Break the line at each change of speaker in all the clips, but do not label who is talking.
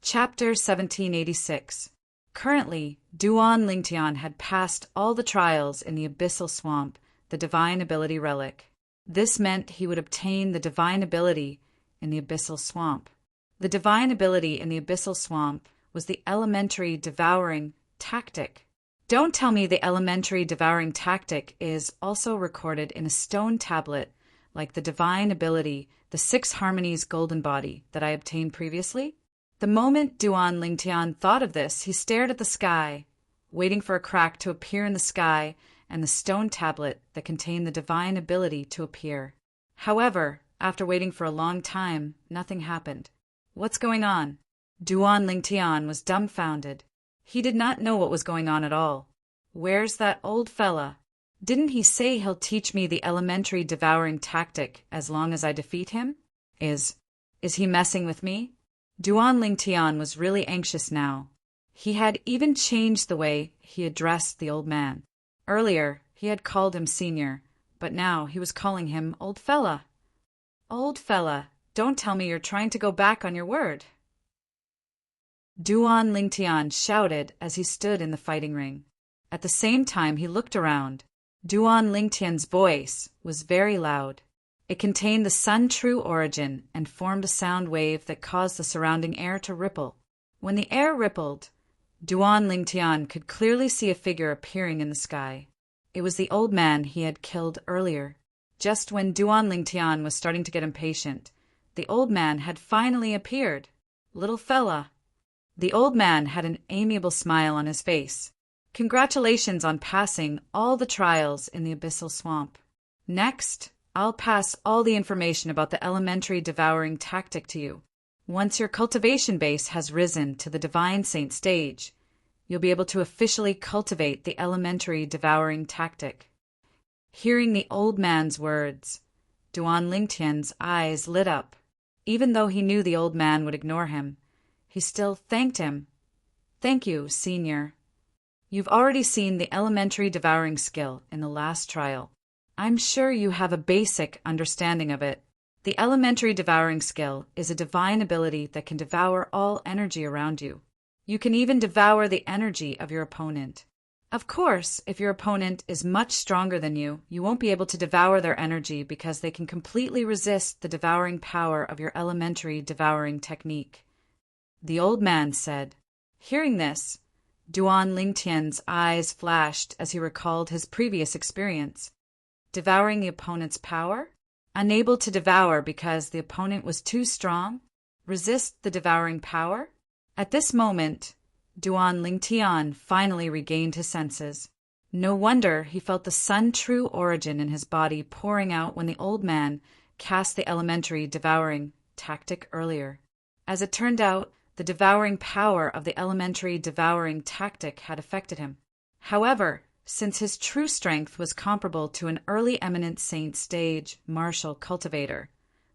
Chapter 1786. Currently, Duan Lingtian had passed all the trials in the Abyssal Swamp, the Divine Ability Relic. This meant he would obtain the Divine Ability in the Abyssal Swamp. The Divine Ability in the Abyssal Swamp was the Elementary Devouring Tactic. Don't tell me the Elementary Devouring Tactic is also recorded in a stone tablet like the Divine Ability, the Six Harmonies Golden Body that I obtained previously? The moment Duan Lingtian thought of this, he stared at the sky, waiting for a crack to appear in the sky and the stone tablet that contained the Divine Ability to appear. However, after waiting for a long time, nothing happened. What's going on? Duan Lingtian was dumbfounded. He did not know what was going on at all. Where's that old fella? Didn't he say he'll teach me the Elementary Devouring Tactic as long as I defeat him? Is he messing with me? Duan Lingtian was really anxious now. He had even changed the way he addressed the old man. Earlier, he had called him senior, but now he was calling him old fella. Old fella, don't tell me you're trying to go back on your word. Duan Lingtian shouted as he stood in the fighting ring. At the same time, he looked around. Duan Lingtian's voice was very loud. It contained the Sun True Origin and formed a sound wave that caused the surrounding air to ripple. When the air rippled, Duan Lingtian could clearly see a figure appearing in the sky. It was the old man he had killed earlier. Just when Duan Lingtian was starting to get impatient, the old man had finally appeared. Little fella. The old man had an amiable smile on his face. Congratulations on passing all the trials in the Abyssal Swamp. Next, I'll pass all the information about the Elementary Devouring Tactic to you. Once your cultivation base has risen to the Divine Saint stage, you'll be able to officially cultivate the Elementary Devouring Tactic. Hearing the old man's words, Duan Lingtian's eyes lit up. Even though he knew the old man would ignore him, he still thanked him. Thank you, Senior. You've already seen the Elementary Devouring skill in the last trial. I'm sure you have a basic understanding of it. The Elementary Devouring skill is a divine ability that can devour all energy around you. You can even devour the energy of your opponent. Of course, if your opponent is much stronger than you, you won't be able to devour their energy because they can completely resist the devouring power of your Elementary Devouring technique. The old man said. Hearing this, Duan Lingtian's eyes flashed as he recalled his previous experience. Devouring the opponent's power? Unable to devour because the opponent was too strong? Resist the devouring power? At this moment, Duan Lingtian finally regained his senses. No wonder he felt the Sun True Origin in his body pouring out when the old man cast the Elementary Devouring Tactic earlier. As it turned out, the devouring power of the Elementary Devouring Tactic had affected him. However, since his true strength was comparable to an early eminent saint stage martial cultivator,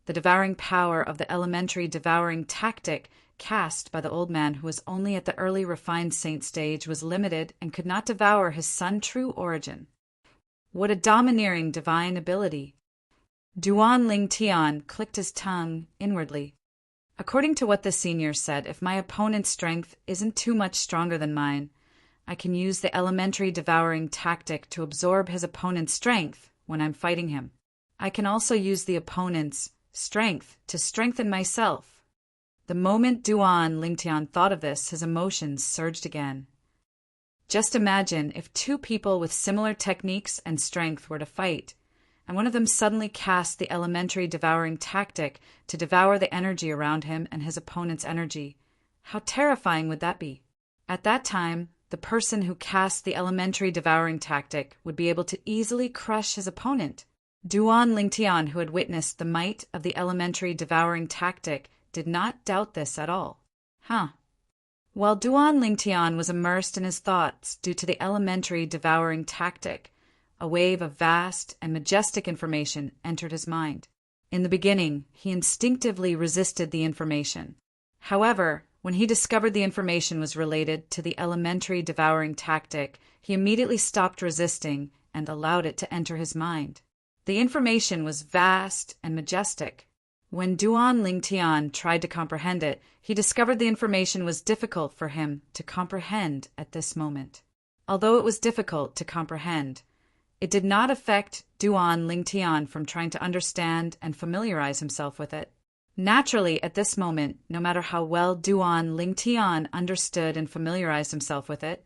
the devouring power of the Elementary Devouring Tactic cast by the old man who was only at the early refined saint stage was limited and could not devour his Sun True Origin. What a domineering divine ability! Duan Lingtian clicked his tongue inwardly. According to what the senior said, if my opponent's strength isn't too much stronger than mine, I can use the Elementary Devouring Tactic to absorb his opponent's strength when I'm fighting him. I can also use the opponent's strength to strengthen myself. The moment Duan Lingtian thought of this, his emotions surged again. Just imagine if two people with similar techniques and strength were to fight, and one of them suddenly cast the Elementary Devouring Tactic to devour the energy around him and his opponent's energy. How terrifying would that be? At that time, the person who cast the Elementary Devouring Tactic would be able to easily crush his opponent. Duan Lingtian, who had witnessed the might of the Elementary Devouring Tactic, did not doubt this at all. While Duan Lingtian was immersed in his thoughts due to the Elementary Devouring Tactic, a wave of vast and majestic information entered his mind. In the beginning, he instinctively resisted the information. However, when he discovered the information was related to the Elementary Devouring Tactic, he immediately stopped resisting and allowed it to enter his mind. The information was vast and majestic. When Duan Lingtian tried to comprehend it, he discovered the information was difficult for him to comprehend at this moment. Although it was difficult to comprehend, it did not affect Duan Lingtian from trying to understand and familiarize himself with it. Naturally, at this moment, no matter how well Duan Lingtian understood and familiarized himself with it,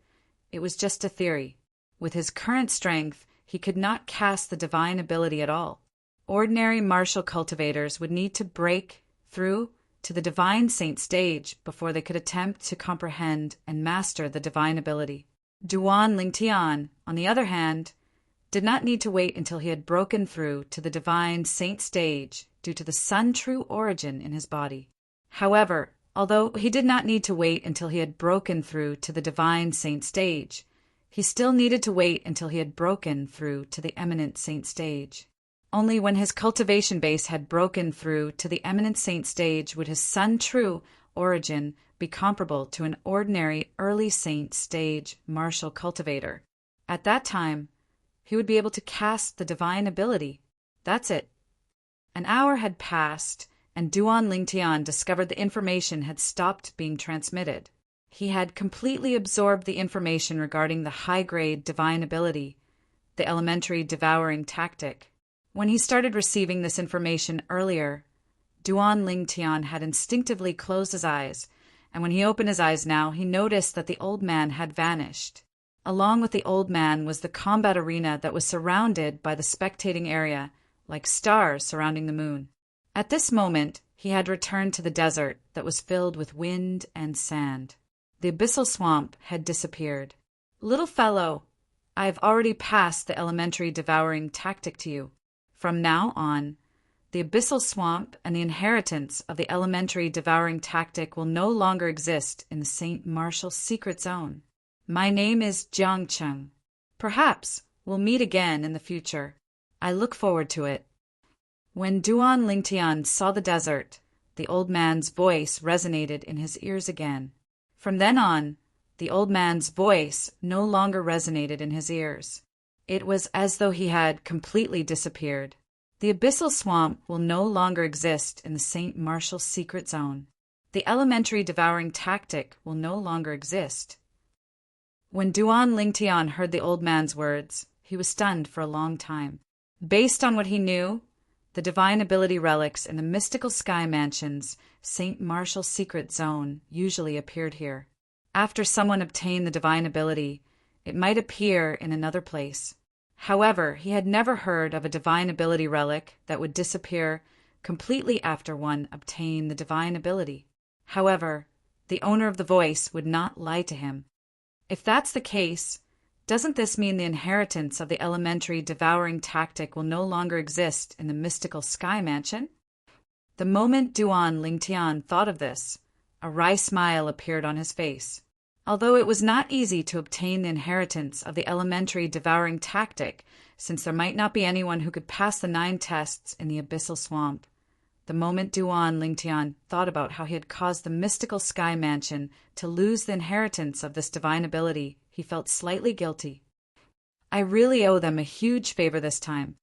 it was just a theory. With his current strength, he could not cast the divine ability at all. Ordinary martial cultivators would need to break through to the divine saint stage before they could attempt to comprehend and master the divine ability. Duan Lingtian, on the other hand, did not need to wait until he had broken through to the divine saint stage due to the sun-true origin in his body. However, although he did not need to wait until he had broken through to the divine saint stage, he still needed to wait until he had broken through to the eminent saint stage. Only when his cultivation base had broken through to the eminent saint stage would his sun-true origin be comparable to an ordinary early saint stage martial cultivator. At that time, he would be able to cast the divine ability. That's it. An hour had passed, and Duan Lingtian discovered the information had stopped being transmitted. He had completely absorbed the information regarding the high-grade divine ability, the elementary devouring tactic. When he started receiving this information earlier, Duan Lingtian had instinctively closed his eyes, and when he opened his eyes now, he noticed that the old man had vanished. Along with the old man was the combat arena that was surrounded by the spectating area, like stars surrounding the moon. At this moment, he had returned to the desert that was filled with wind and sand. The abyssal swamp had disappeared. "Little fellow, I have already passed the elementary devouring tactic to you. From now on, the abyssal swamp and the inheritance of the elementary devouring tactic will no longer exist in the Saint Martial secret zone. My name is Jiang Cheng. Perhaps we'll meet again in the future. I look forward to it." When Duan Lingtian saw the desert, the old man's voice resonated in his ears again. From then on, the old man's voice no longer resonated in his ears. It was as though he had completely disappeared. The abyssal swamp will no longer exist in the Saint Martial secret zone. The elementary devouring tactic will no longer exist. When Duan Lingtian heard the old man's words, he was stunned for a long time. Based on what he knew, the divine ability relics in the mystical sky mansion's Saint Martial secret zone usually appeared here. After someone obtained the divine ability, it might appear in another place. However, he had never heard of a divine ability relic that would disappear completely after one obtained the divine ability. However, the owner of the voice would not lie to him. If that's the case, doesn't this mean the inheritance of the elementary devouring tactic will no longer exist in the mystical sky mansion? The moment Duan Lingtian thought of this, a wry smile appeared on his face. Although it was not easy to obtain the inheritance of the elementary devouring tactic, since there might not be anyone who could pass the 9 tests in the abyssal swamp, the moment Duan Lingtian thought about how he had caused the mystical sky mansion to lose the inheritance of this divine ability, he felt slightly guilty. I really owe them a huge favor this time.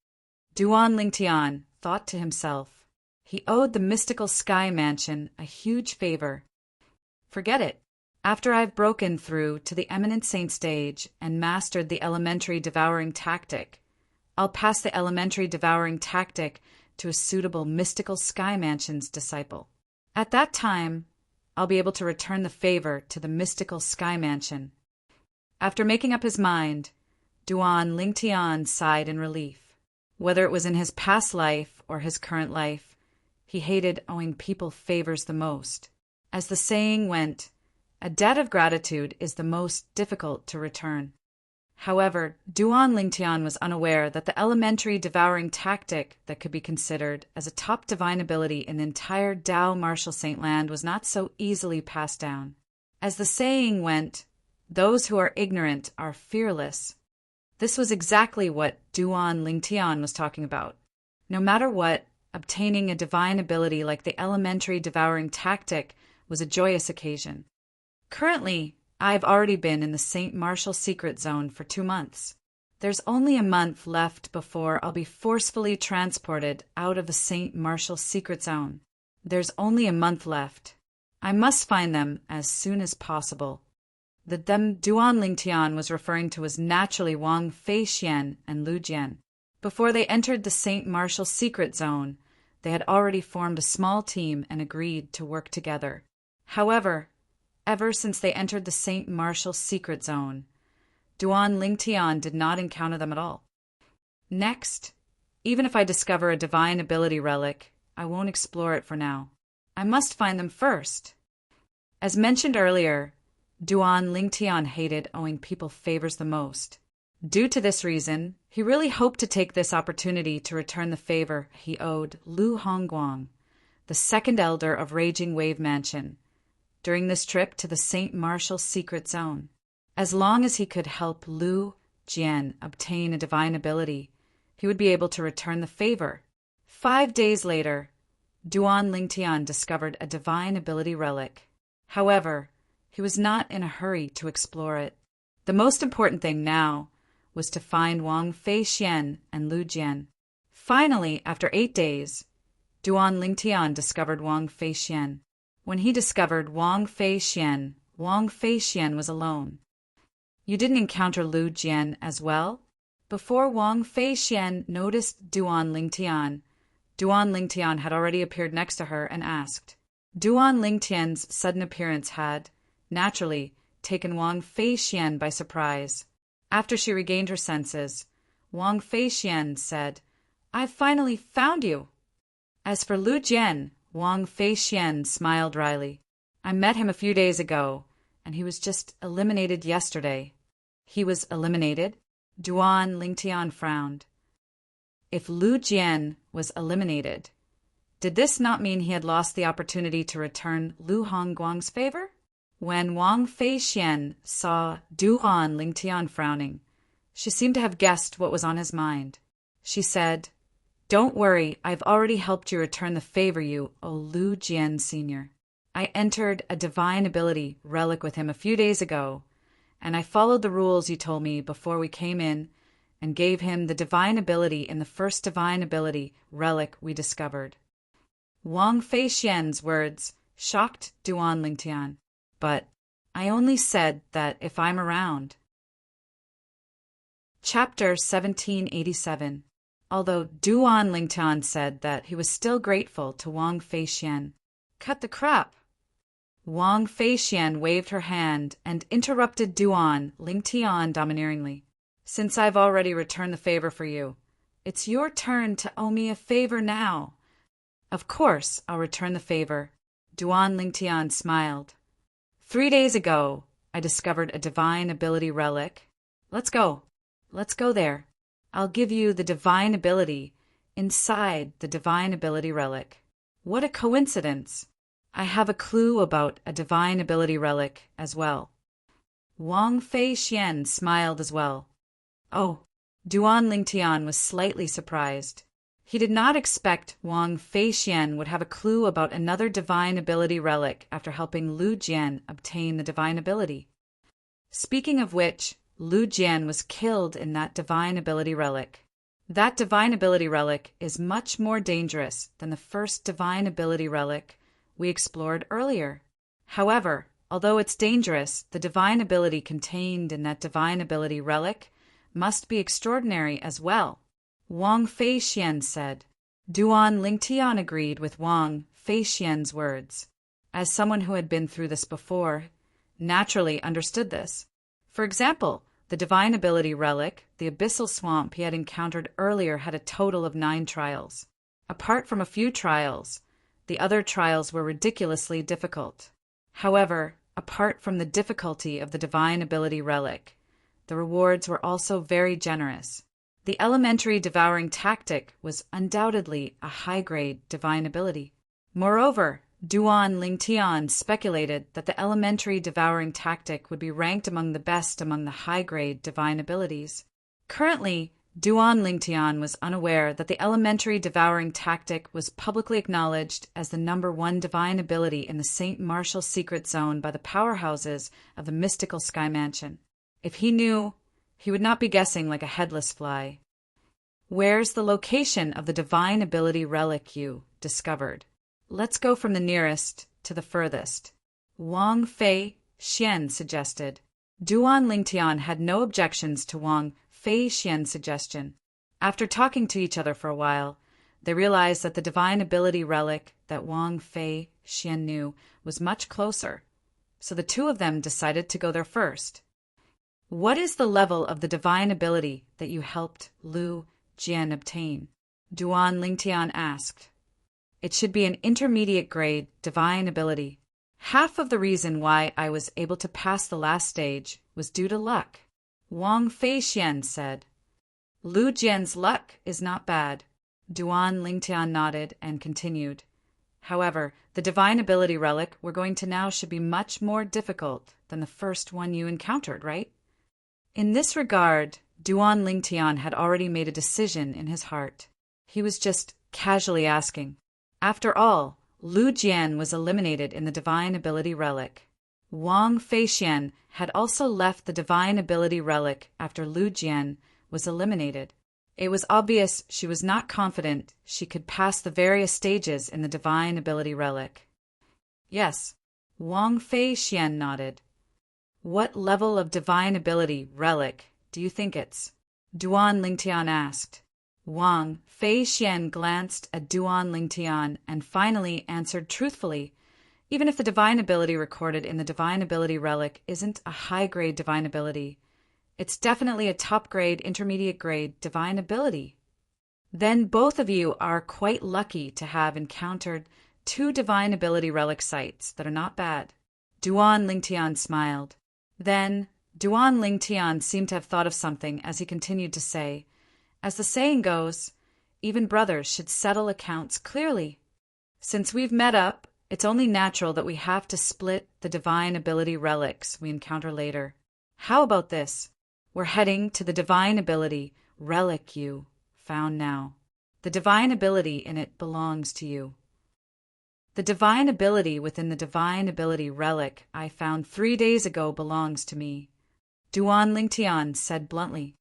Duan Lingtian thought to himself. He owed the mystical sky mansion a huge favor. Forget it. After I've broken through to the eminent saint stage and mastered the elementary devouring tactic, I'll pass the elementary devouring tactic to a suitable mystical sky mansion's disciple. At that time, I'll be able to return the favor to the mystical sky mansion. After making up his mind, Duan Lingtian sighed in relief. Whether it was in his past life or his current life, he hated owing people favors the most. As the saying went, a debt of gratitude is the most difficult to return. However, Duan Lingtian was unaware that the elementary devouring tactic that could be considered as a top divine ability in the entire Dao Martial Saint Land was not so easily passed down. As the saying went, those who are ignorant are fearless. This was exactly what Duan Lingtian was talking about. No matter what, obtaining a divine ability like the elementary devouring tactic was a joyous occasion. Currently, I've already been in the Saint Martial secret zone for 2 months. There's only a month left before I'll be forcefully transported out of the St. Martial secret zone. There's only a month left. I must find them as soon as possible. The them Duan Lingtian was referring to was naturally Wang Feixian and Lu Jian. Before they entered the St. Martial secret zone, they had already formed a small team and agreed to work together. However, ever since they entered the St. Martial secret zone, Duan Lingtian did not encounter them at all. Next, even if I discover a divine ability relic, I won't explore it for now. I must find them first. As mentioned earlier, Duan Lingtian hated owing people favors the most. Due to this reason, he really hoped to take this opportunity to return the favor he owed Lu Hongguang, the second elder of Raging Wave Mansion, during this trip to the St. Martial secret zone. As long as he could help Lu Jian obtain a divine ability, he would be able to return the favor. 5 days later, Duan Lingtian discovered a divine ability relic. However, he was not in a hurry to explore it. The most important thing now was to find Wang Feixian and Lu Jian. Finally, after 8 days, Duan Lingtian discovered Wang Feixian. When he discovered Wang Feixian was alone. You didn't encounter Lu Jian as well? Before Wang Feixian noticed Duan Lingtian had already appeared next to her and asked. Duan Lingtian's sudden appearance had, naturally, taken Wang Feixian by surprise. After she regained her senses, Wang Feixian said, "I've finally found you." As for Lu Jian, Wang Feixian smiled wryly. "I met him a few days ago, and he was just eliminated yesterday." He was eliminated? Duan Lingtian frowned. If Lu Jian was eliminated, did this not mean he had lost the opportunity to return Lu Hongguang's favor? When Wang Feixian saw Duan Lingtian frowning, she seemed to have guessed what was on his mind. She said, "Don't worry, I've already helped you return the favor you owe Lu Jian Sr. I entered a divine ability relic with him a few days ago, and I followed the rules you told me before we came in and gave him the divine ability in the first divine ability relic we discovered." Wang Feixian's words shocked Duan Lingtian. "But I only said that if I'm around." Chapter 1787. Although Duan Lingtian said that he was still grateful to Wang Feixian. "Cut the crap!" Wang Feixian waved her hand and interrupted Duan Lingtian domineeringly. "Since I've already returned the favor for you, it's your turn to owe me a favor now." "Of course, I'll return the favor." Duan Lingtian smiled. 3 days ago, I discovered a divine ability relic. Let's go. Let's go there. I'll give you the divine ability inside the divine ability relic. What a coincidence. I have a clue about a divine ability relic as well. Wang Feixian smiled as well. Oh, Duan Lingtian was slightly surprised. He did not expect Wang Feixian would have a clue about another divine ability relic after helping Lu Jian obtain the divine ability. Speaking of which, Lu Jian was killed in that divine ability relic. That divine ability relic is much more dangerous than the first divine ability relic we explored earlier. However, although it's dangerous, the divine ability contained in that divine ability relic must be extraordinary as well. Wang Feixian said. Duan Lingtian agreed with Wang Feixian's words. As someone who had been through this before, naturally understood this. For example, the divine ability relic, the abyssal swamp he had encountered earlier, had a total of 9 trials. Apart from a few trials, the other trials were ridiculously difficult. However, apart from the difficulty of the divine ability relic, the rewards were also very generous. The elementary devouring tactic was undoubtedly a high-grade divine ability. Moreover, Duan Lingtian speculated that the elementary devouring tactic would be ranked among the best among the high-grade divine abilities. Currently, Duan Lingtian was unaware that the elementary devouring tactic was publicly acknowledged as the #1 divine ability in the St. Martial secret zone by the powerhouses of the mystical Sky Mansion. If he knew, He would not be guessing like a headless fly. Where's the location of the divine ability relic you discovered? Let's go from the nearest to the furthest. Wang Fei Xian suggested. Duan Lingtian had no objections to Wang Fei Xian's suggestion. After talking to each other for a while, they realized that the divine ability relic that Wang Fei Xian knew was much closer, so the two of them decided to go there first. What is the level of the divine ability that you helped Lu Jian obtain? Duan Lingtian asked. It should be an intermediate grade divine ability. Half of the reason why I was able to pass the last stage was due to luck, Wang Fei Xian said. Lu Jian's luck is not bad. Duan Lingtian nodded and continued. However, the divine ability relic we're going to now should be much more difficult than the first one you encountered, right? In this regard, Duan Lingtian had already made a decision in his heart. He was just casually asking. After all, Lu Jian was eliminated in the divine ability relic. Wang Feixian had also left the divine ability relic after Lu Jian was eliminated. It was obvious she was not confident she could pass the various stages in the divine ability relic. Yes, Wang Feixian nodded. What level of divine ability relic do you think it's? Duan Lingtian asked. Wang Feixian glanced at Duan Lingtian and finally answered truthfully. Even if the divine ability recorded in the divine ability relic isn't a high-grade divine ability, it's definitely a top-grade, intermediate-grade divine ability. Then both of you are quite lucky to have encountered two divine ability relic sites that are not bad. Duan Lingtian smiled. Then Duan Lingtian seemed to have thought of something as he continued to say, as the saying goes, even brothers should settle accounts clearly. Since we've met up, it's only natural that we have to split the divine ability relics we encounter later. How about this? We're heading to the divine ability relic you found now. The divine ability in it belongs to you. The divine ability within the divine ability relic I found 3 days ago belongs to me, Duan Lingtian said bluntly.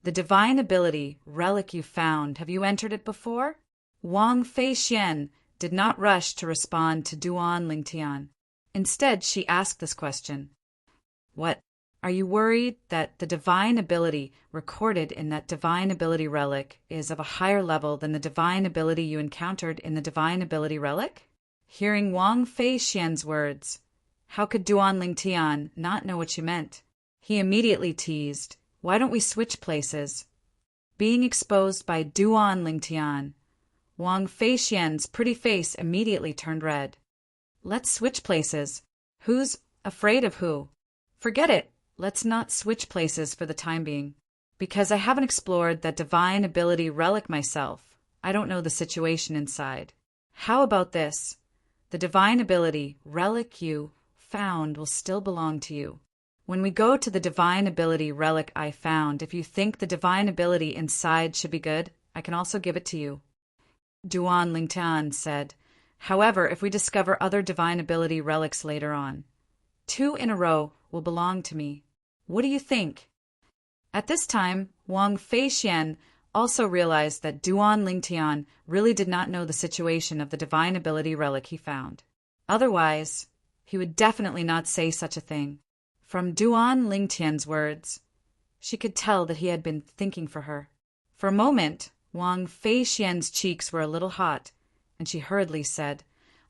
The divine ability relic you found, have you entered it before? Wang Feixian did not rush to respond to Duan Lingtian. Instead, she asked this question. What? Are you worried that the divine ability recorded in that divine ability relic is of a higher level than the divine ability you encountered in the divine ability relic? Hearing Wang Feixian's words, how could Duan Lingtian not know what she meant? He immediately teased, why don't we switch places? Being exposed by Duan Lingtian, Wang Feixian's pretty face immediately turned red. Let's switch places. Who's afraid of who? Forget it. Let's not switch places for the time being. Because I haven't explored that divine ability relic myself, I don't know the situation inside. How about this? The divine ability relic you found will still belong to you. When we go to the divine ability relic I found, if you think the divine ability inside should be good, I can also give it to you. Duan Lingtian said, however, if we discover other divine ability relics later on, 2 in a row will belong to me. What do you think? At this time, Wang Feixian also realized that Duan Lingtian really did not know the situation of the divine ability relic he found. Otherwise, he would definitely not say such a thing. From Duan Lingtian's words, she could tell that he had been thinking for her. For a moment, Wang Feixian's cheeks were a little hot, and she hurriedly said,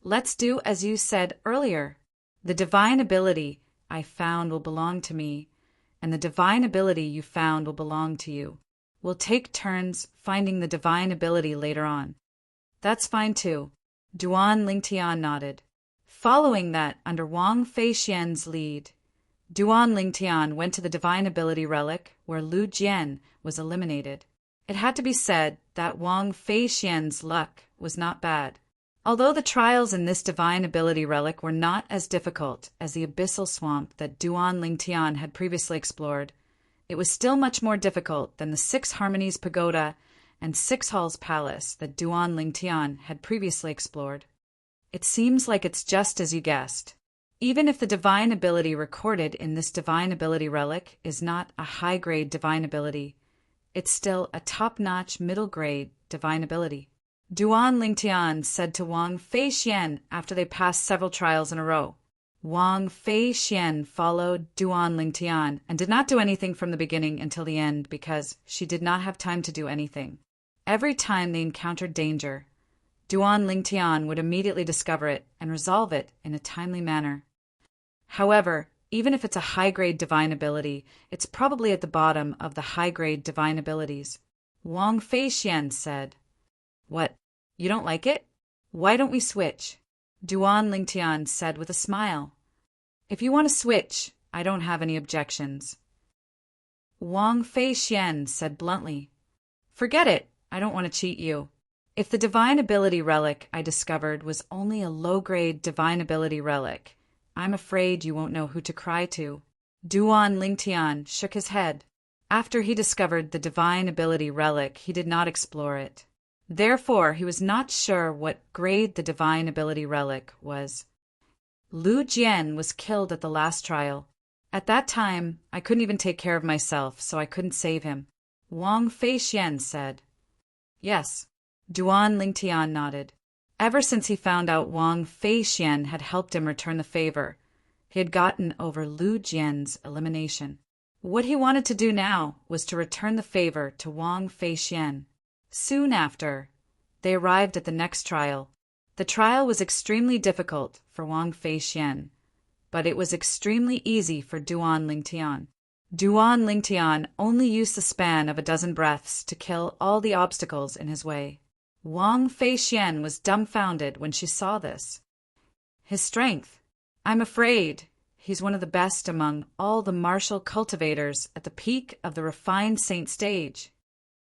let's do as you said earlier. The divine ability I found will belong to me, and the divine ability you found will belong to you. We'll take turns finding the divine ability later on. That's fine too. Duan Lingtian nodded. Following that, under Wang Feixian's lead, Duan Lingtian went to the divine ability relic where Lu Jian was eliminated. It had to be said that Wang Feixian's luck was not bad. Although the trials in this divine ability relic were not as difficult as the abyssal swamp that Duan Lingtian had previously explored, it was still much more difficult than the 6 Harmonies Pagoda and 6 Halls Palace that Duan Lingtian had previously explored. It seems like it's just as you guessed. Even if the divine ability recorded in this divine ability relic is not a high-grade divine ability, it's still a top-notch middle-grade divine ability. Duan Lingtian said to Wang Feixian after they passed several trials in a row. Wang Feixian followed Duan Lingtian and did not do anything from the beginning until the end because she did not have time to do anything. Every time they encountered danger, Duan Lingtian would immediately discover it and resolve it in a timely manner. However, even if it's a high-grade divine ability, it's probably at the bottom of the high-grade divine abilities. Wang Feixian said, "What, you don't like it? Why don't we switch?" Duan Lingtian said with a smile, "If you want to switch, I don't have any objections." Wang Feixian said bluntly, "Forget it, I don't want to cheat you. If the divine ability relic I discovered was only a low-grade divine ability relic, I'm afraid you won't know who to cry to." Duan Lingtian shook his head. After he discovered the divine ability relic, he did not explore it. Therefore, he was not sure what grade the divine ability relic was. Lu Jian was killed at the last trial. At that time, I couldn't even take care of myself, so I couldn't save him. Wang Feixian said. Yes. Duan Lingtian nodded. Ever since he found out Wang Feixian had helped him return the favor, he had gotten over Lu Jian's elimination. What he wanted to do now was to return the favor to Wang Feixian. Soon after, they arrived at the next trial. The trial was extremely difficult for Wang Feixian, but it was extremely easy for Duan Lingtian. Duan Lingtian only used the span of a dozen breaths to kill all the obstacles in his way. Wang Feixian was dumbfounded when she saw this. His strength. I'm afraid he's one of the best among all the martial cultivators at the peak of the refined saint stage.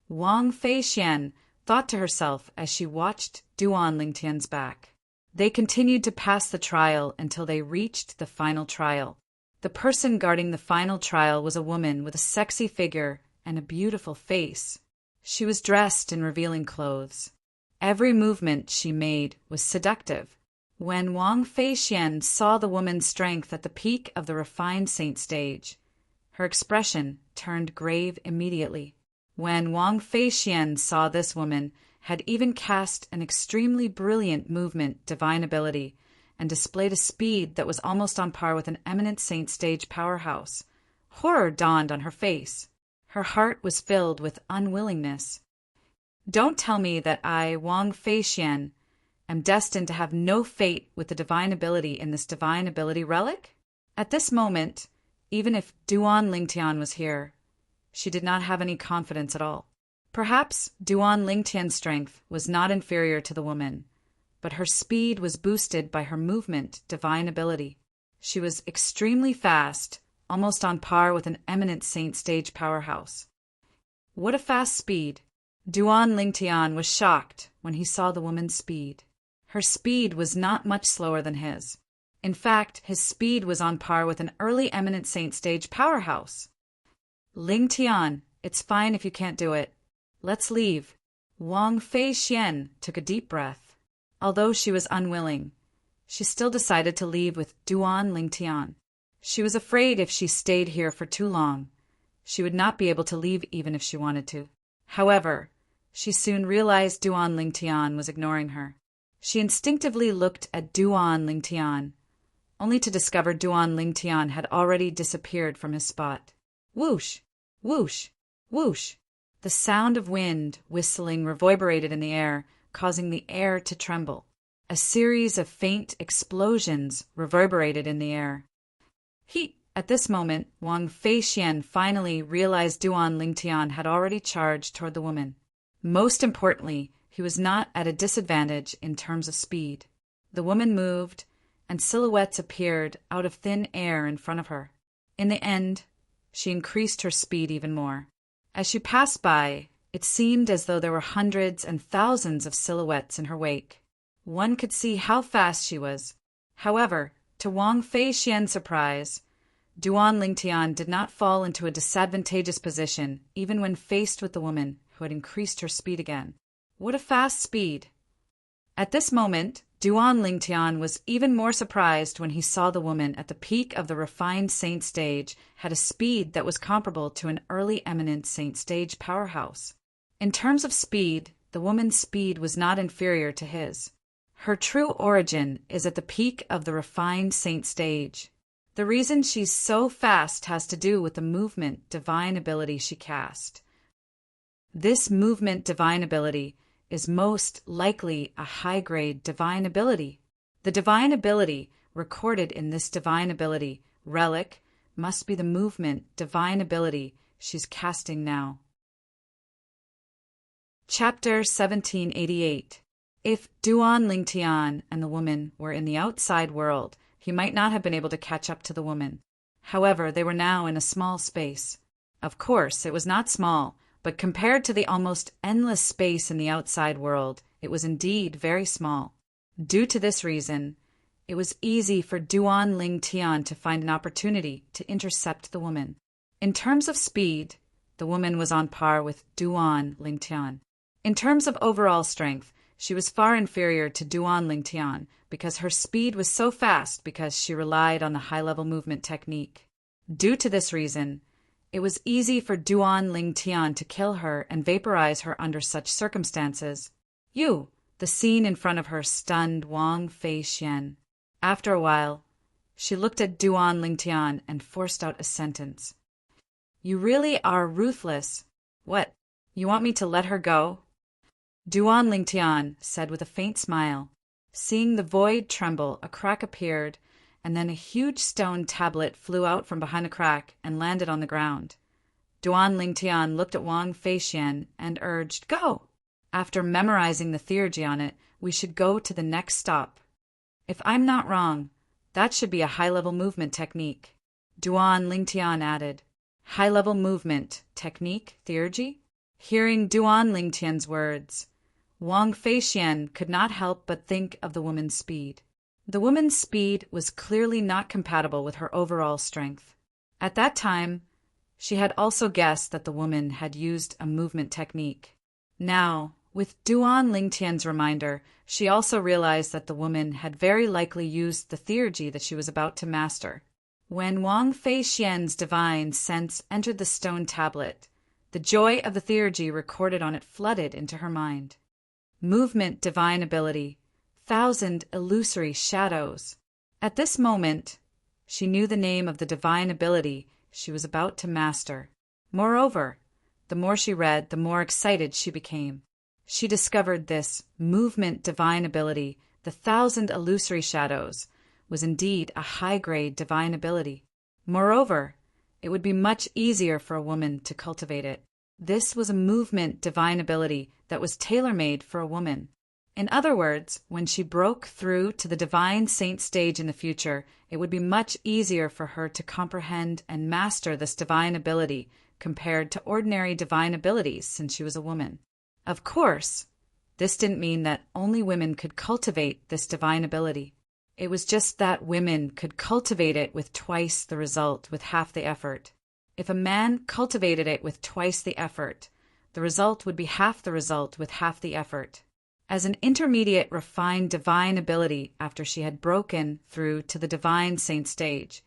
Wang Feixian thought to herself as she watched Duan Lingtian's back. They continued to pass the trial until they reached the final trial. The person guarding the final trial was a woman with a sexy figure and a beautiful face. She was dressed in revealing clothes. Every movement she made was seductive. When Wang Feixian saw the woman's strength at the peak of the refined saint stage, her expression turned grave immediately. When Wang Feixian saw this woman had even cast an extremely brilliant movement divine ability and displayed a speed that was almost on par with an eminent saint stage powerhouse, horror dawned on her face. Her heart was filled with unwillingness. Don't tell me that I, Wang Feixian, am destined to have no fate with the divine ability in this divine ability relic? At this moment, even if Duan Lingtian was here, she did not have any confidence at all. Perhaps Duan Lingtian's strength was not inferior to the woman, but her speed was boosted by her movement divine ability. She was extremely fast, almost on par with an eminent saint stage powerhouse. What a fast speed! Duan Lingtian was shocked when he saw the woman's speed. Her speed was not much slower than his. In fact, his speed was on par with an early eminent saint stage powerhouse. Lingtian, it's fine if you can't do it. Let's leave. Wang Feixian took a deep breath. Although she was unwilling, she still decided to leave with Duan Lingtian. She was afraid if she stayed here for too long, she would not be able to leave even if she wanted to. However, she soon realized Duan Lingtian was ignoring her. She instinctively looked at Duan Lingtian, only to discover Duan Lingtian had already disappeared from his spot. Whoosh! Whoosh! Whoosh! The sound of wind whistling reverberated in the air, causing the air to tremble. A series of faint explosions reverberated in the air. At this moment, Wang Feixian finally realized Duan Lingtian had already charged toward the woman. Most importantly, he was not at a disadvantage in terms of speed. The woman moved, and silhouettes appeared out of thin air in front of her. In the end, she increased her speed even more. As she passed by, it seemed as though there were hundreds and thousands of silhouettes in her wake. One could see how fast she was. However, to Wang Feixian's surprise, Duan Lingtian did not fall into a disadvantageous position even when faced with the woman who had increased her speed again. What a fast speed! At this moment, Duan Lingtian was even more surprised when he saw the woman at the peak of the refined saint stage had a speed that was comparable to an early eminent saint stage powerhouse. In terms of speed, the woman's speed was not inferior to his. Her true origin is at the peak of the refined saint stage. The reason she's so fast has to do with the movement divine ability she cast. This movement divine ability is most likely a high-grade divine ability. The divine ability recorded in this divine ability relic must be the movement divine ability she's casting now. Chapter 1788. If Duan Lingtian and the woman were in the outside world, he might not have been able to catch up to the woman. However, they were now in a small space. Of course, it was not small, but compared to the almost endless space in the outside world, it was indeed very small. Due to this reason, it was easy for Duan Lingtian to find an opportunity to intercept the woman. In terms of speed, the woman was on par with Duan Lingtian. In terms of overall strength, she was far inferior to Duan Lingtian because her speed was so fast because she relied on the high-level movement technique. Due to this reason, it was easy for Duan Lingtian to kill her and vaporize her under such circumstances. The scene in front of her stunned Wang Feixian. After a while, she looked at Duan Lingtian and forced out a sentence. You really are ruthless. What, you want me to let her go? Duan Lingtian said with a faint smile. Seeing the void tremble, a crack appeared, and then a huge stone tablet flew out from behind the crack and landed on the ground. Duan Lingtian looked at Wang Feixian and urged, Go! After memorizing the theurgy on it, we should go to the next stop. If I'm not wrong, that should be a high-level movement technique. Duan Lingtian added, High-level movement technique theurgy? Hearing Duan Lingtian's words, Wang Feixian could not help but think of the woman's speed. The woman's speed was clearly not compatible with her overall strength. At that time, she had also guessed that the woman had used a movement technique. Now, with Duan Lingtian's reminder, she also realized that the woman had very likely used the theurgy that she was about to master. When Wang Feixian's divine sense entered the stone tablet, the joy of the theurgy recorded on it flooded into her mind. Movement divine ability, 1,000 illusory shadows. At this moment, she knew the name of the divine ability she was about to master. Moreover, the more she read, the more excited she became. She discovered this movement divine ability, the 1,000 illusory shadows, was indeed a high-grade divine ability. Moreover, it would be much easier for a woman to cultivate it. This was a movement divine ability that was tailor-made for a woman. In other words, when she broke through to the divine saint stage in the future, it would be much easier for her to comprehend and master this divine ability compared to ordinary divine abilities since she was a woman. Of course, this didn't mean that only women could cultivate this divine ability. It was just that women could cultivate it with twice the result with half the effort. If a man cultivated it with twice the effort, the result would be half the result with half the effort. As an intermediate refined divine ability after she had broken through to the divine saint stage,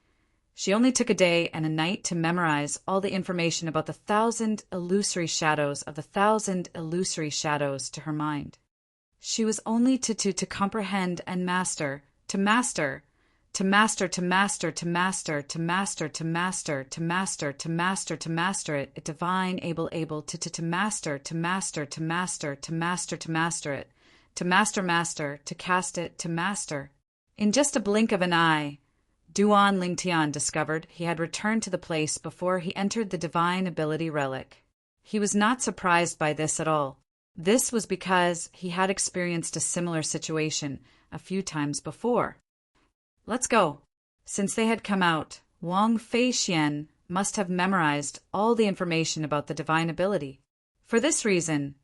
she only took a day and a night to memorize all the information about the 1,000 illusory shadows of the 1,000 illusory shadows to her mind. She was only to comprehend and master, to master, to master, to master, to master, to master, to master, to master, to master, to master it, a divine able to master, to master, to master, to master, to master it, to master, to cast it, to master. In just a blink of an eye, Duan Lingtian discovered he had returned to the place before he entered the divine ability relic. He was not surprised by this at all. This was because he had experienced a similar situation a few times before. Let's go. Since they had come out, Wang Feixian must have memorized all the information about the divine ability. For this reason,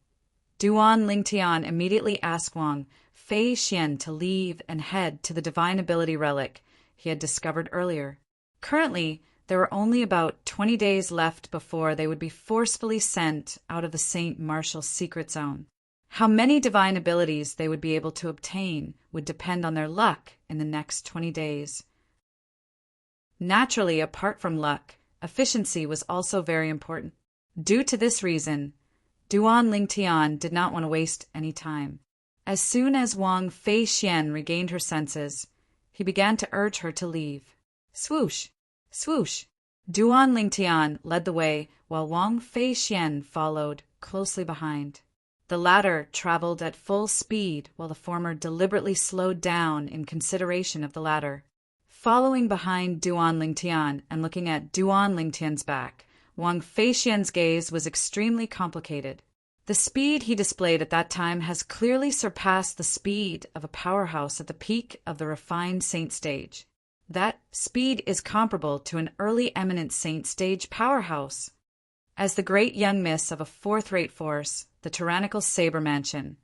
Duan Lingtian immediately asked Wang Feixian to leave and head to the divine ability relic he had discovered earlier. Currently, there were only about 20 days left before they would be forcefully sent out of the St. Martial's secret zone. How many divine abilities they would be able to obtain would depend on their luck in the next 20 days. Naturally, apart from luck, efficiency was also very important. Due to this reason, Duan Lingtian did not want to waste any time. As soon as Wang Feixian regained her senses, he began to urge her to leave. Swoosh! Swoosh! Duan Lingtian led the way while Wang Feixian followed closely behind. The latter traveled at full speed while the former deliberately slowed down in consideration of the latter. Following behind Duan Lingtian and looking at Duan Lingtian's back, Wang Feixian's gaze was extremely complicated. The speed he displayed at that time has clearly surpassed the speed of a powerhouse at the peak of the refined saint stage. That speed is comparable to an early eminent saint stage powerhouse. As the great young miss of a fourth-rate force, the tyrannical saber mansion,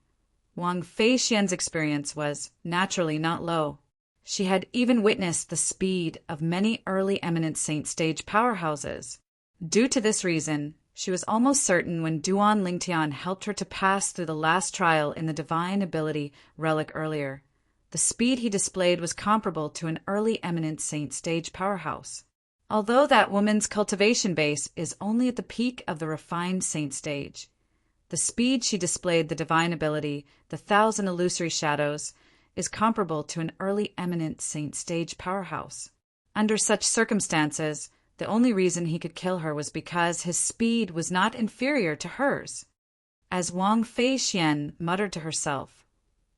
Wang Feixian's experience was naturally not low. She had even witnessed the speed of many early eminent saint stage powerhouses. Due to this reason, she was almost certain when Duan Lingtian helped her to pass through the last trial in the divine ability relic earlier. The speed he displayed was comparable to an early eminent saint stage powerhouse. Although that woman's cultivation base is only at the peak of the refined saint stage, the speed she displayed the divine ability, the 1,000 illusory shadows, is comparable to an early eminent saint stage powerhouse. Under such circumstances, the only reason he could kill her was because his speed was not inferior to hers. As Wang Feixian muttered to herself,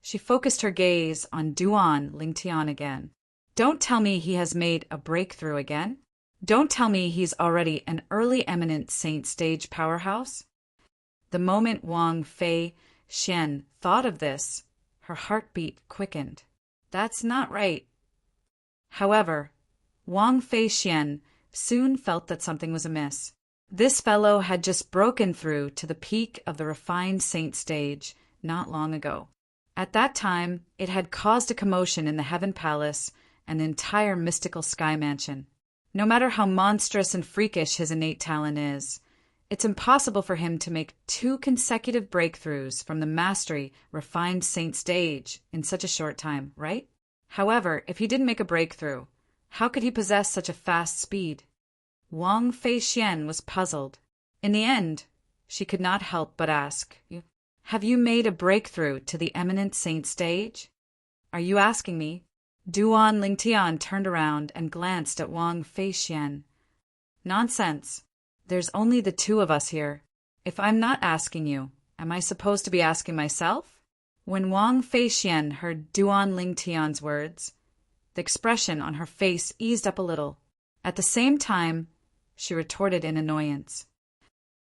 she focused her gaze on Duan Lingtian again. Don't tell me he has made a breakthrough again? Don't tell me he's already an early eminent saint stage powerhouse? The moment Wang Feixian thought of this, her heartbeat quickened. That's not right. However, Wang Feixian soon felt that something was amiss. This fellow had just broken through to the peak of the refined saint stage not long ago. At that time, it had caused a commotion in the Heaven Palace and the entire mystical sky mansion. No matter how monstrous and freakish his innate talent is, it's impossible for him to make 2 consecutive breakthroughs from the mastery refined saint stage in such a short time, right? However, if he didn't make a breakthrough, how could he possess such a fast speed? Wang Feixian was puzzled. In the end, she could not help but ask, "Have you made a breakthrough to the eminent saint stage?" "Are you asking me?" Duan Lingtian turned around and glanced at Wang Feixian. "Nonsense. There's only the 2 of us here. If I'm not asking you, am I supposed to be asking myself?" When Wang Feixian heard Duan Lingtian's words, the expression on her face eased up a little. At the same time, she retorted in annoyance.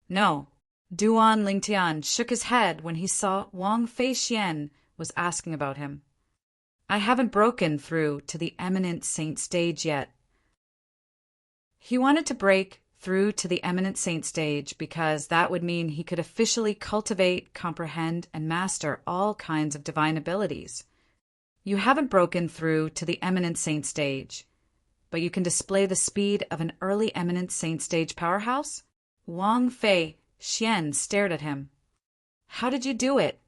"No." Duan Lingtian shook his head when he saw Wang Feixian was asking about him. "I haven't broken through to the eminent saint stage yet." He wanted to break through to the eminent saint stage because that would mean he could officially cultivate, comprehend, and master all kinds of divine abilities. You haven't broken through to the eminent saint stage, but you can display the speed of an early eminent saint stage powerhouse? Wang Feixian stared at him. "How did you do it?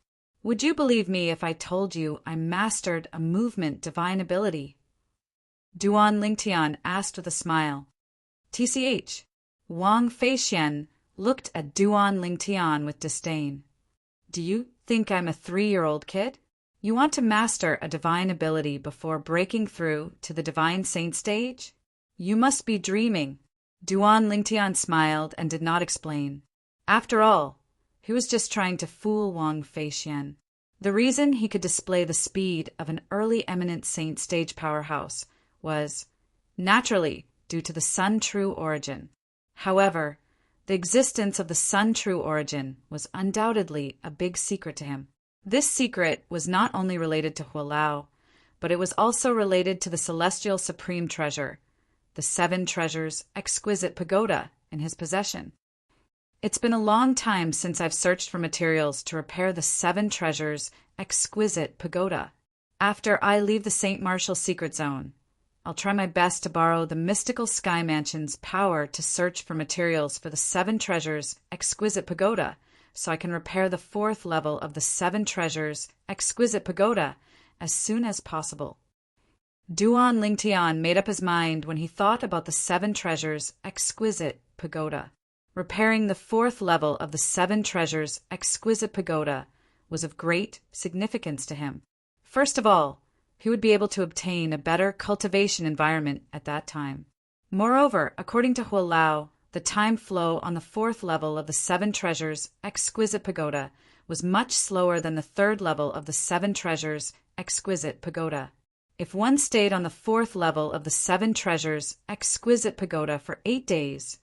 Would you believe me if I told you I mastered a movement divine ability?" Duan Lingtian asked with a smile. "TCH." Wang Feixian looked at Duan Lingtian with disdain. "Do you think I'm a 3-year-old kid? You want to master a divine ability before breaking through to the divine saint stage? You must be dreaming." Duan Lingtian smiled and did not explain. After all, he was just trying to fool Wang Feixian. The reason he could display the speed of an early eminent saint stage powerhouse was, naturally, due to the sun-true origin. However, the existence of the sun-true origin was undoubtedly a big secret to him. This secret was not only related to Hualao, but it was also related to the celestial supreme treasure, the 7 treasures exquisite pagoda in his possession. It's been a long time since I've searched for materials to repair the 7 treasures exquisite pagoda. After I leave the St. Martial secret zone, I'll try my best to borrow the mystical sky mansion's power to search for materials for the 7 treasures exquisite pagoda so I can repair the 4th level of the 7 treasures exquisite pagoda as soon as possible. Duan Lingtian made up his mind when he thought about the 7 treasures exquisite pagoda. Repairing the 4th level of the 7 treasures exquisite pagoda was of great significance to him. First of all, he would be able to obtain a better cultivation environment at that time. Moreover, according to Hualao, the time flow on the 4th level of the 7 treasures exquisite pagoda was much slower than the 3rd level of the 7 treasures exquisite pagoda. If one stayed on the 4th level of the 7 treasures exquisite pagoda for 8 days,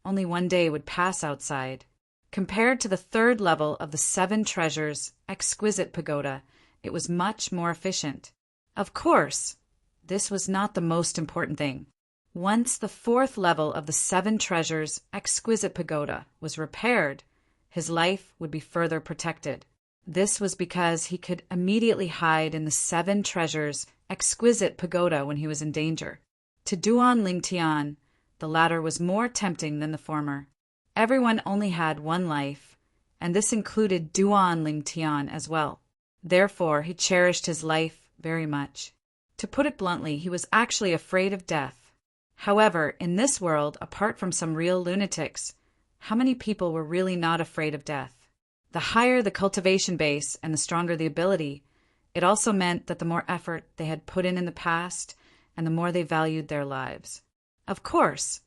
only 1 day would pass outside. Compared to the 3rd level of the 7 treasures exquisite pagoda, it was much more efficient. Of course, this was not the most important thing. Once the 4th level of the 7 treasures exquisite pagoda was repaired, his life would be further protected. This was because he could immediately hide in the 7 treasures exquisite pagoda when he was in danger. To Duan Lingtian, the latter was more tempting than the former. Everyone only had 1 life, and this included Duan Lingtian as well. Therefore, he cherished his life very much. To put it bluntly, he was actually afraid of death. However, in this world, apart from some real lunatics, how many people were really not afraid of death? The higher the cultivation base and the stronger the ability, it also meant that the more effort they had put in the past and the more they valued their lives. Of course,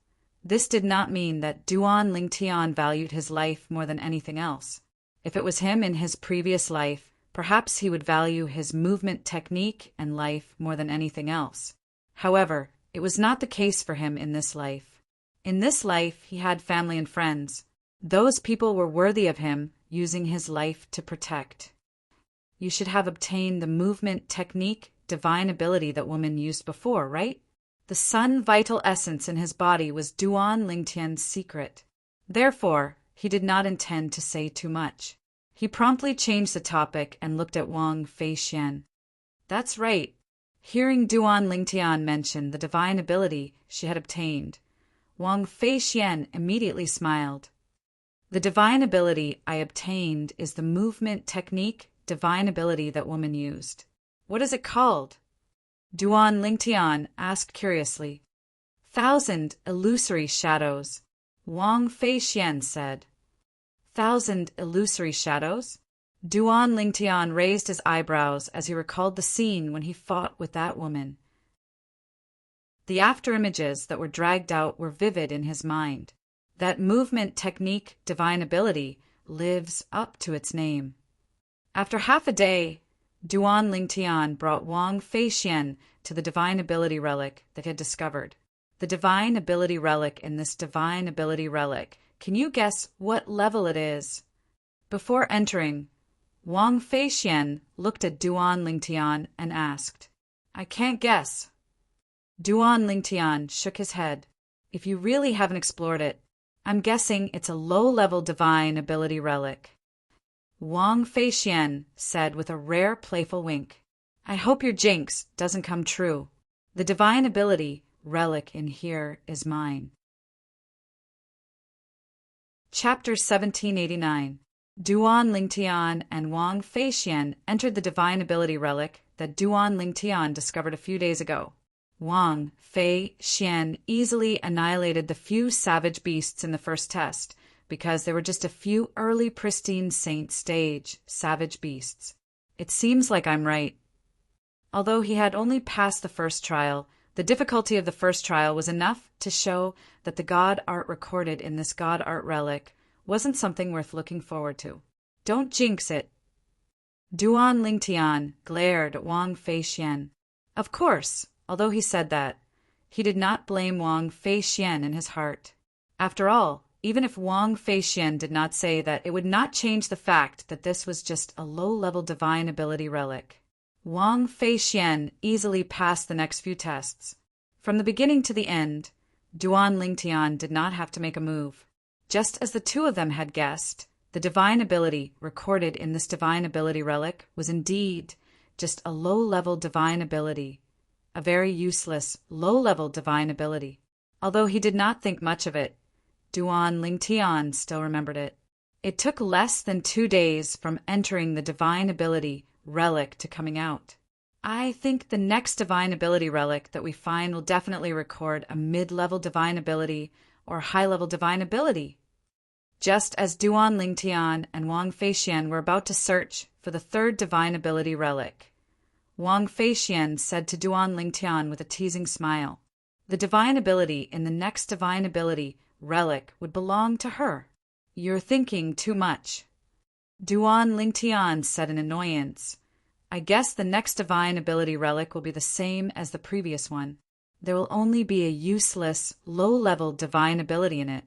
this did not mean that Duan Lingtian valued his life more than anything else. If it was him in his previous life, perhaps he would value his movement technique and life more than anything else. However, it was not the case for him in this life. In this life, he had family and friends. Those people were worthy of him using his life to protect. You should have obtained the movement technique, divine ability that woman used before, right? The sun vital essence in his body was Duan Lingtian's secret. Therefore, he did not intend to say too much. He promptly changed the topic and looked at Wang Feixian. That's right. Hearing Duan Lingtian mention the divine ability she had obtained, Wang Feixian immediately smiled. The divine ability I obtained is the movement technique divine ability that woman used. What is it called? Duan Lingtian asked curiously. 1,000 illusory shadows, Wang Feixian said. 1,000 illusory shadows? Duan Lingtian raised his eyebrows as he recalled the scene when he fought with that woman. The after-images that were dragged out were vivid in his mind. That movement technique divine ability lives up to its name. After half a day, Duan Lingtian brought Wang Feixian to the divine ability relic that he had discovered. The divine ability relic in this divine ability relic, can you guess what level it is? Before entering, Wang Feixian looked at Duan Lingtian and asked, I can't guess. Duan Lingtian shook his head. If you really haven't explored it, I'm guessing it's a low-level divine ability relic. Wang Feixian said with a rare playful wink, I hope your jinx doesn't come true. The divine ability relic in here is mine. Chapter 1789. Duan Lingtian and Wang Feixian entered the divine ability relic that Duan Lingtian discovered a few days ago. Wang Feixian easily annihilated the few savage beasts in the first test because there were just a few early pristine saint stage savage beasts. It seems like I'm right. Although he had only passed the first trial, the difficulty of the first trial was enough to show that the god art recorded in this god art relic wasn't something worth looking forward to. Don't jinx it. Duan Lingtian glared at Wang Feixian. Of course, although he said that, he did not blame Wang Feixian in his heart. After all, even if Wang Feixian did not say that, it would not change the fact that this was just a low-level divine ability relic. Wang Feixian easily passed the next few tests. From the beginning to the end, Duan Lingtian did not have to make a move. Just as the two of them had guessed, the divine ability recorded in this divine ability relic was indeed just a low-level divine ability, a very useless, low-level divine ability. Although he did not think much of it, Duan Lingtian still remembered it. It took less than 2 days from entering the divine ability relic to coming out. I think the next divine ability relic that we find will definitely record a mid-level divine ability or high-level divine ability. Just as Duan Lingtian and Wang Feixian were about to search for the third divine ability relic, Wang Feixian said to Duan Lingtian with a teasing smile, "The divine ability in the next divine ability relic would belong to her." "You're thinking too much," Duan Lingtian said in annoyance. "I guess the next divine ability relic will be the same as the previous one. There will only be a useless, low-level divine ability in it."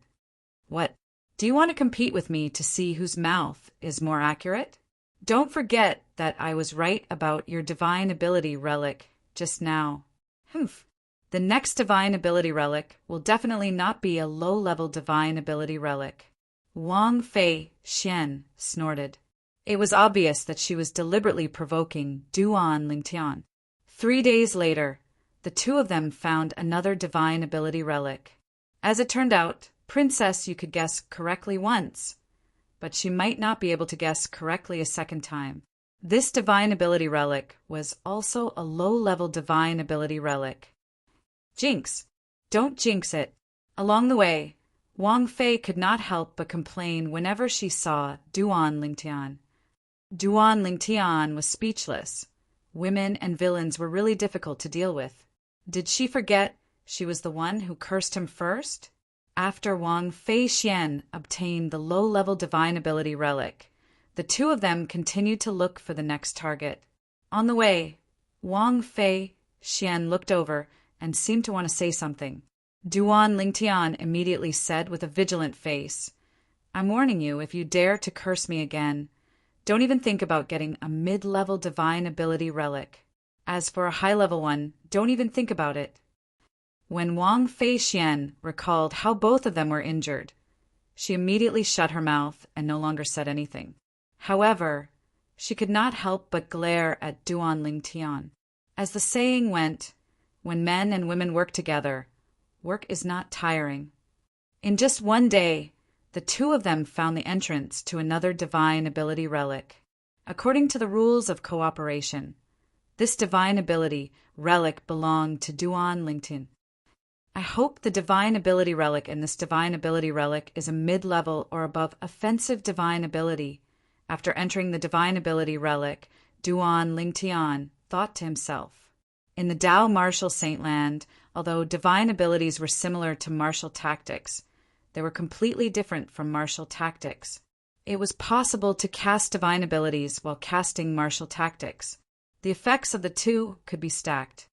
"What? Do you want to compete with me to see whose mouth is more accurate? Don't forget that I was right about your divine ability relic just now." "Humph. The next divine ability relic will definitely not be a low-level divine ability relic." Wang Feixian snorted. It was obvious that she was deliberately provoking Duan Lingtian. 3 days later, the two of them found another divine ability relic. As it turned out, Princess you could guess correctly once, but she might not be able to guess correctly a second time. This divine ability relic was also a low-level divine ability relic. Jinx! Don't jinx it. Along the way, Wang Fei could not help but complain whenever she saw Duan Lingtian. Duan Lingtian was speechless. Women and villains were really difficult to deal with. Did she forget she was the one who cursed him first? After Wang Feixian obtained the low-level divine ability relic, the two of them continued to look for the next target. On the way, Wang Feixian looked over and seemed to want to say something. Duan Lingtian immediately said with a vigilant face, "I'm warning you, if you dare to curse me again, don't even think about getting a mid-level divine ability relic. As for a high-level one, don't even think about it." When Wang Feixian recalled how both of them were injured, she immediately shut her mouth and no longer said anything. However, she could not help but glare at Duan Lingtian. As the saying went, when men and women work together, work is not tiring. In just 1 day, the two of them found the entrance to another divine ability relic. According to the rules of cooperation, this divine ability relic belonged to Duan Lingtian. I hope the divine ability relic in this divine ability relic is a mid-level or above offensive divine ability. After entering the divine ability relic, Duan Lingtian thought to himself. In the Tao martial Saintland, although divine abilities were similar to martial tactics, they were completely different from martial tactics. It was possible to cast divine abilities while casting martial tactics. The effects of the two could be stacked.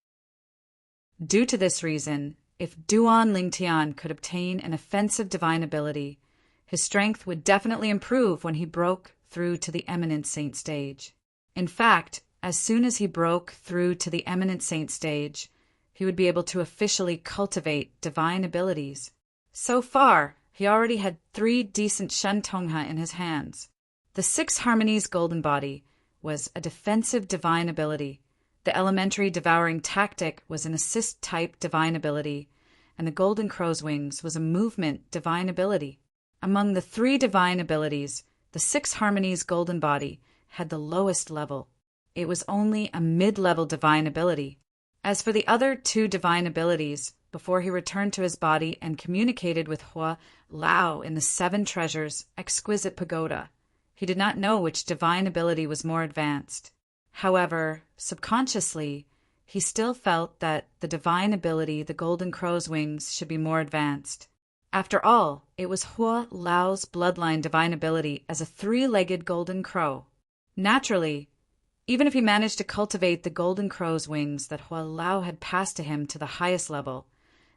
Due to this reason, if Duan Lingtian could obtain an offensive divine ability, his strength would definitely improve when he broke through to the Eminent Saint stage. In fact, as soon as he broke through to the Eminent Saint stage, he would be able to officially cultivate divine abilities. So far, he already had 3 decent Shentongha in his hands. The 6 Harmonies Golden Body was a defensive divine ability. The Elementary Devouring Tactic was an assist-type divine ability, and the Golden Crow's Wings was a movement divine ability. Among the 3 divine abilities, the 6 Harmonies Golden Body had the lowest level. It was only a mid-level divine ability. As for the other 2 divine abilities, before he returned to his body and communicated with Hua Lao in the 7 Treasures Exquisite Pagoda, he did not know which divine ability was more advanced. However, subconsciously, he still felt that the divine ability, the Golden Crow's Wings, should be more advanced. After all, it was Hua Lao's bloodline divine ability as a 3-legged golden crow. Naturally, even if he managed to cultivate the Golden Crow's Wings that Hua Lao had passed to him to the highest level,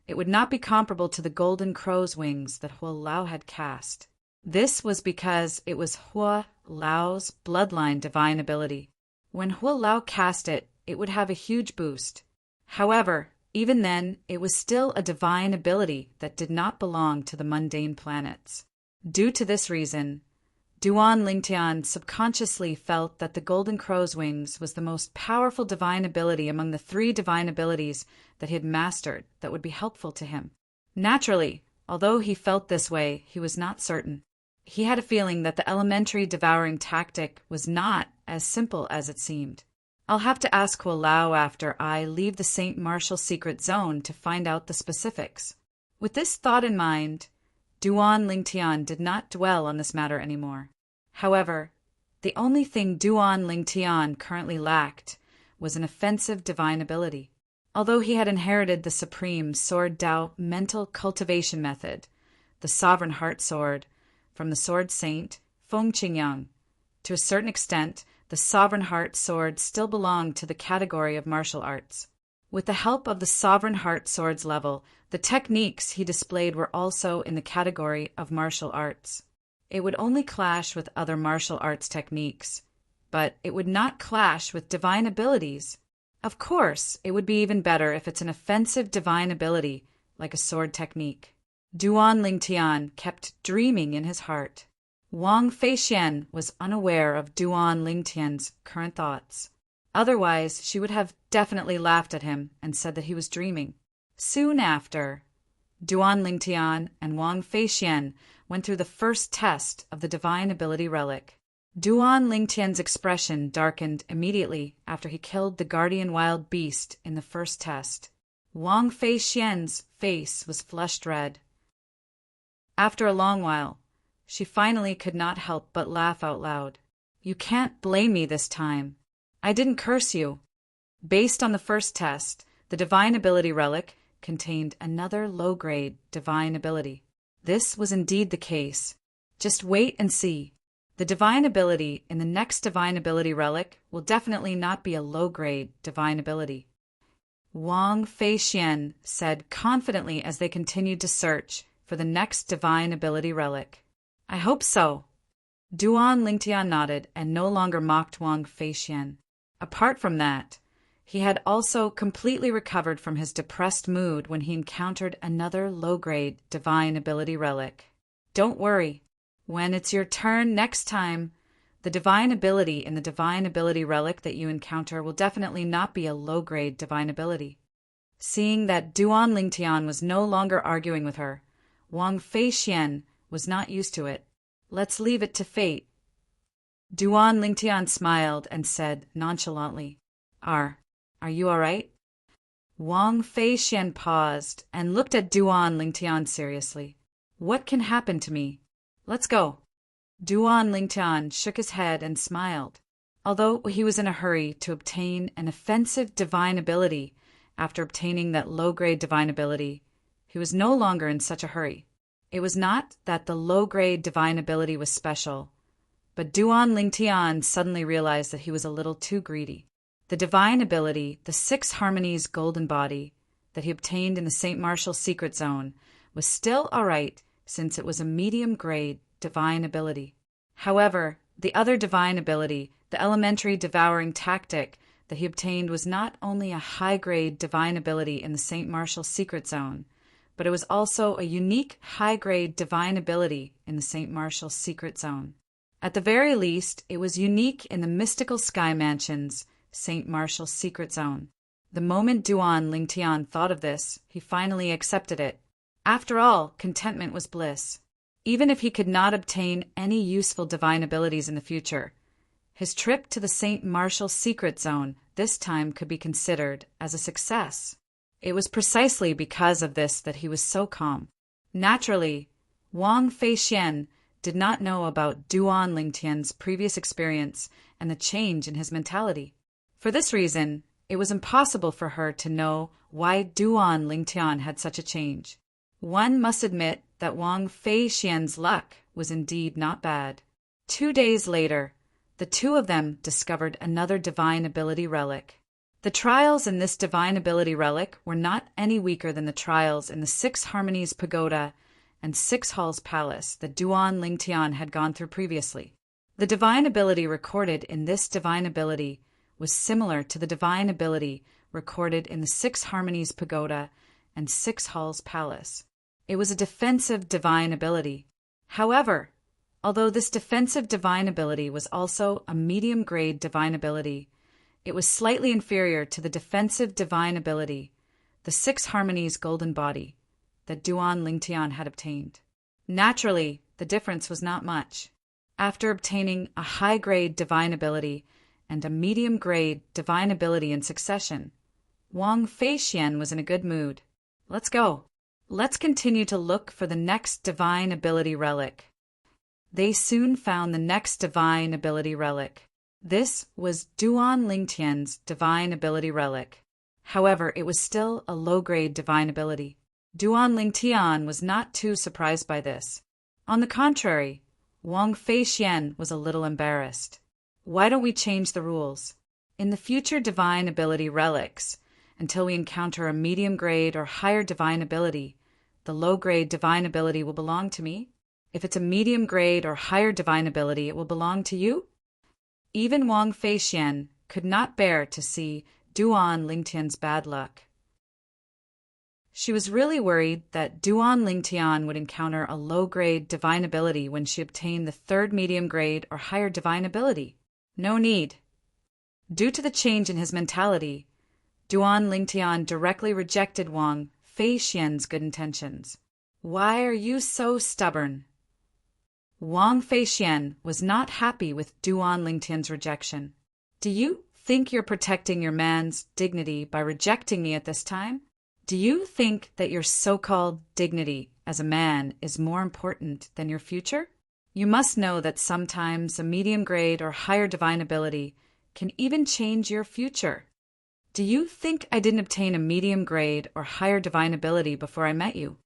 it would not be comparable to the Golden Crow's Wings that Hua Lao had cast. This was because it was Hua Lao's bloodline divine ability. When Hua Lao cast it, it would have a huge boost. However, even then, it was still a divine ability that did not belong to the mundane planets. Due to this reason, Duan Lingtian subconsciously felt that the Golden Crow's Wings was the most powerful divine ability among the 3 divine abilities that he had mastered that would be helpful to him. Naturally, although he felt this way, he was not certain. he had a feeling that the elementary devouring tactic was not as simple as it seemed. I'll have to ask Hualao after I leave the St. Martial secret zone to find out the specifics. With this thought in mind, Duan Lingtian did not dwell on this matter anymore. However, the only thing Duan Lingtian currently lacked was an offensive divine ability. Although he had inherited the supreme Sword Dao mental cultivation method, the Sovereign Heart Sword, from the Sword Saint Feng Qingyang, to a certain extent, the Sovereign Heart Sword still belonged to the category of martial arts. With the help of the Sovereign Heart Sword's level, the techniques he displayed were also in the category of martial arts. It would only clash with other martial arts techniques, but it would not clash with divine abilities. Of course, it would be even better if it's an offensive divine ability, like a sword technique. Duan Lingtian kept dreaming in his heart. Wang Feixian was unaware of Duan Lingtian's current thoughts. Otherwise, she would have definitely laughed at him and said that he was dreaming. Soon after, Duan Lingtian and Wang Feixian went through the first test of the divine ability relic. Duan Lingtian's expression darkened immediately after he killed the guardian wild beast in the first test. Wang Feixian's face was flushed red. After a long while, she finally could not help but laugh out loud. "You can't blame me this time. I didn't curse you." Based on the first test, the divine ability relic contained another low-grade divine ability. This was indeed the case. Just wait and see. The divine ability in the next divine ability relic will definitely not be a low-grade divine ability. Wang Feixian said confidently as they continued to search for the next divine ability relic. "I hope so." Duan Lingtian nodded and no longer mocked Wang Feixian. Apart from that, he had also completely recovered from his depressed mood when he encountered another low-grade divine ability relic. "Don't worry. When it's your turn next time, the divine ability in the divine ability relic that you encounter will definitely not be a low-grade divine ability." Seeing that Duan Lingtian was no longer arguing with her, Wang Feixian was not used to it. "Let's leave it to fate." Duan Lingtian smiled and said nonchalantly, Are you all right?" Wang Feixian paused and looked at Duan Lingtian seriously. "What can happen to me? Let's go." Duan Lingtian shook his head and smiled. Although he was in a hurry to obtain an offensive divine ability after obtaining that low-grade divine ability, he was no longer in such a hurry. It was not that the low-grade divine ability was special, but Duan Lingtian suddenly realized that he was a little too greedy. The divine ability, the 6 Harmonies Golden Body, that he obtained in the St. Martial Secret Zone, was still alright since it was a medium-grade divine ability. However, the other divine ability, the Elementary Devouring Tactic, that he obtained was not only a high-grade divine ability in the St. Martial Secret Zone, but it was also a unique high-grade divine ability in the St. Martial Secret Zone. At the very least, it was unique in the Mystical Sky Mansion's St. Martial Secret Zone. The moment Duan Lingtian thought of this, he finally accepted it. After all, contentment was bliss. Even if he could not obtain any useful divine abilities in the future, his trip to the St. Martial Secret Zone this time could be considered as a success. It was precisely because of this that he was so calm. Naturally, Wang Feixian did not know about Duan Lingtian's previous experience and the change in his mentality. For this reason, it was impossible for her to know why Duan Lingtian had such a change. One must admit that Wang Feixian's luck was indeed not bad. 2 days later, the two of them discovered another divine ability relic. The trials in this divine ability relic were not any weaker than the trials in the 6 Harmonies Pagoda and 6 Halls Palace that Duan Lingtian had gone through previously. The divine ability recorded in this divine ability was similar to the divine ability recorded in the 6 Harmonies Pagoda and 6 Halls Palace. It was a defensive divine ability. However, although this defensive divine ability was also a medium-grade divine ability, it was slightly inferior to the defensive divine ability, the 6 Harmonies Golden Body, that Duan Lingtian had obtained. Naturally, the difference was not much. After obtaining a high-grade divine ability and a medium-grade divine ability in succession, Wang Feixian was in a good mood. Let's go. Let's continue to look for the next divine ability relic. They soon found the next divine ability relic. This was Duan Lingtian's divine ability relic. However, it was still a low-grade divine ability. Duan Lingtian was not too surprised by this. On the contrary, Wang Feixian was a little embarrassed. Why don't we change the rules? In the future divine ability relics, until we encounter a medium-grade or higher divine ability, the low-grade divine ability will belong to me. If it's a medium-grade or higher divine ability, it will belong to you. Even Wang Feixian could not bear to see Duan Lingtian's bad luck. She was really worried that Duan Lingtian would encounter a low-grade divine ability when she obtained the third medium-grade or higher divine ability. No need. Due to the change in his mentality, Duan Lingtian directly rejected Wang Feixian's good intentions. Why are you so stubborn? Wang Feixian was not happy with Duan Lingtian's rejection. Do you think you're protecting your man's dignity by rejecting me at this time? Do you think that your so-called dignity as a man is more important than your future? You must know that sometimes a medium-grade or higher divine ability can even change your future. Do you think I didn't obtain a medium-grade or higher divine ability before I met you?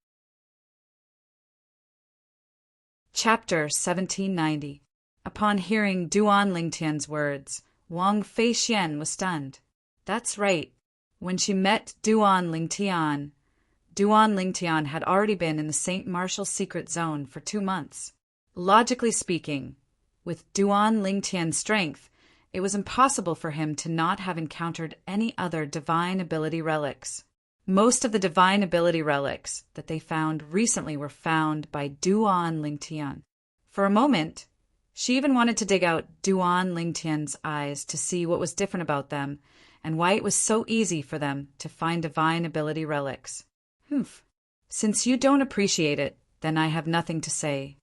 Chapter 1790. Upon hearing Duan Lingtian's words, Wang Feixian was stunned. That's right. When she met Duan Lingtian had already been in the St. Martial secret zone for 2 months. Logically speaking, with Duan Lingtian's strength, it was impossible for him to not have encountered any other divine ability relics. Most of the divine ability relics that they found recently were found by Duan Lingtian. For a moment, she even wanted to dig out Duan Lingtian's eyes to see what was different about them and why it was so easy for them to find divine ability relics. Since you don't appreciate it, then I have nothing to say.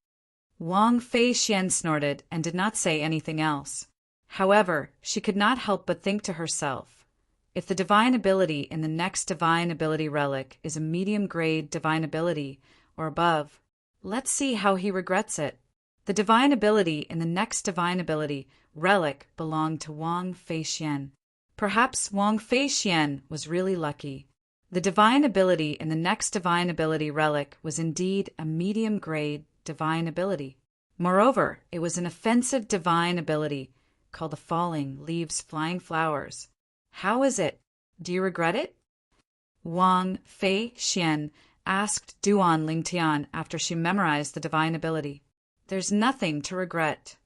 Wang Feixian snorted and did not say anything else. However, she could not help but think to herself, if the divine ability in the next divine ability relic is a medium-grade divine ability or above, let's see how he regrets it. The divine ability in the next divine ability relic belonged to Wang Feixian. Perhaps Wang Feixian was really lucky. The divine ability in the next divine ability relic was indeed a medium-grade divine ability. Moreover, it was an offensive divine ability called the Falling Leaves Flying Flowers. How is it? Do you regret it? Wang Feixian asked Duan Lingtian after she memorized the divine ability. There's nothing to regret.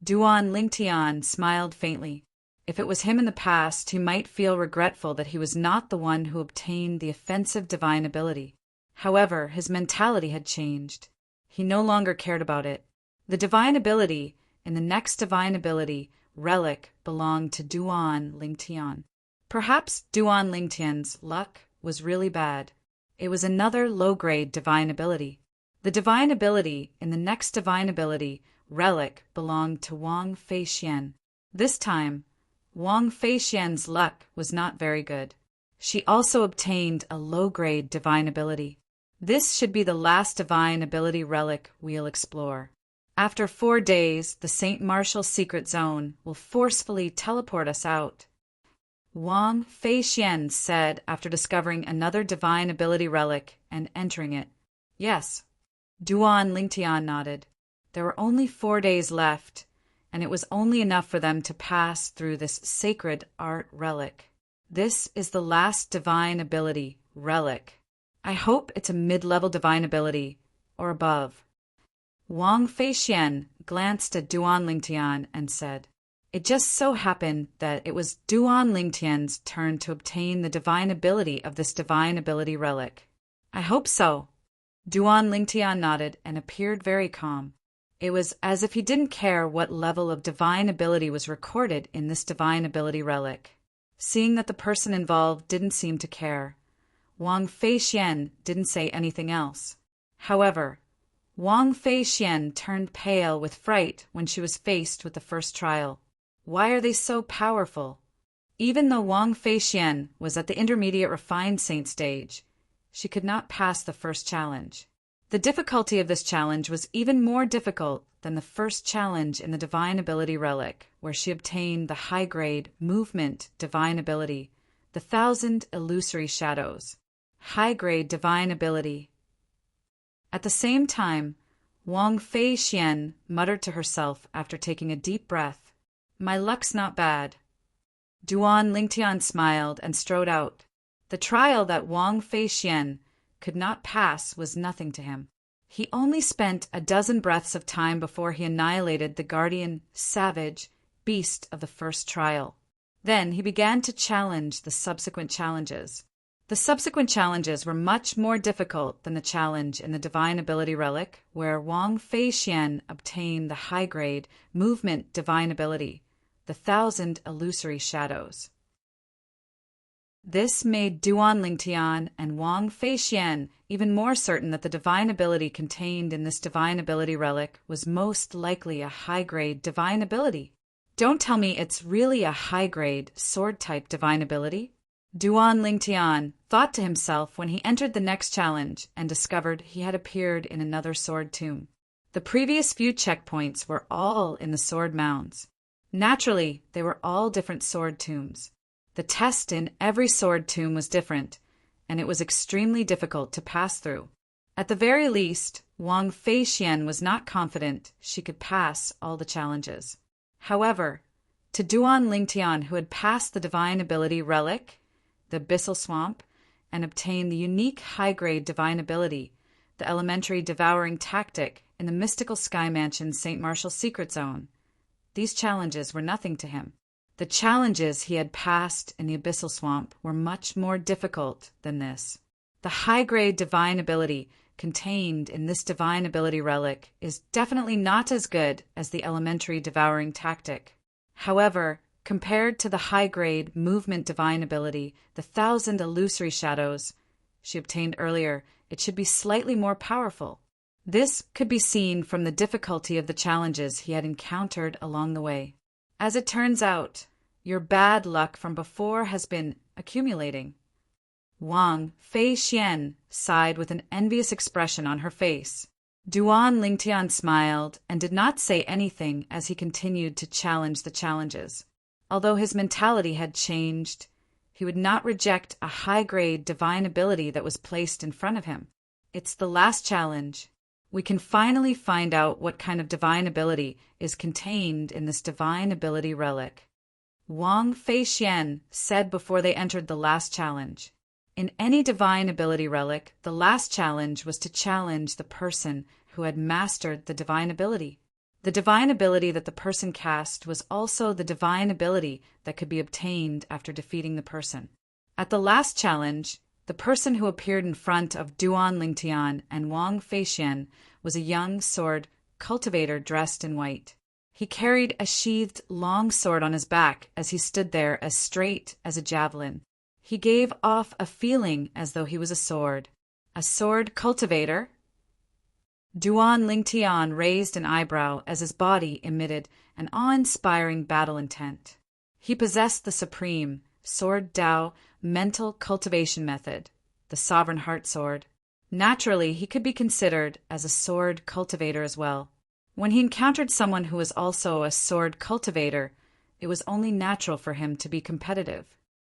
Duan Lingtian smiled faintly. If it was him in the past, he might feel regretful that he was not the one who obtained the offensive divine ability. However, his mentality had changed. He no longer cared about it. The divine ability in the next divine ability relic belonged to Duan Lingtian. Perhaps Duan Lingtian's luck was really bad. It was another low-grade divine ability. The divine ability in the next divine ability relic belonged to Wang Feixian. This time, Wang Feixian's luck was not very good. She also obtained a low-grade divine ability. This should be the last divine ability relic we'll explore. After 4 days, the St. Martial secret zone will forcefully teleport us out. Wang Feixian said after discovering another divine ability relic and entering it. Yes. Duan Lingtian nodded. There were only 4 days left, and it was only enough for them to pass through this sacred art relic. This is the last divine ability relic. I hope it's a mid-level divine ability, or above. Wang Feixian glanced at Duan Lingtian and said, It just so happened that it was Duan Lingtian's turn to obtain the divine ability of this divine ability relic. I hope so. Duan Lingtian nodded and appeared very calm. It was as if he didn't care what level of divine ability was recorded in this divine ability relic. Seeing that the person involved didn't seem to care, Wang Feixian didn't say anything else. However, Wang Feixian turned pale with fright when she was faced with the first trial. Why are they so powerful? Even though Wang Feixian was at the intermediate refined saint stage, she could not pass the first challenge. The difficulty of this challenge was even more difficult than the first challenge in the Divine Ability Relic, where she obtained the high-grade Movement Divine Ability, the 1,000 Illusory Shadows. High-grade Divine Ability. At the same time, Wang Feixian muttered to herself after taking a deep breath, "My luck's not bad." Duan Lingtian smiled and strode out. The trial that Wang Feixian could not pass was nothing to him. He only spent a dozen breaths of time before he annihilated the guardian, savage, beast of the first trial. Then he began to challenge the subsequent challenges. The subsequent challenges were much more difficult than the challenge in the Divine Ability Relic, where Wang Feixian obtained the high-grade Movement Divine Ability, the 1,000 Illusory Shadows. This made Duan Lingtian and Wang Feixian even more certain that the divine ability contained in this Divine Ability Relic was most likely a high-grade divine ability. Don't tell me it's really a high-grade, sword-type divine ability? Duan Lingtian thought to himself when he entered the next challenge and discovered he had appeared in another sword tomb. The previous few checkpoints were all in the sword mounds. Naturally, they were all different sword tombs. The test in every sword tomb was different, and it was extremely difficult to pass through. At the very least, Wang Feixian was not confident she could pass all the challenges. However, to Duan Lingtian, who had passed the Divine Ability Relic, the Abyssal Swamp, and obtained the unique high-grade divine ability, the Elementary Devouring Tactic, in the mystical Sky Mansion St. Martial's Secret Zone, these challenges were nothing to him. The challenges he had passed in the Abyssal Swamp were much more difficult than this. The high-grade divine ability contained in this Divine Ability Relic is definitely not as good as the Elementary Devouring Tactic. However, compared to the high-grade Movement Divine Ability, the 1,000 Illusory Shadows she obtained earlier, it should be slightly more powerful. This could be seen from the difficulty of the challenges he had encountered along the way. As it turns out, your bad luck from before has been accumulating. Wang Feixian sighed with an envious expression on her face. Duan Lingtian smiled and did not say anything as he continued to challenge the challenges. Although his mentality had changed, he would not reject a high-grade divine ability that was placed in front of him. It's the last challenge. We can finally find out what kind of divine ability is contained in this Divine Ability Relic. Wang Feixian said before they entered the last challenge. In any Divine Ability Relic, the last challenge was to challenge the person who had mastered the divine ability. The divine ability that the person cast was also the divine ability that could be obtained after defeating the person. At the last challenge, the person who appeared in front of Duan Lingtian and Wang Feixian was a young sword cultivator dressed in white. He carried a sheathed long sword on his back as he stood there as straight as a javelin. He gave off a feeling as though he was a sword. A sword cultivator? Duan Lingtian raised an eyebrow as his body emitted an awe-inspiring battle intent. He possessed the supreme Sword Dao mental cultivation method, the Sovereign Heart Sword. Naturally, he could be considered as a sword cultivator as well. When he encountered someone who was also a sword cultivator, it was only natural for him to be competitive.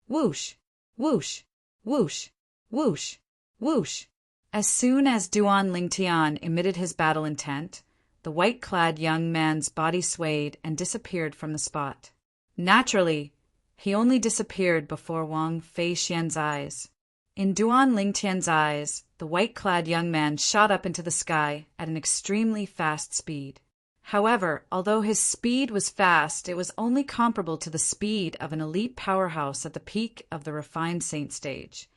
Whoosh, whoosh, whoosh, whoosh, whoosh. As soon as Duan Lingtian emitted his battle intent, the white-clad young man's body swayed and disappeared from the spot. Naturally, he only disappeared before Wang Feixian's eyes. In Duan Lingtian's eyes, the white-clad young man shot up into the sky at an extremely fast speed. However, although his speed was fast, it was only comparable to the speed of an elite powerhouse at the peak of the refined saint stage.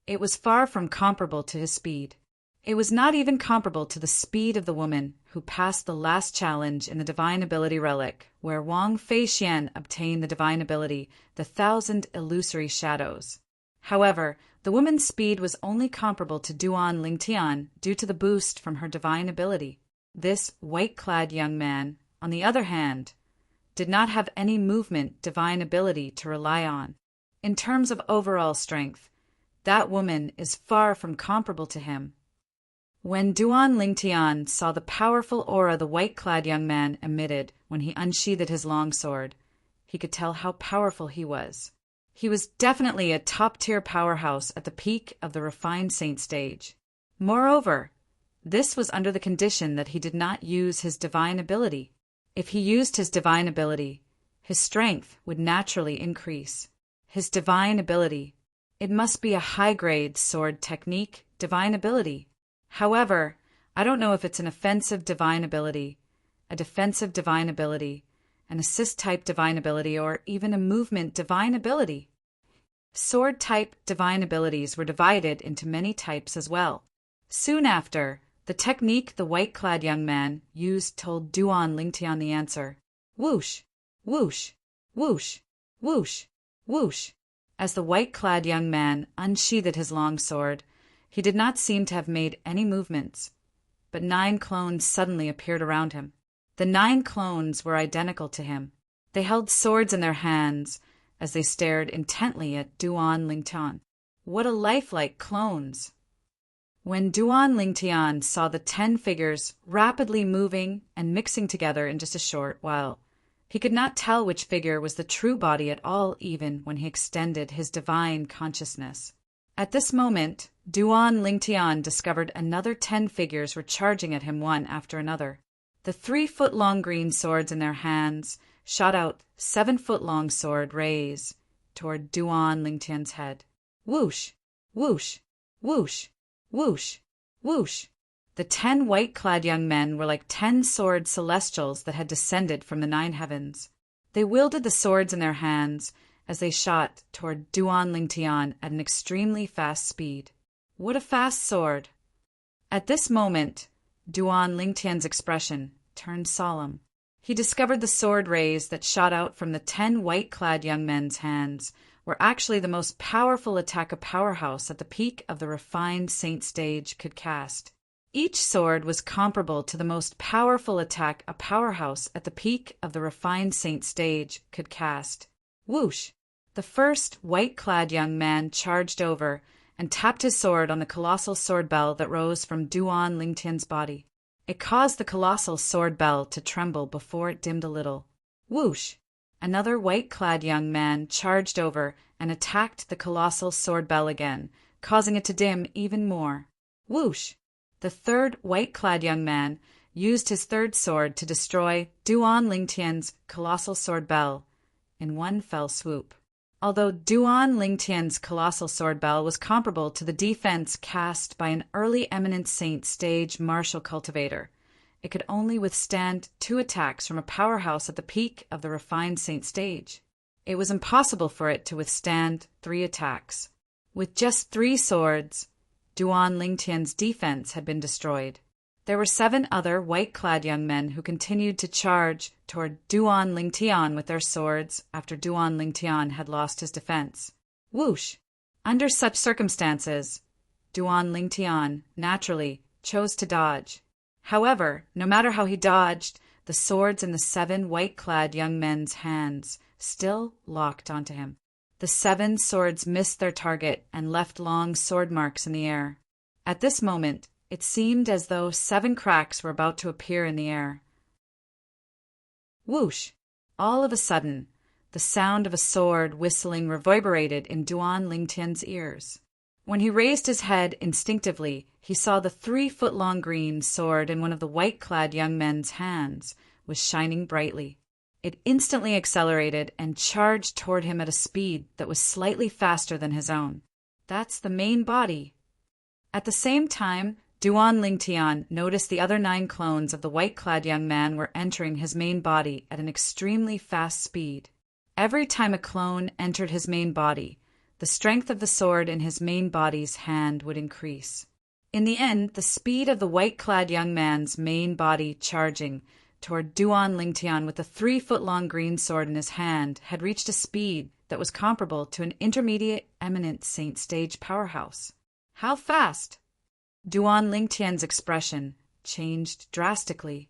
It was far from comparable to his speed. It was not even comparable to the speed of the woman who passed the last challenge in the Divine Ability Relic, where Wang Feixian obtained the divine ability, the 1,000 Illusory Shadows. However, The woman's speed was only comparable to Duan Lingtian due to the boost from her divine ability. This white-clad young man, on the other hand, did not have any movement divine ability to rely on. In terms of overall strength, that woman is far from comparable to him. When Duan Lingtian saw the powerful aura the white-clad young man emitted when he unsheathed his longsword, he could tell how powerful he was. He was definitely a top-tier powerhouse at the peak of the refined saint stage. Moreover, this was under the condition that he did not use his divine ability. If he used his divine ability, his strength would naturally increase. His divine ability. It must be a high-grade sword technique divine ability. However, I don't know if it's an offensive divine ability, a defensive divine ability, an assist-type divine ability, or even a movement divine ability. Sword-type divine abilities were divided into many types as well. Soon after, the technique the white-clad young man used told Duan Lingtian the answer. Whoosh, whoosh, whoosh, whoosh, whoosh. As the white-clad young man unsheathed his long sword, he did not seem to have made any movements, but 9 clones suddenly appeared around him. The 9 clones were identical to him. They held swords in their hands as they stared intently at Duan Lingtian. What a lifelike clones! When Duan Lingtian saw the 10 figures rapidly moving and mixing together in just a short while, he could not tell which figure was the true body at all, even when he extended his divine consciousness. At this moment, Duan Lingtian discovered another 10 figures were charging at him one after another. The 3-foot-long green swords in their hands shot out 7-foot-long sword rays toward Duan Lingtian's head. Whoosh, whoosh, whoosh, whoosh, whoosh. The 10 white-clad young men were like 10 sword celestials that had descended from the 9 heavens. They wielded the swords in their hands as they shot toward Duan Lingtian at an extremely fast speed. What a fast sword! At this moment, Duan Lingtian's expression turned solemn. He discovered the sword rays that shot out from the 10 white-clad young men's hands were actually the most powerful attack a powerhouse at the peak of the refined saint stage could cast. Each sword was comparable to the most powerful attack a powerhouse at the peak of the refined saint stage could cast. Whoosh! The first white-clad young man charged over and tapped his sword on the colossal sword bell that rose from Duan Lingtian's body. It caused the colossal sword bell to tremble before it dimmed a little. Whoosh! Another white-clad young man charged over and attacked the colossal sword bell again, causing it to dim even more. Whoosh! The third white-clad young man used his third sword to destroy Duan Lingtian's colossal sword bell in one fell swoop. Although Duan Lingtian's colossal sword bell was comparable to the defense cast by an early eminent saint stage martial cultivator, it could only withstand 2 attacks from a powerhouse at the peak of the refined saint stage. It was impossible for it to withstand 3 attacks. With just 3 swords, Duan Lingtian's defense had been destroyed. There were 7 other white-clad young men who continued to charge toward Duan Lingtian with their swords after Duan Lingtian had lost his defense. Whoosh! Under such circumstances, Duan Lingtian, naturally, chose to dodge. However, no matter how he dodged, the swords in the 7 white-clad young men's hands still locked onto him. The 7 swords missed their target and left long sword marks in the air. At this moment, it seemed as though 7 cracks were about to appear in the air. Whoosh! All of a sudden, the sound of a sword whistling reverberated in Duan Lingtian's ears. When he raised his head instinctively, he saw the 3-foot-long green sword in one of the white-clad young men's hands was shining brightly. It instantly accelerated and charged toward him at a speed that was slightly faster than his own. That's the main body. At the same time, Duan Lingtian noticed the other 9 clones of the white-clad young man were entering his main body at an extremely fast speed. Every time a clone entered his main body, the strength of the sword in his main body's hand would increase. In the end, the speed of the white-clad young man's main body charging toward Duan Lingtian with the 3-foot-long green sword in his hand had reached a speed that was comparable to an intermediate eminent saint stage powerhouse. How fast? Duan Lingtian's expression changed drastically.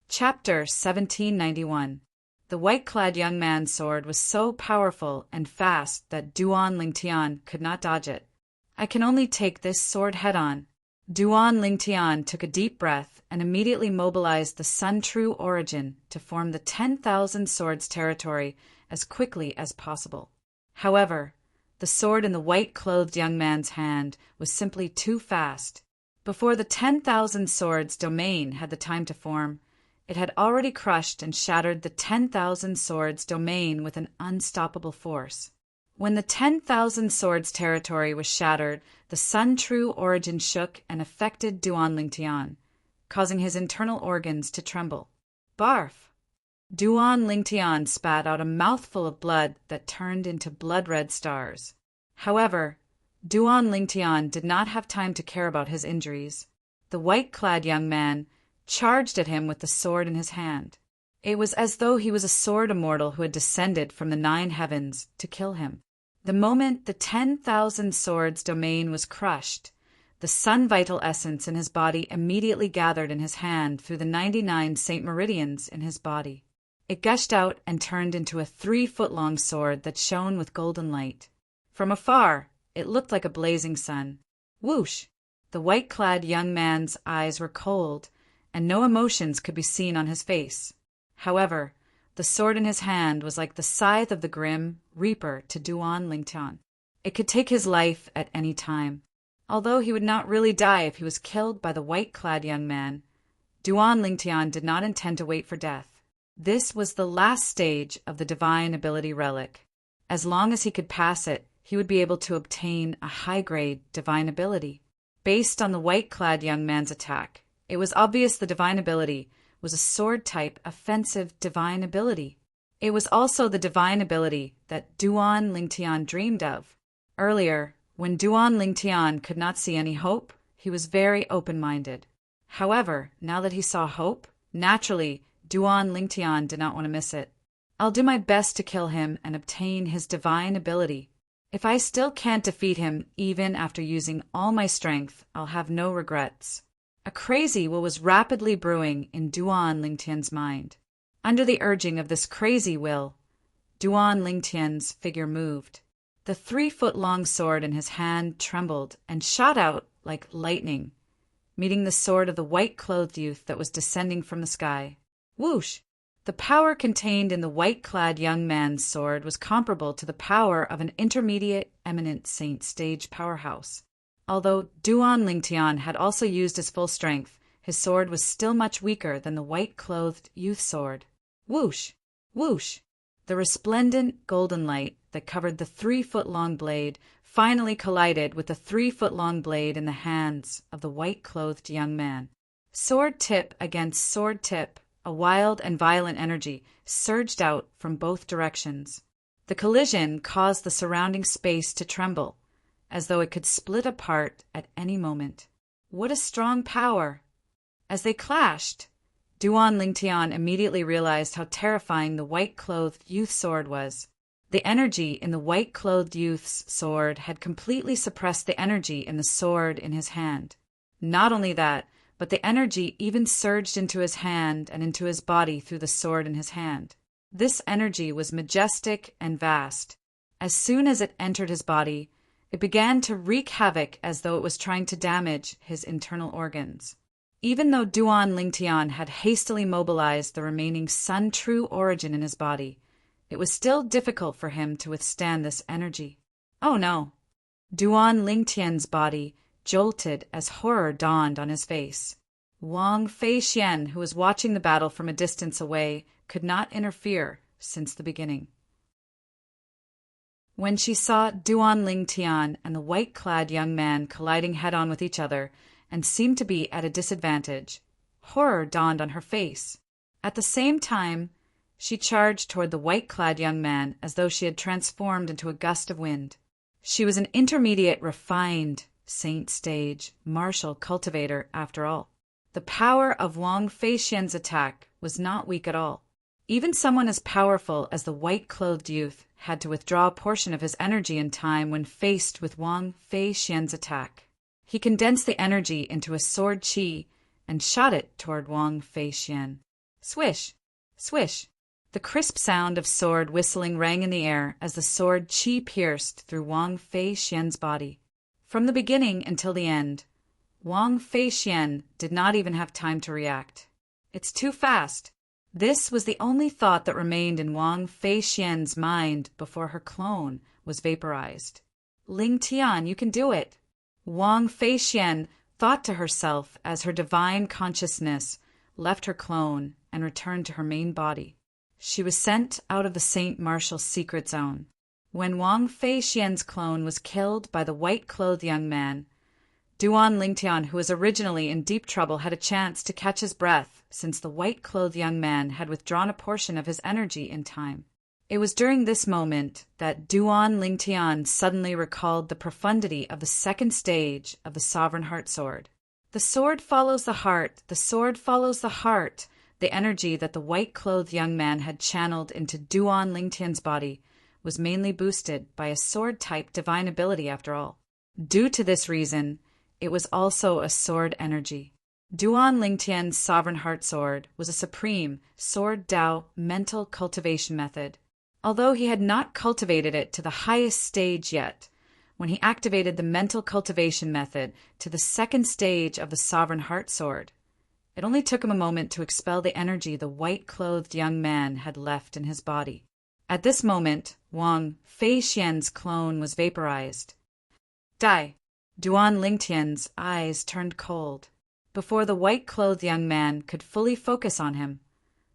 Chapter 1791. The white-clad young man's sword was so powerful and fast that Duan Lingtian could not dodge it. I can only take this sword head-on. Duan Lingtian took a deep breath and immediately mobilized the Sun True Origin to form the 10,000 swords territory as quickly as possible. However, the sword in the white-clothed young man's hand was simply too fast. Before the 10,000 swords domain had the time to form, it had already crushed and shattered the 10,000 swords domain with an unstoppable force. When the 10,000 swords territory was shattered, the Sun True Origin shook and affected Duan Lingtian, causing his internal organs to tremble. Barf! Duan Lingtian spat out a mouthful of blood that turned into blood-red stars. However, Duan Lingtian did not have time to care about his injuries. The white-clad young man charged at him with the sword in his hand. It was as though he was a sword immortal who had descended from the 9 heavens to kill him. The moment the 10,000 swords domain was crushed, the sun vital essence in his body immediately gathered in his hand through the 99 Saint Meridians in his body. It gushed out and turned into a 3-foot-long sword that shone with golden light. From afar, it looked like a blazing sun. Whoosh! The white-clad young man's eyes were cold, and no emotions could be seen on his face. However, the sword in his hand was like the scythe of the grim reaper to Duan Lingtian. It could take his life at any time. Although he would not really die if he was killed by the white-clad young man, Duan Lingtian did not intend to wait for death. This was the last stage of the divine ability relic. As long as he could pass it, he would be able to obtain a high-grade divine ability. Based on the white-clad young man's attack, it was obvious the divine ability was a sword-type offensive divine ability. It was also the divine ability that Duan Lingtian dreamed of. Earlier, when Duan Lingtian could not see any hope, he was very open-minded. However, now that he saw hope, naturally, Duan Lingtian did not want to miss it. I'll do my best to kill him and obtain his divine ability. If I still can't defeat him even after using all my strength, I'll have no regrets. A crazy will was rapidly brewing in Duan Lingtian's mind. Under the urging of this crazy will, Duan Lingtian's figure moved. The 3-foot-long sword in his hand trembled and shot out like lightning, meeting the sword of the white-clothed youth that was descending from the sky. Whoosh! The power contained in the white-clad young man's sword was comparable to the power of an intermediate eminent saint stage powerhouse. Although Duan Lingtian had also used his full strength, his sword was still much weaker than the white-clothed youth's sword. Whoosh! Whoosh! The resplendent golden light that covered the 3-foot-long blade finally collided with the 3-foot-long blade in the hands of the white-clothed young man. Sword tip against sword tip, a wild and violent energy surged out from both directions. The collision caused the surrounding space to tremble, as though it could split apart at any moment. What a strong power! As they clashed, Duan Lingtian immediately realized how terrifying the white-clothed youth's sword was. The energy in the white-clothed youth's sword had completely suppressed the energy in the sword in his hand. Not only that, but the energy even surged into his hand and into his body through the sword in his hand. This energy was majestic and vast. As soon as it entered his body, it began to wreak havoc as though it was trying to damage his internal organs. Even though Duan Lingtian had hastily mobilized the remaining Sun True Origin in his body, it was still difficult for him to withstand this energy. Oh no! Duan Lingtian's body jolted as horror dawned on his face. Wang Feixian, who was watching the battle from a distance away, could not interfere since the beginning. When she saw Duan Lingtian and the white-clad young man colliding head-on with each other and seemed to be at a disadvantage, horror dawned on her face. At the same time, she charged toward the white-clad young man as though she had transformed into a gust of wind. She was an intermediate, refined, saint stage, martial cultivator after all. The power of Wang Feixian's attack was not weak at all. Even someone as powerful as the white-clothed youth had to withdraw a portion of his energy in time when faced with Wang Feixian's attack. He condensed the energy into a sword qi and shot it toward Wang Feixian. Swish! Swish! The crisp sound of sword whistling rang in the air as the sword qi pierced through Wang Feixian's body. From the beginning until the end, Wang Feixian did not even have time to react. It's too fast. This was the only thought that remained in Wang Feixian's mind before her clone was vaporized. Ling Tian, you can do it. Wang Feixian thought to herself as her divine consciousness left her clone and returned to her main body. She was sent out of the Saint Martial secret zone. When Wang Feixian's clone was killed by the white-clothed young man, Duan Lingtian, who was originally in deep trouble, had a chance to catch his breath since the white-clothed young man had withdrawn a portion of his energy in time. It was during this moment that Duan Lingtian suddenly recalled the profundity of the second stage of the Sovereign Heart Sword. The sword follows the heart, the sword follows the heart. The energy that the white-clothed young man had channeled into Duan Lingtian's body was mainly boosted by a sword-type divine ability after all. Due to this reason, it was also a sword energy. Duan Lingtian's Sovereign Heart Sword was a supreme sword Dao mental cultivation method. Although he had not cultivated it to the highest stage yet, when he activated the mental cultivation method to the second stage of the Sovereign Heart Sword, it only took him a moment to expel the energy the white-clothed young man had left in his body. At this moment, Wang Feixian's clone was vaporized. Die! Duan Lingtian's eyes turned cold. Before the white-clothed young man could fully focus on him,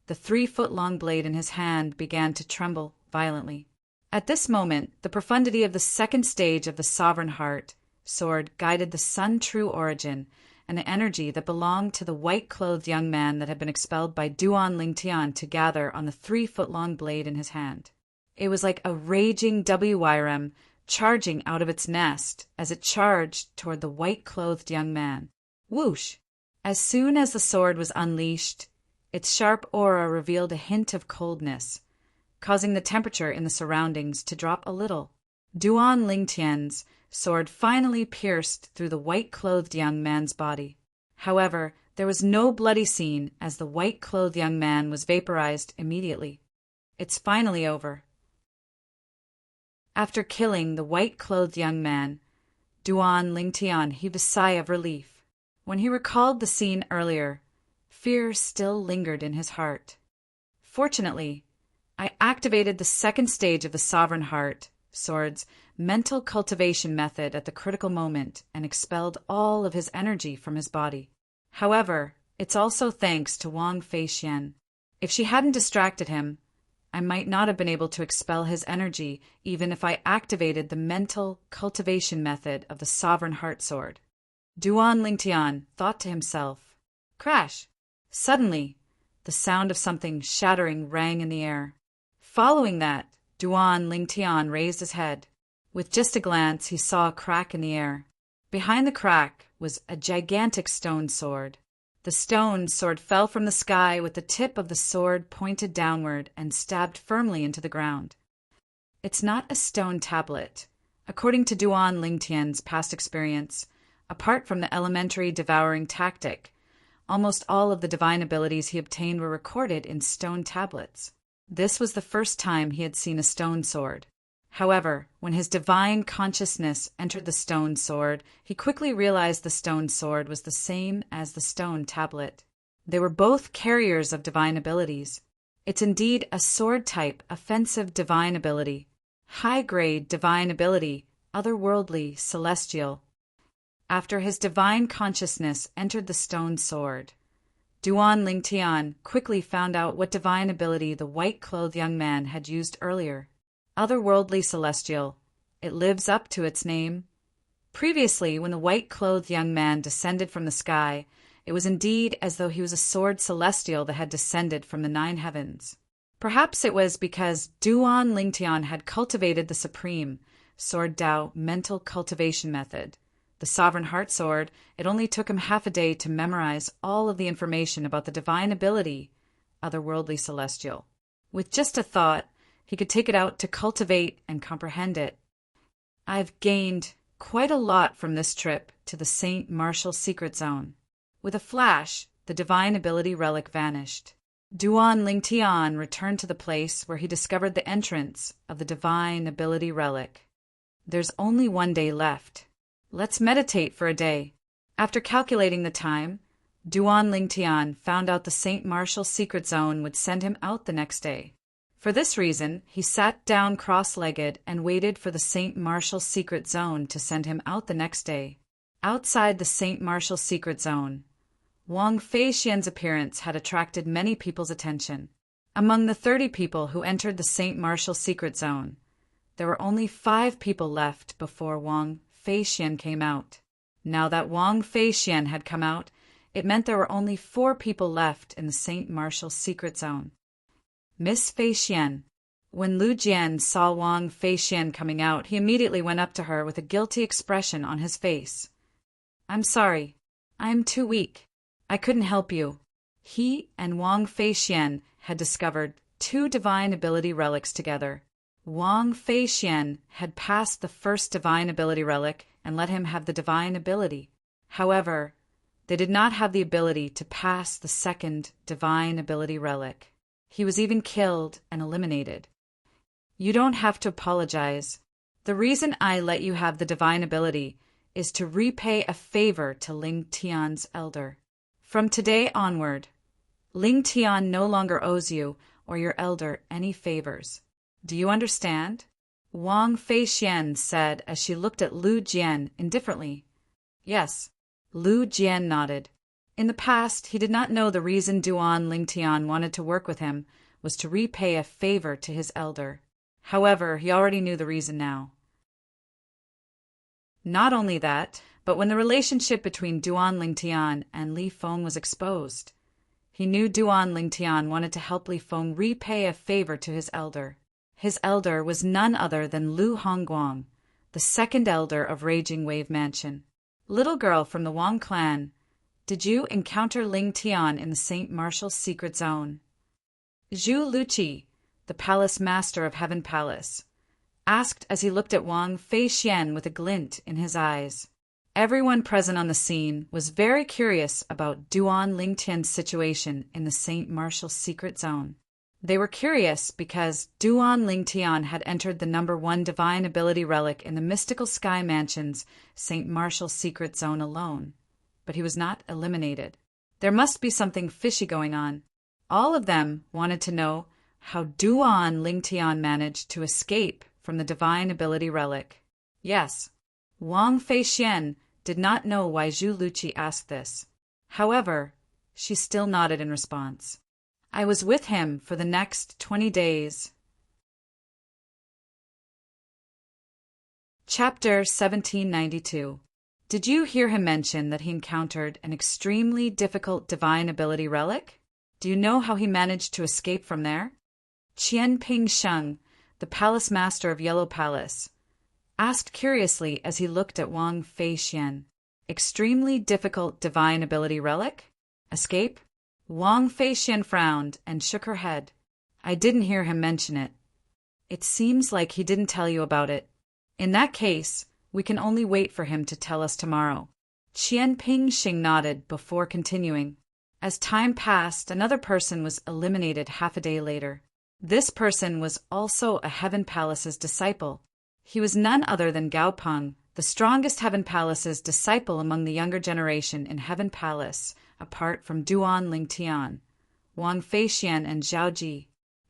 the 3-foot-long blade in his hand began to tremble violently. At this moment, the profundity of the second stage of the Sovereign Heart Sword guided the Sun True Origin and the energy that belonged to the white-clothed young man that had been expelled by Duan Lingtian to gather on the 3-foot-long blade in his hand. It was like a raging WYRM charging out of its nest as it charged toward the white-clothed young man. Whoosh! As soon as the sword was unleashed, its sharp aura revealed a hint of coldness, causing the temperature in the surroundings to drop a little. Duan Lingtian's sword finally pierced through the white-clothed young man's body. However, there was no bloody scene as the white-clothed young man was vaporized immediately. It's finally over. After killing the white-clothed young man, Duan Lingtian heaved a sigh of relief. When he recalled the scene earlier, fear still lingered in his heart. Fortunately, I activated the second stage of the Sovereign Heart Sword's mental cultivation method at the critical moment and expelled all of his energy from his body. However, it's also thanks to Wang Feixian. If she hadn't distracted him, I might not have been able to expel his energy even if I activated the mental cultivation method of the Sovereign Heart Sword. Duan Lingtian thought to himself. Crash! Suddenly, the sound of something shattering rang in the air. Following that, Duan Lingtian raised his head. With just a glance, he saw a crack in the air. Behind the crack was a gigantic stone sword. The stone sword fell from the sky with the tip of the sword pointed downward and stabbed firmly into the ground. It's not a stone tablet. According to Duan Lingtian's past experience, apart from the elementary devouring tactic, almost all of the divine abilities he obtained were recorded in stone tablets. This was the first time he had seen a stone sword. However, when his divine consciousness entered the stone sword, he quickly realized the stone sword was the same as the stone tablet. They were both carriers of divine abilities. It's indeed a sword-type, offensive divine ability. High-grade divine ability, otherworldly, celestial. After his divine consciousness entered the stone sword, Duan Lingtian quickly found out what divine ability the white-clothed young man had used earlier. Otherworldly celestial. It lives up to its name. Previously, when the white-clothed young man descended from the sky, it was indeed as though he was a sword celestial that had descended from the 9 heavens. Perhaps it was because Duan Lingtian had cultivated the supreme Sword Dao mental cultivation method. The Sovereign Heart Sword, it only took him half a day to memorize all of the information about the divine ability, otherworldly celestial. With just a thought, he could take it out to cultivate and comprehend it. I've gained quite a lot from this trip to the St. Martial secret zone. With a flash, the divine ability relic vanished. Duan Lingtian returned to the place where he discovered the entrance of the divine ability relic. There's only 1 day left. Let's meditate for a day. After calculating the time, Duan Lingtian found out the St. Martial secret zone would send him out the next day. For this reason, he sat down cross-legged and waited for the St. Martial secret zone to send him out the next day. Outside the St. Martial secret zone, Wang Feixian's appearance had attracted many people's attention. Among the 30 people who entered the St. Martial secret zone, there were only 5 people left before Wang Feixian came out. Now that Wang Feixian had come out, it meant there were only 4 people left in the St. Martial secret zone. Miss Feixian. When Lu Jian saw Wang Feixian coming out, he immediately went up to her with a guilty expression on his face. I'm sorry. I'm too weak. I couldn't help you. He and Wang Feixian had discovered 2 divine ability relics together. Wang Feixian had passed the first divine ability relic and let him have the divine ability. However, they did not have the ability to pass the second divine ability relic. He was even killed and eliminated. You don't have to apologize. The reason I let you have the divine ability is to repay a favor to Ling Tian's elder. From today onward, Ling Tian no longer owes you or your elder any favors. Do you understand? Wang Feixian said as she looked at Lu Jian indifferently. Yes. Lu Jian nodded. In the past, he did not know the reason Duan Lingtian wanted to work with him was to repay a favor to his elder. However, he already knew the reason now. Not only that, but when the relationship between Duan Lingtian and Li Feng was exposed, he knew Duan Lingtian wanted to help Li Feng repay a favor to his elder. His elder was none other than Lu Hongguang, the second elder of Raging Wave Mansion. Little girl from the Wang clan, did you encounter Ling Tian in the St. Martial secret zone? Zhu Luqi, the palace master of Heaven Palace, asked as he looked at Wang Feixian with a glint in his eyes. Everyone present on the scene was very curious about Duan Lingtian's situation in the St. Martial secret zone. They were curious because Duan Lingtian had entered the number 1 divine ability relic in the Mystical Sky Mansion's St. Martial secret zone alone. But he was not eliminated. There must be something fishy going on. All of them wanted to know how Duan Lingtian managed to escape from the divine ability relic. Yes, Wang Feixian did not know why Zhu Luqi asked this. However, she still nodded in response. I was with him for the next 20 days. Chapter 1792. Did you hear him mention that he encountered an extremely difficult divine ability relic? Do you know how he managed to escape from there? Qianping Sheng, the palace master of Yellow Palace, asked curiously as he looked at Wang Feixian. Extremely difficult divine ability relic? Escape? Wang Feixian frowned and shook her head. I didn't hear him mention it. It seems like he didn't tell you about it. In that case, we can only wait for him to tell us tomorrow. Qianping Sheng nodded before continuing. As time passed, another person was eliminated half a day later. This person was also a Heaven Palace's disciple. He was none other than Gao Peng, the strongest Heaven Palace's disciple among the younger generation in Heaven Palace, apart from Duan Lingtian, Wang Feixian, and Zhao Ji.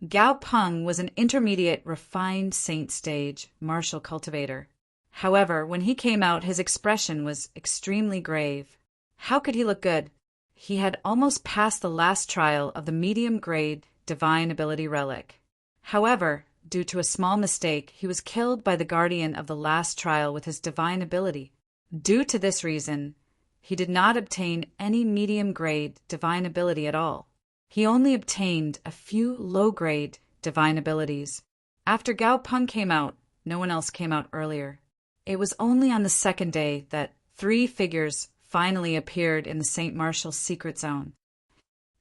Gao Peng was an intermediate refined saint stage martial cultivator. However, when he came out, his expression was extremely grave. How could he look good? He had almost passed the last trial of the medium-grade divine ability relic. However, due to a small mistake, he was killed by the guardian of the last trial with his divine ability. Due to this reason, he did not obtain any medium-grade divine ability at all. He only obtained a few low-grade divine abilities. After Gao Peng came out, no one else came out earlier. It was only on the second day that 3 figures finally appeared in the St. Martial secret zone.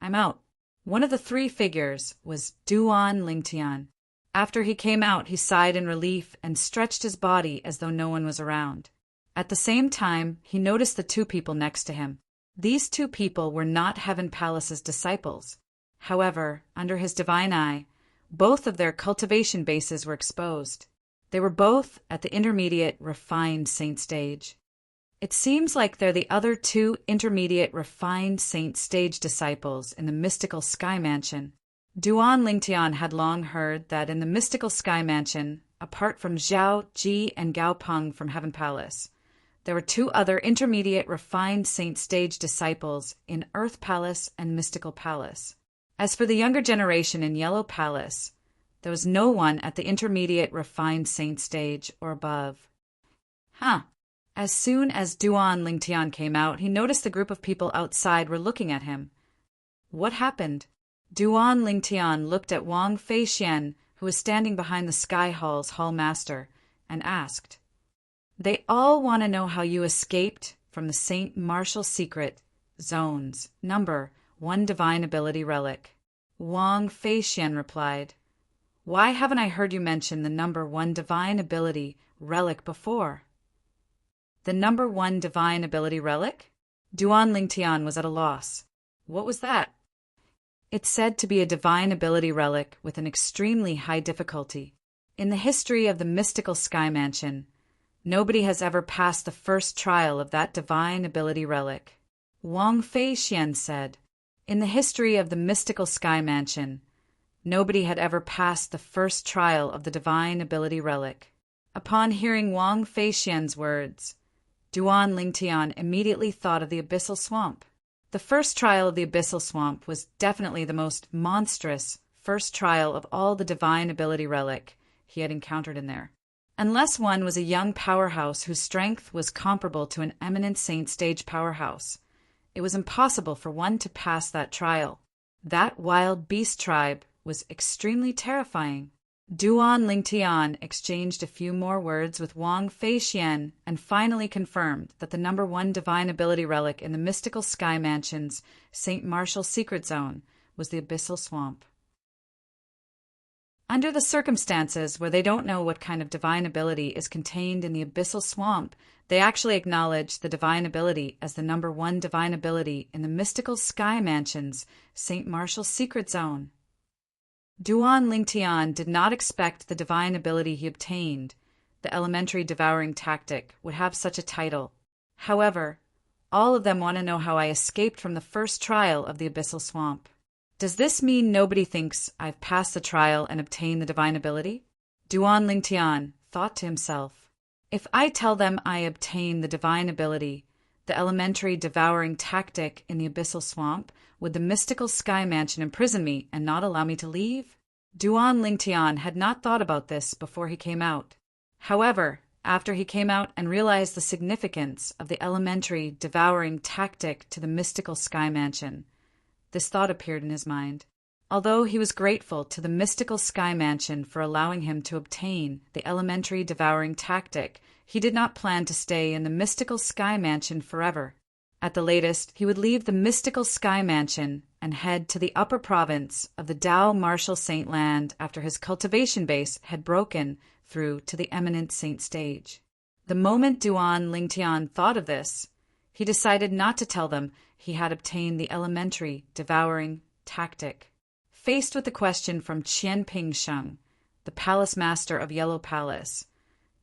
I'm out. One of the three figures was Duan Lingtian. After he came out, he sighed in relief and stretched his body as though no one was around. At the same time, he noticed the two people next to him. These two people were not Heaven Palace's disciples. However, under his divine eye, both of their cultivation bases were exposed. They were both at the intermediate refined saint stage. It seems like they're the other two intermediate refined saint stage disciples in the mystical sky mansion. Duan Lingtian had long heard that in the mystical sky mansion, apart from Zhao, Ji, and Gao Peng from Heaven Palace, there were two other intermediate refined saint stage disciples in Earth Palace and Mystical Palace. As for the younger generation in Yellow Palace, there was no one at the intermediate refined saint stage or above. As soon as Duan Lingtian came out, he noticed the group of people outside were looking at him. What happened? Duan Lingtian looked at Wang Feixian, who was standing behind the Sky Hall's hall master, and asked, "They all want to know how you escaped from the Saint Martial Secret Zone's number 1 Divine Ability Relic." Wang Feixian replied, "Why haven't I heard you mention the number 1 Divine Ability Relic before?" The number 1 Divine Ability Relic? Duan Lingtian was at a loss. What was that? It's said to be a divine ability relic with an extremely high difficulty. In the history of the mystical sky mansion, nobody has ever passed the first trial of that divine ability relic. Wang Feixian said, in the history of the mystical sky mansion, nobody had ever passed the first trial of the divine ability relic. Upon hearing Wang Feixian's words, Duan Lingtian immediately thought of the abyssal swamp. The first trial of the abyssal swamp was definitely the most monstrous first trial of all the divine ability relic he had encountered in there. Unless one was a young powerhouse whose strength was comparable to an eminent saint stage powerhouse, it was impossible for one to pass that trial. That wild beast tribe was extremely terrifying. Duan Lingtian exchanged a few more words with Wang Feixian and finally confirmed that the number 1 divine ability relic in the mystical sky mansion's Saint Martial Secret Zone was the abyssal swamp. Under the circumstances where they don't know what kind of divine ability is contained in the abyssal swamp, they actually acknowledge the divine ability as the number 1 divine ability in the mystical sky mansion's Saint Martial Secret Zone. Duan Lingtian did not expect the divine ability he obtained, the elementary devouring tactic, would have such a title. However, all of them want to know how I escaped from the first trial of the abyssal swamp. Does this mean nobody thinks I've passed the trial and obtained the divine ability? Duan Lingtian thought to himself, if I tell them I obtained the divine ability, the elementary devouring tactic in the abyssal swamp, would the mystical sky mansion imprison me and not allow me to leave? Duan Lingtian had not thought about this before he came out. However, after he came out and realized the significance of the elementary devouring tactic to the mystical sky mansion, this thought appeared in his mind. Although he was grateful to the mystical sky mansion for allowing him to obtain the elementary devouring tactic, he did not plan to stay in the mystical sky mansion forever. At the latest, he would leave the mystical sky mansion and head to the upper province of the Tao Martial Saint Land after his cultivation base had broken through to the eminent saint stage. The moment Duan Lingtian thought of this, he decided not to tell them he had obtained the elementary devouring tactic. Faced with the question from Qian Pingsheng, the palace master of Yellow Palace,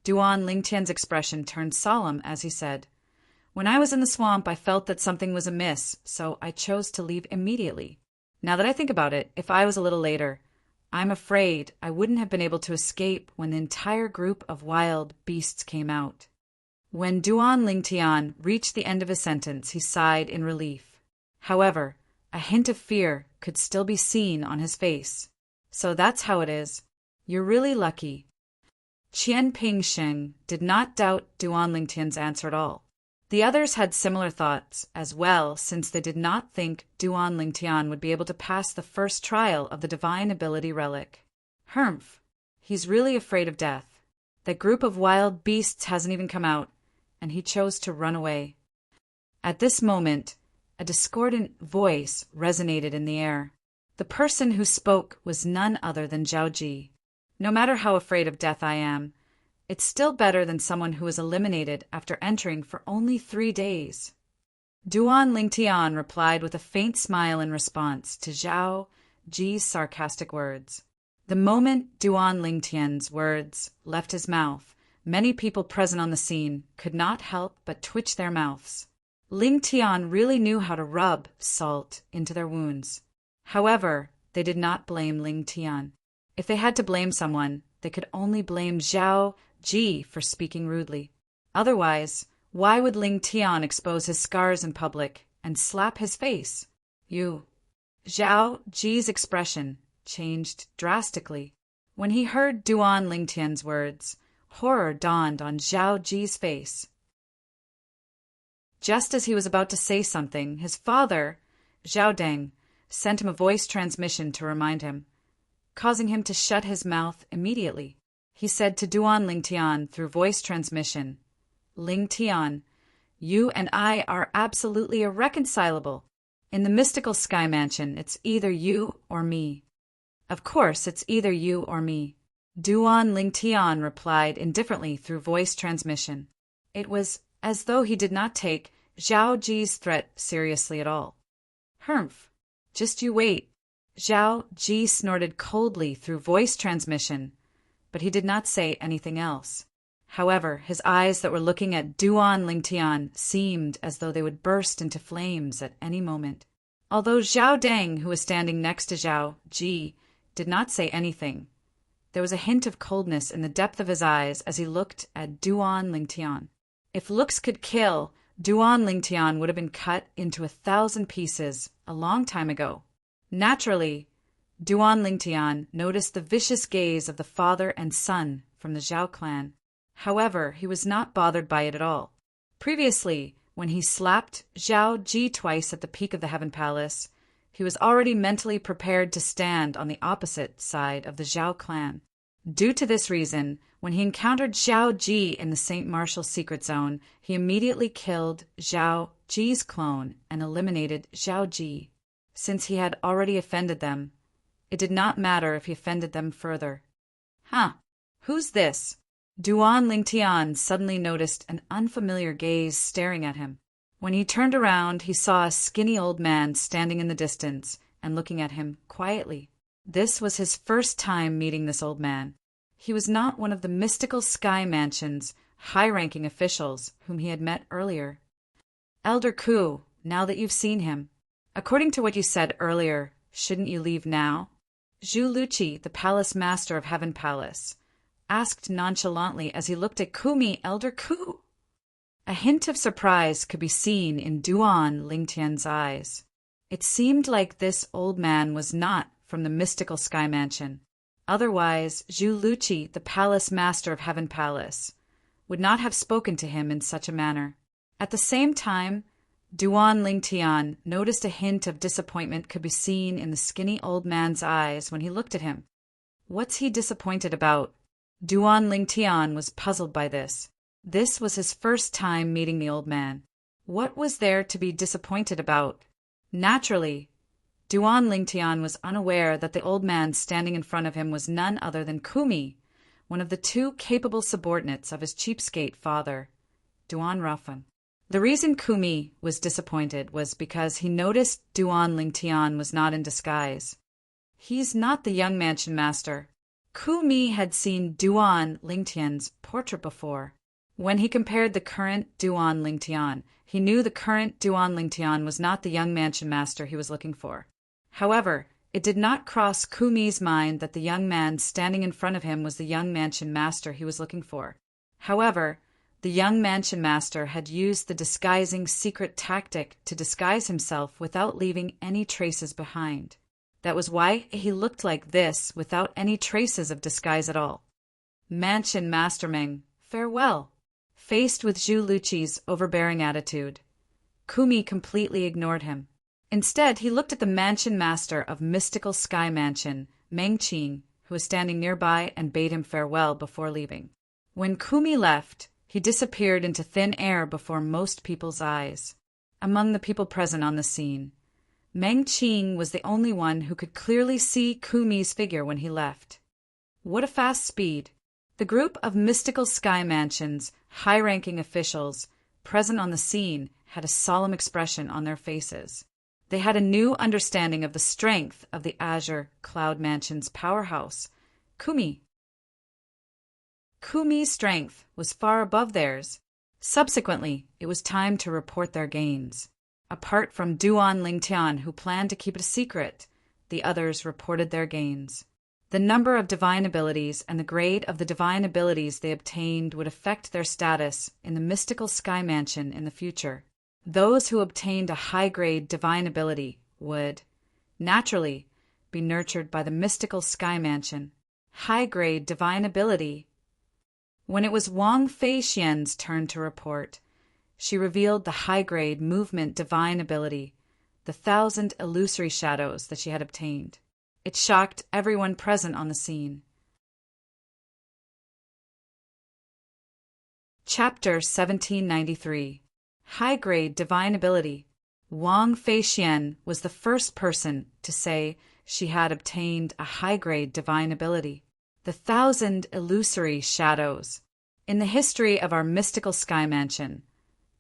Duan Lingtian's expression turned solemn as he said, "When I was in the swamp, I felt that something was amiss, so I chose to leave immediately. Now that I think about it, if I was a little later, I'm afraid I wouldn't have been able to escape when the entire group of wild beasts came out." When Duan Lingtian reached the end of his sentence, he sighed in relief. However, a hint of fear could still be seen on his face. "So that's how it is. You're really lucky." Qian Pingsheng did not doubt Duan Lingtian's answer at all. The others had similar thoughts as well, since they did not think Duan Lingtian would be able to pass the first trial of the divine ability relic. Humph, he's really afraid of death. That group of wild beasts hasn't even come out, and he chose to run away. At this moment, a discordant voice resonated in the air. The person who spoke was none other than Zhao Ji. No matter how afraid of death I am, it's still better than someone who was eliminated after entering for only 3 days. Duan Lingtian replied with a faint smile in response to Zhao Ji's sarcastic words. The moment Duan Lingtian's words left his mouth, many people present on the scene could not help but twitch their mouths. Lingtian really knew how to rub salt into their wounds. However, they did not blame Lingtian. If they had to blame someone, they could only blame Zhao Ji for speaking rudely. Otherwise, why would Lingtian expose his scars in public and slap his face? Zhao Ji's expression changed drastically. When he heard Duan Lingtian's words, horror dawned on Zhao Ji's face. Just as he was about to say something, his father, Zhao Deng, sent him a voice transmission to remind him, causing him to shut his mouth immediately. He said to Duan Lingtian through voice transmission, Lingtian, you and I are absolutely irreconcilable. In the mystical sky mansion, it's either you or me. Of course, it's either you or me. Duan Lingtian replied indifferently through voice transmission. It was as though he did not take Zhao Ji's threat seriously at all. Humph, just you wait. Zhao Ji snorted coldly through voice transmission, but he did not say anything else. However, his eyes that were looking at Duan Lingtian seemed as though they would burst into flames at any moment. Although Zhao Deng, who was standing next to Zhao Ji, did not say anything, there was a hint of coldness in the depth of his eyes as he looked at Duan Lingtian. If looks could kill, Duan Lingtian would have been cut into 1,000 pieces a long time ago. Naturally, Duan Lingtian noticed the vicious gaze of the father and son from the Zhao clan. However, he was not bothered by it at all. Previously, when he slapped Zhao Ji twice at the peak of the Heaven Palace, he was already mentally prepared to stand on the opposite side of the Zhao clan. Due to this reason, when he encountered Zhao Ji in the St. Martial secret zone, he immediately killed Zhao Ji's clone and eliminated Zhao Ji. Since he had already offended them, it did not matter if he offended them further. Who's this? Duan Lingtian suddenly noticed an unfamiliar gaze staring at him. When he turned around, he saw a skinny old man standing in the distance and looking at him quietly. This was his first time meeting this old man. He was not one of the mystical Sky Mansion's high-ranking officials whom he had met earlier. Elder Ku, now that you've seen him, according to what you said earlier, shouldn't you leave now? Zhu Luqi, the palace master of Heaven Palace, asked nonchalantly as he looked at Kumi, Elder Ku. A hint of surprise could be seen in Duan Lingtian's eyes. It seemed like this old man was not from the mystical Sky Mansion. Otherwise, Zhu Luqi, the palace master of Heaven Palace, would not have spoken to him in such a manner. At the same time, Duan Lingtian noticed a hint of disappointment could be seen in the skinny old man's eyes when he looked at him. What's he disappointed about? Duan Lingtian was puzzled by this. This was his first time meeting the old man. What was there to be disappointed about? Naturally, Duan Lingtian was unaware that the old man standing in front of him was none other than Kumi, one of the 2 capable subordinates of his cheapskate father, Duan Rafan. The reason Kumi was disappointed was because he noticed Duan Lingtian was not in disguise. He's not the young mansion master. Kumi had seen Duan Lingtian's portrait before. When he compared the current Duan Lingtian, he knew the current Duan Lingtian was not the young mansion master he was looking for. However, it did not cross Kumi's mind that the young man standing in front of him was the young mansion master he was looking for. However, the young mansion master had used the disguising secret tactic to disguise himself without leaving any traces behind. That was why he looked like this without any traces of disguise at all. Mansion Master Meng, farewell. Faced with Zhu Luqi's overbearing attitude, Kumi completely ignored him. Instead, he looked at the mansion master of Mystical Sky Mansion, Meng Qing, who was standing nearby, and bade him farewell before leaving. When Kumi left, he disappeared into thin air before most people's eyes. Among the people present on the scene, Meng Qing was the only one who could clearly see Kumi's figure when he left. What a fast speed! The group of mystical sky mansions, high-ranking officials, present on the scene had a solemn expression on their faces. They had a new understanding of the strength of the Azure Cloud Mansion's powerhouse, Kumi. Kumi's strength was far above theirs. Subsequently, it was time to report their gains. Apart from Duan Lingtian, who planned to keep it a secret, the others reported their gains. The number of divine abilities and the grade of the divine abilities they obtained would affect their status in the mystical sky mansion in the future. Those who obtained a high-grade divine ability would, naturally, be nurtured by the mystical sky mansion. High-grade divine ability. When it was Wang Feixian's turn to report, she revealed the high-grade movement divine ability, the 1,000 illusory shadows that she had obtained. It shocked everyone present on the scene. Chapter 1793. High-grade divine ability. Wang Feixian was the first person to say she had obtained a high-grade divine ability, the 1,000 illusory shadows. In the history of our mystical sky mansion,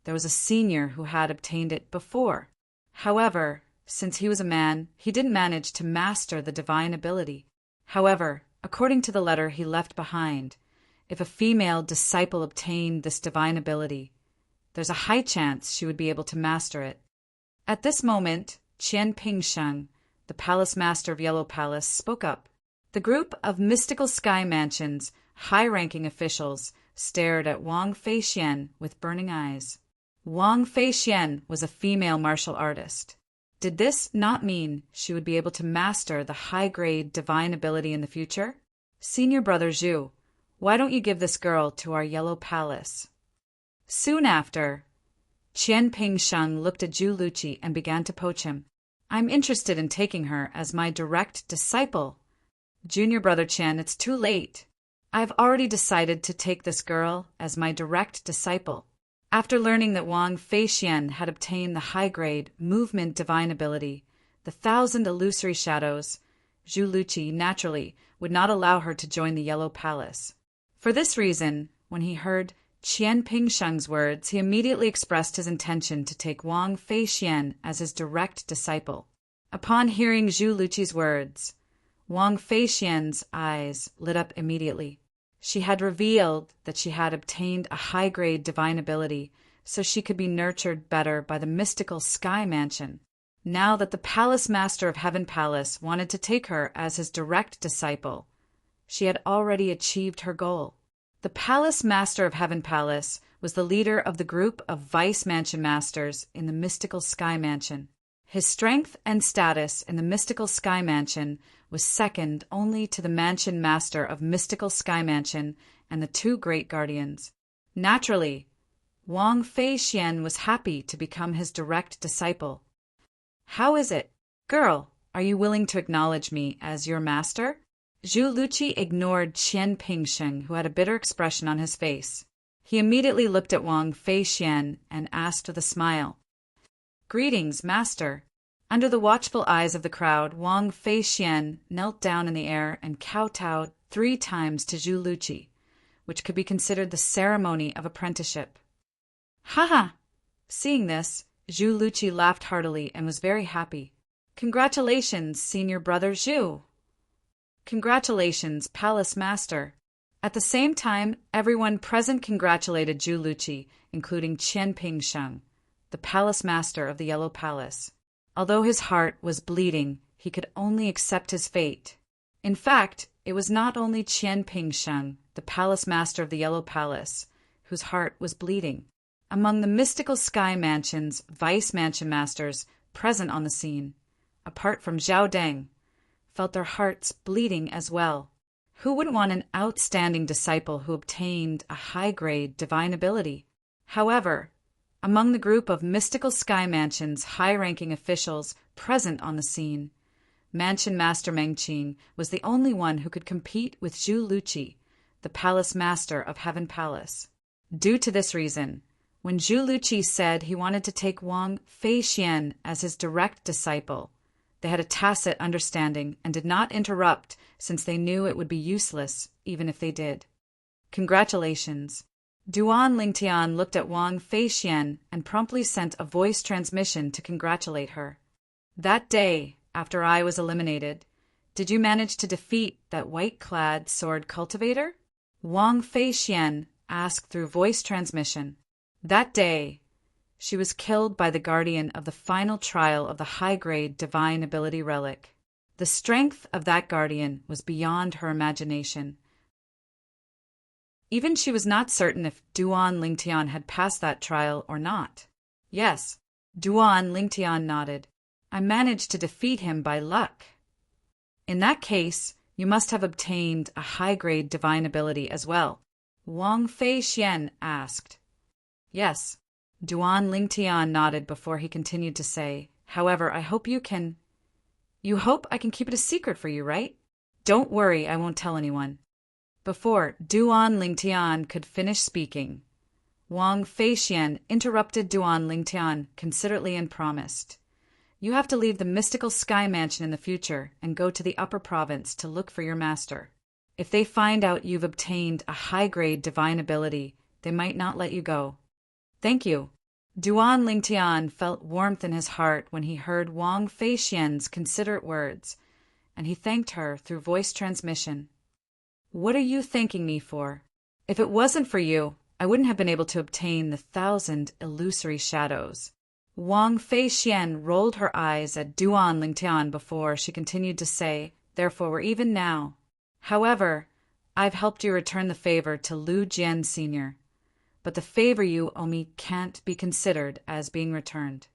there was a senior who had obtained it before. However, since he was a man, he didn't manage to master the divine ability. However, according to the letter he left behind, if a female disciple obtained this divine ability, there's a high chance she would be able to master it. At this moment, Qian Pingsheng, the palace master of Yellow Palace, spoke up. The group of mystical sky mansions, high-ranking officials, stared at Wang Feixian with burning eyes. Wang Feixian was a female martial artist. Did this not mean she would be able to master the high-grade divine ability in the future? Senior brother Zhu, why don't you give this girl to our Yellow Palace? Soon after, Qian Pingsheng looked at Zhu Luqi and began to poach him. I'm interested in taking her as my direct disciple. Junior brother Qian, it's too late. I've already decided to take this girl as my direct disciple. After learning that Wang Feixian had obtained the high-grade movement divine ability, the 1,000 illusory shadows, Zhu Luqi naturally would not allow her to join the Yellow Palace. For this reason, when he heard Qian Pingsheng's words, he immediately expressed his intention to take Wang Feixian as his direct disciple. Upon hearing Zhu Luqi's words, Wang Feixian's eyes lit up immediately. She had revealed that she had obtained a high-grade divine ability so she could be nurtured better by the mystical sky mansion. Now that the palace master of Heaven Palace wanted to take her as his direct disciple, she had already achieved her goal. The palace master of Heaven Palace was the leader of the group of vice mansion masters in the mystical sky mansion. His strength and status in the mystical sky mansion was second only to the mansion master of mystical sky mansion and the two great guardians. Naturally, Wang Feixian was happy to become his direct disciple. How is it? Girl, are you willing to acknowledge me as your master? Zhu Luqi ignored Qian Pingsheng, who had a bitter expression on his face. He immediately looked at Wang Feixian and asked with a smile, Greetings, master. Under the watchful eyes of the crowd, Wang Feixian knelt down in the air and kowtowed 3 times to Zhu Luqi, which could be considered the ceremony of apprenticeship. Ha ha! Seeing this, Zhu Luqi laughed heartily and was very happy. Congratulations, senior brother Zhu. Congratulations, palace master. At the same time, everyone present congratulated Zhu Luqi, including Qian Pingsheng, the palace master of the Yellow Palace. Although his heart was bleeding, he could only accept his fate. In fact, it was not only Qian Pingsheng, the palace master of the Yellow Palace, whose heart was bleeding. Among the mystical sky mansion's vice mansion masters present on the scene, apart from Zhao Deng, felt their hearts bleeding as well. Who wouldn't want an outstanding disciple who obtained a high-grade divine ability? However, among the group of mystical sky mansion's high-ranking officials present on the scene, Mansion Master Meng Qing was the only one who could compete with Zhu Luqi, the palace master of Heaven Palace. Due to this reason, When Zhu Luqi said he wanted to take Wang Feixian as his direct disciple, they had a tacit understanding and did not interrupt since they knew it would be useless even if they did. Congratulations. Duan Lingtian looked at Wang Feixian and promptly sent a voice transmission to congratulate her. That day, after I was eliminated, did you manage to defeat that white-clad sword cultivator? Wang Feixian asked through voice transmission. That day, she was killed by the guardian of the final trial of the high-grade divine ability relic. The strength of that guardian was beyond her imagination. Even she was not certain if Duan Lingtian had passed that trial or not. Yes, Duan Lingtian nodded. I managed to defeat him by luck. In that case, you must have obtained a high-grade divine ability as well. Wang Feixian asked. Yes. Duan Lingtian nodded before he continued to say, however, I hope you can... You hope I can keep it a secret for you, right? Don't worry, I won't tell anyone. Before Duan Lingtian could finish speaking, Wang Feixian interrupted Duan Lingtian considerately and promised, you have to leave the mystical sky mansion in the future and go to the upper province to look for your master. If they find out you've obtained a high-grade divine ability, they might not let you go. Thank you. Duan Lingtian felt warmth in his heart when he heard Wang Feixian's considerate words, and he thanked her through voice transmission. What are you thanking me for? If it wasn't for you, I wouldn't have been able to obtain the 1,000 illusory shadows. Wang Feixian rolled her eyes at Duan Lingtian before she continued to say, therefore we're even now. However, I've helped you return the favor to Lu Jian Sr., but the favor you owe me can't be considered as being returned.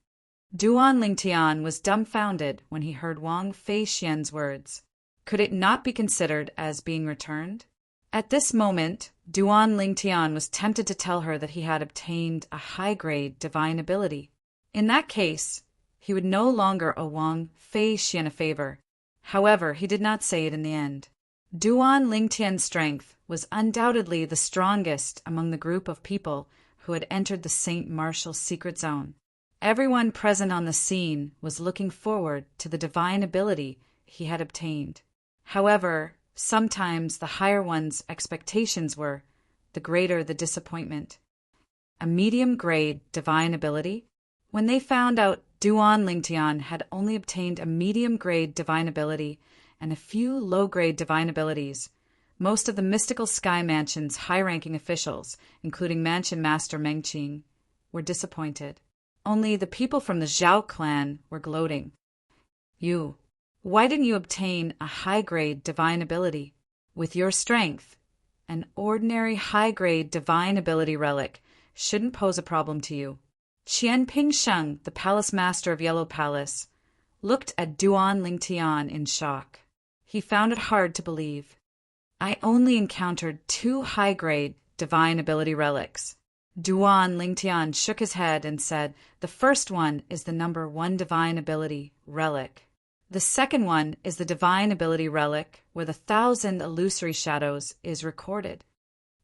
Duan Lingtian was dumbfounded when he heard Wang Feixian's words. Could it not be considered as being returned? At this moment, Duan Lingtian was tempted to tell her that he had obtained a high-grade divine ability. In that case, he would no longer owe Wang Feixian a favor. However, he did not say it in the end. Duan Lingtian's strength was undoubtedly the strongest among the group of people who had entered the St. Martial secret zone. Everyone present on the scene was looking forward to the divine ability he had obtained. However, sometimes the higher one's expectations were, the greater the disappointment. A medium-grade divine ability? When they found out Duan Lingtian had only obtained a medium-grade divine ability and a few low-grade divine abilities, most of the mystical sky mansion's high-ranking officials, including Mansion Master Mengqing, were disappointed. Only the people from the Zhao clan were gloating. Why didn't you obtain a high-grade divine ability? With your strength, an ordinary high-grade divine ability relic shouldn't pose a problem to you. Qian Pingsheng, the palace master of Yellow Palace, looked at Duan Lingtian in shock. He found it hard to believe. I only encountered 2 high-grade divine ability relics. Duan Lingtian shook his head and said, the first one is the number 1 divine ability relic. The second one is the divine ability relic where the 1,000 illusory shadows is recorded.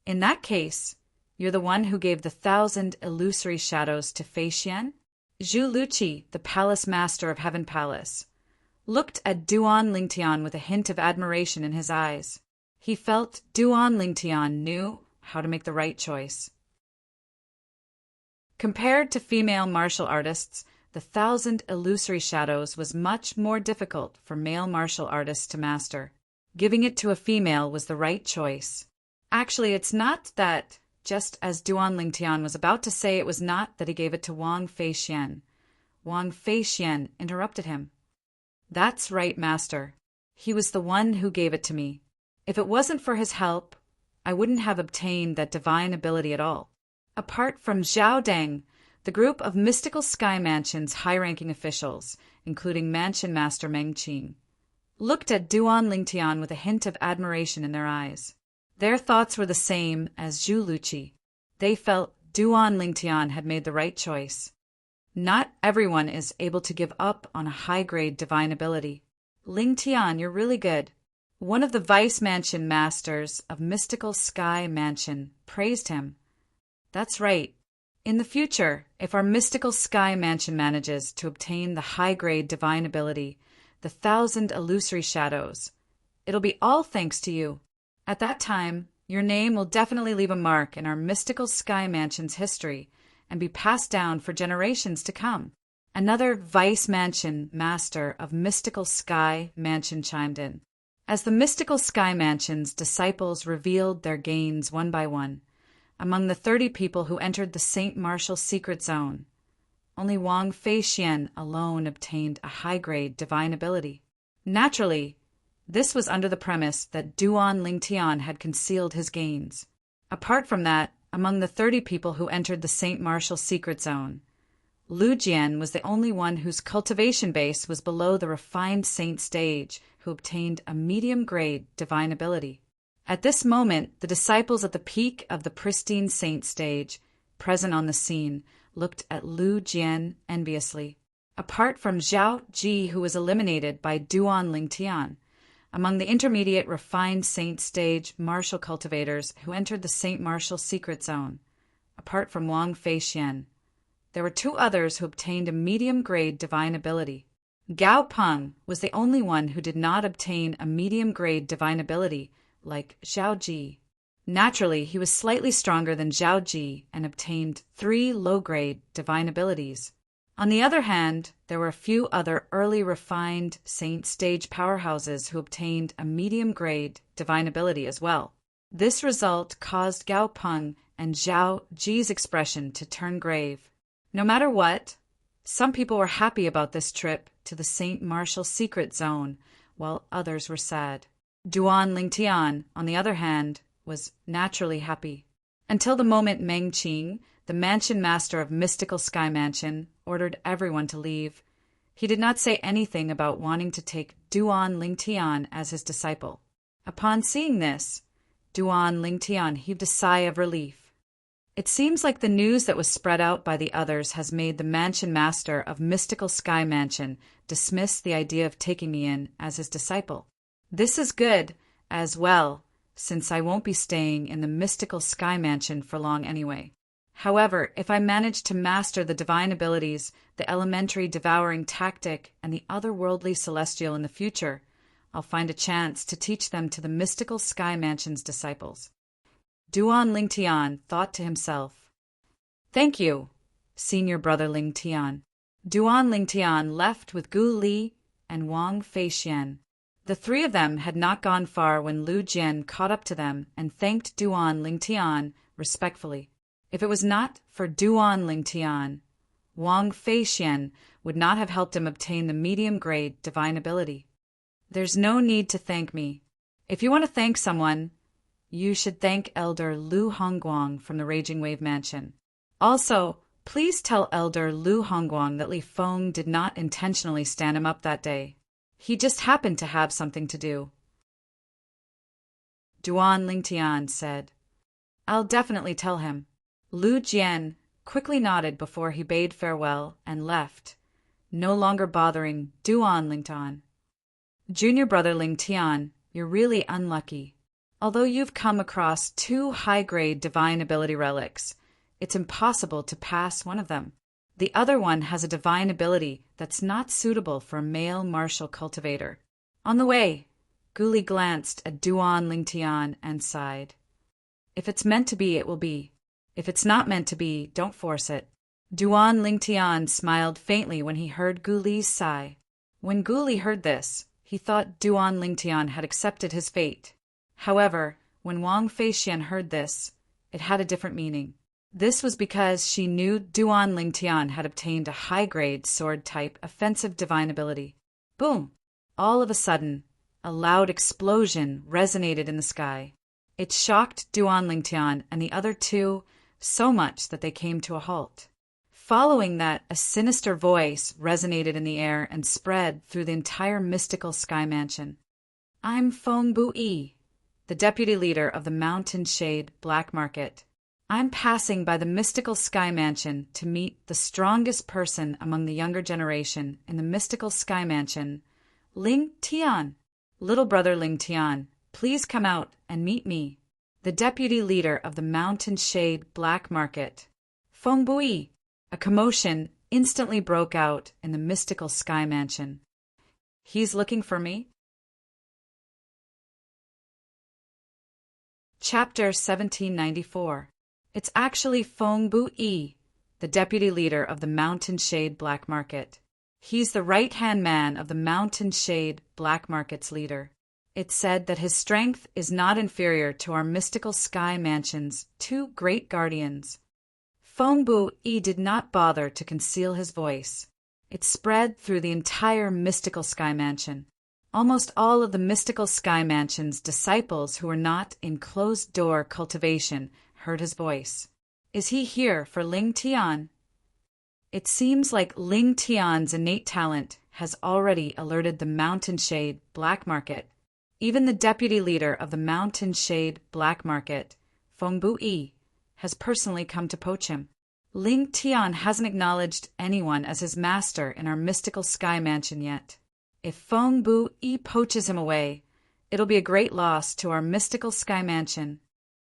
In that case, you're the one who gave the 1,000 illusory shadows to Feixian? Zhu Luqi, the palace master of Heaven Palace, looked at Duan Lingtian with a hint of admiration in his eyes. He felt Duan Lingtian knew how to make the right choice. Compared to female martial artists, the 1,000 illusory shadows was much more difficult for male martial artists to master. Giving it to a female was the right choice. Actually, it's not that, just as Duan Lingtian was about to say it was not that he gave it to Wang Feixian. Wang Feixian interrupted him. That's right, master. He was the one who gave it to me. If it wasn't for his help, I wouldn't have obtained that divine ability at all. Apart from Zhao Deng, the group of mystical sky mansion's high-ranking officials, including Mansion Master Mengqing, looked at Duan Lingtian with a hint of admiration in their eyes. Their thoughts were the same as Zhu Luqi. They felt Duan Lingtian had made the right choice. Not everyone is able to give up on a high-grade divine ability. Lingtian, you're really good. One of the vice mansion masters of Mystical Sky Mansion praised him. That's right. In the future, if our mystical sky mansion manages to obtain the high-grade divine ability, the 1,000 illusory shadows, it'll be all thanks to you. At that time, your name will definitely leave a mark in our mystical sky mansion's history and be passed down for generations to come. Another vice mansion master of mystical sky mansion chimed in. As the mystical sky mansion's disciples revealed their gains one by one, among the 30 people who entered the St. Martial secret zone, only Wang Feixian alone obtained a high-grade divine ability. Naturally, this was under the premise that Duan Lingtian had concealed his gains. Apart from that, among the 30 people who entered the St. Martial secret zone, Lu Jian was the only one whose cultivation base was below the refined saint stage who obtained a medium-grade divine ability. At this moment, the disciples at the peak of the pristine saint stage, present on the scene, looked at Lu Jian enviously. Apart from Zhao Ji, who was eliminated by Duan Lingtian, among the intermediate refined saint stage martial cultivators who entered the Saint Martial secret zone, apart from Wang Feixian, there were 2 others who obtained a medium-grade divine ability. Gao Peng was the only one who did not obtain a medium-grade divine ability like Zhao Ji. Naturally, he was slightly stronger than Zhao Ji and obtained 3 low-grade divine abilities. On the other hand, there were a few other early refined saint stage powerhouses who obtained a medium-grade divine ability as well. This result caused Gao Peng and Zhao Ji's expression to turn grave. No matter what, some people were happy about this trip to the Saint Martial secret zone, while others were sad. Duan Lingtian, on the other hand, was naturally happy. Until the moment Meng Qing, the mansion master of Mystical Sky Mansion, ordered everyone to leave. He did not say anything about wanting to take Duan Lingtian as his disciple. Upon seeing this, Duan Lingtian heaved a sigh of relief. It seems like the news that was spread out by the others has made the mansion master of Mystical Sky Mansion dismiss the idea of taking me in as his disciple. This is good, as well, since I won't be staying in the Mystical Sky Mansion for long anyway. However, if I manage to master the divine abilities, the elementary devouring tactic, and the otherworldly celestial in the future, I'll find a chance to teach them to the Mystical Sky Mansion's disciples. Duan Lingtian thought to himself, "Thank you, senior brother Lingtian." Duan Lingtian left with Gu Li and Wang Feixian. The 3 of them had not gone far when Lu Jian caught up to them and thanked Duan Lingtian respectfully. If it was not for Duan Lingtian, Wang Feixian would not have helped him obtain the medium-grade divine ability. There's no need to thank me. If you want to thank someone, you should thank Elder Lu Hongguang from the Raging Wave Mansion. Also, please tell Elder Lu Hongguang that Li Feng did not intentionally stand him up that day. He just happened to have something to do. Duan Lingtian said, "I'll definitely tell him." Lu Jian quickly nodded before he bade farewell and left, no longer bothering Duan Lingtian. Junior brother Lingtian, you're really unlucky. Although you've come across 2 high-grade divine ability relics, it's impossible to pass one of them. The other one has a divine ability that's not suitable for a male martial cultivator. On the way, Guli glanced at Duan Lingtian and sighed. If it's meant to be, it will be. If it's not meant to be, don't force it. Duan Lingtian smiled faintly when he heard Guli's sigh. When Guli heard this, he thought Duan Lingtian had accepted his fate. However, when Wang Feixian heard this, it had a different meaning. This was because she knew Duan Lingtian had obtained a high-grade sword-type offensive divine ability. Boom! All of a sudden, a loud explosion resonated in the sky. It shocked Duan Lingtian and the other 2 so much that they came to a halt. Following that, a sinister voice resonated in the air and spread through the entire mystical sky mansion. "I'm Feng Buyi, the deputy leader of the Mountain Shade Black Market. I'm passing by the mystical sky mansion to meet the strongest person among the younger generation in the mystical sky mansion, Ling Tian. Little brother Ling Tian, please come out and meet me, the deputy leader of the Mountain Shade Black Market." Feng Bui! A commotion instantly broke out in the mystical sky mansion. He's looking for me? Chapter 1794. It's actually Feng Bui, the deputy leader of the Mountain Shade Black Market. He's the right-hand man of the Mountain Shade Black Market's leader. It's said that his strength is not inferior to our mystical sky mansion's two great guardians. Feng Bui did not bother to conceal his voice. It spread through the entire mystical sky mansion. Almost all of the mystical sky mansion's disciples who were not in closed-door cultivation heard his voice. Is he here for Ling Tian? It seems like Ling Tian's innate talent has already alerted the Mountain Shade Black Market. Even the deputy leader of the Mountain Shade Black Market, Feng Bui, has personally come to poach him. Ling Tian hasn't acknowledged anyone as his master in our mystical sky mansion yet. If Feng Bui poaches him away, it'll be a great loss to our mystical sky mansion.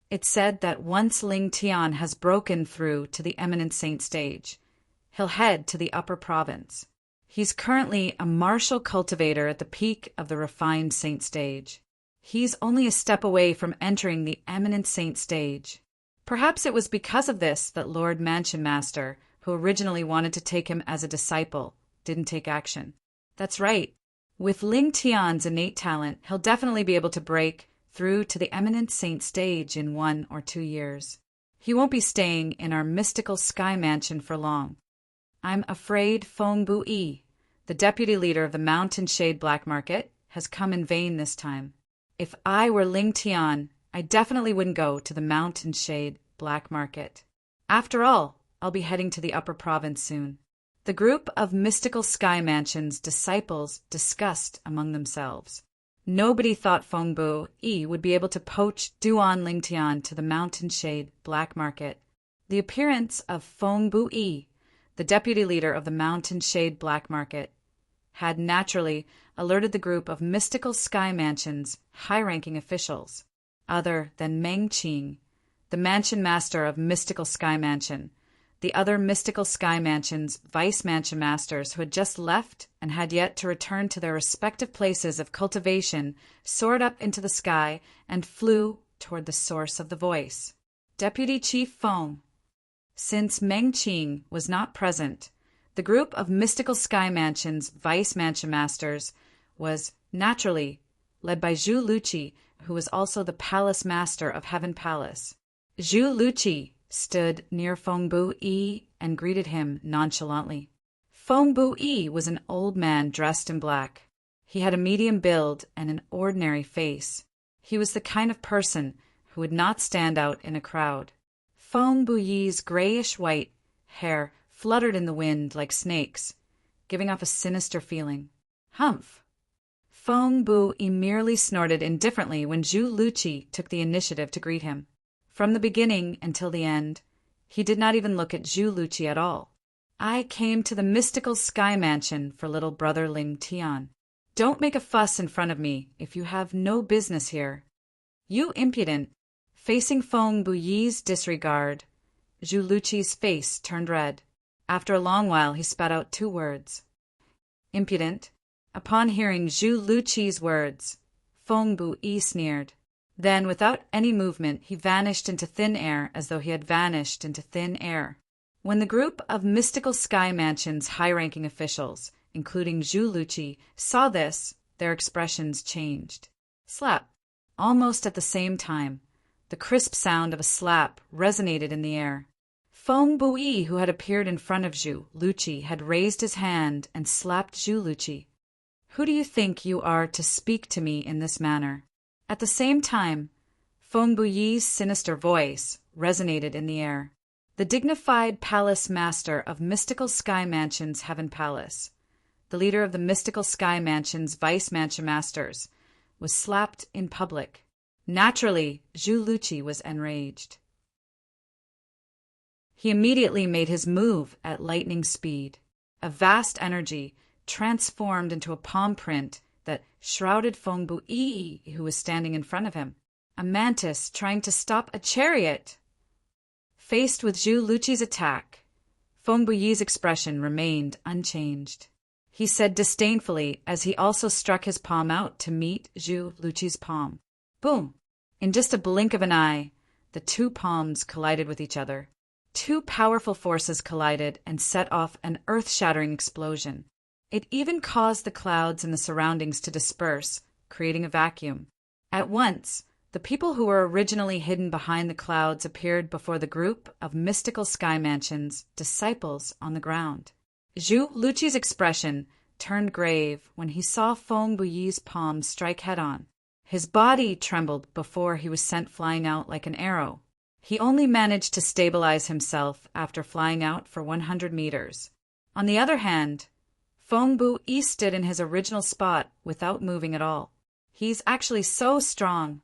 It's said that once Ling Tian has broken through to the eminent saint stage, he'll head to the upper province. He's currently a martial cultivator at the peak of the refined saint stage. He's only a step away from entering the eminent saint stage. Perhaps it was because of this that Lord Mansion Master, who originally wanted to take him as a disciple, didn't take action. That's right. With Ling Tian's innate talent, he'll definitely be able to break through to the eminent saint stage in 1 or 2 years. He won't be staying in our mystical sky mansion for long. I'm afraid Feng Bui, the deputy leader of the Mountain Shade Black Market, has come in vain this time. If I were Ling Tian, I definitely wouldn't go to the Mountain Shade Black Market. After all, I'll be heading to the upper province soon. The group of mystical sky mansion's disciples discussed among themselves. Nobody thought Feng Bui would be able to poach Duan Ling Tian to the Mountain Shade Black Market. The appearance of Feng Bui, the deputy leader of the Mountain Shade Black Market, had naturally alerted the group of mystical sky mansion's high-ranking officials, other than Meng Qing, the mansion master of Mystical Sky Mansion, the other Mystical Sky Mansion's vice mansion masters who had just left and had yet to return to their respective places of cultivation, soared up into the sky and flew toward the source of the voice. Deputy Chief Feng. Since Meng Qing was not present, the group of Mystical Sky Mansion's vice mansion masters was, naturally, led by Zhu Luqi, who was also the palace master of Heaven Palace. Zhu Luqi stood near Feng Bui and greeted him nonchalantly. Feng Bui was an old man dressed in black. He had a medium build and an ordinary face. He was the kind of person who would not stand out in a crowd. Feng Bui's grayish-white hair fluttered in the wind like snakes, giving off a sinister feeling. Humph! Feng Bui merely snorted indifferently when Zhu Luqi took the initiative to greet him. From the beginning until the end, he did not even look at Zhu Luqi at all. I came to the mystical sky mansion for little brother Ling Tian. Don't make a fuss in front of me if you have no business here. You impudent! Facing Feng Bui's disregard, Zhu Luqi's face turned red. After a long while, he spat out 2 words. Impudent. Upon hearing Zhu Luqi's words, Feng Bui sneered. Then, without any movement, he vanished into thin air as though he had vanished into thin air. When the group of Mystical Sky Mansion's high-ranking officials, including Zhu Luqi, saw this, their expressions changed. Slap. Almost at the same time, the crisp sound of a slap resonated in the air. Feng Bui, who had appeared in front of Zhu Luqi, had raised his hand and slapped Zhu Luqi. Who do you think you are to speak to me in this manner? At the same time, Feng Bui's sinister voice resonated in the air. The dignified palace master of Mystical Sky Mansion's Heaven Palace, the leader of the Mystical Sky Mansion's vice mansion masters, was slapped in public. Naturally, Zhu Luqi was enraged. He immediately made his move at lightning speed. A vast energy transformed into a palm print that shrouded Feng Bui, who was standing in front of him. A mantis trying to stop a chariot! Faced with Zhu Luqi's attack, Feng Buyi's expression remained unchanged. He said disdainfully as he also struck his palm out to meet Zhu Luqi's palm. Boom! In just a blink of an eye, the two palms collided with each other. Two powerful forces collided and set off an earth-shattering explosion. It even caused the clouds in the surroundings to disperse, creating a vacuum. At once, the people who were originally hidden behind the clouds appeared before the group of mystical sky mansion's disciples on the ground. Zhu Luqi's expression turned grave when he saw Feng Buyi's palm strike head-on. His body trembled before he was sent flying out like an arrow. He only managed to stabilize himself after flying out for 100 meters. On the other hand, Feng Buyi stood in his original spot without moving at all. He's actually so strong.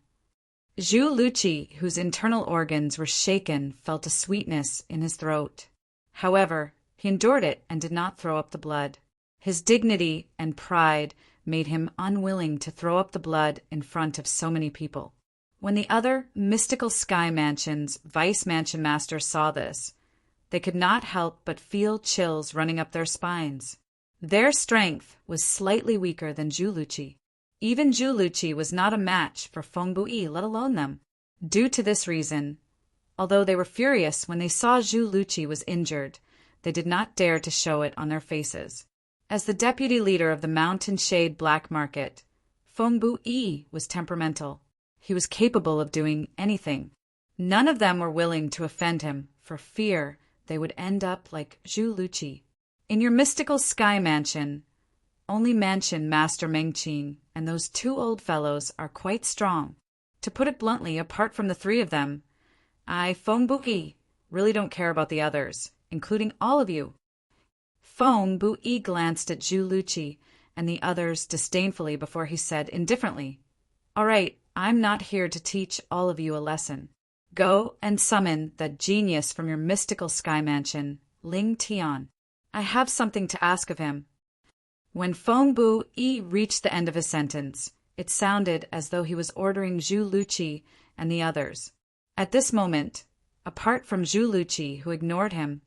Zhu Luqi, whose internal organs were shaken, felt a sweetness in his throat. However, he endured it and did not throw up the blood. His dignity and pride made him unwilling to throw up the blood in front of so many people. When the other mystical sky mansion's vice mansion masters saw this, they could not help but feel chills running up their spines. Their strength was slightly weaker than Zhu Luqi. Even Zhu Luqi was not a match for Feng Buyi, let alone them. Due to this reason, although they were furious when they saw Zhu Luqi was injured, they did not dare to show it on their faces. As the deputy leader of the Mountain Shade Black Market, Feng Buyi was temperamental. He was capable of doing anything. None of them were willing to offend him for fear they would end up like Zhu Luqi. In your mystical sky mansion, only mansion master Mengqing and those two old fellows are quite strong. To put it bluntly, apart from the three of them, I, Feng Buyi, really don't care about the others, including all of you. Feng Buyi glanced at Zhu Luqi and the others disdainfully before he said indifferently, "All right, I'm not here to teach all of you a lesson. Go and summon that genius from your mystical sky mansion, Ling Tian. I have something to ask of him." When Feng Buyi reached the end of his sentence, it sounded as though he was ordering Zhu Luqi and the others. At this moment, apart from Zhu Luqi, who ignored him,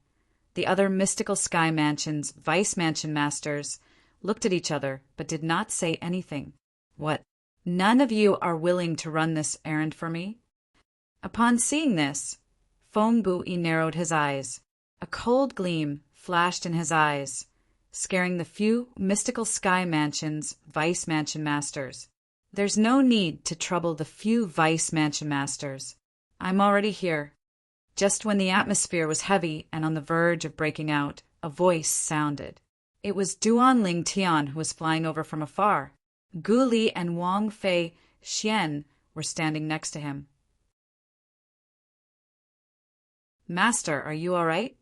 the other mystical sky mansion's vice mansion masters looked at each other but did not say anything. What? None of you are willing to run this errand for me? Upon seeing this, Feng Buyi narrowed his eyes. A cold gleam flashed in his eyes, scaring the few mystical sky mansion's vice mansion masters. There's no need to trouble the few vice mansion masters. I'm already here. Just when the atmosphere was heavy and on the verge of breaking out, a voice sounded. It was Duan Ling Tian who was flying over from afar. Gu Li and Wang Fei Xian were standing next to him. "Master, are you all right?"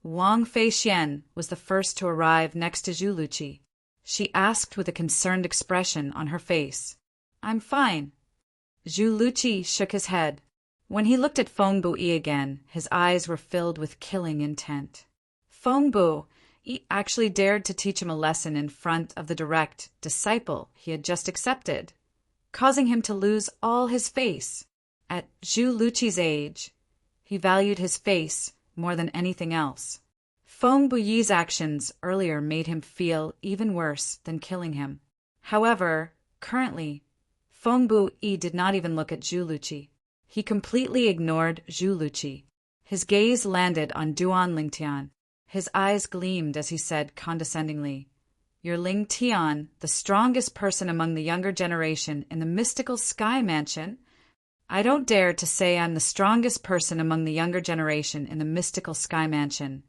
Wang Fei Xian was the first to arrive next to Zhu Luqi. She asked with a concerned expression on her face. "I'm fine." Zhu Luqi shook his head. When he looked at Feng Buyi again, his eyes were filled with killing intent. Feng Buyi actually dared to teach him a lesson in front of the direct disciple he had just accepted, causing him to lose all his face. At Zhu Luqi's age, he valued his face more than anything else. Feng Buyi's actions earlier made him feel even worse than killing him. However, currently, Feng Buyi did not even look at Zhu Luqi. He completely ignored Zhu Luqi. His gaze landed on Duan Ling Tian. His eyes gleamed as he said condescendingly, "You're Ling Tian, the strongest person among the younger generation in the mystical sky mansion?" "I don't dare to say I'm the strongest person among the younger generation in the mystical sky mansion,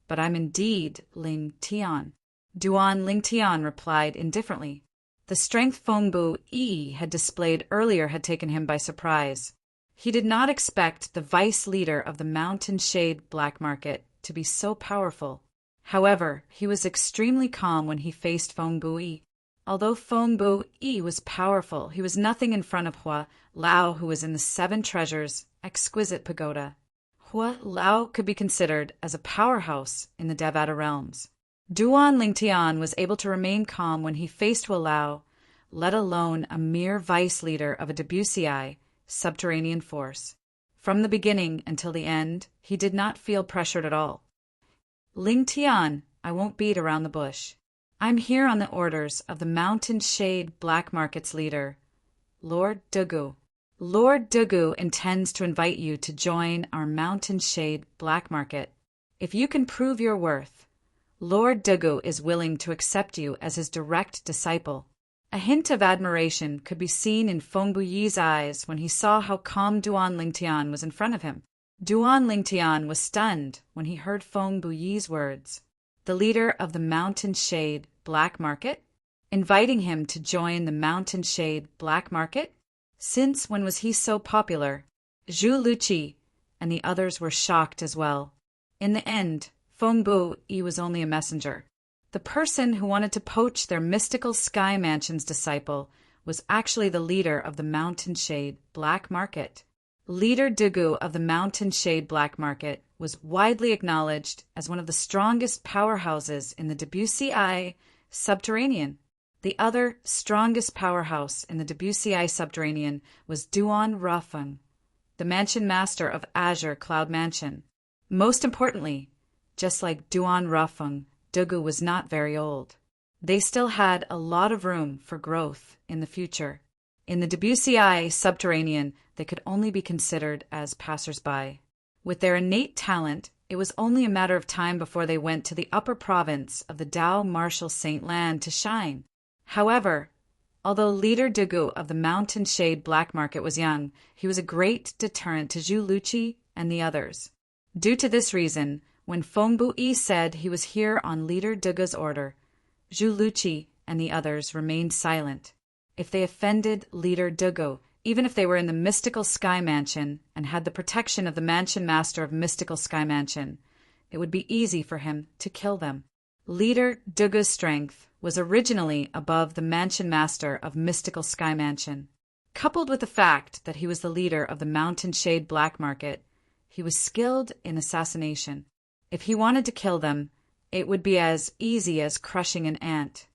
but I'm indeed Ling Tian." Duan Ling Tian replied indifferently. The strength Feng Buyi had displayed earlier had taken him by surprise. He did not expect the vice leader of the Mountain Shade Black Market to be so powerful. However, he was extremely calm when he faced Feng Buyi. Although Feng Buyi was powerful, he was nothing in front of Hua Lao, who was in the Seven Treasures exquisite pagoda. Hua Lao could be considered as a powerhouse in the Devata realms. Duan Lingtian was able to remain calm when he faced Hua Lao, let alone a mere vice leader of a Debussyi subterranean force. From the beginning until the end, he did not feel pressured at all. Ling Tian, I won't beat around the bush. I'm here on the orders of the Mountain Shade Black Market's leader, Lord Dugu. Lord Dugu intends to invite you to join our Mountain Shade Black Market. If you can prove your worth, Lord Dugu is willing to accept you as his direct disciple. A hint of admiration could be seen in Feng Buyi's eyes when he saw how calm Duan Lingtian was in front of him. Duan Lingtian was stunned when he heard Feng Buyi's words. The leader of the Mountain Shade Black Market? Inviting him to join the Mountain Shade Black Market? Since when was he so popular? Zhu Luqi and the others were shocked as well. In the end, Feng Buyi was only a messenger. The person who wanted to poach their mystical Sky Mansion's disciple was actually the leader of the Mountain Shade Black Market. Leader Dugu of the Mountain Shade Black Market was widely acknowledged as one of the strongest powerhouses in the Debussy subterranean. The other strongest powerhouse in the Debussy subterranean was Duan Rafeng, the mansion master of Azure Cloud Mansion. Most importantly, just like Duan Rafeng, Dugu was not very old. They still had a lot of room for growth in the future. In the Debussy subterranean, they could only be considered as passers-by. With their innate talent, it was only a matter of time before they went to the upper province of the Dao Marshal Saint Land to shine. However, although leader Dugu of the Mountain Shade Black Market was young, he was a great deterrent to Zhu Luqi and the others. Due to this reason, when Feng Buyi said he was here on leader Dugu's order, Zhu Luqi and the others remained silent. If they offended leader Dugu, even if they were in the Mystical Sky Mansion and had the protection of the Mansion Master of Mystical Sky Mansion, it would be easy for him to kill them. Leader Dugu's strength was originally above the Mansion Master of Mystical Sky Mansion. Coupled with the fact that he was the leader of the Mountain Shade Black Market, he was skilled in assassination. If he wanted to kill them, it would be as easy as crushing an ant.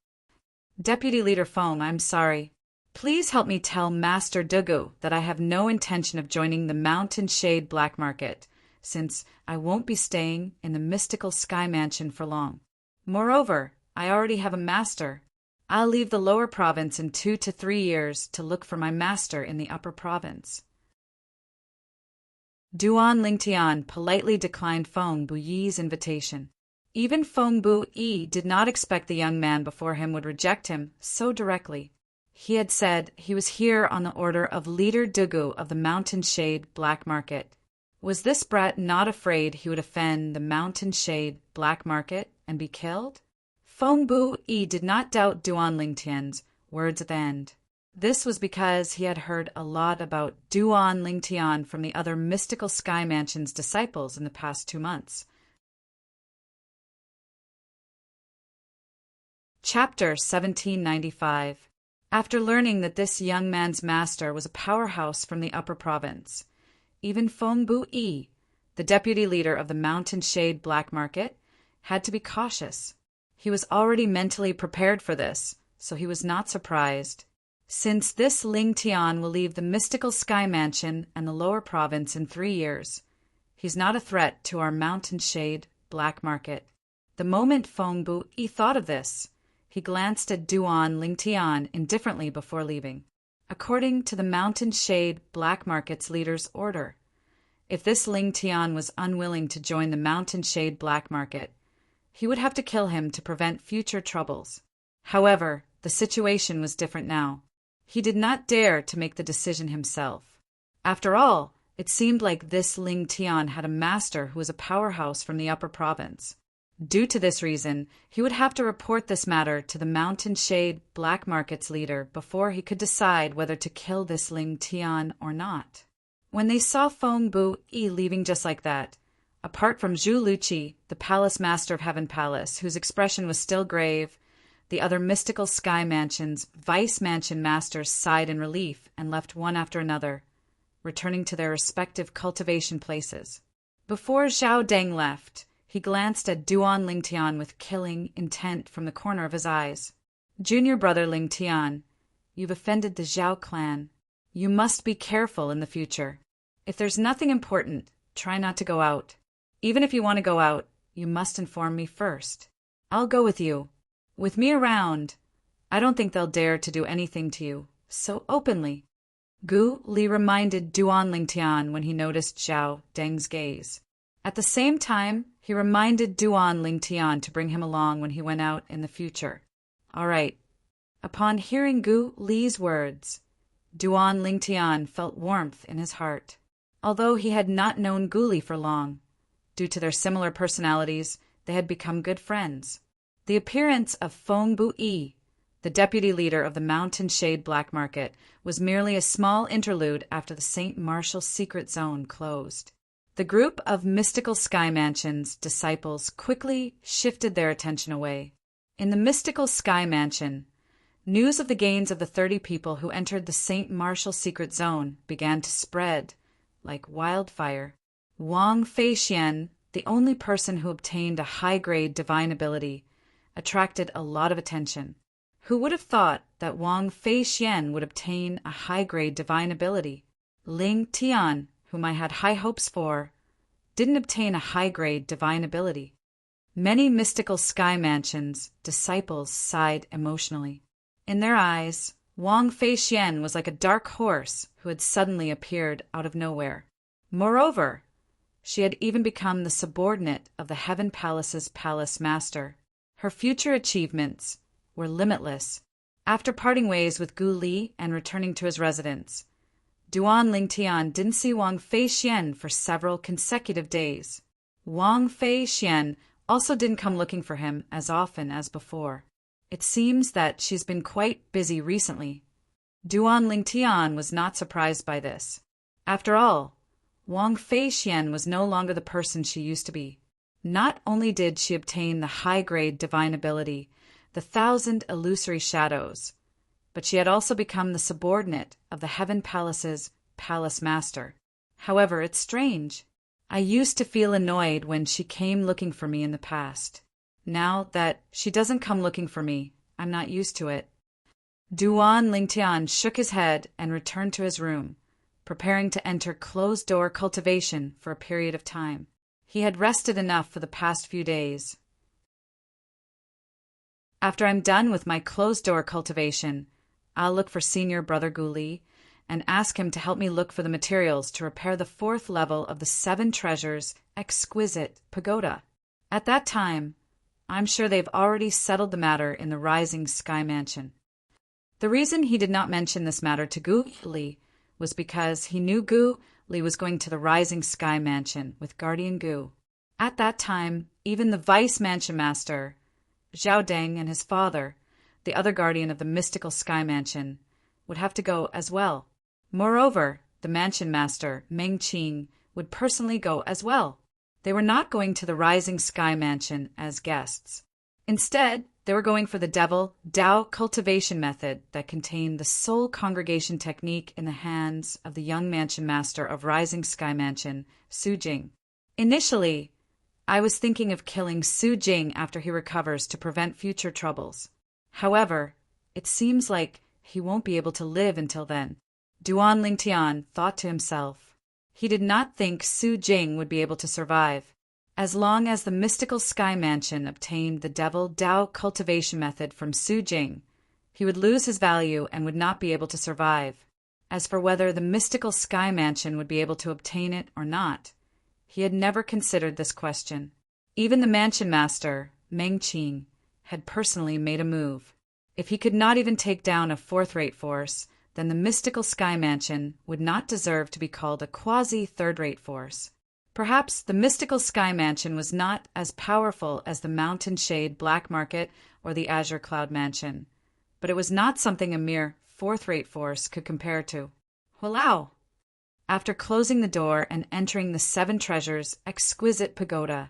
Deputy Leader Feng, I'm sorry. Please help me tell Master Dugu that I have no intention of joining the Mountain Shade Black Market, since I won't be staying in the Mystical Sky Mansion for long. Moreover, I already have a master. I'll leave the lower province in 2 to 3 years to look for my master in the upper province. Duan Lingtian politely declined Feng Buyi's invitation. Even Feng Buyi did not expect the young man before him would reject him so directly. He had said he was here on the order of leader Dugu of the Mountain Shade Black Market. Was this brat not afraid he would offend the Mountain Shade Black Market and be killed? Feng Buyi did not doubt Duan Lingtian's words at the end. This was because he had heard a lot about Duan Lingtian from the other Mystical Sky Mansion's disciples in the past 2 months. Chapter 1795. After learning that this young man's master was a powerhouse from the upper province, even Feng Buyi, the deputy leader of the Mountain Shade Black Market, had to be cautious. He was already mentally prepared for this, so he was not surprised. Since this Ling Tian will leave the Mystical Sky Mansion and the lower province in 3 years, he's not a threat to our Mountain Shade Black Market. The moment Feng Buyi thought of this, he glanced at Duan Lingtian indifferently before leaving. According to the Mountain Shade Black Market's leader's order, if this Ling Tian was unwilling to join the Mountain Shade Black Market, he would have to kill him to prevent future troubles. However, the situation was different now. He did not dare to make the decision himself. After all, it seemed like this Ling Tian had a master who was a powerhouse from the upper province. Due to this reason, he would have to report this matter to the Mountain Shade Black Market's leader before he could decide whether to kill this Ling Tian or not. When they saw Feng Buyi leaving just like that, apart from Zhu Luqi, the Palace Master of Heaven Palace, whose expression was still grave, the other Mystical Sky Mansion's Vice Mansion Masters sighed in relief and left one after another, returning to their respective cultivation places. Before Zhao Deng left, he glanced at Duan Lingtian with killing intent from the corner of his eyes. Junior brother Lingtian, you've offended the Zhao clan. You must be careful in the future. If there's nothing important, try not to go out. Even if you want to go out, you must inform me first. I'll go with you. With me around, I don't think they'll dare to do anything to you so openly. Gu Li reminded Duan Lingtian when he noticed Zhao Deng's gaze. At the same time, he reminded Duan Lingtian to bring him along when he went out in the future. All right. Upon hearing Gu Li's words, Duan Lingtian felt warmth in his heart. Although he had not known Gu Li for long, due to their similar personalities, they had become good friends. The appearance of Feng Bu-yi, the deputy leader of the Mountain Shade Black Market, was merely a small interlude after the St. Martial secret zone closed. The group of Mystical Sky Mansion's disciples quickly shifted their attention away. In the Mystical Sky Mansion, news of the gains of the 30 people who entered the St. Martial secret zone began to spread like wildfire. Wang Feixian, the only person who obtained a high-grade divine ability, attracted a lot of attention. Who would have thought that Wang Feixian would obtain a high-grade divine ability? Ling Tian, whom I had high hopes for, didn't obtain a high-grade divine ability. Many Mystical Sky Mansion's disciples sighed emotionally. In their eyes, Wang Feixian was like a dark horse who had suddenly appeared out of nowhere. Moreover, she had even become the subordinate of the Heaven Palace's palace master. Her future achievements were limitless. After parting ways with Gu Li and returning to his residence, Duan Lingtian didn't see Wang Feixian for several consecutive days. Wang Feixian also didn't come looking for him as often as before. It seems that she's been quite busy recently. Duan Lingtian was not surprised by this. After all, Wang Feixian was no longer the person she used to be. Not only did she obtain the high-grade divine ability, the 1,000 illusory shadows, but she had also become the subordinate of the Heaven Palace's palace master. However, it's strange. I used to feel annoyed when she came looking for me in the past. Now that she doesn't come looking for me, I'm not used to it. Duan Lingtian shook his head and returned to his room, preparing to enter closed-door cultivation for a period of time. He had rested enough for the past few days. After I'm done with my closed-door cultivation, I'll look for Senior Brother Gu Li and ask him to help me look for the materials to repair the 4th level of the 7 Treasures exquisite pagoda. At that time, I'm sure they've already settled the matter in the Rising Sky Mansion. The reason he did not mention this matter to Gu Li was because he knew Gu Li was going to the Rising Sky Mansion with Guardian Gu. At that time, even the Vice Mansion Master, Zhao Deng, and his father, the other guardian of the Mystical Sky Mansion, would have to go as well. Moreover, the Mansion Master, Meng Qing, would personally go as well. They were not going to the Rising Sky Mansion as guests. Instead, they were going for the Devil Dao cultivation method that contained the sole congregation technique in the hands of the young Mansion Master of Rising Sky Mansion, Su Jing. Initially, I was thinking of killing Su Jing after he recovers to prevent future troubles. However, it seems like he won't be able to live until then. Duan Lingtian thought to himself. He did not think Su Jing would be able to survive. As long as the Mystical Sky Mansion obtained the Devil Dao cultivation method from Su Jing, he would lose his value and would not be able to survive. As for whether the Mystical Sky Mansion would be able to obtain it or not, he had never considered this question. Even the Mansion Master, Meng Qing, had personally made a move. If he could not even take down a 4th-rate force, then the Mystical Sky Mansion would not deserve to be called a quasi-3rd-rate force. Perhaps the Mystical Sky Mansion was not as powerful as the Mountain Shade Black Market or the Azure Cloud Mansion, but it was not something a mere 4th-rate force could compare to. Walao! After closing the door and entering the 7 Treasures exquisite pagoda,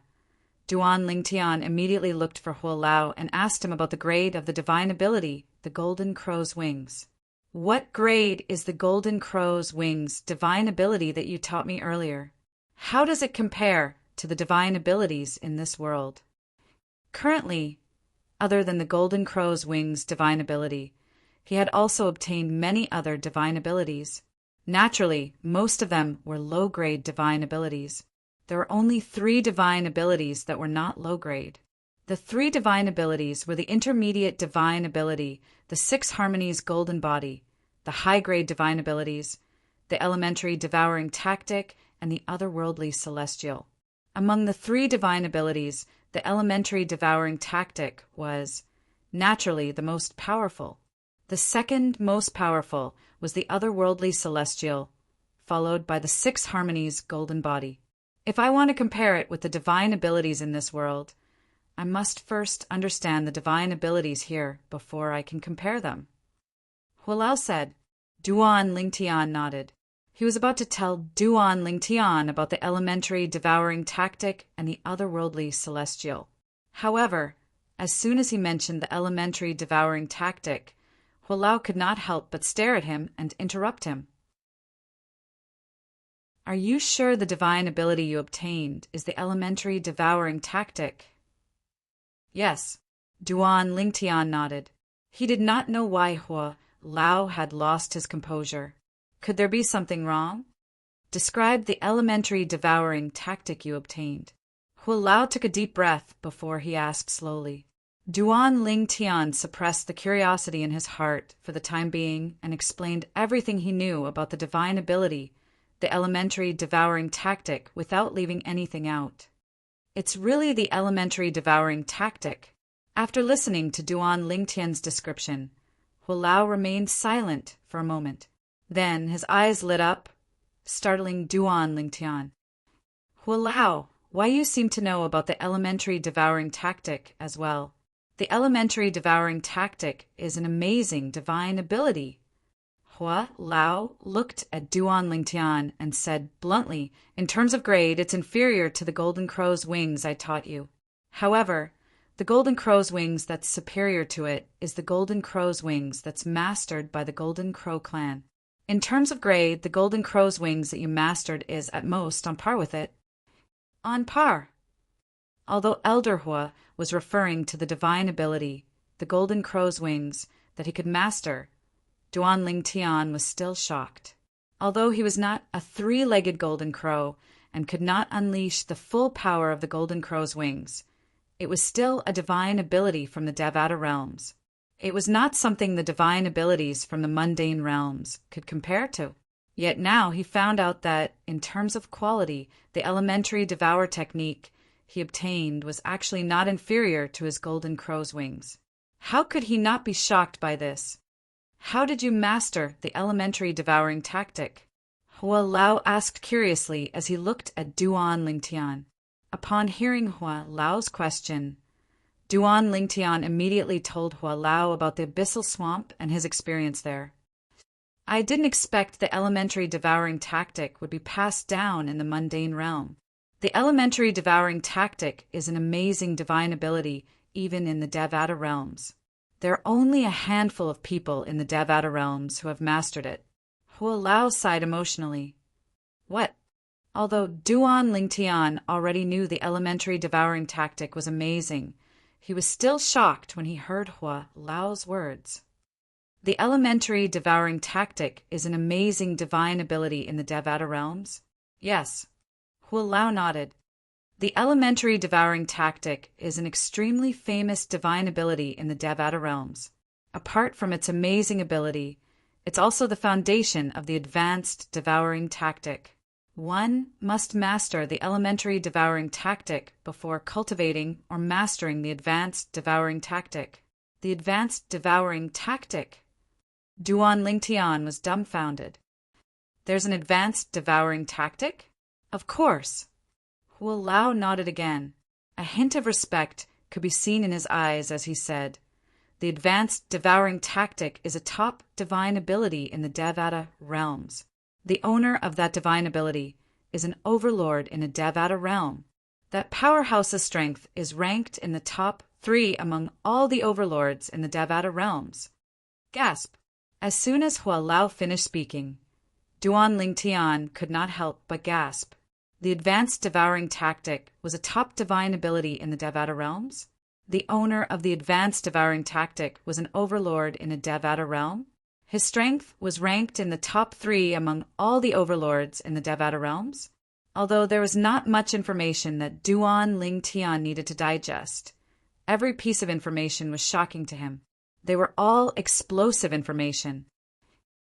Duan Lingtian immediately looked for Huo Lao and asked him about the grade of the divine ability, the Golden Crow's Wings. What grade is the Golden Crow's Wings divine ability that you taught me earlier? How does it compare to the divine abilities in this world? Currently, other than the Golden Crow's Wings divine ability, he had also obtained many other divine abilities. Naturally, most of them were low-grade divine abilities. There were only 3 divine abilities that were not low-grade. The 3 divine abilities were the intermediate divine ability, the 6 harmonies golden body, the high-grade divine abilities, the elementary devouring tactic, and the otherworldly celestial. Among the 3 divine abilities, the elementary devouring tactic was, naturally, the most powerful. The second most powerful was the otherworldly celestial, followed by the 6 harmonies golden body. If I want to compare it with the divine abilities in this world, I must first understand the divine abilities here before I can compare them. Hualao said. Duan Lingtian nodded. He was about to tell Duan Lingtian about the elementary devouring tactic and the otherworldly celestial. However, as soon as he mentioned the elementary devouring tactic, Hualao could not help but stare at him and interrupt him. Are you sure the divine ability you obtained is the elementary devouring tactic? Yes, Duan Lingtian nodded. He did not know why Hualao had lost his composure. Could there be something wrong? Describe the elementary devouring tactic you obtained. Hualao took a deep breath before he asked slowly. Duan Lingtian suppressed the curiosity in his heart for the time being and explained everything he knew about the divine ability, the elementary devouring tactic, without leaving anything out. It's really the elementary devouring tactic. After listening to Duan Lingtian's description, Hualao remained silent for a moment. Then his eyes lit up, startling Duan Lingtian. Hualao, why you seem to know about the elementary devouring tactic as well. The elementary devouring tactic is an amazing divine ability. Hualao looked at Duan Lingtian and said bluntly, in terms of grade, it's inferior to the golden crow's wings I taught you. However, the golden crow's wings that's superior to it is the golden crow's wings that's mastered by the golden crow clan. In terms of grade, the golden crow's wings that you mastered is, at most, on par with it. On par. Although Elder Hua was referring to the divine ability, the golden crow's wings, that he could master, Duan Lingtian was still shocked. Although he was not a 3-legged golden crow and could not unleash the full power of the golden crow's wings, it was still a divine ability from the Devata realms. It was not something the divine abilities from the mundane realms could compare to. Yet now he found out that, in terms of quality, the elementary devour technique he obtained was actually not inferior to his golden crow's wings. How could he not be shocked by this? How did you master the elementary devouring tactic? Hualao asked curiously as he looked at Duan Lingtian. Upon hearing Hualao's question, Duan Lingtian immediately told Hualao about the abyssal swamp and his experience there. I didn't expect the elementary devouring tactic would be passed down in the mundane realm. The elementary devouring tactic is an amazing divine ability even in the Devata realms. There are only a handful of people in the Devata realms who have mastered it. Hualao sighed emotionally. What? Although Duan Lingtian already knew the elementary devouring tactic was amazing, he was still shocked when he heard Hualao's words. The elementary devouring tactic is an amazing divine ability in the Devata realms? Yes. Hualao nodded. The elementary devouring tactic is an extremely famous divine ability in the Devata realms. Apart from its amazing ability, it's also the foundation of the advanced devouring tactic. One must master the elementary devouring tactic before cultivating or mastering the advanced devouring tactic. The advanced devouring tactic? Duan Lingtian was dumbfounded. There's an advanced devouring tactic? Of course. Hualao nodded again. A hint of respect could be seen in his eyes as he said, the advanced devouring tactic is a top divine ability in the Devata realms. The owner of that divine ability is an overlord in a Devata realm. That powerhouse's strength is ranked in the top 3 among all the overlords in the Devata realms. Gasp! As soon as Hualao finished speaking, Duan Lingtian could not help but gasp. The advanced devouring tactic was a top divine ability in the Devata realms? The owner of the advanced devouring tactic was an overlord in a Devata realm? His strength was ranked in the top 3 among all the overlords in the Devata realms, although there was not much information that Duan Ling Tian needed to digest. Every piece of information was shocking to him. They were all explosive information.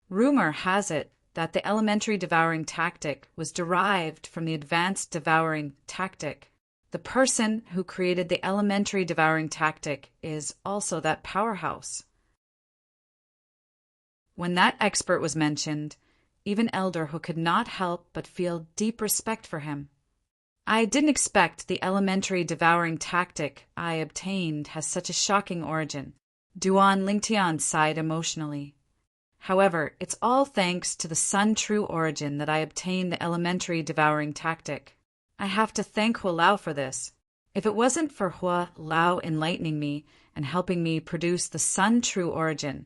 Rumor has it that the elementary devouring tactic was derived from the advanced devouring tactic. The person who created the elementary devouring tactic is also that powerhouse. When that expert was mentioned, even Elder Hu could not help but feel deep respect for him. I didn't expect the elementary devouring tactic I obtained has such a shocking origin. Duan Lingtian sighed emotionally. However, it's all thanks to the Sun True origin that I obtained the elementary devouring tactic. I have to thank Hua Lao for this. If it wasn't for Hua Lao enlightening me and helping me produce the Sun True origin,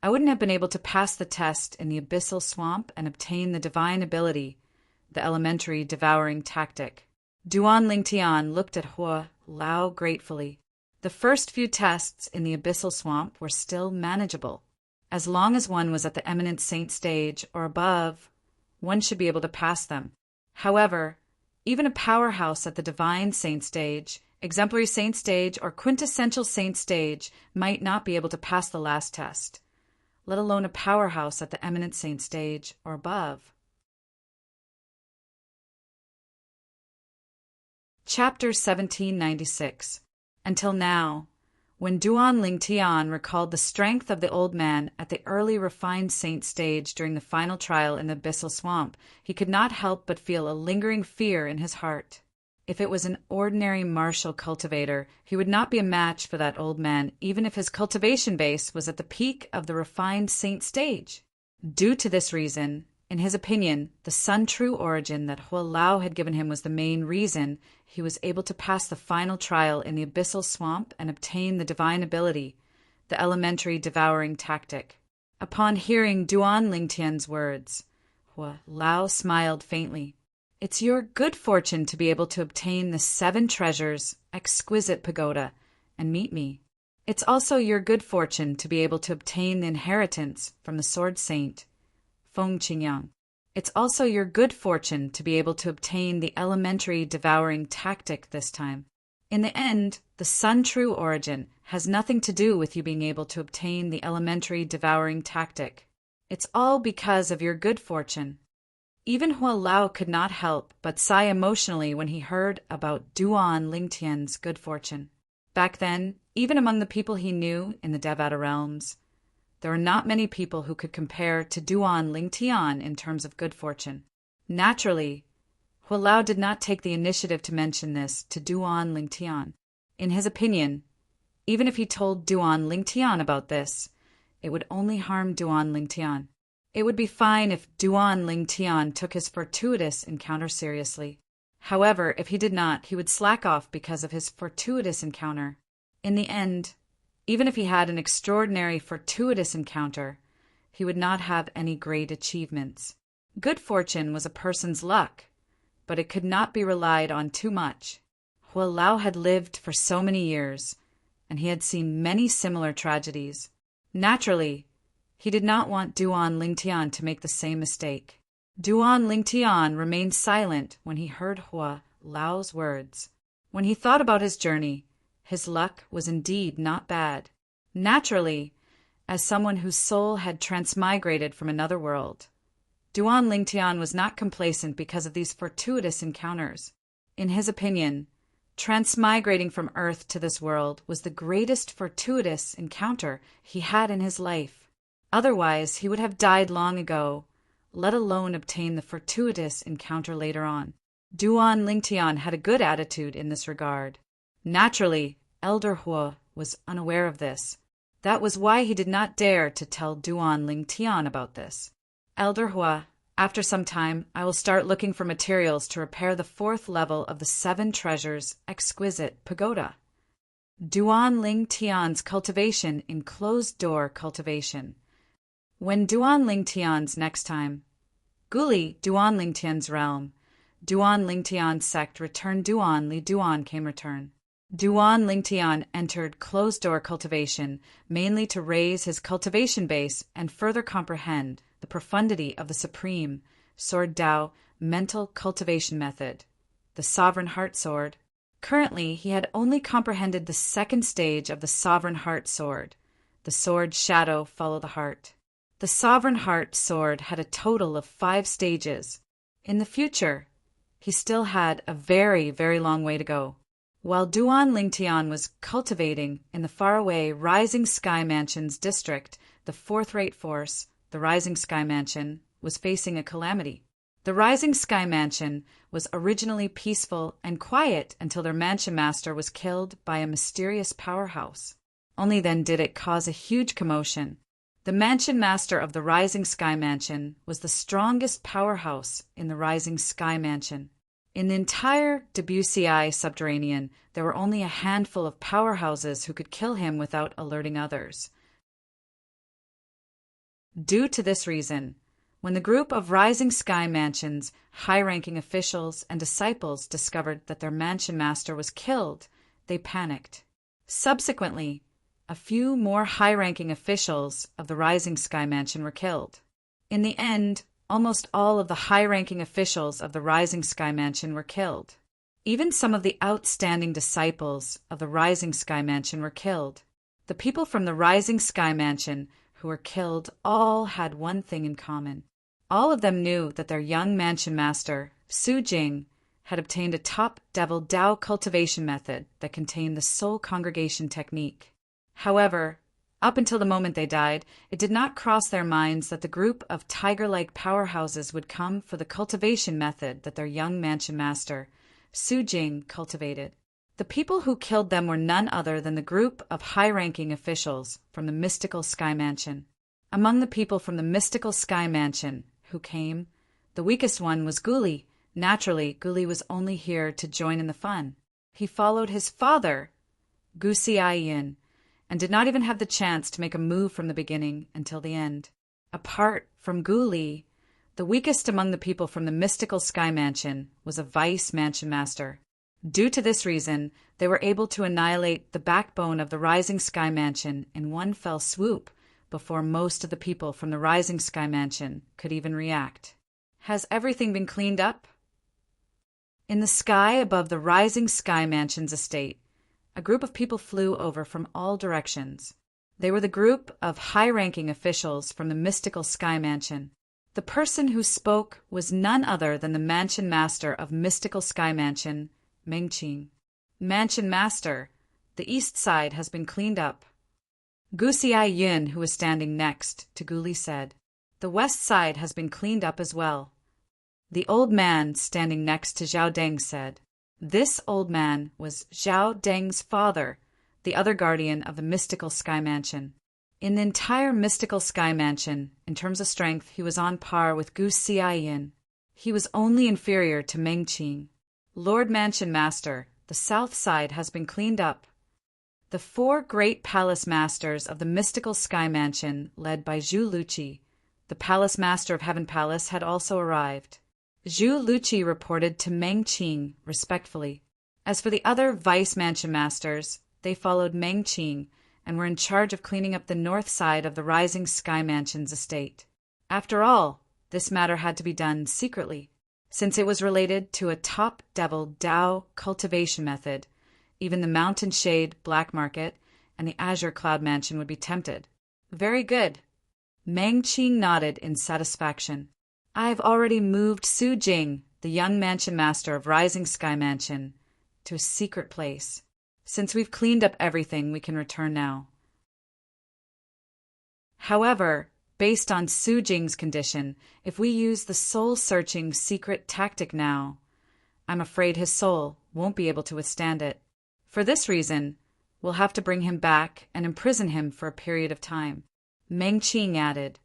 I wouldn't have been able to pass the test in the abyssal swamp and obtain the divine ability, the elementary devouring tactic. Duan Lingtian looked at Hua Lao gratefully. The first few tests in the abyssal swamp were still manageable. As long as one was at the eminent saint stage or above, one should be able to pass them. However, even a powerhouse at the divine saint stage, exemplary saint stage, or quintessential saint stage might not be able to pass the last test, let alone a powerhouse at the eminent saint stage or above. Chapter 1796. Until now, when Duan Lingtian recalled the strength of the old man at the early refined saint stage during the final trial in the abyssal swamp, he could not help but feel a lingering fear in his heart. If it was an ordinary martial cultivator, he would not be a match for that old man, even if his cultivation base was at the peak of the refined saint stage. Due to this reason, in his opinion, the Sun True origin that Hua Lao had given him was the main reason he was able to pass the final trial in the abyssal swamp and obtain the divine ability, the elementary devouring tactic. Upon hearing Duan Lingtian's words, Hua Lao smiled faintly. It's your good fortune to be able to obtain the 7 treasures, exquisite pagoda, and meet me. It's also your good fortune to be able to obtain the inheritance from the sword saint, Feng Qingyang. It's also your good fortune to be able to obtain the elementary devouring tactic this time. In the end, the Sun True origin has nothing to do with you being able to obtain the elementary devouring tactic. It's all because of your good fortune. Even Hua Lao could not help but sigh emotionally when he heard about Duan Lingtian's good fortune. Back then, even among the people he knew in the Devata realms, there were not many people who could compare to Duan Lingtian in terms of good fortune. Naturally, Hua Lao did not take the initiative to mention this to Duan Lingtian. In his opinion, even if he told Duan Lingtian about this, it would only harm Duan Lingtian. It would be fine if Duan Lingtian took his fortuitous encounter seriously. However, if he did not, he would slack off because of his fortuitous encounter. In the end, even if he had an extraordinary fortuitous encounter, he would not have any great achievements. Good fortune was a person's luck, but it could not be relied on too much. Hua Lao had lived for so many years, and he had seen many similar tragedies. Naturally, he did not want Duan Lingtian to make the same mistake. Duan Lingtian remained silent when he heard Hua Lao's words. When he thought about his journey, his luck was indeed not bad. Naturally, as someone whose soul had transmigrated from another world, Duan Lingtian was not complacent because of these fortuitous encounters. In his opinion, transmigrating from Earth to this world was the greatest fortuitous encounter he had in his life. Otherwise, he would have died long ago, let alone obtain the fortuitous encounter later on. Duan Lingtian had a good attitude in this regard. Naturally, Elder Hua was unaware of this. That was why he did not dare to tell Duan Lingtian about this. Elder Hua, after some time, I will start looking for materials to repair the 4th level of the 7 treasures exquisite pagoda. Duan Lingtian's cultivation in closed-door cultivation. When Duan Lingtian's next time, Guli, Duan Lingtian's realm, Duan Lingtian's sect returned Duan Li Duan came return. Duan Lingtian entered closed-door cultivation mainly to raise his cultivation base and further comprehend the profundity of the supreme Sword Dao mental cultivation method, the Sovereign Heart Sword. Currently, he had only comprehended the second stage of the Sovereign Heart Sword, the sword shadow follow the heart. The Sovereign Heart Sword had a total of 5 stages. In the future, he still had a very, very long way to go. While Duan Lingtian was cultivating in the faraway Rising Sky Mansion's district, the fourth-rate force, the Rising Sky Mansion, was facing a calamity. The Rising Sky Mansion was originally peaceful and quiet until their mansion master was killed by a mysterious powerhouse. Only then did it cause a huge commotion. The mansion master of the Rising Sky Mansion was the strongest powerhouse in the Rising Sky Mansion. In the entire Debussy subterranean, there were only a handful of powerhouses who could kill him without alerting others. Due to this reason, when the group of Rising Sky Mansion's high-ranking officials and disciples discovered that their mansion master was killed, they panicked. Subsequently, a few more high-ranking officials of the Rising Sky Mansion were killed. In the end, almost all of the high-ranking officials of the Rising Sky Mansion were killed. Even some of the outstanding disciples of the Rising Sky Mansion were killed. The people from the Rising Sky Mansion who were killed all had one thing in common. All of them knew that their young mansion master, Su Jing, had obtained a top devil Dao cultivation method that contained the soul congregation technique. However, up until the moment they died, it did not cross their minds that the group of tiger-like powerhouses would come for the cultivation method that their young mansion master, Su Jing, cultivated. The people who killed them were none other than the group of high-ranking officials from the mystical Sky Mansion. Among the people from the mystical Sky Mansion who came, the weakest one was Guli. Naturally, Guli was only here to join in the fun. He followed his father, Gu Xiaoyin, and did not even have the chance to make a move from the beginning until the end. Apart from Guli, the weakest among the people from the mystical Sky Mansion was a vice mansion master. Due to this reason, they were able to annihilate the backbone of the Rising Sky Mansion in one fell swoop before most of the people from the Rising Sky Mansion could even react. Has everything been cleaned up? In the sky above the Rising Sky Mansion's estate, a group of people flew over from all directions. They were the group of high-ranking officials from the mystical Sky Mansion. The person who spoke was none other than the mansion master of mystical Sky Mansion, Mengqing. Mansion master, the east side has been cleaned up. Gu Xiaoyin, who was standing next to Guli, said, "The west side has been cleaned up as well." The old man standing next to Zhao Deng said, this old man was Zhao Deng's father, the other guardian of the mystical Sky Mansion. In the entire mystical Sky Mansion, in terms of strength, he was on par with Gu Xiaoyin. He was only inferior to Mengqing. Lord Mansion Master, the south side has been cleaned up. The 4 great palace masters of the mystical Sky Mansion, led by Zhu Luqi, the palace master of Heaven Palace, had also arrived. Zhu Luqi reported to Mengqing respectfully. As for the other vice mansion masters, they followed Mengqing and were in charge of cleaning up the north side of the Rising Sky Mansion's estate. After all, this matter had to be done secretly. Since it was related to a top devil Dao cultivation method, even the Mountain Shade Black Market and the Azure Cloud Mansion would be tempted. Very good. Mengqing nodded in satisfaction. I've already moved Su Jing, the young mansion master of Rising Sky Mansion, to a secret place. Since we've cleaned up everything, we can return now. However, based on Su Jing's condition, if we use the soul-searching secret tactic now, I'm afraid his soul won't be able to withstand it. For this reason, we'll have to bring him back and imprison him for a period of time. Mengqing added.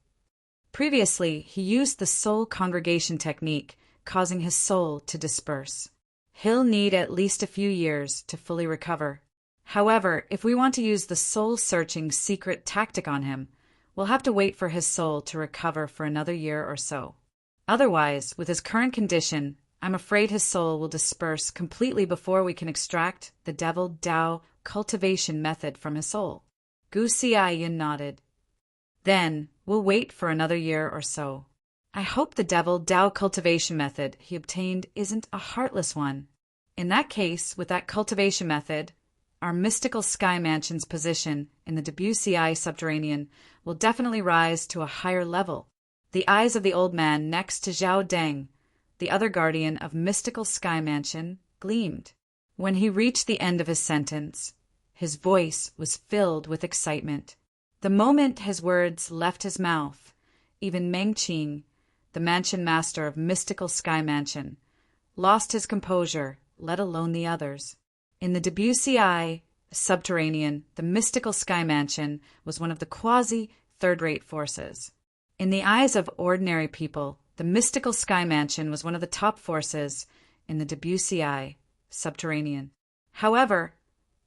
Previously, he used the soul congregation technique, causing his soul to disperse. He'll need at least a few years to fully recover. However, if we want to use the soul-searching secret tactic on him, we'll have to wait for his soul to recover for another year or so. Otherwise, with his current condition I'm afraid his soul will disperse completely before we can extract the devil Dao cultivation method from his soul. Gu Xiaoyan nodded. Then we'll wait for another year or so. I hope the devil Dao cultivation method he obtained isn't a heartless one. In that case, with that cultivation method, our mystical sky mansion's position in the Debussy subterranean will definitely rise to a higher level. The eyes of the old man next to Zhao Deng, the other guardian of mystical sky mansion, gleamed. When he reached the end of his sentence, his voice was filled with excitement. The moment his words left his mouth, even Meng Qing, the mansion master of mystical sky mansion, lost his composure, let alone the others. In the Debussy subterranean, the mystical sky mansion was one of the quasi-third-rate forces. In the eyes of ordinary people, the mystical sky mansion was one of the top forces in the Debussy subterranean. However,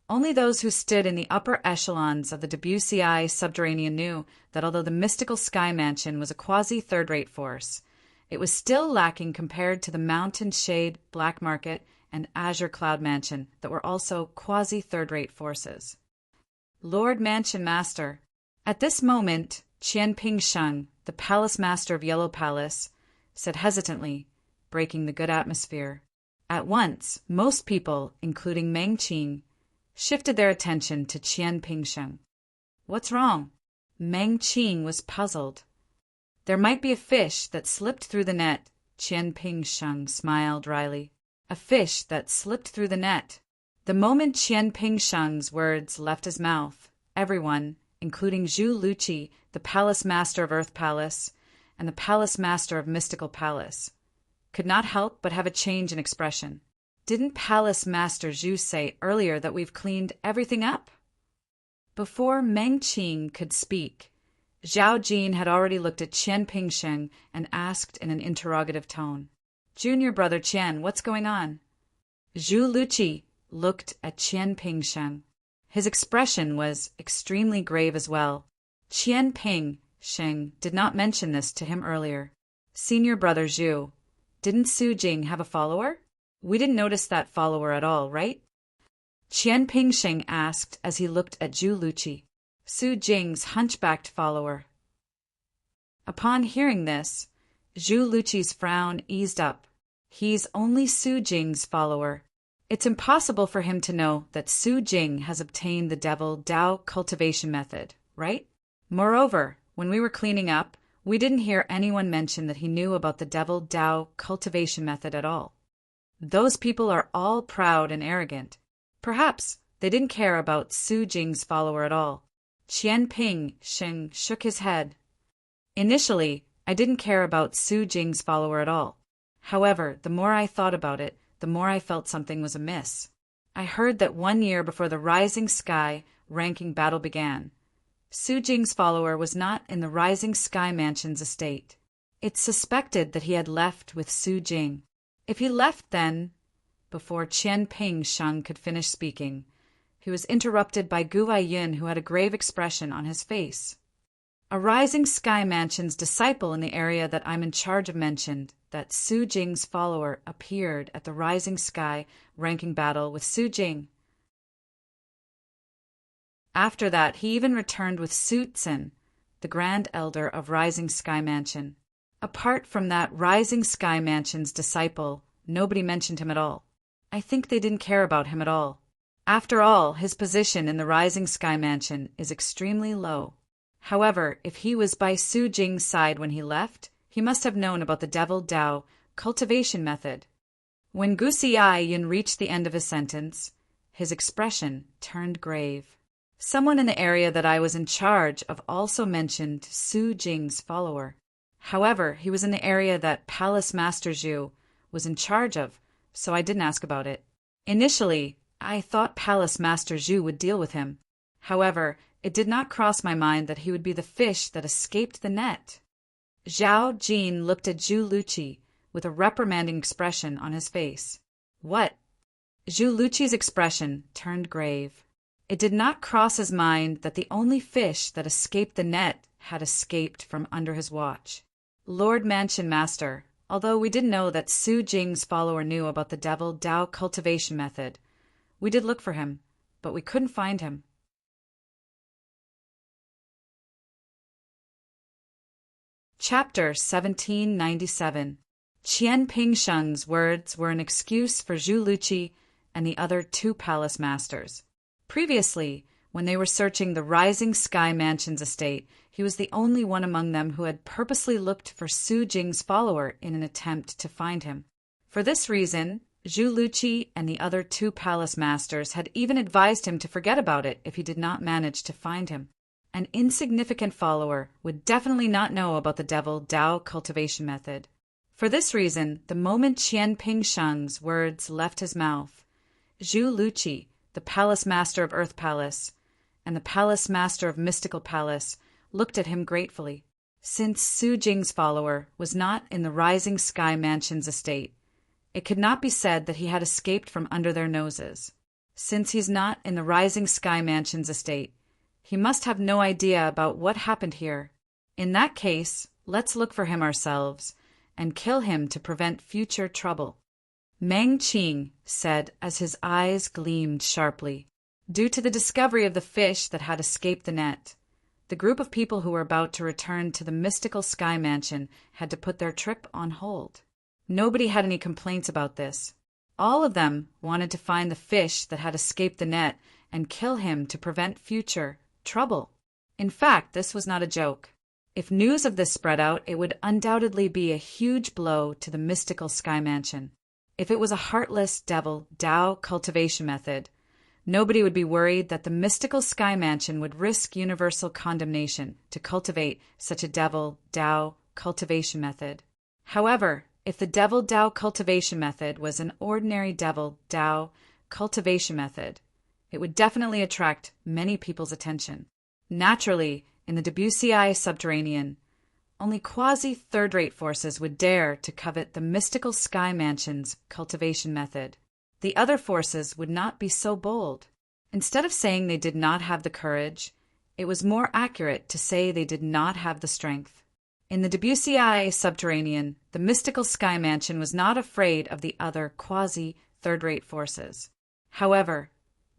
only those who stood in the upper echelons of the Debussy subterranean knew that although the mystical sky mansion was a quasi-third-rate force, it was still lacking compared to the mountain shade, black market, and azure cloud mansion that were also quasi-third-rate forces. Lord Mansion Master. At this moment, Qian Pingsheng, the palace master of Yellow Palace, said hesitantly, breaking the good atmosphere. At once, most people, including Meng Qing, shifted their attention to Qian Pingsheng. What's wrong? Meng Qing was puzzled. There might be a fish that slipped through the net, Qian Pingsheng smiled dryly. A fish that slipped through the net. The moment Qian Pingsheng's words left his mouth, everyone, including Zhu Luqi, the palace master of Earth Palace, and the palace master of Mystical Palace, could not help but have a change in expression. Didn't Palace Master Zhu say earlier that we've cleaned everything up? Before Meng Qing could speak, Zhao Jin had already looked at Qian Pingsheng and asked in an interrogative tone, Junior brother Qian, what's going on? Zhu Luqi looked at Qian Pingsheng. His expression was extremely grave as well. Qian Pingsheng did not mention this to him earlier. Senior brother Zhu, didn't Su Jing have a follower? We didn't notice that follower at all, right? Qian Pingsheng asked as he looked at Zhu Luqi. Su Jing's hunchbacked follower. Upon hearing this, Zhu Luqi's frown eased up. He's only Su Jing's follower. It's impossible for him to know that Su Jing has obtained the devil Dao cultivation method, right? Moreover, when we were cleaning up, we didn't hear anyone mention that he knew about the devil Dao cultivation method at all. Those people are all proud and arrogant. Perhaps they didn't care about Su Jing's follower at all. Qian Pingsheng shook his head. Initially, I didn't care about Su Jing's follower at all. However, the more I thought about it, the more I felt something was amiss. I heard that 1 year before the Rising Sky ranking battle began, Su Jing's follower was not in the Rising Sky Mansion's estate. It's suspected that he had left with Su Jing. If he left then, before Qian Pingsheng could finish speaking, he was interrupted by Gu Weiyun, who had a grave expression on his face. A Rising Sky Mansion's disciple in the area that I'm in charge of mentioned that Su Jing's follower appeared at the Rising Sky ranking battle with Su Jing. After that, he even returned with Su Tsin, the Grand Elder of Rising Sky Mansion. Apart from that Rising Sky Mansion's disciple, nobody mentioned him at all. I think they didn't care about him at all. After all, his position in the Rising Sky Mansion is extremely low. However, if he was by Su Jing's side when he left, he must have known about the devil Dao cultivation method. When Gu Xiaoyan reached the end of his sentence, his expression turned grave. Someone in the area that I was in charge of also mentioned Su Jing's follower. However, he was in the area that Palace Master Zhu was in charge of, so I didn't ask about it. Initially, I thought Palace Master Zhu would deal with him. However, it did not cross my mind that he would be the fish that escaped the net. Zhao Jin looked at Zhu Luqi with a reprimanding expression on his face. What? Zhu Luqi's expression turned grave. It did not cross his mind that the only fish that escaped the net had escaped from under his watch. Lord Mansion Master, Although we didn't know that Su Jing's follower knew about the devil Dao cultivation method. We did look for him, but we couldn't find him. Chapter 1797. Qian Pingsheng's words were an excuse for Zhu Luqi and the other two palace masters. Previously, when they were searching the Rising Sky Mansion's estate, he was the only one among them who had purposely looked for Su Jing's follower in an attempt to find him. For this reason, Zhu Luqi and the other two palace masters had even advised him to forget about it if he did not manage to find him. An insignificant follower would definitely not know about the devil Dao cultivation method. For this reason, the moment Qian Pingsheng's words left his mouth, Zhu Luqi, the palace master of Earth Palace, and the palace master of Mystical Palace looked at him gratefully. Since Su Jing's follower was not in the Rising Sky Mansion's estate, it could not be said that he had escaped from under their noses. Since he's not in the Rising Sky Mansion's estate, he must have no idea about what happened here. In that case, let's look for him ourselves and kill him to prevent future trouble. Meng Qing said as his eyes gleamed sharply. Due to the discovery of the fish that had escaped the net, the group of people who were about to return to the Mystical Sky Mansion had to put their trip on hold. Nobody had any complaints about this. All of them wanted to find the fish that had escaped the net and kill him to prevent future trouble. In fact, this was not a joke. If news of this spread out, it would undoubtedly be a huge blow to the Mystical Sky Mansion. If it was a heartless devil Dao cultivation method, nobody would be worried that the Mystical Sky Mansion would risk universal condemnation to cultivate such a devil Dao cultivation method. However, if the devil Dao cultivation method was an ordinary devil Dao cultivation method, it would definitely attract many people's attention. Naturally, in the Debussy subterranean, only quasi-third-rate forces would dare to covet the Mystical Sky Mansion's cultivation method. The other forces would not be so bold. Instead of saying they did not have the courage, it was more accurate to say they did not have the strength. In the Debussy subterranean, the Mystical Sky Mansion was not afraid of the other quasi-third-rate forces. However,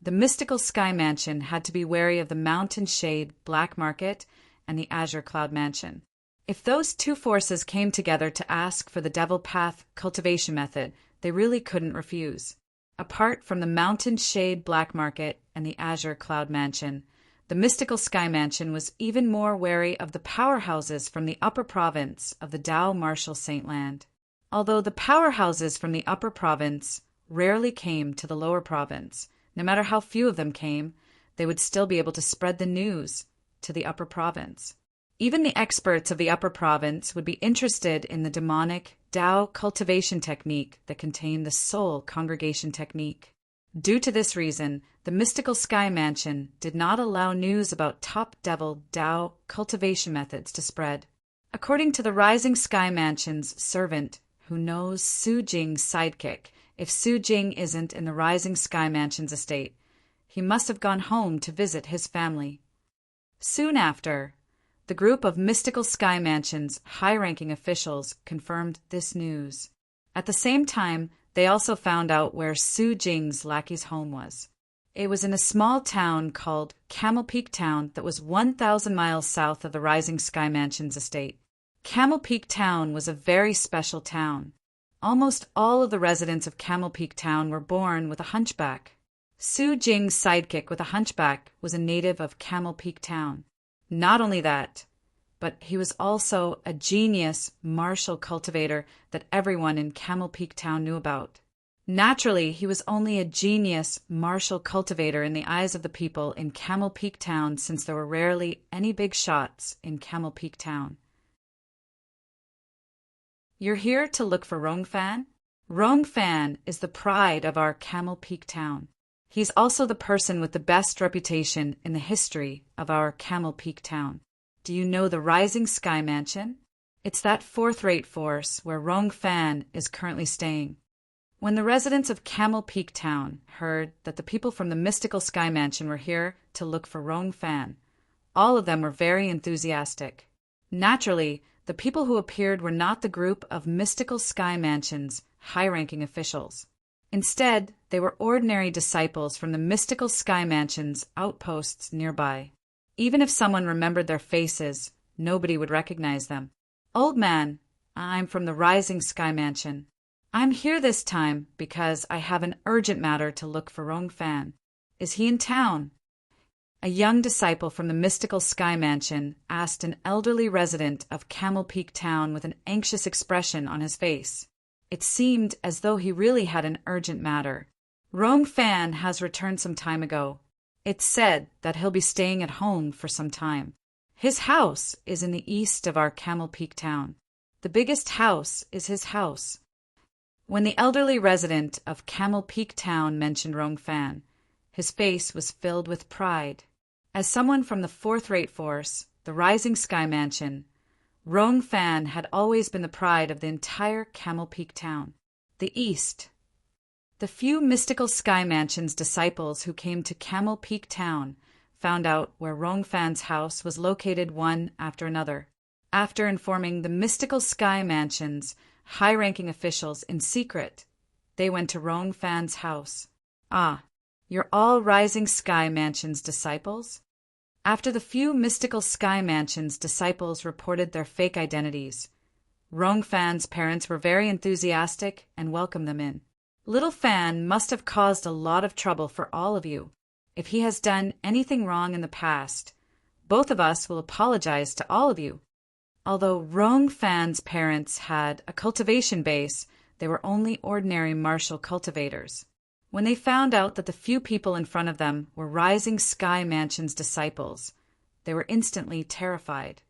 the Mystical Sky Mansion had to be wary of the Mountain Shade Black Market and the Azure Cloud Mansion. If those two forces came together to ask for the Devil Path cultivation method, they really couldn't refuse. Apart from the Mountain Shade Black Market and the Azure Cloud Mansion, the Mystical Sky Mansion was even more wary of the powerhouses from the upper province of the Dao Marshal Saint Land. Although the powerhouses from the upper province rarely came to the lower province, no matter how few of them came, they would still be able to spread the news to the upper province. Even the experts of the upper province would be interested in the demonic Dao cultivation technique that contained the soul congregation technique. Due to this reason, the Mystical Sky Mansion did not allow news about top devil Dao cultivation methods to spread. According to the Rising Sky Mansion's servant, who knows Su Jing's sidekick, if Su Jing isn't in the Rising Sky Mansion's estate, he must have gone home to visit his family. Soon after, the group of Mystical Sky Mansion's high-ranking officials confirmed this news. At the same time, they also found out where Su Jing's lackey's home was. It was in a small town called Camel Peak Town that was 1,000 miles south of the Rising Sky Mansion's estate. Camel Peak Town was a very special town. Almost all of the residents of Camel Peak Town were born with a hunchback. Su Jing's sidekick with a hunchback was a native of Camel Peak Town. Not only that, but he was also a genius martial cultivator that everyone in Camel Peak Town knew about. Naturally, he was only a genius martial cultivator in the eyes of the people in Camel Peak Town, since there were rarely any big shots in Camel Peak Town. You're here to look for Rongfan? Rongfan is the pride of our Camel Peak Town. He's also the person with the best reputation in the history of our Camel Peak Town. Do you know the Rising Sky Mansion? It's that fourth-rate force where Rongfan is currently staying. When the residents of Camel Peak Town heard that the people from the Mystical Sky Mansion were here to look for Rongfan, all of them were very enthusiastic. Naturally, the people who appeared were not the group of mystical Sky Mansion's high-ranking officials. Instead, they were ordinary disciples from the mystical Sky Mansion's outposts nearby. Even if someone remembered their faces, nobody would recognize them. "Old man, I'm from the Rising Sky Mansion. I'm here this time because I have an urgent matter to look for Rong Fan. Is he in town?" A young disciple from the mystical Sky Mansion asked an elderly resident of Camel Peak Town with an anxious expression on his face. It seemed as though he really had an urgent matter. "Rong Fan has returned some time ago. It's said that he'll be staying at home for some time. His house is in the east of our Camel Peak Town. The biggest house is his house." When the elderly resident of Camel Peak Town mentioned Rong Fan, his face was filled with pride. As someone from the fourth-rate force, the Rising Sky Mansion, Rong Fan had always been the pride of the entire Camel Peak Town. The East. The few mystical Sky Mansion's disciples who came to Camel Peak Town found out where Rong Fan's house was located one after another. After informing the mystical Sky Mansion's high-ranking officials in secret, they went to Rong Fan's house. "Ah, you're all Rising Sky Mansion's disciples?" After the few mystical Sky Mansion's disciples reported their fake identities, Rong Fan's parents were very enthusiastic and welcomed them in. "Little Fan must have caused a lot of trouble for all of you. If he has done anything wrong in the past, both of us will apologize to all of you." Although Rong Fan's parents had a cultivation base, they were only ordinary martial cultivators. When they found out that the few people in front of them were Rising Sky Mansion's disciples, they were instantly terrified.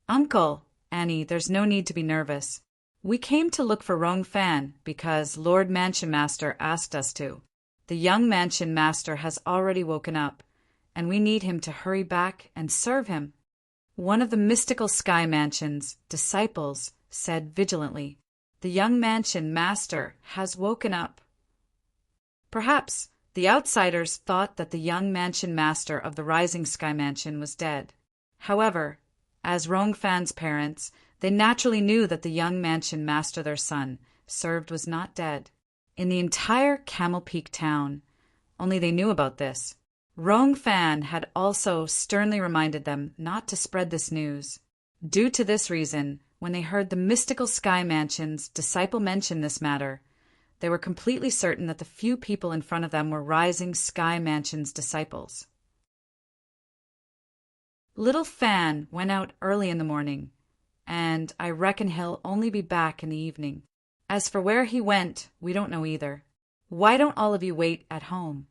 "Uncle, Annie, there's no need to be nervous. We came to look for Rong Fan because Lord Mansion Master asked us to. The young Mansion Master has already woken up, and we need him to hurry back and serve him." One of the mystical Sky Mansion's disciples said vigilantly, "The young Mansion Master has woken up." Perhaps the outsiders thought that the young Mansion Master of the Rising Sky Mansion was dead. However, as Rong Fan's parents, they naturally knew that the young Mansion Master their son served was not dead. In the entire Camel Peak Town, only they knew about this. Rong Fan had also sternly reminded them not to spread this news. Due to this reason, when they heard the mystical Sky Mansion's disciple mention this matter, they were completely certain that the few people in front of them were Rising Sky Mansion's disciples. Little Fan went out early in the morning, and I reckon he'll only be back in the evening. As for where he went, we don't know either. Why don't all of you wait at home?"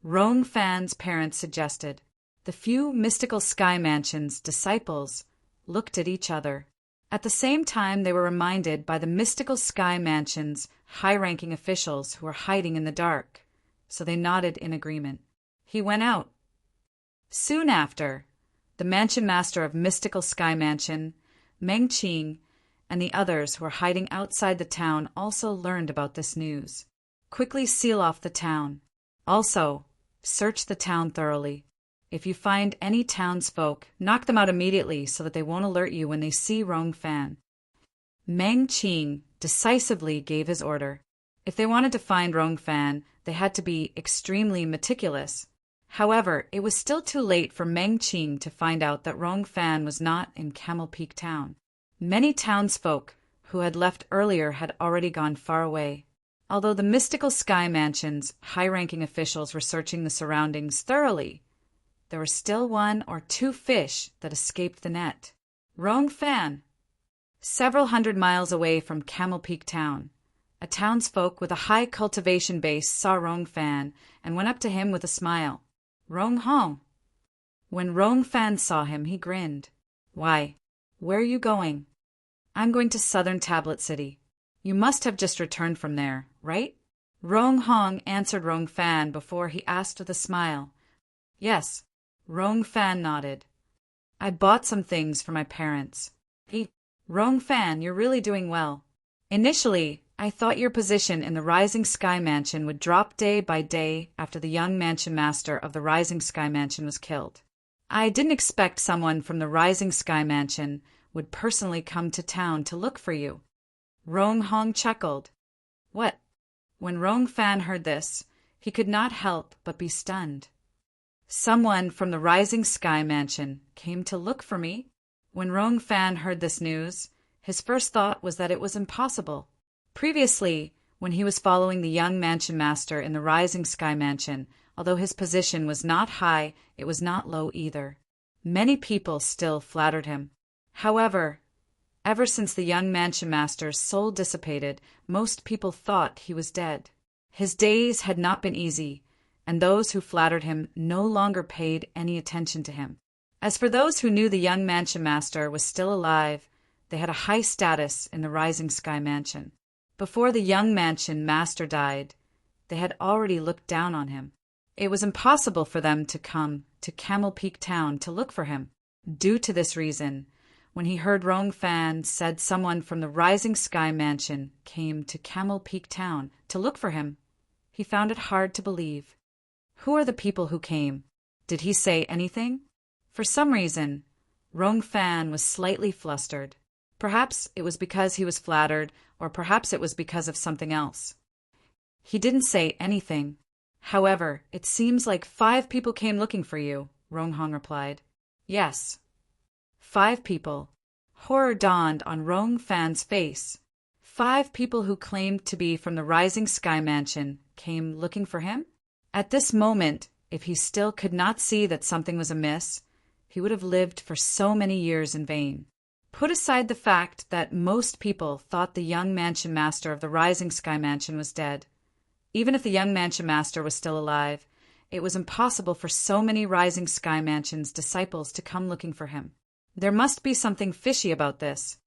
Rong Fan's parents suggested. The few mystical Sky Mansion's disciples looked at each other. At the same time, they were reminded by the mystical Sky Mansion's high-ranking officials who were hiding in the dark, so they nodded in agreement. He went out. Soon after, the Mansion Master of Mystical Sky Mansion, Meng Qing, and the others who were hiding outside the town also learned about this news. "Quickly seal off the town. Also, search the town thoroughly. If you find any townsfolk, knock them out immediately so that they won't alert you when they see Rong Fan." Meng Qing decisively gave his order. If they wanted to find Rong Fan, they had to be extremely meticulous. However, it was still too late for Meng Qing to find out that Rong Fan was not in Camel Peak Town. Many townsfolk who had left earlier had already gone far away. Although the mystical Sky Mansion's high-ranking officials were searching the surroundings thoroughly, there were still 1 or 2 fish that escaped the net. Rong Fan. Several hundred miles away from Camel Peak Town, a townsfolk with a high cultivation base saw Rong Fan and went up to him with a smile. "Rong Hong." When Rong Fan saw him, he grinned. "Why, where are you going?" "I'm going to Southern Tablet City. You must have just returned from there, right?" Rong Hong answered Rong Fan before he asked with a smile. "Yes." Rong Fan nodded. "I bought some things for my parents." Rong Fan, you're really doing well. Initially, I thought your position in the Rising Sky Mansion would drop day by day after the young Mansion Master of the Rising Sky Mansion was killed. I didn't expect someone from the Rising Sky Mansion would personally come to town to look for you. Rong Hong chuckled. What? When Rong Fan heard this, he could not help but be stunned. Someone from the Rising Sky Mansion came to look for me? When Rong Fan heard this news, his first thought was that it was impossible. Previously, when he was following the young mansion master in the Rising Sky Mansion, although his position was not high, it was not low either. Many people still flattered him. However, ever since the young mansion master's soul dissipated, most people thought he was dead. His days had not been easy, and those who flattered him no longer paid any attention to him. As for those who knew the young mansion master was still alive, they had a high status in the Rising Sky Mansion. Before the young mansion master died, they had already looked down on him. It was impossible for them to come to Camel Peak Town to look for him. Due to this reason, when he heard Rong Fan said someone from the Rising Sky Mansion came to Camel Peak Town to look for him, he found it hard to believe. Who are the people who came? Did he say anything? For some reason, Rong Fan was slightly flustered. Perhaps it was because he was flattered, or perhaps it was because of something else. He didn't say anything. However, it seems like 5 people came looking for you, Rong Hong replied. Yes. 5 people. Horror dawned on Rong Fan's face. 5 people who claimed to be from the Rising Sky Mansion came looking for him? At this moment, if he still could not see that something was amiss, he would have lived for so many years in vain. Put aside the fact that most people thought the young mansion master of the Rising Sky Mansion was dead. Even if the young mansion master was still alive, it was impossible for so many Rising Sky Mansion's disciples to come looking for him. There must be something fishy about this.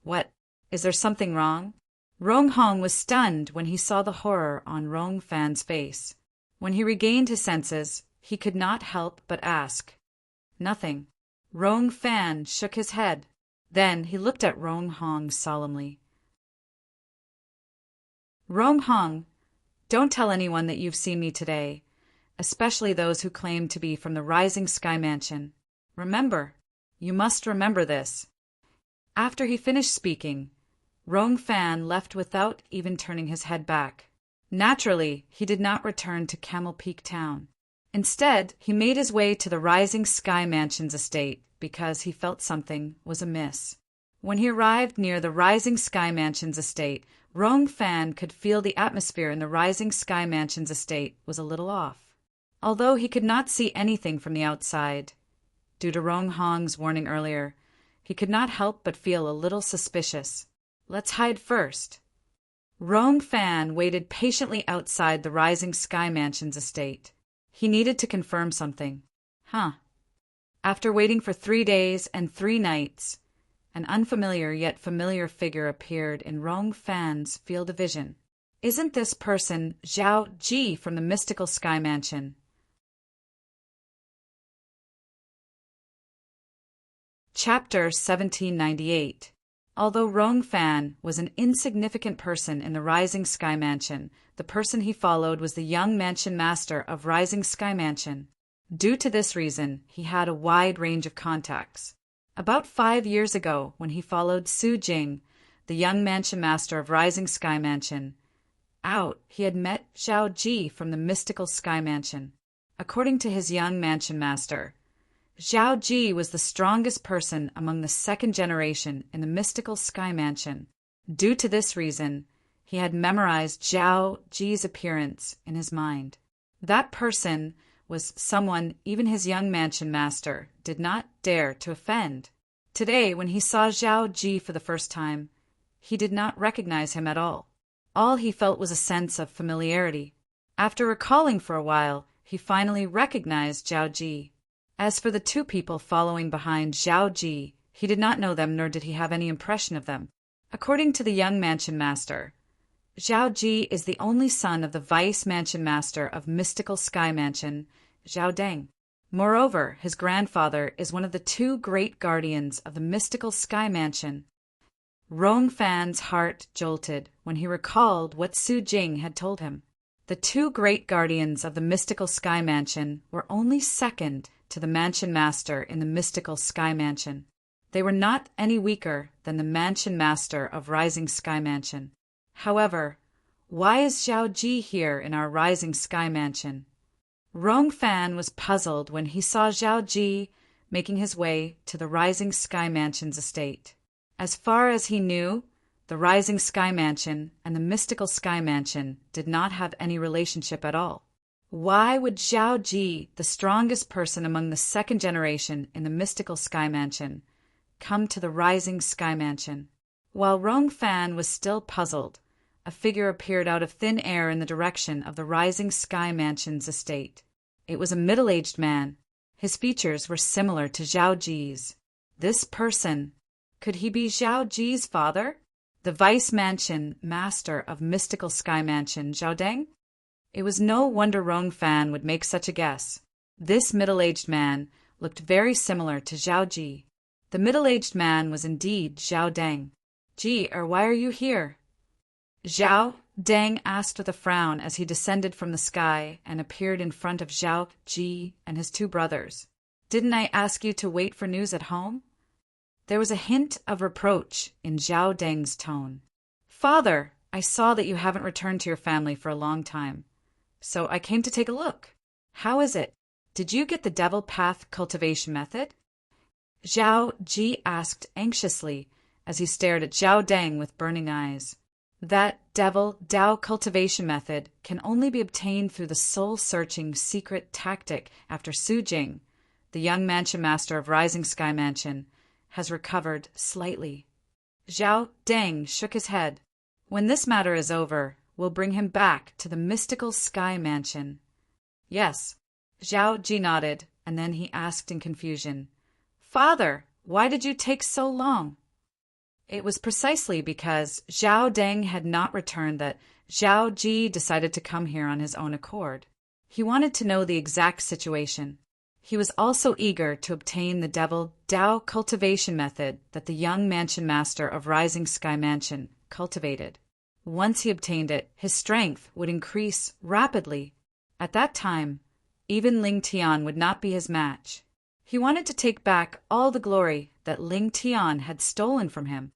What? Is there something wrong? Rong Hong was stunned when he saw the horror on Rong Fan's face. When he regained his senses, he could not help but ask. Nothing. Rong Fan shook his head. Then he looked at Rong Hong solemnly. Rong Hong, don't tell anyone that you've seen me today, especially those who claim to be from the Rising Sky Mansion. Remember, you must remember this. After he finished speaking, Rong Fan left without even turning his head back. Naturally, he did not return to Camel Peak Town. Instead, he made his way to the Rising Sky Mansion's estate because he felt something was amiss. When he arrived near the Rising Sky Mansion's estate, Rong Fan could feel the atmosphere in the Rising Sky Mansion's estate was a little off. Although he could not see anything from the outside, due to Rong Hong's warning earlier, he could not help but feel a little suspicious. Let's hide first. Rong Fan waited patiently outside the Rising Sky Mansion's estate. He needed to confirm something. After waiting for 3 days and 3 nights, an unfamiliar yet familiar figure appeared in Rong Fan's field of vision. Isn't this person Zhao Ji from the mystical Sky Mansion? Chapter 1798. Although Rong Fan was an insignificant person in the Rising Sky Mansion, the person he followed was the young mansion master of Rising Sky Mansion. Due to this reason, he had a wide range of contacts. About 5 years ago, when he followed Su Jing, the young mansion master of Rising Sky Mansion, out, he had met Zhao Ji from the mystical Sky Mansion. According to his young mansion master, Zhao Ji was the strongest person among the 2nd generation in the mystical Sky Mansion. Due to this reason, he had memorized Zhao Ji's appearance in his mind. That person was someone even his young mansion master did not dare to offend. Today, when he saw Zhao Ji for the first time, he did not recognize him at all. All he felt was a sense of familiarity. After recalling for a while, he finally recognized Zhao Ji. As for the 2 people following behind Zhao Ji, he did not know them, nor did he have any impression of them. According to the young mansion master, Zhao Ji is the only son of the vice mansion master of mystical Sky Mansion, Zhao Deng. Moreover, his grandfather is one of the 2 great guardians of the mystical Sky Mansion. Rong Fan's heart jolted when he recalled what Su Jing had told him. The 2 great guardians of the mystical Sky Mansion were only second to the mansion master in the mystical Sky Mansion. They were not any weaker than the mansion master of Rising Sky Mansion. However, why is Zhao Ji here in our Rising Sky Mansion? Rong Fan was puzzled when he saw Zhao Ji making his way to the Rising Sky Mansion's estate. As far as he knew, the Rising Sky Mansion and the Mystical Sky Mansion did not have any relationship at all. Why would Zhao Ji, the strongest person among the second generation in the Mystical Sky Mansion, come to the Rising Sky Mansion? While Rong Fan was still puzzled, a figure appeared out of thin air in the direction of the Rising Sky Mansion's estate. It was a middle-aged man. His features were similar to Zhao Ji's. This person, could he be Zhao Ji's father? The Vice Mansion Master of Mystical Sky Mansion, Zhao Deng? It was no wonder Rong Fan would make such a guess. This middle-aged man looked very similar to Zhao Ji. The middle-aged man was indeed Zhao Deng. Ji, why are you here? Zhao Deng asked with a frown as he descended from the sky and appeared in front of Zhao Ji and his two brothers. Didn't I ask you to wait for news at home? There was a hint of reproach in Zhao Deng's tone. Father, I saw that you haven't returned to your family for a long time, so I came to take a look. How is it? Did you get the Devil Path cultivation method? Zhao Ji asked anxiously as he stared at Zhao Deng with burning eyes. That Devil Dao cultivation method can only be obtained through the soul-searching secret tactic after Su Jing, the young mansion master of Rising Sky Mansion, has recovered slightly. Zhao Deng shook his head. When this matter is over, we'll bring him back to the Mystical Sky Mansion. Yes. Zhao Ji nodded, and then he asked in confusion, Father, why did you take so long? It was precisely because Zhao Deng had not returned that Zhao Ji decided to come here on his own accord. He wanted to know the exact situation. He was also eager to obtain the Devil Dao cultivation method that the young mansion master of Rising Sky Mansion cultivated. Once he obtained it, his strength would increase rapidly. At that time, even Ling Tian would not be his match. He wanted to take back all the glory that Ling Tian had stolen from him.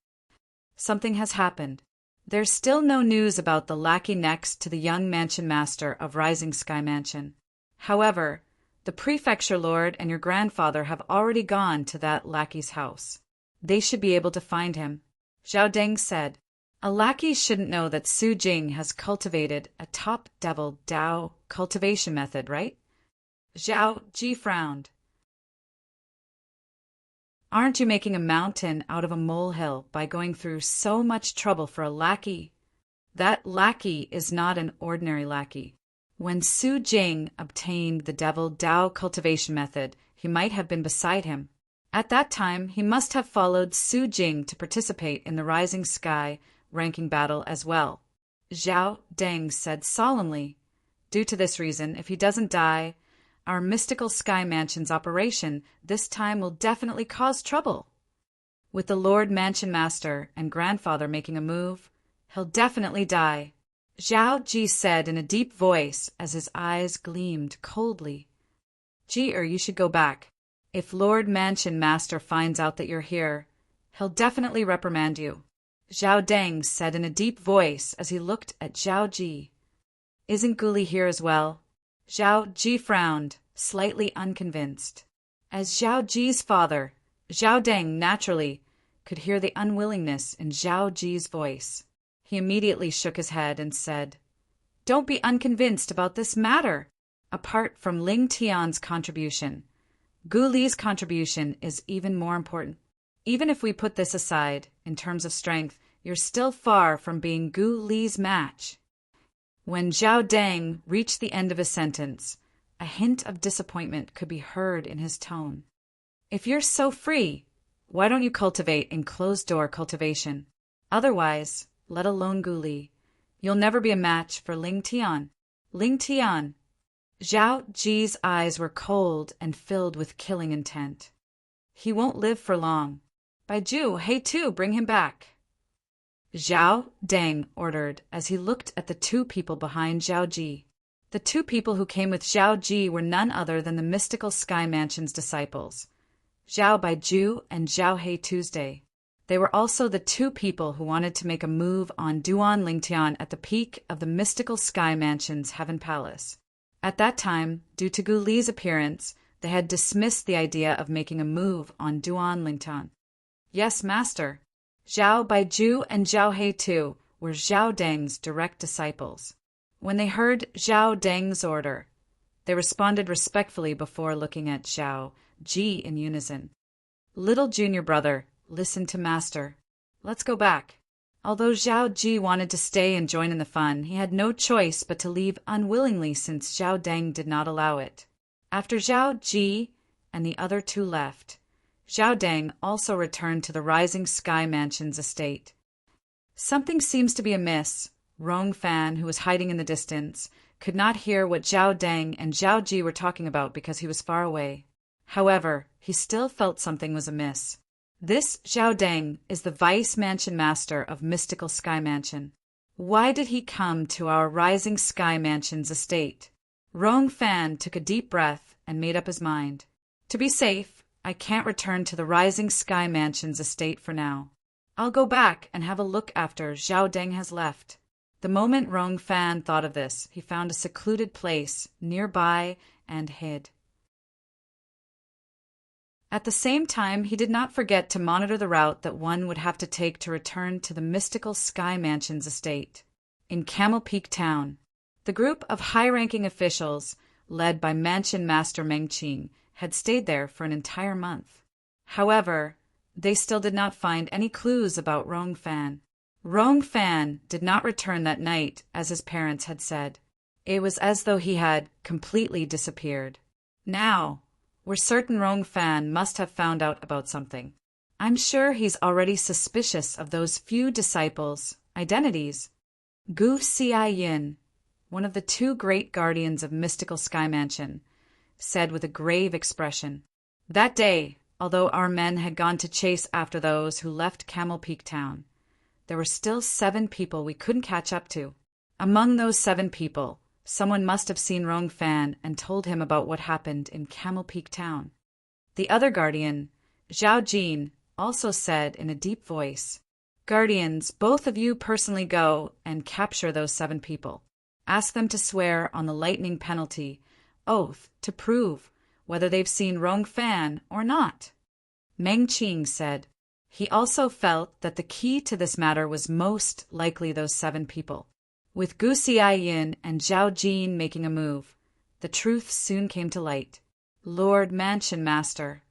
Something has happened. There's still no news about the lackey next to the young mansion master of Rising Sky Mansion. However, the prefecture lord and your grandfather have already gone to that lackey's house. They should be able to find him. Zhao Deng said, A lackey shouldn't know that Su Jing has cultivated a top Devil Dao cultivation method, right? Zhao Ji frowned. Aren't you making a mountain out of a molehill by going through so much trouble for a lackey? That lackey is not an ordinary lackey. When Su Jing obtained the Devil Dao cultivation method, he might have been beside him. At that time, he must have followed Su Jing to participate in the Rising Sky ranking battle as well. Zhao Deng said solemnly, Due to this reason, if he doesn't die, our Mystical Sky Mansion's operation this time will definitely cause trouble. With the Lord Mansion Master and grandfather making a move, he'll definitely die. Zhao Ji said in a deep voice as his eyes gleamed coldly. Ji, you should go back. If Lord Mansion Master finds out that you're here, he'll definitely reprimand you. Zhao Deng said in a deep voice as he looked at Zhao Ji. Isn't Guli here as well? Zhao Ji frowned, slightly unconvinced. As Zhao Ji's father, Zhao Deng naturally could hear the unwillingness in Zhao Ji's voice. He immediately shook his head and said, Don't be unconvinced about this matter. Apart from Ling Tian's contribution, Gu Li's contribution is even more important. Even if we put this aside, in terms of strength, you're still far from being Gu Li's match. When Zhao Deng reached the end of his sentence, a hint of disappointment could be heard in his tone. If you're so free, why don't you cultivate in closed-door cultivation? Otherwise, let alone Gu Li, you'll never be a match for Ling Tian. Ling Tian. Zhao Ji's eyes were cold and filled with killing intent. He won't live for long. Baiju, hey Tu, bring him back. Zhao Deng ordered as he looked at the two people behind Zhao Ji. The two people who came with Zhao Ji were none other than the Mystical Sky Mansion's disciples, Zhao Baiju and Zhao He Tuesday. They were also the two people who wanted to make a move on Duan Lingtian at the peak of the mystical Sky Mansion's Heaven Palace. At that time, due to Gu Li's appearance, they had dismissed the idea of making a move on Duan Lingtian. Yes, master. Zhao Baiju and Zhao He too were Zhao Deng's direct disciples. When they heard Zhao Deng's order, they responded respectfully before looking at Zhao Ji in unison. Little junior brother, listen to master. Let's go back. Although Zhao Ji wanted to stay and join in the fun, he had no choice but to leave unwillingly since Zhao Deng did not allow it. After Zhao Ji and the other two left, Zhao Deng also returned to the Rising Sky Mansion's estate. Something seems to be amiss. Rong Fan, who was hiding in the distance, could not hear what Zhao Deng and Zhao Ji were talking about because he was far away. However, he still felt something was amiss. This Zhao Deng is the Vice Mansion Master of Mystical Sky Mansion. Why did he come to our Rising Sky Mansion's estate? Rong Fan took a deep breath and made up his mind. To be safe, I can't return to the Rising Sky Mansion's estate for now. I'll go back and have a look after Zhao Deng has left. The moment Rong Fan thought of this, he found a secluded place nearby and hid. At the same time, he did not forget to monitor the route that one would have to take to return to the mystical Sky Mansion's estate. In Camel Peak Town, the group of high-ranking officials, led by Mansion Master Meng Qing, had stayed there for an entire month. However, they still did not find any clues about Rong Fan. Rong Fan did not return that night, as his parents had said. It was as though he had completely disappeared. Now, we're certain Rong Fan must have found out about something. I'm sure he's already suspicious of those few disciples' identities. Gu Xiaoyin, one of the two great guardians of Mystical Sky Mansion, said with a grave expression. That day, although our men had gone to chase after those who left Camel Peak Town, there were still 7 people we couldn't catch up to. Among those 7 people, someone must have seen Rong Fan and told him about what happened in Camel Peak Town. The other guardian, Zhao Jin, also said in a deep voice, Guardians, both of you personally go and capture those 7 people. Ask them to swear on the lightning penalty oath to prove whether they've seen Rong Fan or not. Meng Qing said. He also felt that the key to this matter was most likely those 7 people. With Gu Xiaoyin and Zhao Jin making a move, the truth soon came to light. Lord Mansion Master.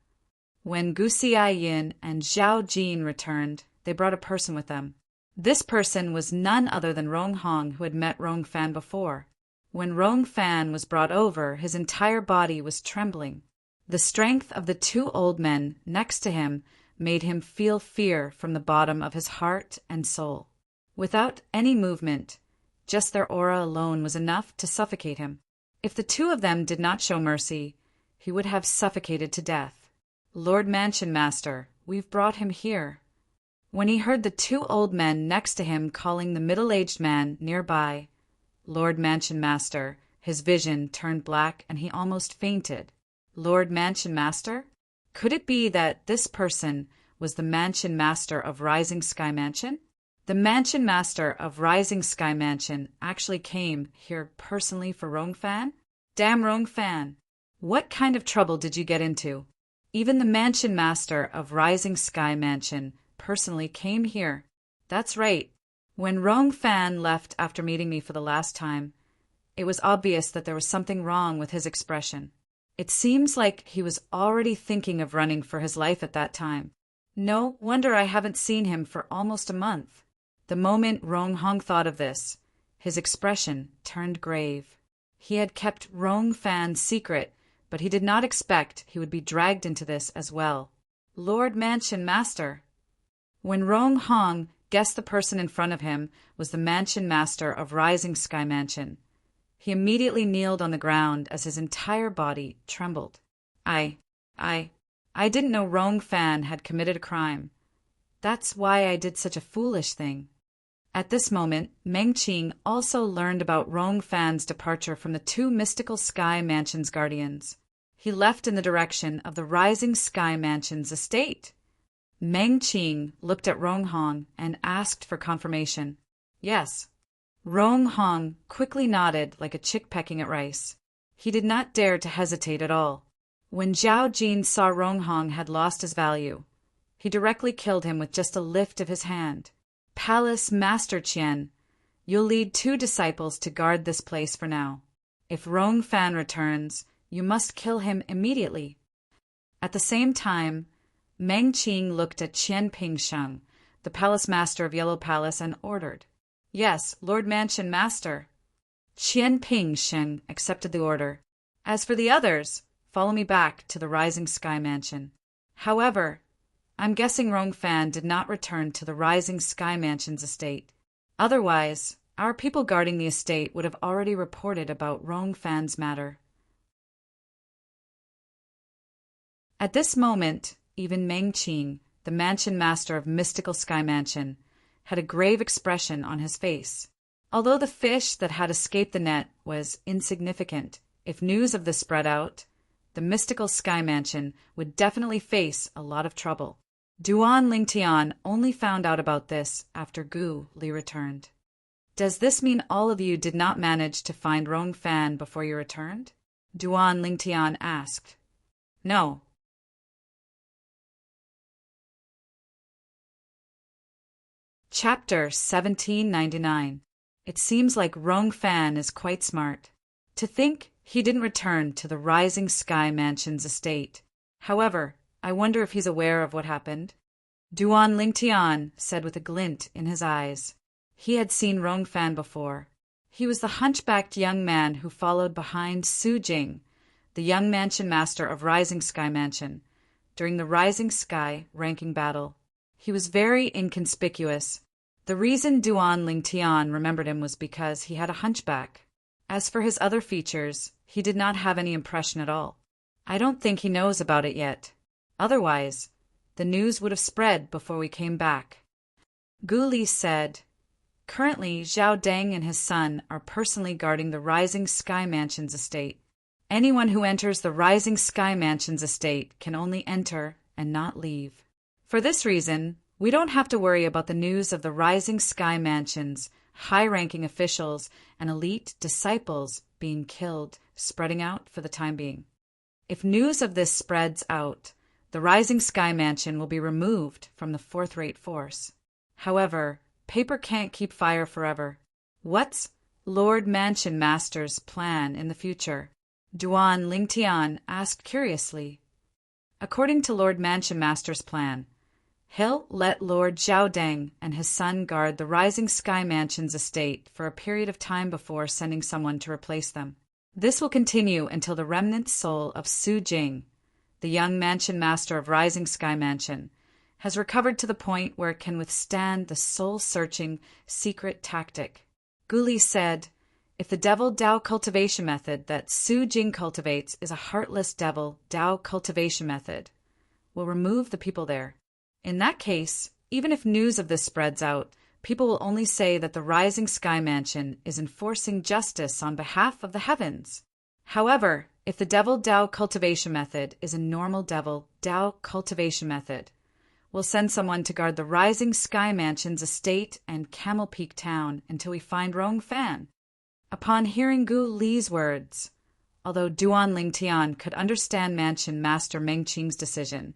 When Gu Xiaoyin and Zhao Jin returned, they brought a person with them. This person was none other than Rong Hong, who had met Rong Fan before. When Rong Fan was brought over, his entire body was trembling. The strength of the 2 old men next to him made him feel fear from the bottom of his heart and soul. Without any movement, just their aura alone was enough to suffocate him. If the 2 of them did not show mercy, he would have suffocated to death. Lord Mansion Master, we've brought him here. When he heard the 2 old men next to him calling the middle-aged man nearby, Lord Mansion Master, his vision turned black and he almost fainted. Lord Mansion Master? Could it be that this person was the Mansion Master of Rising Sky Mansion? The Mansion Master of Rising Sky Mansion actually came here personally for Rong Fan? Damn Rong Fan! What kind of trouble did you get into? Even the Mansion Master of Rising Sky Mansion personally came here. That's right. When Rong Fan left after meeting me for the last time, it was obvious that there was something wrong with his expression. It seems like he was already thinking of running for his life at that time. No wonder I haven't seen him for almost a month. The moment Rong Hong thought of this, his expression turned grave. He had kept Rong Fan's secret, but he did not expect he would be dragged into this as well. Lord Mansion Master. When Rong Hong guessed the person in front of him was the Mansion Master of Rising Sky Mansion, he immediately kneeled on the ground as his entire body trembled. I didn't know Rong Fan had committed a crime. That's why I did such a foolish thing. At this moment, Meng Qing also learned about Rong Fan's departure from the 2 mystical Sky Mansion's guardians. he left in the direction of the Rising Sky Mansion's estate. Meng Qing looked at Rong Hong and asked for confirmation. Yes. Rong Hong quickly nodded like a chick pecking at rice. He did not dare to hesitate at all. When Zhao Jin saw Rong Hong had lost his value, he directly killed him with just a lift of his hand. Palace Master Qian, you'll lead 2 disciples to guard this place for now. If Rong Fan returns, you must kill him immediately. At the same time, Meng Qing looked at Qian Pingsheng, the palace master of Yellow Palace, and ordered. Yes, Lord Mansion Master. Qian Pingsheng accepted the order. As for the others, follow me back to the Rising Sky Mansion. However, I'm guessing Rong Fan did not return to the Rising Sky Mansion's estate. Otherwise, our people guarding the estate would have already reported about Rong Fan's matter. At this moment, even Meng Qing, the mansion master of Mystical Sky Mansion, had a grave expression on his face. Although the fish that had escaped the net was insignificant, if news of this spread out, the Mystical Sky Mansion would definitely face a lot of trouble. Duan Lingtian only found out about this after Gu Li returned. Does this mean all of you did not manage to find Rong Fan before you returned? Duan Lingtian asked. No. Chapter 1799. It seems like Rong Fan is quite smart. To think he didn't return to the Rising Sky Mansion's estate. However, I wonder if he's aware of what happened. Duan Lingtian said with a glint in his eyes. He had seen Rong Fan before. He was the hunchbacked young man who followed behind Su Jing, the young mansion master of Rising Sky Mansion, during the Rising Sky ranking battle. He was very inconspicuous. The reason Duan Lingtian remembered him was because he had a hunchback. As for his other features, he did not have any impression at all. I don't think he knows about it yet. Otherwise, the news would have spread before we came back. Gu Li said, Currently, Zhao Deng and his son are personally guarding the Rising Sky Mansion's estate. Anyone who enters the Rising Sky Mansion's estate can only enter and not leave. For this reason, we don't have to worry about the news of the Rising Sky Mansion's high-ranking officials and elite disciples being killed, spreading out for the time being. If news of this spreads out, the Rising Sky Mansion will be removed from the fourth-rate force. However, paper can't keep fire forever. What's Lord Mansion Master's plan in the future? Duan Lingtian asked curiously. According to Lord Mansion Master's plan, he'll let Lord Zhao Deng and his son guard the Rising Sky Mansion's estate for a period of time before sending someone to replace them. This will continue until the remnant soul of Su Jing, the young mansion master of Rising Sky Mansion, has recovered to the point where it can withstand the soul-searching secret tactic. Gu Li said, if the devil Dao cultivation method that Su Jing cultivates is a heartless devil Dao cultivation method, we'll remove the people there. In that case, even if news of this spreads out, people will only say that the Rising Sky Mansion is enforcing justice on behalf of the heavens. However, if the devil Dao cultivation method is a normal devil Dao cultivation method, we'll send someone to guard the Rising Sky Mansion's estate and Camel Peak town until we find Rong Fan. Upon hearing Gu Li's words, although Duan Lingtian could understand Mansion Master Meng Qing's decision,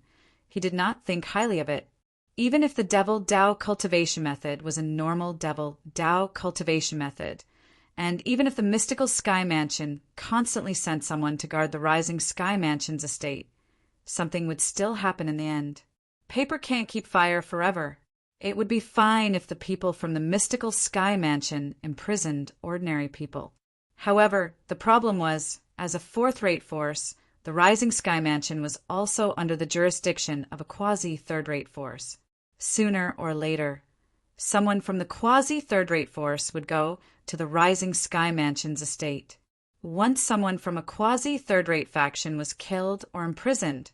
he did not think highly of it. Even if the devil Dao cultivation method was a normal devil Dao cultivation method, and even if the Mystical Sky Mansion constantly sent someone to guard the Rising Sky Mansion's estate, something would still happen in the end. Paper can't keep fire forever. It would be fine if the people from the Mystical Sky Mansion imprisoned ordinary people. However, the problem was, as a fourth-rate force, the Rising Sky Mansion was also under the jurisdiction of a quasi-third-rate force. Sooner or later, someone from the quasi-third-rate force would go to the Rising Sky Mansion's estate. Once someone from a quasi-third-rate faction was killed or imprisoned,